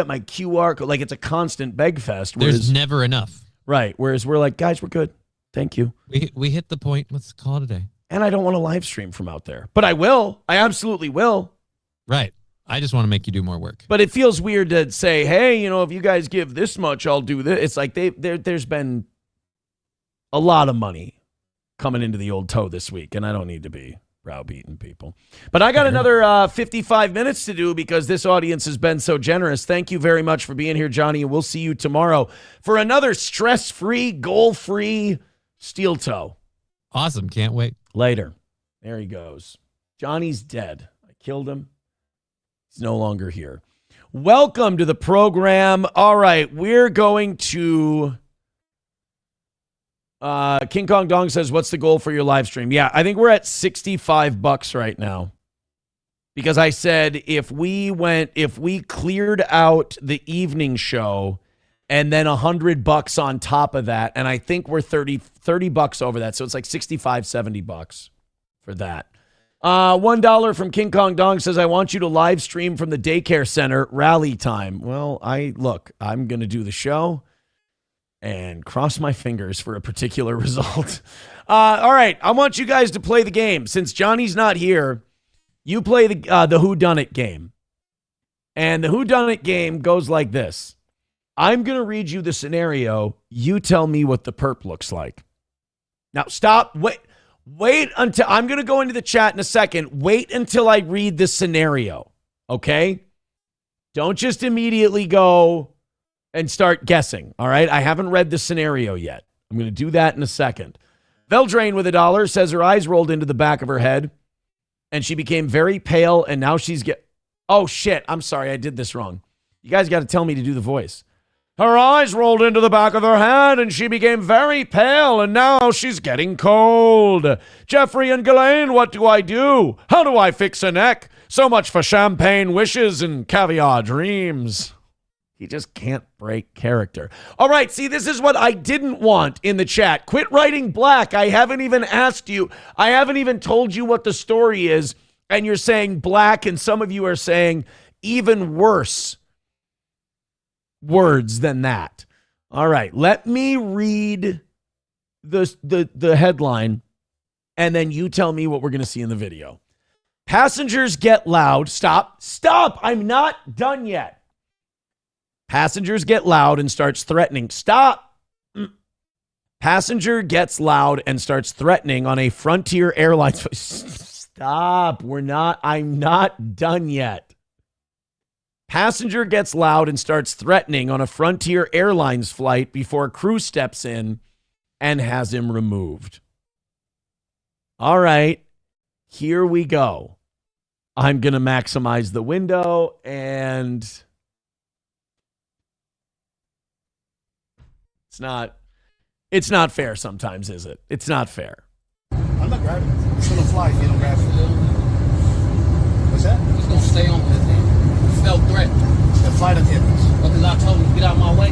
my QR code. Like it's a constant beg fest. There's never enough. Right. Whereas we're like, guys, we're good. Thank you. We hit the point. Let's call it a day. And I don't want to live stream from out there. But I will. I absolutely will. Right. I just want to make you do more work. But it feels weird to say, hey, you know, if you guys give this much, I'll do this. It's like there's been a lot of money coming into the old toe this week, and I don't need to be browbeating people. But I got another 55 minutes to do because this audience has been so generous. Thank you very much for being here, Johnny, and we'll see you tomorrow for another stress-free, goal-free Steel Toe. Awesome. Can't wait. Later. There he goes. Johnny's dead. I killed him. He's no longer here. Welcome to the program. All right, we're going to... King Kong Dong says, what's the goal for your live stream? Yeah, I think we're at $65 right now. Because I said if we cleared out the evening show and then $100 on top of that, and I think we're $30 over that. So it's like $65, $70 for that. $1 from King Kong Dong says, I want you to live stream from the daycare center rally time. Well, I'm going to do the show and cross my fingers for a particular result. All right, I want you guys to play the game. Since Johnny's not here, you play the whodunit game. And the whodunit game goes like this. I'm going to read you the scenario. You tell me what the perp looks like. Now, stop. Wait until I'm going to go into the chat in a second. Wait until I read the scenario. Okay? Don't just immediately go and start guessing. All right? I haven't read the scenario yet. I'm going to do that in a second. Veldrain with $1 says her eyes rolled into the back of her head and she became very pale and now she's Oh, shit. I'm sorry. I did this wrong. You guys got to tell me to do the voice. Her eyes rolled into the back of her head and she became very pale and now she's getting cold. Jeffrey and Ghislaine, what do I do? How do I fix a neck? So much for champagne wishes and caviar dreams. He just can't break character. All right, see, this is what I didn't want in the chat. Quit writing black. I haven't even asked you. I haven't even told you what the story is. And you're saying black and some of you are saying even worse words than that. All right, let me read the headline and then you tell me what we're going to see in the video. Passengers get loud. Stop. I'm not done yet. Passengers get loud and starts threatening. Stop. Passenger gets loud and starts threatening on a Frontier Airlines. Stop. I'm not done yet. Passenger gets loud and starts threatening on a Frontier Airlines flight before crew steps in and has him removed. All right, here we go. I'm going to maximize the window and it's not fair sometimes, is it? It's not fair. I'm not grabbing it. It's going to fly if you don't grab it. What's that? It's going to stay on the thing. Felt threatened. The flight attendants. Because I told him to get out of my way.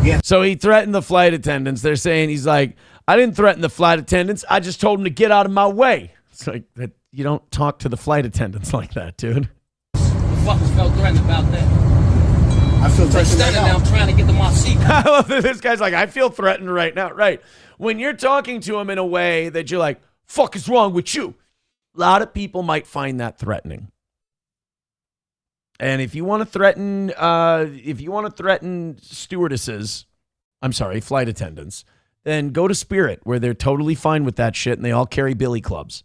Yeah. So he threatened the flight attendants. They're saying he's like, I didn't threaten the flight attendants. I just told him to get out of my way. It's like that. You don't talk to the flight attendants like that, dude. The fuckers felt threatened about that. I feel threatened right now. I'm trying to get to my seat. I love that this guy's like, I feel threatened right now. Right. When you're talking to him in a way that you're like, fuck is wrong with you? A lot of people might find that threatening. And if you want to threaten, flight attendants, then go to Spirit, where they're totally fine with that shit, and they all carry billy clubs.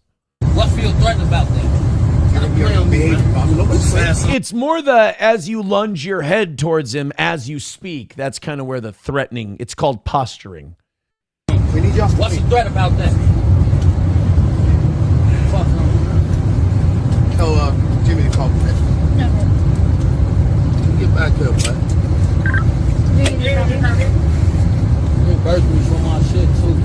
What feel threatened about that? It's more as you lunge your head towards him as you speak. That's kind of where the threatening. It's called posturing. What's the threat about that? Fuck no. Tell Jimmy to call me. Get back here, bud. You burst me for my shit, too.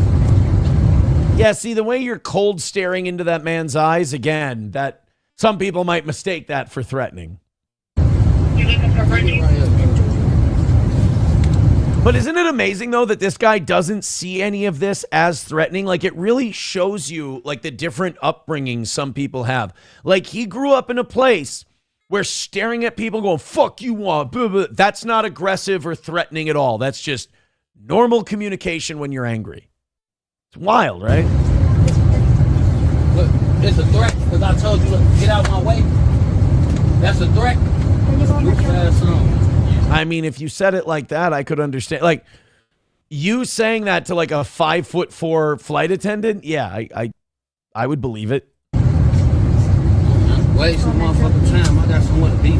Yeah, see, the way you're cold staring into that man's eyes, again, that some people might mistake that for threatening. But isn't it amazing, though, that this guy doesn't see any of this as threatening? Like, it really shows you, like, the different upbringings some people have. Like, he grew up in a place where staring at people going, fuck you, blah, blah, that's not aggressive or threatening at all. That's just normal communication when you're angry. It's wild, right? Look, it's a threat, because I told you, look, get out my way. That's a threat. Move fast on. I mean, if you said it like that, I could understand. Like, you saying that to like a 5'4" flight attendant, yeah, I would believe it. Waste some motherfucking time. I got somewhere to be.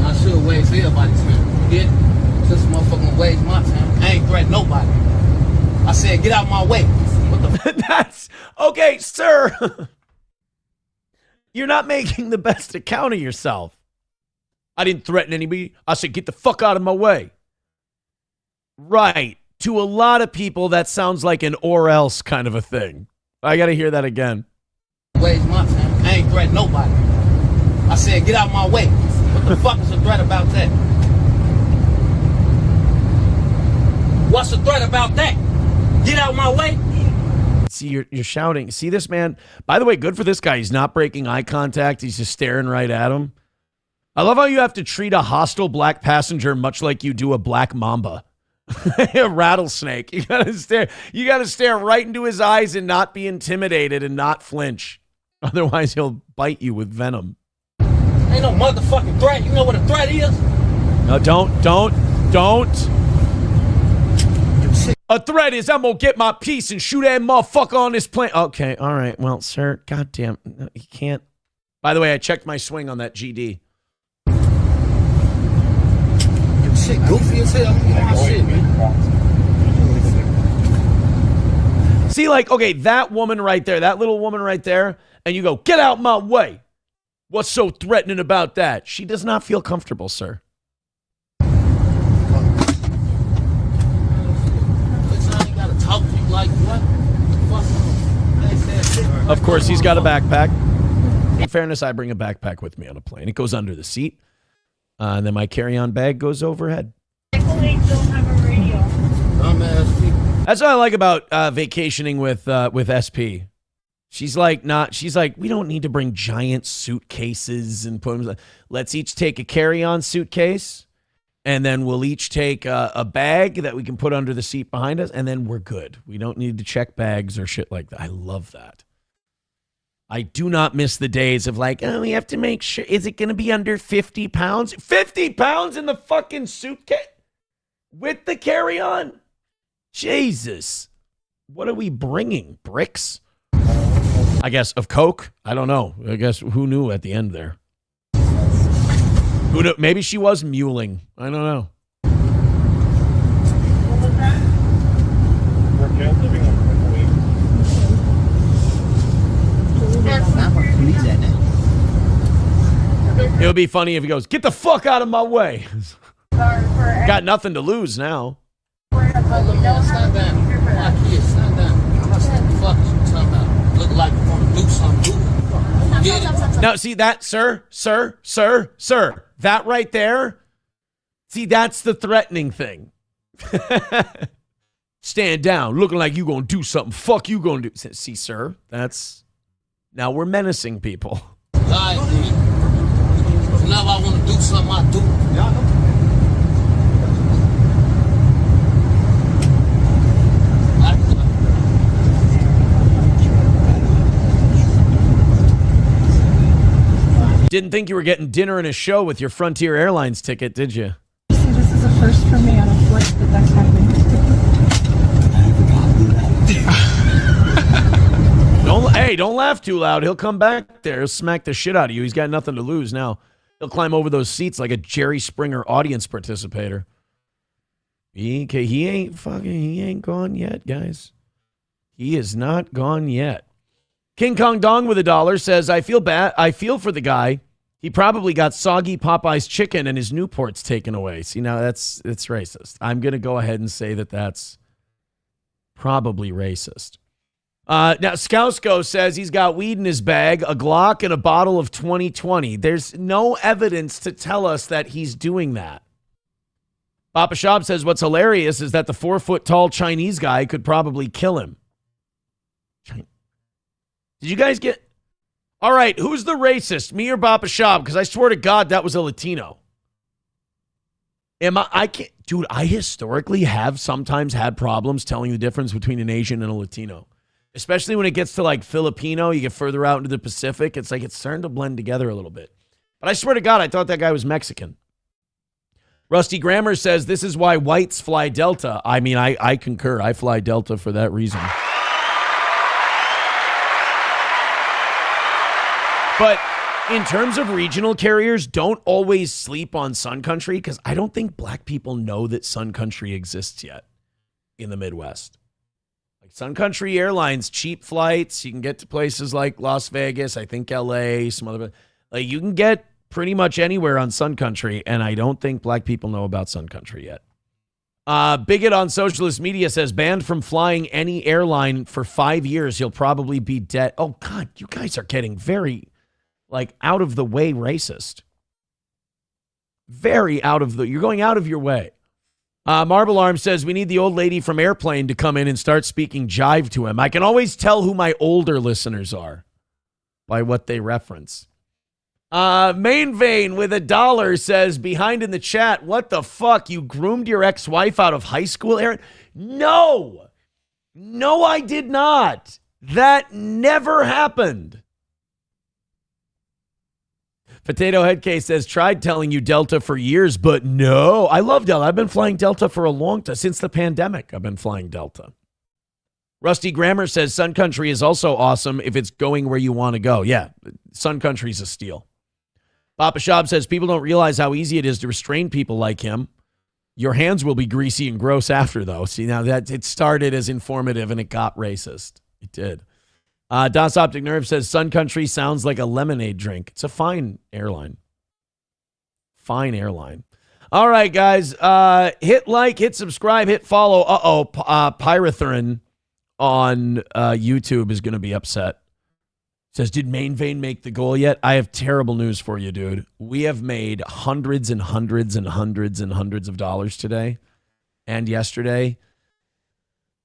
I should waste everybody's time. You get it? This motherfucking waste my time. I ain't threatening nobody. I said, get out my way. What the That's okay, sir. You're not making the best account of yourself. I didn't threaten anybody. I said, get the fuck out of my way. Right. To a lot of people, that sounds like an or else kind of a thing. I got to hear that again. Waste my time. I ain't threatening nobody. I said, get out my way. What the fuck is the threat about that? What's the threat about that? Get out my way. See, you're shouting. See this man? By the way, good for this guy. He's not breaking eye contact. He's just staring right at him. I love how you have to treat a hostile black passenger much like you do a black mamba. A rattlesnake. You gotta stare right into his eyes and not be intimidated and not flinch. Otherwise he'll bite you with venom. Ain't no motherfucking threat. You know what a threat is? No, don't. A threat is I'm gonna get my piece and shoot that motherfucker on this plane. Okay, all right. Well, sir, goddamn, no, you can't. By the way, I checked my swing on that GD. Shit, goofy as hell. My shit, man. See, like, okay, that woman right there, that little woman right there, and you go, get out my way. What's so threatening about that? She does not feel comfortable, sir. Of course, he's got a backpack. In fairness, I bring a backpack with me on a plane. It goes under the seat. And then my carry-on bag goes overhead. Don't have a radio. That's what I like about vacationing with SP. She's like, we don't need to bring giant suitcases and put them. Let's each take a carry-on suitcase, and then we'll each take a bag that we can put under the seat behind us, and then we're good. We don't need to check bags or shit like that. I love that. I do not miss the days of like, oh, we have to make sure. Is it going to be under 50 pounds? 50 pounds in the fucking suitcase? With the carry-on? Jesus. What are we bringing? Bricks? I guess of Coke? I don't know. I guess who knew at the end there? Who knew? Maybe she was muling. I don't know. What was that? We're just living on It would be funny if he goes, get the fuck out of my way. Got nothing to lose now. Stand down. My kids, stand down. What the fuck is you talking about? Look like you want to do something. Get it? Now, see that, sir. That right there. See, that's the threatening thing. Stand down, looking like you gonna do something. Fuck you gonna do. See, sir, that's... Now we're menacing people. All right, dude. So now I want to do something, I do. Didn't think you were getting dinner and a show with your Frontier Airlines ticket, did you? See, this is a first for me on a flight, but that's happening. Don't laugh too loud. He'll come back there. He'll smack the shit out of you. He's got nothing to lose now. He'll climb over those seats like a Jerry Springer audience participator. He ain't gone yet, guys. He is not gone yet. King Kong Dong with $1 says, I feel bad. I feel for the guy. He probably got soggy Popeye's chicken and his Newport's taken away. See, now it's racist. I'm going to go ahead and say that that's probably racist. Now, Skousko says he's got weed in his bag, a Glock, and a bottle of 2020. There's no evidence to tell us that he's doing that. Papa Shop says what's hilarious is that the 4-foot-tall Chinese guy could probably kill him. Did you guys get... All right, who's the racist, me or Papa Shop? Because I swear to God, that was a Latino. I can't... Dude, I historically have sometimes had problems telling the difference between an Asian and a Latino. Especially when it gets to like Filipino, you get further out into the Pacific. It's like it's starting to blend together a little bit. But I swear to God, I thought that guy was Mexican. Rusty Grammer says this is why whites fly Delta. I mean, I concur. I fly Delta for that reason. But in terms of regional carriers, don't always sleep on Sun Country because I don't think black people know that Sun Country exists yet in the Midwest. Like Sun Country Airlines, cheap flights. You can get to places like Las Vegas, I think LA, some other. Like you can get pretty much anywhere on Sun Country, and I don't think black people know about Sun Country yet. Bigot on socialist media says banned from flying any airline for 5 years. He'll probably be dead. Oh God, you guys are getting very out of the way racist. Very out of the, you're going out of your way. Marble Arm says we need the old lady from Airplane to come in and start speaking jive to him. I can always tell who my older listeners are by what they reference. Main Vein with $1 says behind in the chat, what the fuck? You groomed your ex-wife out of high school, Aaron? No, I did not. That never happened. Potato Head Case says, tried telling you Delta for years, but no. I love Delta. I've been flying Delta for a long time. Since the pandemic, I've been flying Delta. Rusty Grammer says, Sun Country is also awesome if it's going where you want to go. Yeah, Sun Country's a steal. Papa Shab says, people don't realize how easy it is to restrain people like him. Your hands will be greasy and gross after, though. See, now that it started as informative and it got racist. It did. Das Optic Nerve says Sun Country sounds like a lemonade drink. It's a fine airline. Fine airline. All right, guys. Hit like, hit subscribe, hit follow. Pyrotherin on YouTube is going to be upset. Says, did Main Vein make the goal yet? I have terrible news for you, dude. We have made hundreds and hundreds and hundreds and hundreds of dollars today and yesterday.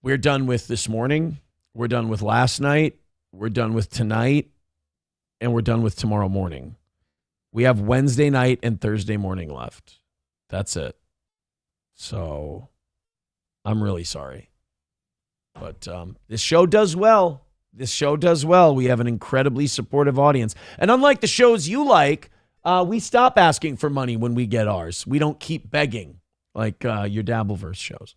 We're done with this morning. We're done with last night. We're done with tonight, and we're done with tomorrow morning. We have Wednesday night and Thursday morning left. That's it. So I'm really sorry. But this show does well. This show does well. We have an incredibly supportive audience. And unlike the shows you like, we stop asking for money when we get ours. We don't keep begging like your Dabbleverse shows.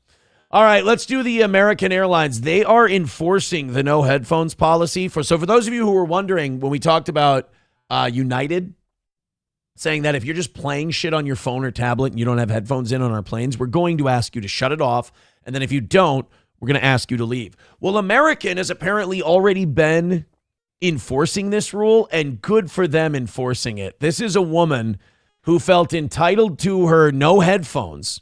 All right, let's do the American Airlines. They are enforcing the no headphones policy. For those of you who were wondering when we talked about United, saying that if you're just playing shit on your phone or tablet and you don't have headphones in on our planes, we're going to ask you to shut it off. And then if you don't, we're going to ask you to leave. Well, American has apparently already been enforcing this rule, and good for them enforcing it. This is a woman who felt entitled to her no headphones,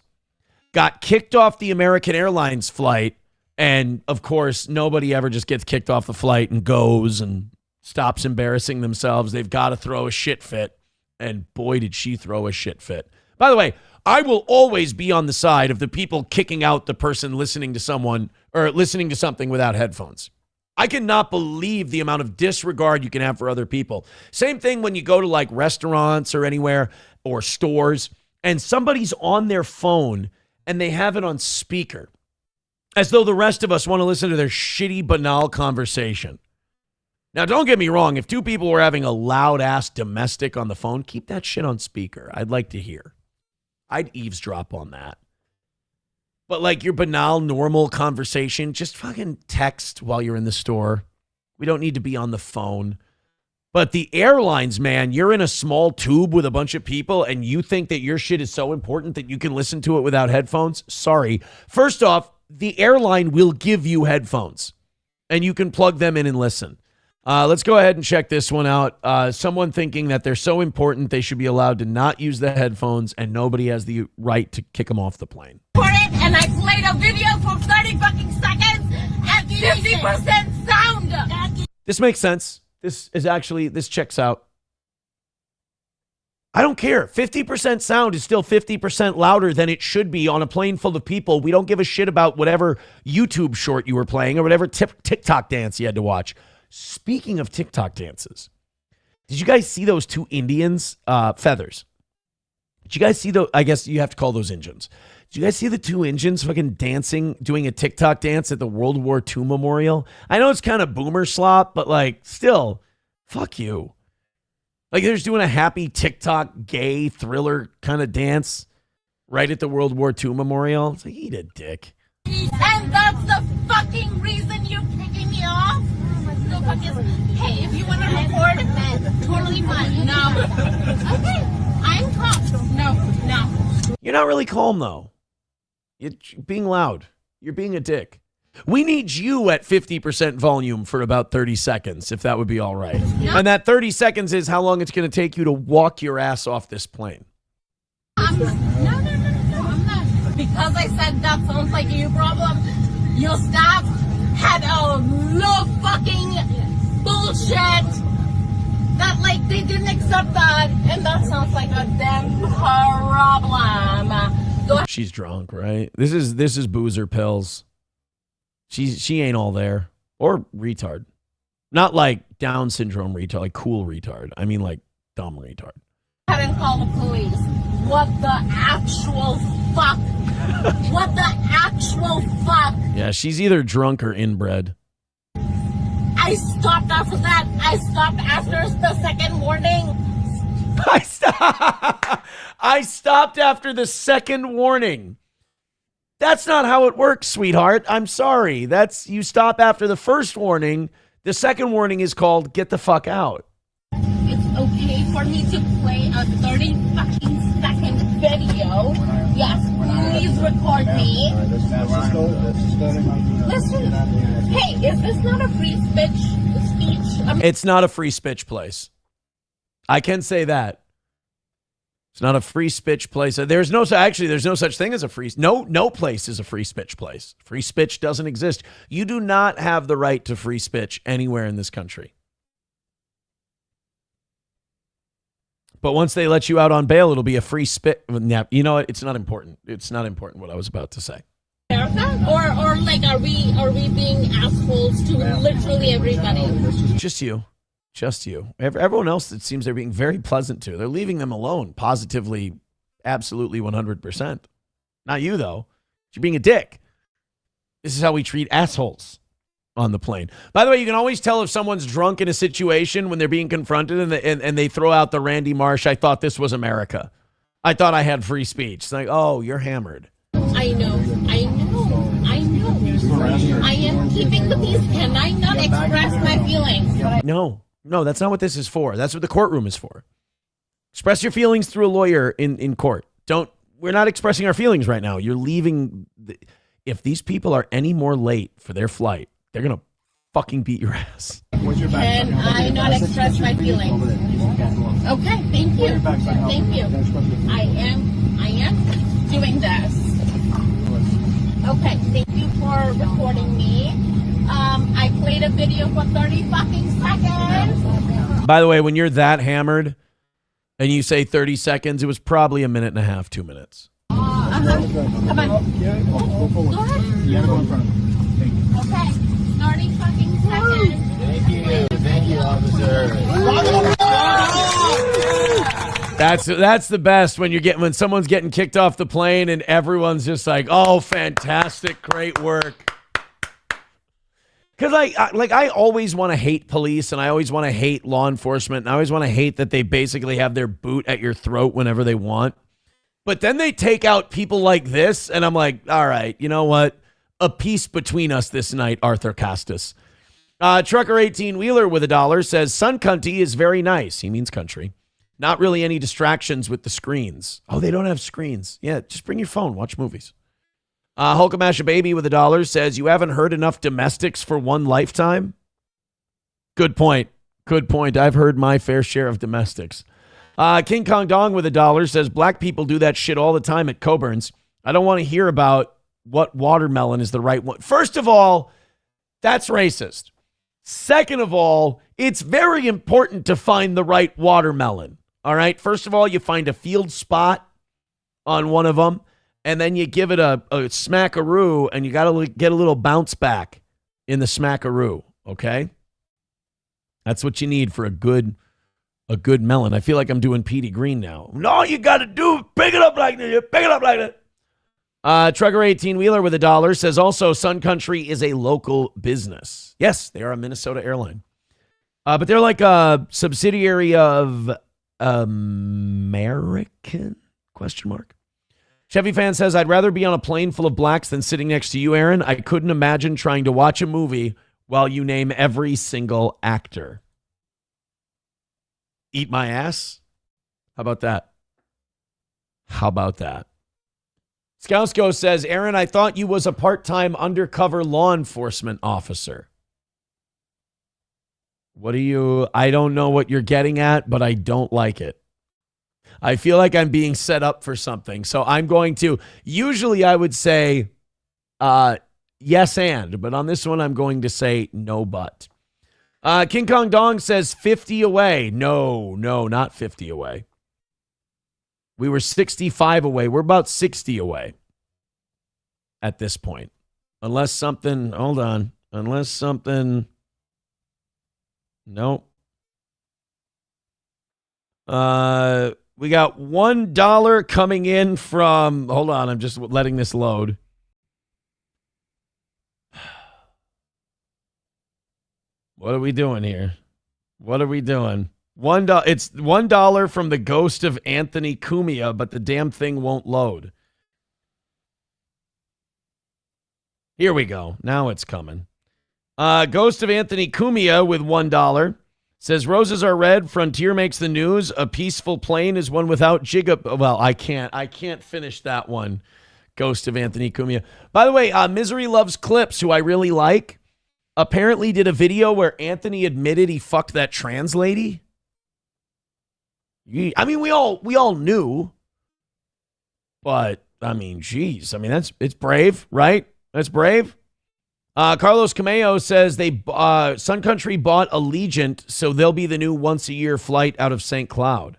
got kicked off the American Airlines flight, and of course, nobody ever just gets kicked off the flight and goes and stops embarrassing themselves. They've got to throw a shit fit, and boy, did she throw a shit fit. By the way, I will always be on the side of the people kicking out the person listening to someone or listening to something without headphones. I cannot believe the amount of disregard you can have for other people. Same thing when you go to like restaurants or anywhere or stores and somebody's on their phone and they have it on speaker, as though the rest of us want to listen to their shitty, banal conversation. Now, don't get me wrong. If two people were having a loud-ass domestic on the phone, keep that shit on speaker. I'd like to hear. I'd eavesdrop on that. But like your banal, normal conversation, just fucking text while you're in the store. We don't need to be on the phone. But the airlines, man, you're in a small tube with a bunch of people and you think that your shit is so important that you can listen to it without headphones? Sorry. First off, the airline will give you headphones and you can plug them in and listen. Let's go ahead and check this one out. Someone thinking that they're so important they should be allowed to not use the headphones and nobody has the right to kick them off the plane. And I played a video for 30 fucking seconds at 50% sound. This makes sense. This checks out. I don't care. 50% sound is still 50% louder than it should be on a plane full of people. We don't give a shit about whatever YouTube short you were playing or whatever TikTok dance you had to watch. Speaking of TikTok dances, did you guys see those two Indians, feathers? Did you guys see those? I guess you have to call those Indians. Did you guys see the two Indians fucking dancing, doing a TikTok dance at the World War II memorial? I know it's kind of boomer slop, but like still, fuck you. Like they're just doing a happy TikTok gay thriller kind of dance right at the World War II memorial. It's like, eat a dick. And that's the fucking reason you're kicking me off? So fucking, hey, if you want to record, then totally fine. No. Okay, I'm calm. No. You're not really calm, though. You're being loud. You're being a dick. We need you at 50% volume for about 30 seconds, if that would be all right. No. And that 30 seconds is how long it's going to take you to walk your ass off this plane. No, I'm not. Because I said that sounds like a you problem, your staff had a low fucking bullshit that, like, they didn't accept that, and that sounds like a damn problem. She's drunk, right? This is boozer pills. She ain't all there. Or retard. Not like Down syndrome retard, like cool retard. I mean like dumb retard. I didn't call the police. What the actual fuck? What the actual fuck? Yeah, she's either drunk or inbred. I stopped after that. I stopped after the second warning. I stopped after the second warning. That's not how it works, sweetheart. I'm sorry. You stop after the first warning. The second warning is called get the fuck out. It's okay for me to play a 30 fucking second video. Yes, please record me. Listen, hey, is this not a free speech? It's not a free speech place. I can say that. It's not a free speech place. There's no such thing as a free. No place is a free speech place. Free speech doesn't exist. You do not have the right to free speech anywhere in this country. But once they let you out on bail, it'll be a free spit. You know what? It's not important. It's not important what I was about to say. Or like, are we being assholes to literally everybody? Just you. Just you. Everyone else, it seems they're being very pleasant to. They're leaving them alone positively, absolutely 100%. Not you, though. You're being a dick. This is how we treat assholes on the plane. By the way, you can always tell if someone's drunk in a situation when they're being confronted and they throw out the Randy Marsh, I thought this was America. I thought I had free speech. It's like, oh, you're hammered. I know. I am keeping the peace. Can I not express my feelings? No, that's not what this is for. That's what the courtroom is for. Express your feelings through a lawyer in court. We're not expressing our feelings right now. You're leaving. If these people are any more late for their flight, they're going to fucking beat your ass. Can I not express my feelings? Okay, thank you. Thank you. I am doing this. Okay, thank you for recording me. I played a video for 30 fucking seconds. By the way, when you're that hammered and you say 30 seconds, it was probably a minute and a half, 2 minutes. Come on. Go ahead. You gotta go in front of me. Okay, 30 fucking seconds. Thank you, officer. That's the best when someone's getting kicked off the plane and everyone's just like, oh, fantastic, great work. Because I always want to hate police and I always want to hate law enforcement and I always want to hate that they basically have their boot at your throat whenever they want. But then they take out people like this and I'm like, all right, you know what? A peace between us this night, Arthur Costas. Trucker 18-wheeler with $1 says, Sun Cunty is very nice. He means country. Not really any distractions with the screens. Oh, they don't have screens. Yeah, just bring your phone. Watch movies. Hulkamasha Baby with $1 says, you haven't heard enough domestics for one lifetime? Good point. Good point. I've heard my fair share of domestics. King Kong Dong with $1 says, black people do that shit all the time at Coburn's. I don't want to hear about what watermelon is the right one. First of all, that's racist. Second of all, it's very important to find the right watermelon. All right. First of all, you find a field spot on one of them, and then you give it a smackaroo, and you got to get a little bounce back in the smackaroo. Okay. That's what you need for a good melon. I feel like I'm doing Petey Green now. No, you got to do pick it up like this. Pick it up like that. Trugger 18-wheeler with $1 says also Sun Country is a local business. Yes, they are a Minnesota airline. But they're like a subsidiary of American ? Chevy fan says, I'd rather be on a plane full of blacks than sitting next to you, Aaron. I couldn't imagine trying to watch a movie while you name every single actor. Eat my ass? How about that? How about that? Skousko says, Aaron, I thought you was a part-time undercover law enforcement officer. I don't know what you're getting at, but I don't like it. I feel like I'm being set up for something. So I'm going to, usually I would say yes and, but on this one I'm going to say no but. King Kong Dong says 50 away. No, not 50 away. We were 65 away. We're about 60 away at this point. Unless something, hold on. Unless something, nope. We got $1 coming in from, hold on, I'm just letting this load. What are we doing here? What are we doing? It's $1 from the ghost of Anthony Cumia, but the damn thing won't load. Here we go. Now it's coming. Ghost of Anthony Cumia with $1 says roses are red. Frontier makes the news. A peaceful plane is one without giga. Well, I can't finish that one. Ghost of Anthony Cumia. By the way, Misery Loves Clips, who I really like, apparently did a video where Anthony admitted he fucked that trans lady. I mean, we all knew, but I mean, geez, I mean, it's brave, right? That's brave. Carlos Cameo says Sun Country bought Allegiant, so they'll be the new once-a-year flight out of St. Cloud.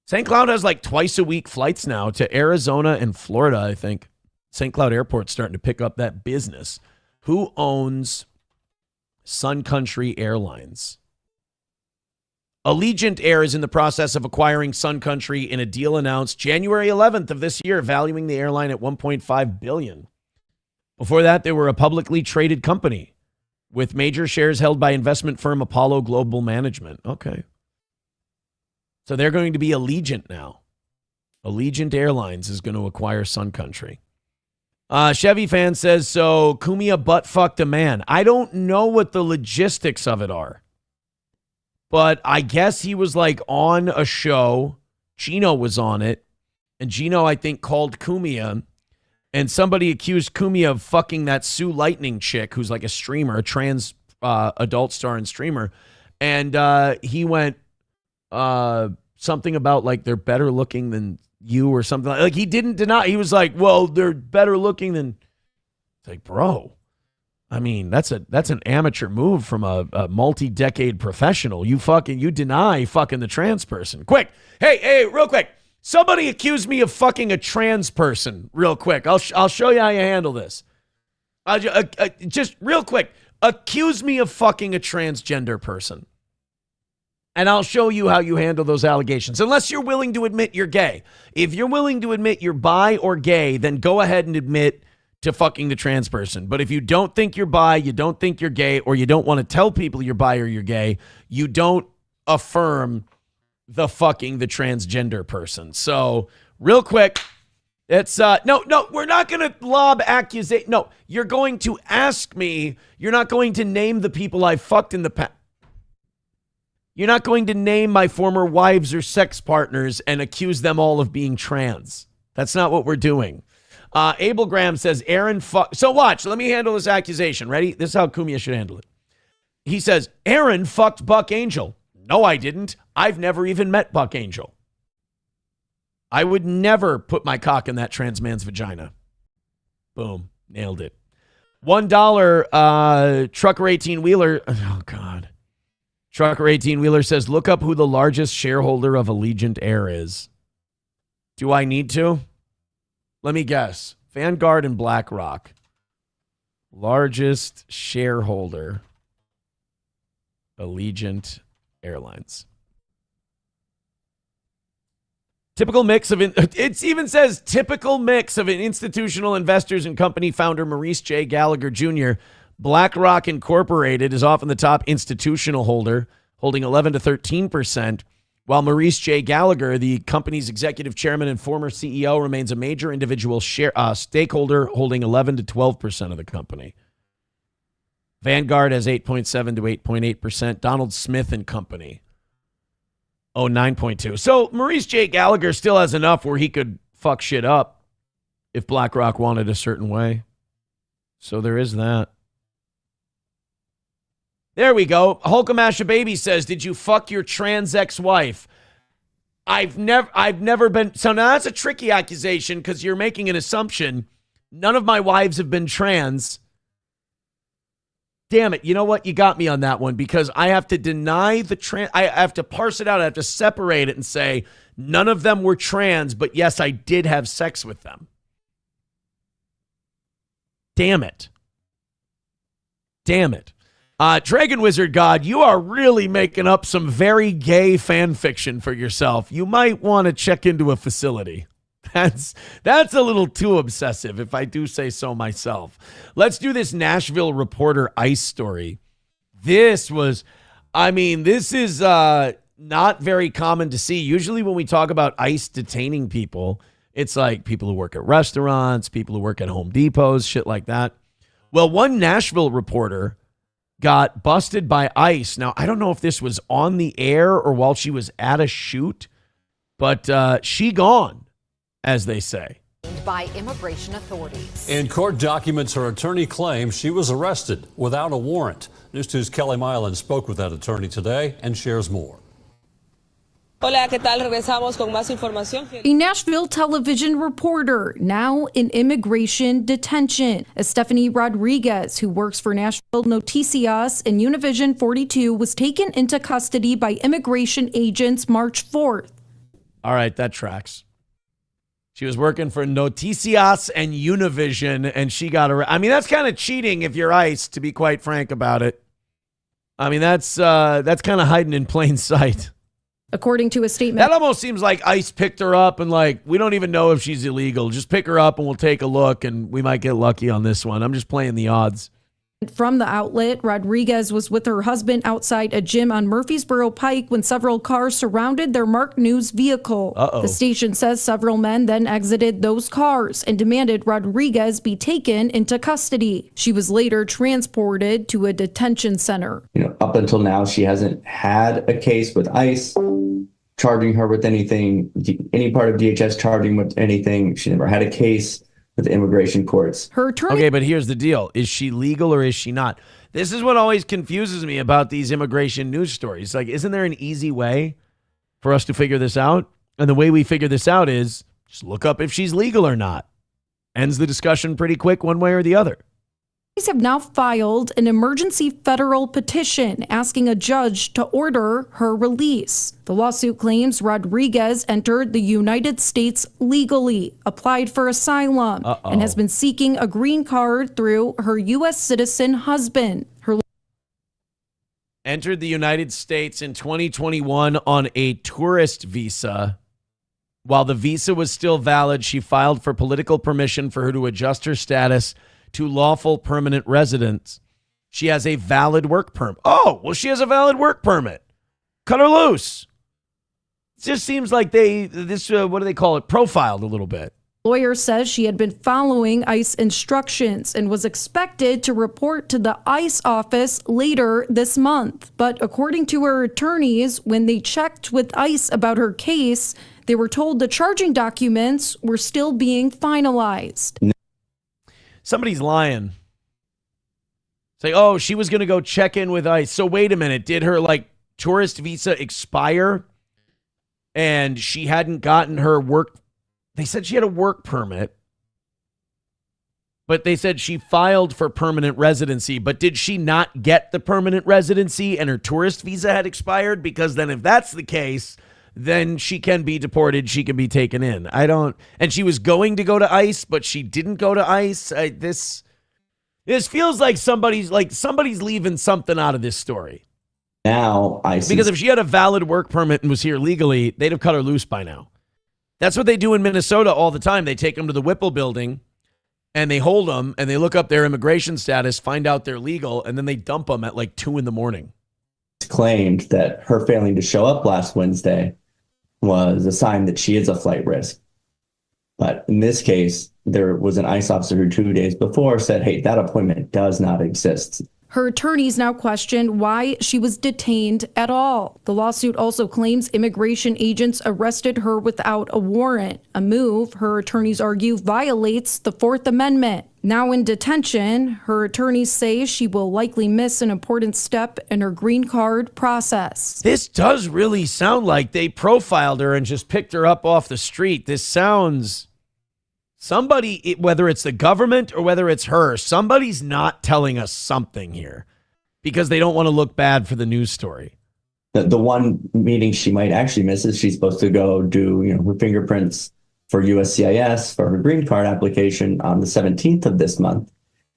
St. Cloud has like twice-a-week flights now to Arizona and Florida, I think. St. Cloud Airport's starting to pick up that business. Who owns Sun Country Airlines? Allegiant Air is in the process of acquiring Sun Country in a deal announced January 11th of this year, valuing the airline at $1.5 billion. Before that, they were a publicly traded company with major shares held by investment firm Apollo Global Management. Okay. So they're going to be Allegiant now. Allegiant Airlines is going to acquire Sun Country. Chevy fan says, so Cumia butt fucked a man. I don't know what the logistics of it are, but I guess he was like on a show. Gino was on it, and Gino, I think, called Cumia, and somebody accused Cumia of fucking that Sue Lightning chick who's like a streamer, a trans adult star and streamer, and he went something about like they're better looking than you or something like he didn't deny. He was like, well, they're better looking than. It's like, bro, I mean, that's an amateur move from a multi-decade professional. You deny fucking the trans person. Quick. Hey, real quick. Somebody accused me of fucking a trans person real quick. I'll show you how you handle this. Just real quick. Accuse me of fucking a transgender person. And I'll show you how you handle those allegations. Unless you're willing to admit you're gay. If you're willing to admit you're bi or gay, then go ahead and admit to fucking the trans person. But if you don't think you're bi, you don't think you're gay, or you don't want to tell people you're bi or you're gay, you don't affirm the fucking the transgender person. So real quick, it's no, we're not going to lob accusation. No, you're going to ask me. You're not going to name the people I fucked in the past. You're not going to name my former wives or sex partners and accuse them all of being trans. That's not what we're doing. Abel Graham says, Aaron, so watch. Let me handle this accusation. Ready? This is how Cumia should handle it. He says, Aaron fucked Buck Angel. No, I didn't. I've never even met Buck Angel. I would never put my cock in that trans man's vagina. Boom. Nailed it. $1 trucker 18-wheeler. Oh, God. Trucker 18-wheeler says, look up who the largest shareholder of Allegiant Air is. Do I need to? Let me guess. Vanguard and BlackRock. Largest shareholder, Allegiant Airlines. Typical mix of, it even says typical mix of institutional investors and company founder Maurice J. Gallagher Jr. BlackRock Incorporated is often the top institutional holder, holding 11 to 13%, while Maurice J. Gallagher, the company's executive chairman and former CEO, remains a major individual stakeholder, holding 11 to 12% of the company. Vanguard has 8.7 to 8.8%. Donald Smith and Company, 9.2. So Maurice J. Gallagher still has enough where he could fuck shit up if BlackRock wanted a certain way. So there is that. There we go. Hulkamasha Baby says, did you fuck your trans ex-wife? I've never been. So now that's a tricky accusation because you're making an assumption. None of my wives have been trans. Damn it. You know what? You got me on that one because I have to deny the trans. I have to parse it out. I have to separate it and say none of them were trans, but yes, I did have sex with them. Damn it. Damn it. Dragon Wizard God, you are really making up some very gay fan fiction for yourself. You might want to check into a facility. That's a little too obsessive, if I do say so myself. Let's do this Nashville reporter ICE story. This is not very common to see. Usually when we talk about ICE detaining people, it's like people who work at restaurants, people who work at Home Depots, shit like that. Well, one Nashville reporter got busted by ICE. Now, I don't know if this was on the air or while she was at a shoot, but she gone, as they say. By immigration authorities. In court documents, her attorney claims she was arrested without a warrant. News 2's Kelly Milan spoke with that attorney today and shares more. Hola, ¿qué tal? Regresamos con más información. A Nashville television reporter now in immigration detention. Stephanie Rodriguez, who works for Nashville Noticias and Univision 42, was taken into custody by immigration agents March 4th. All right, that tracks. She was working for Noticias and Univision, and she got arrested. I mean, that's kind of cheating if you're ICE, to be quite frank about it. I mean, that's kind of hiding in plain sight. According to a statement, that almost seems like ICE picked her up and like, we don't even know if she's illegal. Just pick her up and we'll take a look and we might get lucky on this one. I'm just playing the odds. From the outlet, Rodriguez was with her husband outside a gym on Murfreesboro Pike when several cars surrounded their marked news vehicle. The station says several men then exited those cars and demanded Rodriguez be taken into custody. She was later transported to a detention center. Up until now, she hasn't had a case with ICE charging her with anything, any part of DHS charging with anything. She never had a case with the immigration courts. Her attorney. Okay, but here's the deal. Is she legal or is she not? This is what always confuses me about these immigration news stories. Like, isn't there an easy way for us to figure this out? And the way we figure this out is just look up if she's legal or not. Ends the discussion pretty quick one way or the other. Police have now filed an emergency federal petition asking a judge to order her release. The lawsuit claims Rodriguez entered the United States legally, applied for asylum, and has been seeking a green card through her U.S. citizen husband. Her entered the United States in 2021 on a tourist visa. While the visa was still valid, she filed for political permission for her to adjust her status to lawful permanent residence. She has a valid work permit. Oh, well, she has a valid work permit. Cut her loose. It just seems like what do they call it? Profiled a little bit. Lawyer says she had been following ICE instructions and was expected to report to the ICE office later this month. But according to her attorneys, when they checked with ICE about her case, they were told the charging documents were still being finalized. Somebody's lying. Say, oh, she was going to go check in with ICE. So wait a minute. Did her like tourist visa expire and she hadn't gotten her work? They said she had a work permit, but they said she filed for permanent residency. But did she not get the permanent residency and her tourist visa had expired? Because then if that's the case, then she can be deported. She can be taken in. And she was going to go to ICE, but she didn't go to ICE. This feels like somebody's leaving something out of this story. Now ICE. Because if she had a valid work permit and was here legally, they'd have cut her loose by now. That's what they do in Minnesota all the time. They take them to the Whipple building and they hold them and they look up their immigration status, find out they're legal, and then they dump them at like 2 a.m. Claimed that her failing to show up last Wednesday was a sign that she is a flight risk. But in this case, there was an ICE officer who 2 days before said, hey, that appointment does not exist. Her attorneys now question why she was detained at all. The lawsuit also claims immigration agents arrested her without a warrant, a move her attorneys argue violates the Fourth Amendment. Now in detention, her attorneys say she will likely miss an important step in her green card process. This does really sound like they profiled her and just picked her up off the street. This sounds... Somebody, whether it's the government or whether it's her, somebody's not telling us something here because they don't want to look bad for the news story. The one meeting she might actually miss is she's supposed to go do her fingerprints for USCIS for her green card application on the 17th of this month.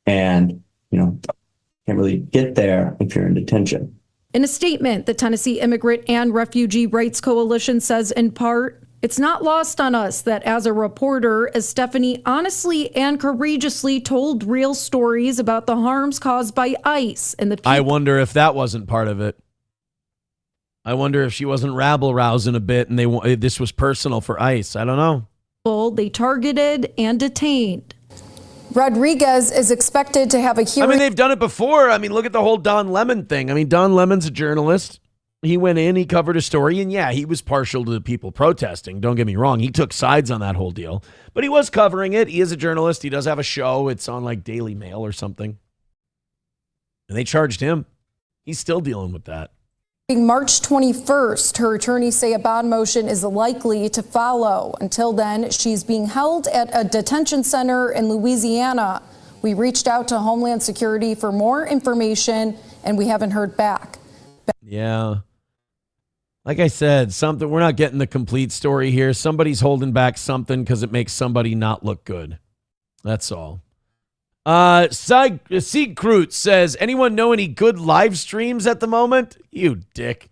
And, can't really get there if you're in detention. In a statement, the Tennessee Immigrant and Refugee Rights Coalition says in part, it's not lost on us that as a reporter, as Stephanie honestly and courageously told real stories about the harms caused by ICE and the people. I wonder if that wasn't part of it. I wonder if she wasn't rabble-rousing a bit and this was personal for ICE. I don't know. They targeted and detained. Rodriguez is expected to have a hearing. I mean, they've done it before. I mean, look at the whole Don Lemon thing. I mean, Don Lemon's a journalist. He went in, he covered a story, and yeah, he was partial to the people protesting. Don't get me wrong. He took sides on that whole deal, but he was covering it. He is a journalist. He does have a show. It's on like Daily Mail or something. And they charged him. He's still dealing with that. March 21st, her attorneys say a bond motion is likely to follow. Until then, she's being held at a detention center in Louisiana. We reached out to Homeland Security for more information, and we haven't heard back. Yeah. Like I said, we're not getting the complete story here. Somebody's holding back something because it makes somebody not look good. That's all. Siegkrut says, anyone know any good live streams at the moment? You dick.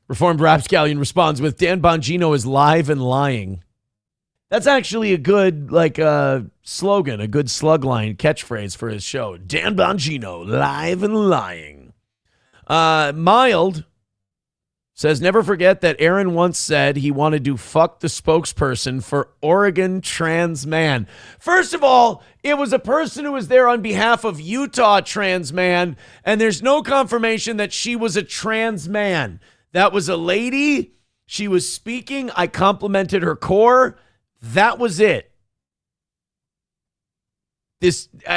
Reformed Rapscallion responds with, Dan Bongino is live and lying. That's actually a good slogan, a good slug line catchphrase for his show. Dan Bongino, live and lying. Mild says, never forget that Aaron once said he wanted to fuck the spokesperson for Oregon trans man. First of all, it was a person who was there on behalf of Utah trans man, and there's no confirmation that she was a trans man. That was a lady. She was speaking. I complimented her core. That was it.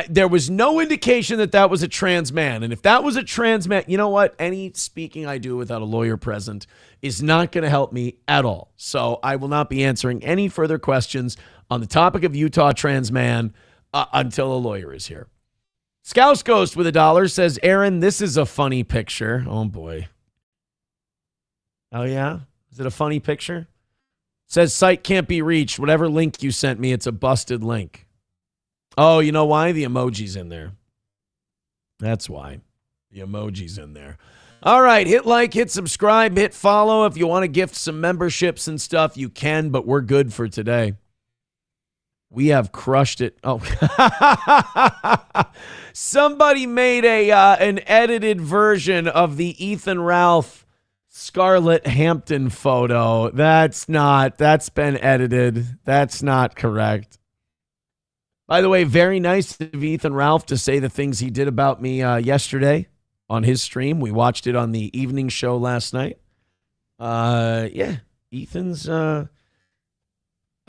There was no indication that was a trans man. And if that was a trans man, you know what? Any speaking I do without a lawyer present is not going to help me at all. So I will not be answering any further questions on the topic of Utah trans man until a lawyer is here. Scouse Ghost with $1 says, Aaron, this is a funny picture. Oh, boy. Oh, yeah? Is it a funny picture? Says site can't be reached. Whatever link you sent me, it's a busted link. Oh, you know why? The emoji's in there. That's why. The emoji's in there. All right, hit like, hit subscribe, hit follow. If you want to gift some memberships and stuff, you can, but we're good for today. We have crushed it. Oh, somebody made an edited version of the Ethan Ralph Scarlett Hampton photo. That's been edited. That's not correct. By the way, very nice of Ethan Ralph to say the things he did about me yesterday on his stream. We watched it on the evening show last night. Yeah, Ethan's, I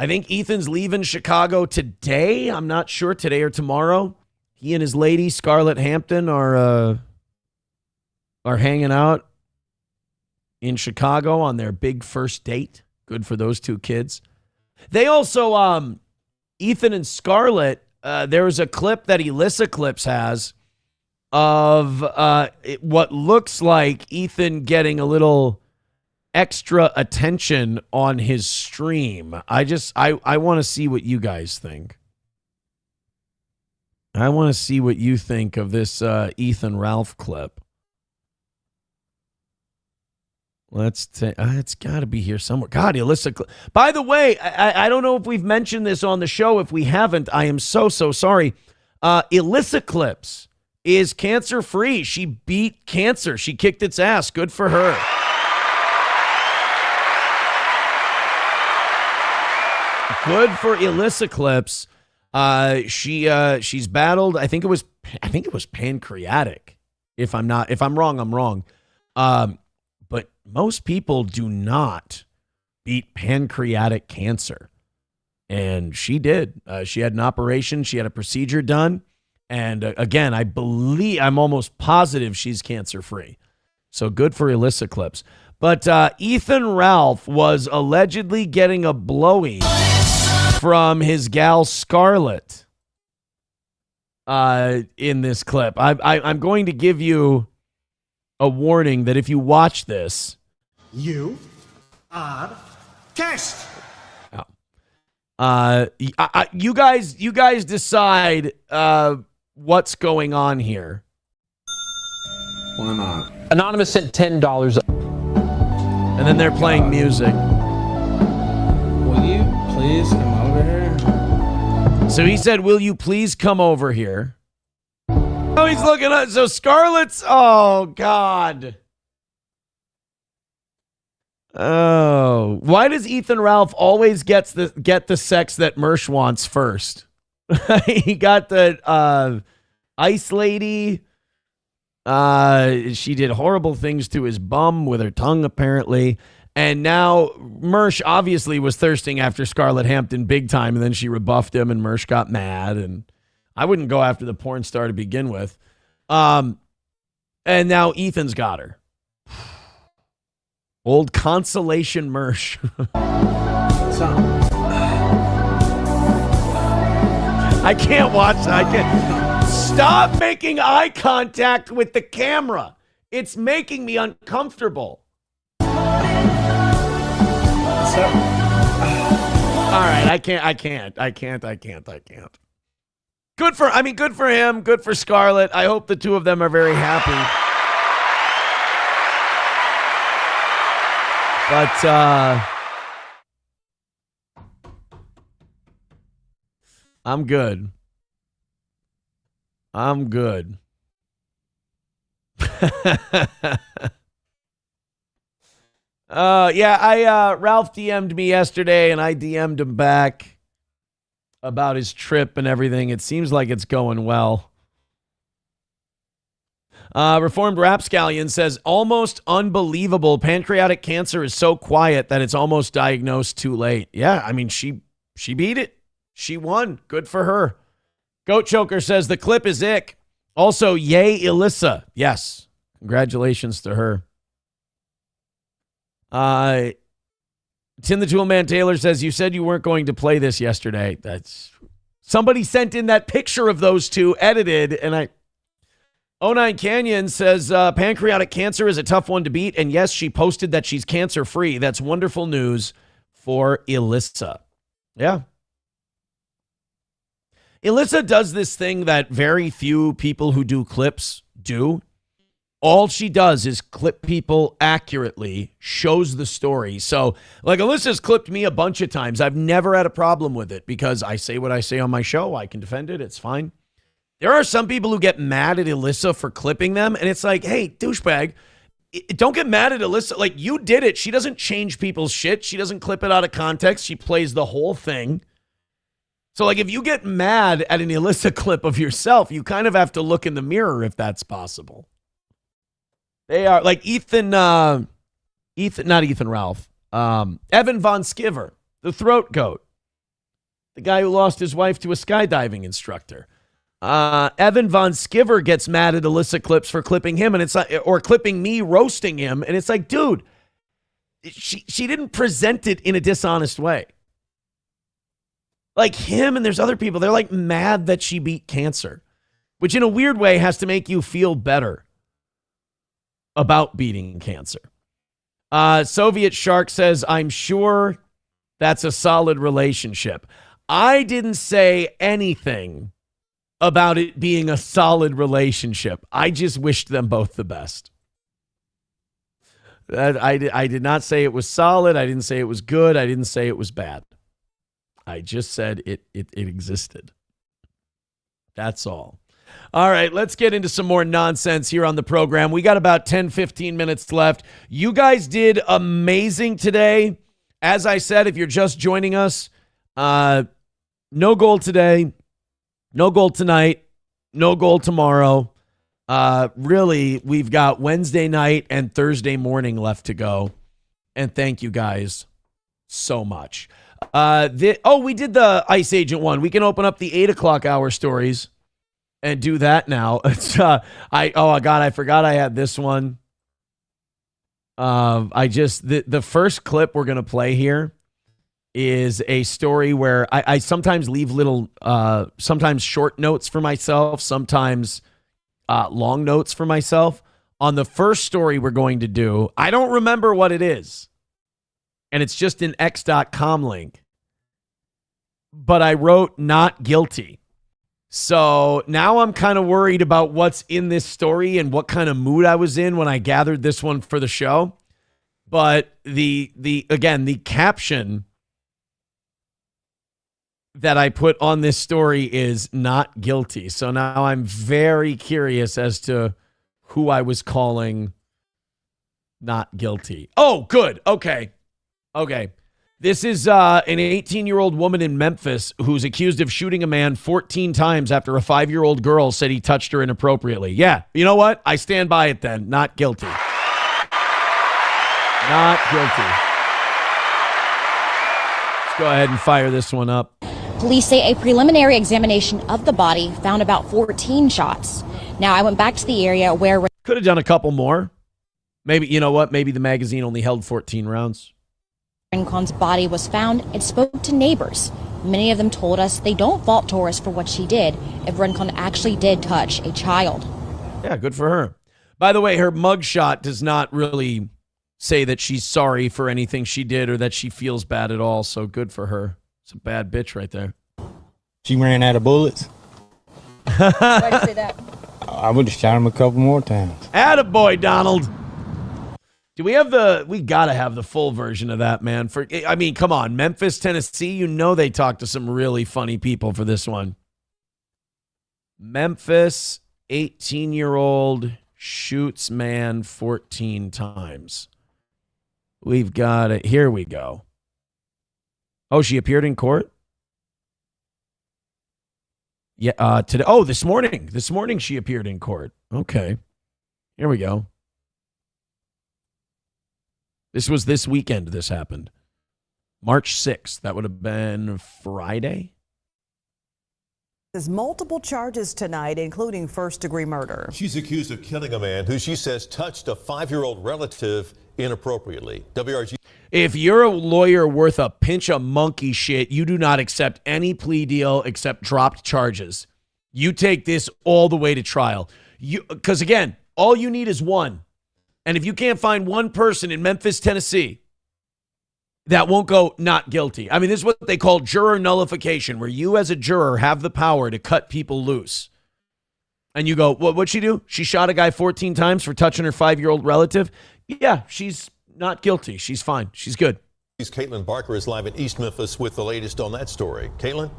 think Ethan's leaving Chicago today. I'm not sure, today or tomorrow. He and his lady, Scarlett Hampton, are hanging out in Chicago on their big first date. Good for those two kids. They also, Ethan and Scarlett, there's a clip that Elissa Clips has of what looks like Ethan getting a little extra attention on his stream. I want to see what you guys think. I want to see what you think of this Ethan Ralph clip. Let's take. It's got to be here somewhere. God, Elissa. By the way, I don't know if we've mentioned this on the show. If we haven't, I am so sorry. Elissa Clips is cancer free. She beat cancer. She kicked its ass. Good for her. Good for Elissa Clips. She's battled. I think it was pancreatic. If I'm wrong, I'm wrong. But most people do not beat pancreatic cancer. And she did. She had an operation. She had a procedure done. And again, I'm almost positive she's cancer-free. So good for Elissa Clips. But Ethan Ralph was allegedly getting a blowy from his gal Scarlett in this clip. I'm going to give you a warning that if you watch this, you are test. You guys decide what's going on here. Why not? Anonymous sent $10. And then they're playing music. Will you please come over here? So he said, "Will you please come over here?" Oh, he's looking at. So Scarlett's. Oh God. Oh, why does Ethan Ralph always get the sex that Mersh wants first? He got the ice lady. She did horrible things to his bum with her tongue, apparently. And now Mersh obviously was thirsting after Scarlett Hampton big time, and then she rebuffed him, and Mersh got mad. And I wouldn't go after the porn star to begin with. And now Ethan's got her. Old consolation Mersh. I can't watch that. I can't. Stop making eye contact with the camera. It's making me uncomfortable. All right, I can't. Good for him. Good for Scarlett. I hope the two of them are very happy. But I'm good. Ralph DM'd me yesterday, and I DM'd him back about his trip and everything. It seems like it's going well. Reformed Rapscallion says, almost unbelievable. Pancreatic cancer is so quiet that it's almost diagnosed too late. Yeah, I mean, she beat it. She won. Good for her. Goat Choker says, the clip is ick. Also, yay, Elissa. Yes. Congratulations to her. Tim the Toolman Taylor says, you said you weren't going to play this yesterday. Somebody sent in that picture of those two edited, and 09 Canyon says, pancreatic cancer is a tough one to beat, and yes, she posted that she's cancer-free. That's wonderful news for Elissa. Yeah. Elissa does this thing that very few people who do clips do. All she does is clip people accurately, shows the story. So, like, Elissa's clipped me a bunch of times. I've never had a problem with it because I say what I say on my show. I can defend it. It's fine. There are some people who get mad at Elissa for clipping them, and it's like, hey, douchebag, don't get mad at Elissa. Like, you did it. She doesn't change people's shit. She doesn't clip it out of context. She plays the whole thing. So, like, if you get mad at an Elissa clip of yourself, you kind of have to look in the mirror if that's possible. They are, like, not Ethan Ralph, Evan Von Skiver, the throat goat, the guy who lost his wife to a skydiving instructor. Evan Von Skiver gets mad at Alyssa Clips for clipping him, and it's like, or clipping me roasting him, and it's like, dude, she didn't present it in a dishonest way. Like him and there's other people, they're like mad that she beat cancer, which in a weird way has to make you feel better about beating cancer. Soviet Shark says, I'm sure that's a solid relationship. I didn't say anything about it being a solid relationship. I just wished them both the best. I did not say it was solid. I didn't say it was good. I didn't say it was bad. I just said it existed. That's all. All right, let's get into some more nonsense here on the program. We got about 10, 15 minutes left. You guys did amazing today. As I said, if you're just joining us, no goal today, no goal tonight, no goal tomorrow. Really, we've got Wednesday night and Thursday morning left to go. And thank you guys so much. We did the Ice Agent one. We can open up the 8 o'clock hour stories and do that now. It's I forgot I had this one. The first clip we're gonna play here is a story where I sometimes leave little sometimes short notes for myself, sometimes long notes for myself. On the first story we're going to do, I don't remember what it is. And it's just an x.com link. But I wrote not guilty. So now I'm kind of worried about what's in this story and what kind of mood I was in when I gathered this one for the show. But the caption that I put on this story is not guilty. So now I'm very curious as to who I was calling not guilty. Oh, good. Okay. This is an 18-year-old woman in Memphis who's accused of shooting a man 14 times after a 5-year-old girl said he touched her inappropriately. Yeah, you know what? I stand by it then. Not guilty. Not guilty. Let's go ahead and fire this one up. Police say a preliminary examination of the body found about 14 shots. Now, I went back to the area where... Could have done a couple more. Maybe, you know what? Maybe the magazine only held 14 rounds. Rincon's body was found and spoke to neighbors. Many of them told us they don't fault Torres for what she did if Rincon actually did touch a child. Yeah, good for her. By the way, her mugshot does not really say that she's sorry for anything she did or that she feels bad at all, so good for her. It's a bad bitch right there. She ran out of bullets. Why'd you say that? I would have shot him a couple more times. Attaboy, Donald. Do we gotta have the full version of that, man. Come on, Memphis, Tennessee, you know they talked to some really funny people for this one. Memphis, 18-year-old shoots man 14 times. We've got it. Here we go. Oh, she appeared in court? Yeah, today. Oh, this morning. This morning she appeared in court. Okay. Here we go. This was this weekend this happened. March 6th. That would have been Friday. There's multiple charges tonight, including first-degree murder. She's accused of killing a man who she says touched a 5-year-old relative inappropriately. WRG. If you're a lawyer worth a pinch of monkey shit, you do not accept any plea deal except dropped charges. You take this all the way to trial. Because again, all you need is one. And if you can't find one person in Memphis, Tennessee, that won't go not guilty. I mean, this is what they call juror nullification, where you as a juror have the power to cut people loose. And you go, what'd she do? She shot a guy 14 times for touching her 5-year-old relative? Yeah, she's not guilty. She's fine. She's good. Caitlin Barker is live in East Memphis with the latest on that story. Caitlin?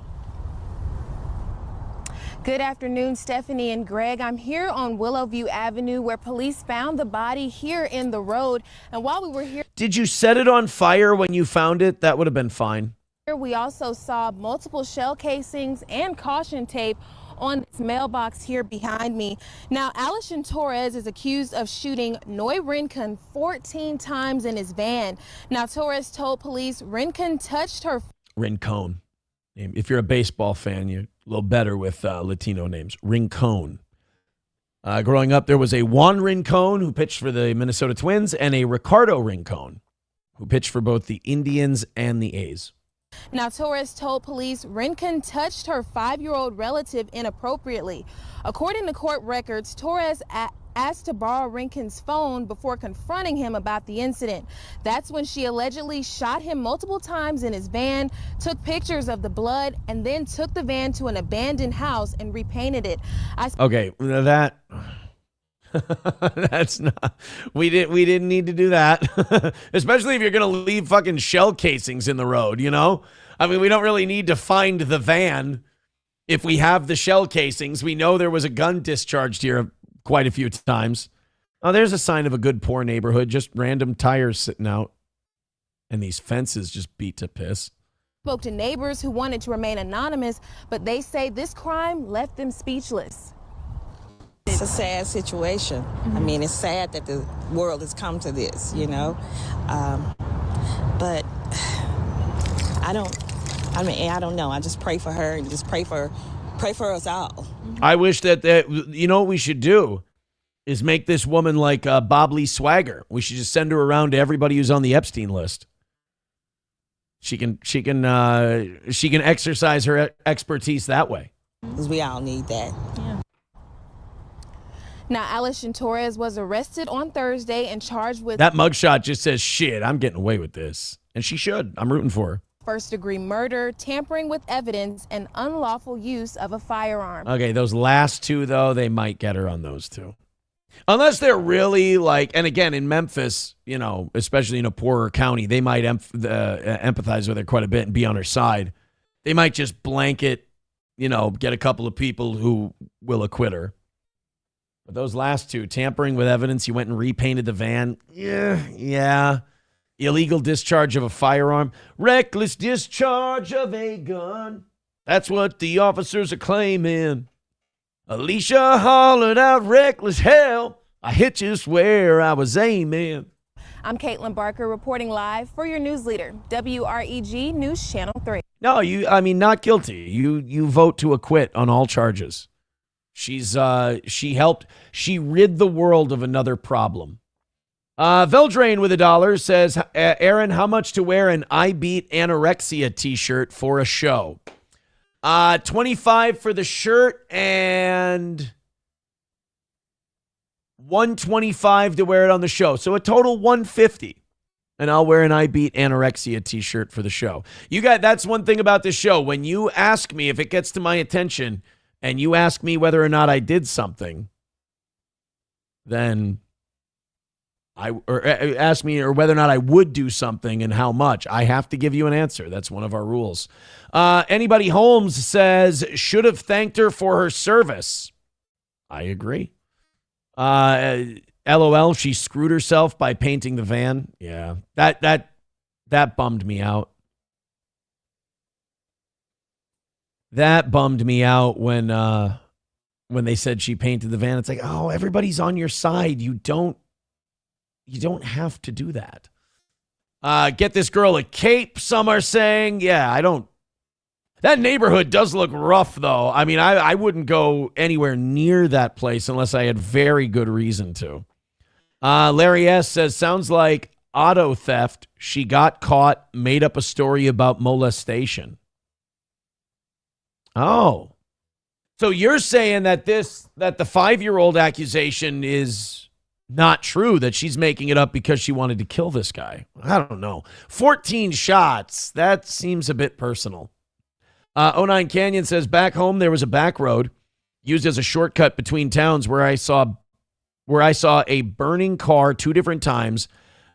Good afternoon, Stephanie and Greg. I'm here on Willowview Avenue where police found the body here in the road. And while we were here... Did you set it on fire when you found it? That would have been fine. We also saw multiple shell casings and caution tape on this mailbox here behind me. Now, Alison Torres is accused of shooting Noy Rincon 14 times in his van. Now, Torres told police Rincon touched her... Rincon. If you're a baseball fan, you little better with Latino names. Rincon. Growing up, there was a Juan Rincon who pitched for the Minnesota Twins and a Ricardo Rincon who pitched for both the Indians and the A's. Now, Torres told police Rincon touched her 5-year-old relative inappropriately. According to court records, Torres asked to borrow Rincon's phone before confronting him about the incident. That's when she allegedly shot him multiple times in his van, took pictures of the blood, and then took the van to an abandoned house and repainted it. Okay, that's not. We didn't need to do that, especially if you're gonna leave fucking shell casings in the road. You know, I mean, we don't really need to find the van if we have the shell casings. We know there was a gun discharged here quite a few times. Oh, there's a sign of a good poor neighborhood. Just random tires sitting out, and these fences just beat to piss. Spoke to neighbors who wanted to remain anonymous, but they say this crime left them speechless. It's a sad situation. I mean, it's sad that the world has come to this, you know. But I don't know. I just pray for her and just pray for us all. I wish that you know what we should do is make this woman like Bob Lee Swagger. We should just send her around to everybody who's on the Epstein list. She can exercise her expertise that way. Because we all need that. Yeah. Now, Alison Torres was arrested on Thursday and charged with that mugshot. Just says, "Shit, I'm getting away with this," and she should. I'm rooting for her. first-degree murder, tampering with evidence, and unlawful use of a firearm. Okay, those last two, though, they might get her on those two. Unless they're really like, and again, in Memphis, you know, especially in a poorer county, they might empathize with her quite a bit and be on her side. They might just blanket, you know, get a couple of people who will acquit her. But those last two, tampering with evidence, you went and repainted the van. Yeah. Illegal discharge of a firearm. Reckless discharge of a gun. That's what the officers are claiming. Alicia hollered out reckless hell. I hit you where I was aiming. I'm Caitlin Barker reporting live for your news leader, WREG News Channel 3. No, not guilty. You vote to acquit on all charges. She rid the world of another problem. Veldrain with $1 says, Aaron, how much to wear an I Beat Anorexia t-shirt for a show? $25 for the shirt and $125 to wear it on the show. So a total $150. And I'll wear an I Beat Anorexia t-shirt for the show. That's one thing about this show. When you ask me, if it gets to my attention and you ask me whether or not I did something, then ask me or whether or not I would do something and how much, I have to give you an answer. That's one of our rules. Anybody Holmes says, should have thanked her for her service. I agree. LOL, she screwed herself by painting the van. Yeah, that bummed me out. That bummed me out when they said she painted the van. It's like, oh, everybody's on your side. You don't have to do that. Get this girl a cape, some are saying. Yeah, I don't. That neighborhood does look rough, though. I mean, I wouldn't go anywhere near that place unless I had very good reason to. Larry S. says, sounds like auto theft. She got caught, made up a story about molestation. Oh. So you're saying that the 5-year-old accusation is not true, that she's making it up because she wanted to kill this guy. I don't know. 14 shots. That seems a bit personal. 09 Canyon says, back home there was a back road used as a shortcut between towns where I saw a burning car 2 different times,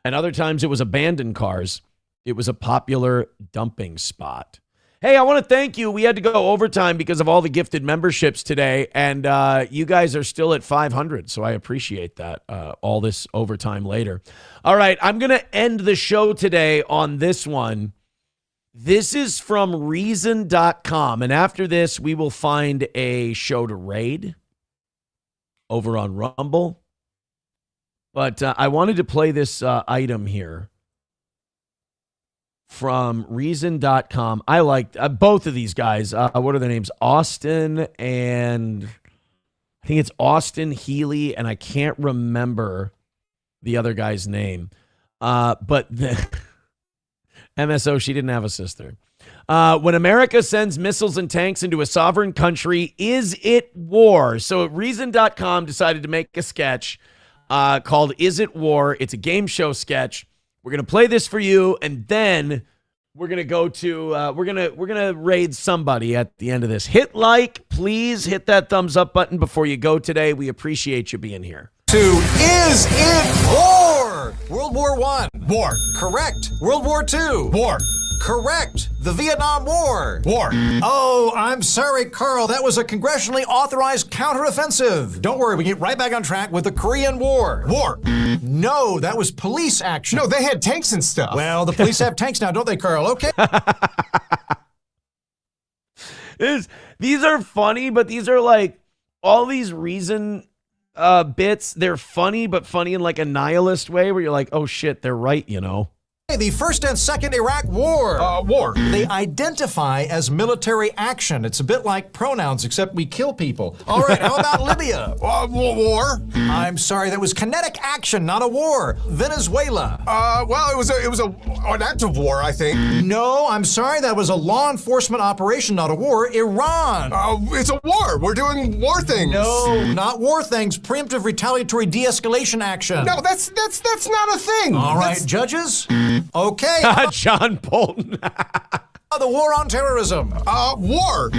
and other times it was abandoned cars. It was a popular dumping spot. Hey, I want to thank you. We had to go overtime because of all the gifted memberships today, and you guys are still at 500, so I appreciate that, all this overtime later. All right, I'm going to end the show today on this one. This is from Reason.com, and after this, we will find a show to raid over on Rumble. But I wanted to play this item here from Reason.com. I like both of these guys. What are their names? Austin and I think it's Austin Healy, and I can't remember the other guy's name. But the MSO, she didn't have a sister. When America sends missiles and tanks into a sovereign country, is it war? So Reason.com decided to make a sketch called Is It War? It's a game show sketch. We're going to play this for you, and then we're going to go to we're going to raid somebody at the end of this. Hit like, please hit that thumbs up button before you go today. We appreciate you being here. Is it war? World War I. War. Correct. World War II. War. Correct. The Vietnam War. War. Oh, I'm sorry, Carl. That was a congressionally authorized counteroffensive. Don't worry, we get right back on track with the Korean War. War. No, that was police action. No, they had tanks and stuff. Well, the police have tanks now, don't they, Carl? Okay. These are funny, but these are like all these Reason bits. They're funny, but funny in like a nihilist way where you're like, oh shit, they're right, you know. The First and Second Iraq War. War. They identify as military action. It's a bit like pronouns, except we kill people. All right, how about Libya? War. I'm sorry, that was kinetic action, not a war. Venezuela. Well, it was an act of war, I think. No, I'm sorry, that was a law enforcement operation, not a war. Iran. It's a war. We're doing war things. No, not war things. Preemptive retaliatory de-escalation action. No, that's not a thing. All right, judges. Okay. John Bolton. The war on terrorism. War.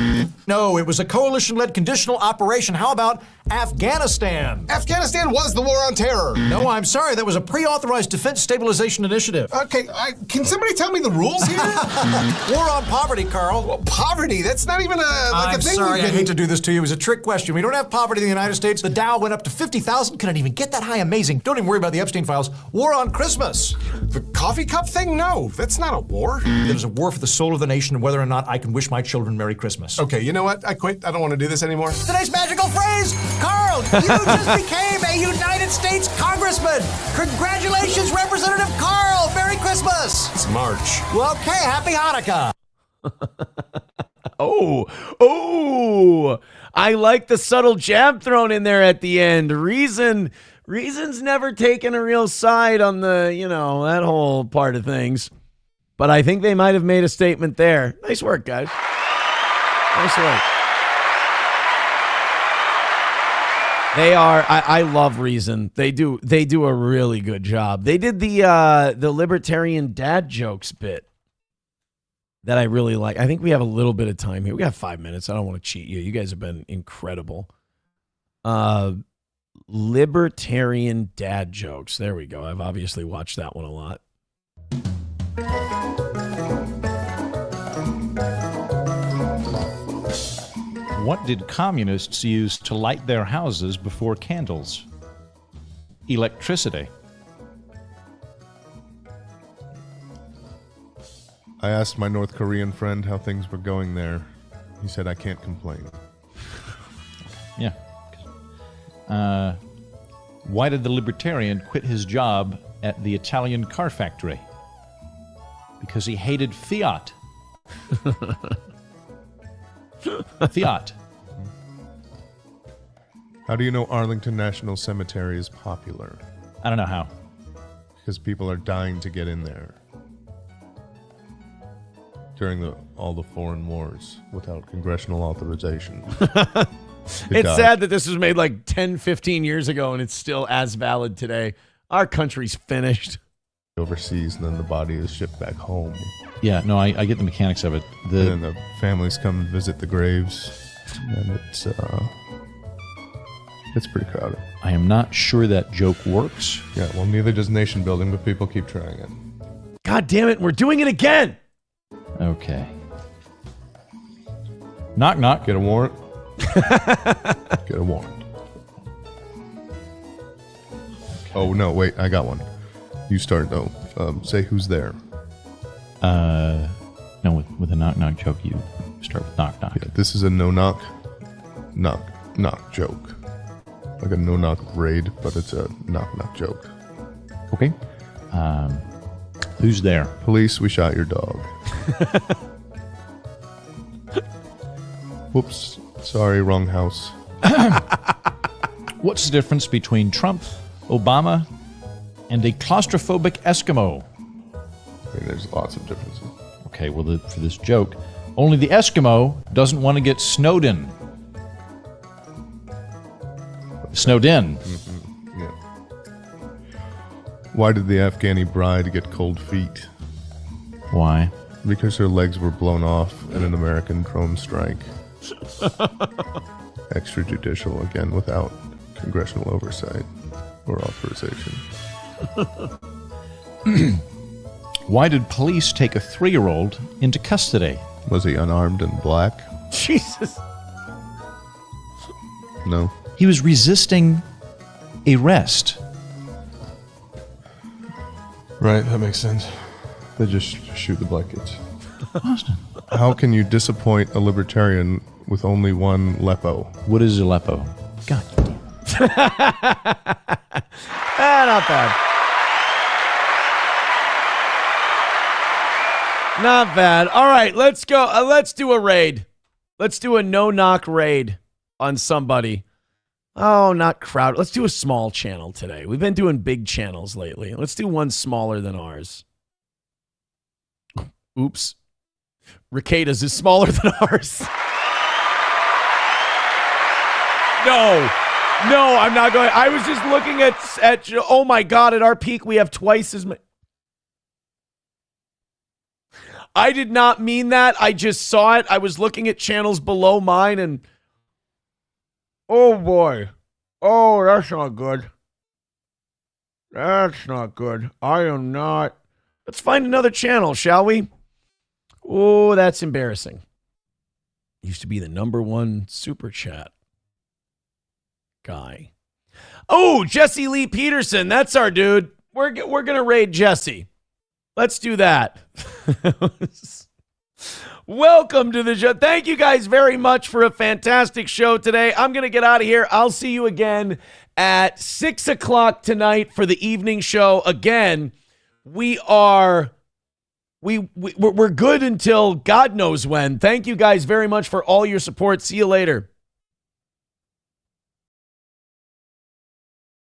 No, it was a coalition-led conditional operation. How about Afghanistan? Afghanistan was the war on terror. No, I'm sorry. That was a pre-authorized defense stabilization initiative. Okay, can somebody tell me the rules here? War on poverty, Carl. Well, poverty? That's not even a thing. I'm sorry, I hate to do this to you. It was a trick question. We don't have poverty in the United States. The Dow went up to 50,000. Couldn't even get that high. Amazing. Don't even worry about the Epstein files. War on Christmas. The coffee cup thing? No, that's not a war. There's a war for the soul of the nation and whether or not I can wish my children Merry Christmas. Okay, you know what? I quit. I don't want to do this anymore. Today's magical phrase, Carl, you just became a United States Congressman. Congratulations, Representative Carl. Merry Christmas. It's March. Well, okay, happy Hanukkah. Oh, I like the subtle jab thrown in there at the end. Reason's never taken a real side on the, that whole part of things. But I think they might have made a statement there. Nice work, guys. Nice work. They are. I love Reason. They do a really good job. They did the libertarian dad jokes bit that I really like. I think we have a little bit of time here. We got 5 minutes. I don't want to cheat you. You guys have been incredible. Libertarian dad jokes. There we go. I've obviously watched that one a lot. What did communists use to light their houses before candles? Electricity. I asked my North Korean friend how things were going there. He said, I can't complain. Yeah. Why did the libertarian quit his job at the Italian car factory? Because he hated Fiat. Fiat. How do you know Arlington National Cemetery is popular? I don't know how. Because people are dying to get in there. During all the foreign wars without congressional authorization. It's sad that this was made like 10, 15 years ago and it's still as valid today. Our country's finished. Overseas, and then the body is shipped back home. Yeah, no, I get the mechanics of it. And then the families come and visit the graves, and it's pretty crowded. I am not sure that joke works. Yeah, well, neither does nation building, but people keep trying it. God damn it, we're doing it again! Okay. Knock, knock. Get a warrant. Get a warrant. Okay. Oh, no, wait, I got one. You start, though. Say who's there. No, with a knock-knock joke, you start with knock-knock. Yeah, this is a no-knock, knock joke. Like a no-knock raid, but it's a knock-knock joke. Okay. Who's there? Police, we shot your dog. Whoops. Sorry, wrong house. What's the difference between Trump, Obama, and a claustrophobic Eskimo? I mean, there's lots of differences. Okay, well, for this joke, only the Eskimo doesn't want to get snowed in. Snowed in. Mm-hmm. Yeah. Why did the Afghani bride get cold feet? Why? Because her legs were blown off in an American drone strike. Extrajudicial, again, without congressional oversight or authorization. Why did police take a 3-year-old into custody? Was he unarmed and black? Jesus. No. He was resisting arrest. Right, that makes sense. They just shoot the black kids. How can you disappoint a libertarian with only one Lepo? What is Aleppo? God. Not bad. Not bad. All right, let's go. Let's do a raid. Let's do a no-knock raid on somebody. Oh, not crowd. Let's do a small channel today. We've been doing big channels lately. Let's do one smaller than ours. Oops. Ricado's is smaller than ours. No, I'm not going. I was just looking at oh my God, at our peak, we have twice as many. I did not mean that. I just saw it. I was looking at channels below mine and oh boy. Oh, that's not good. That's not good. I am not. Let's find another channel, shall we? Oh, that's embarrassing. Used to be the #1 super chat guy. Oh, Jesse Lee Peterson. That's our dude. We're going to raid Jesse. Let's do that. Welcome to the show. Thank you guys very much for a fantastic show today. I'm going to get out of here. I'll see you again at 6 o'clock tonight for the evening show. Again, we're good until God knows when. Thank you guys very much for all your support. See you later.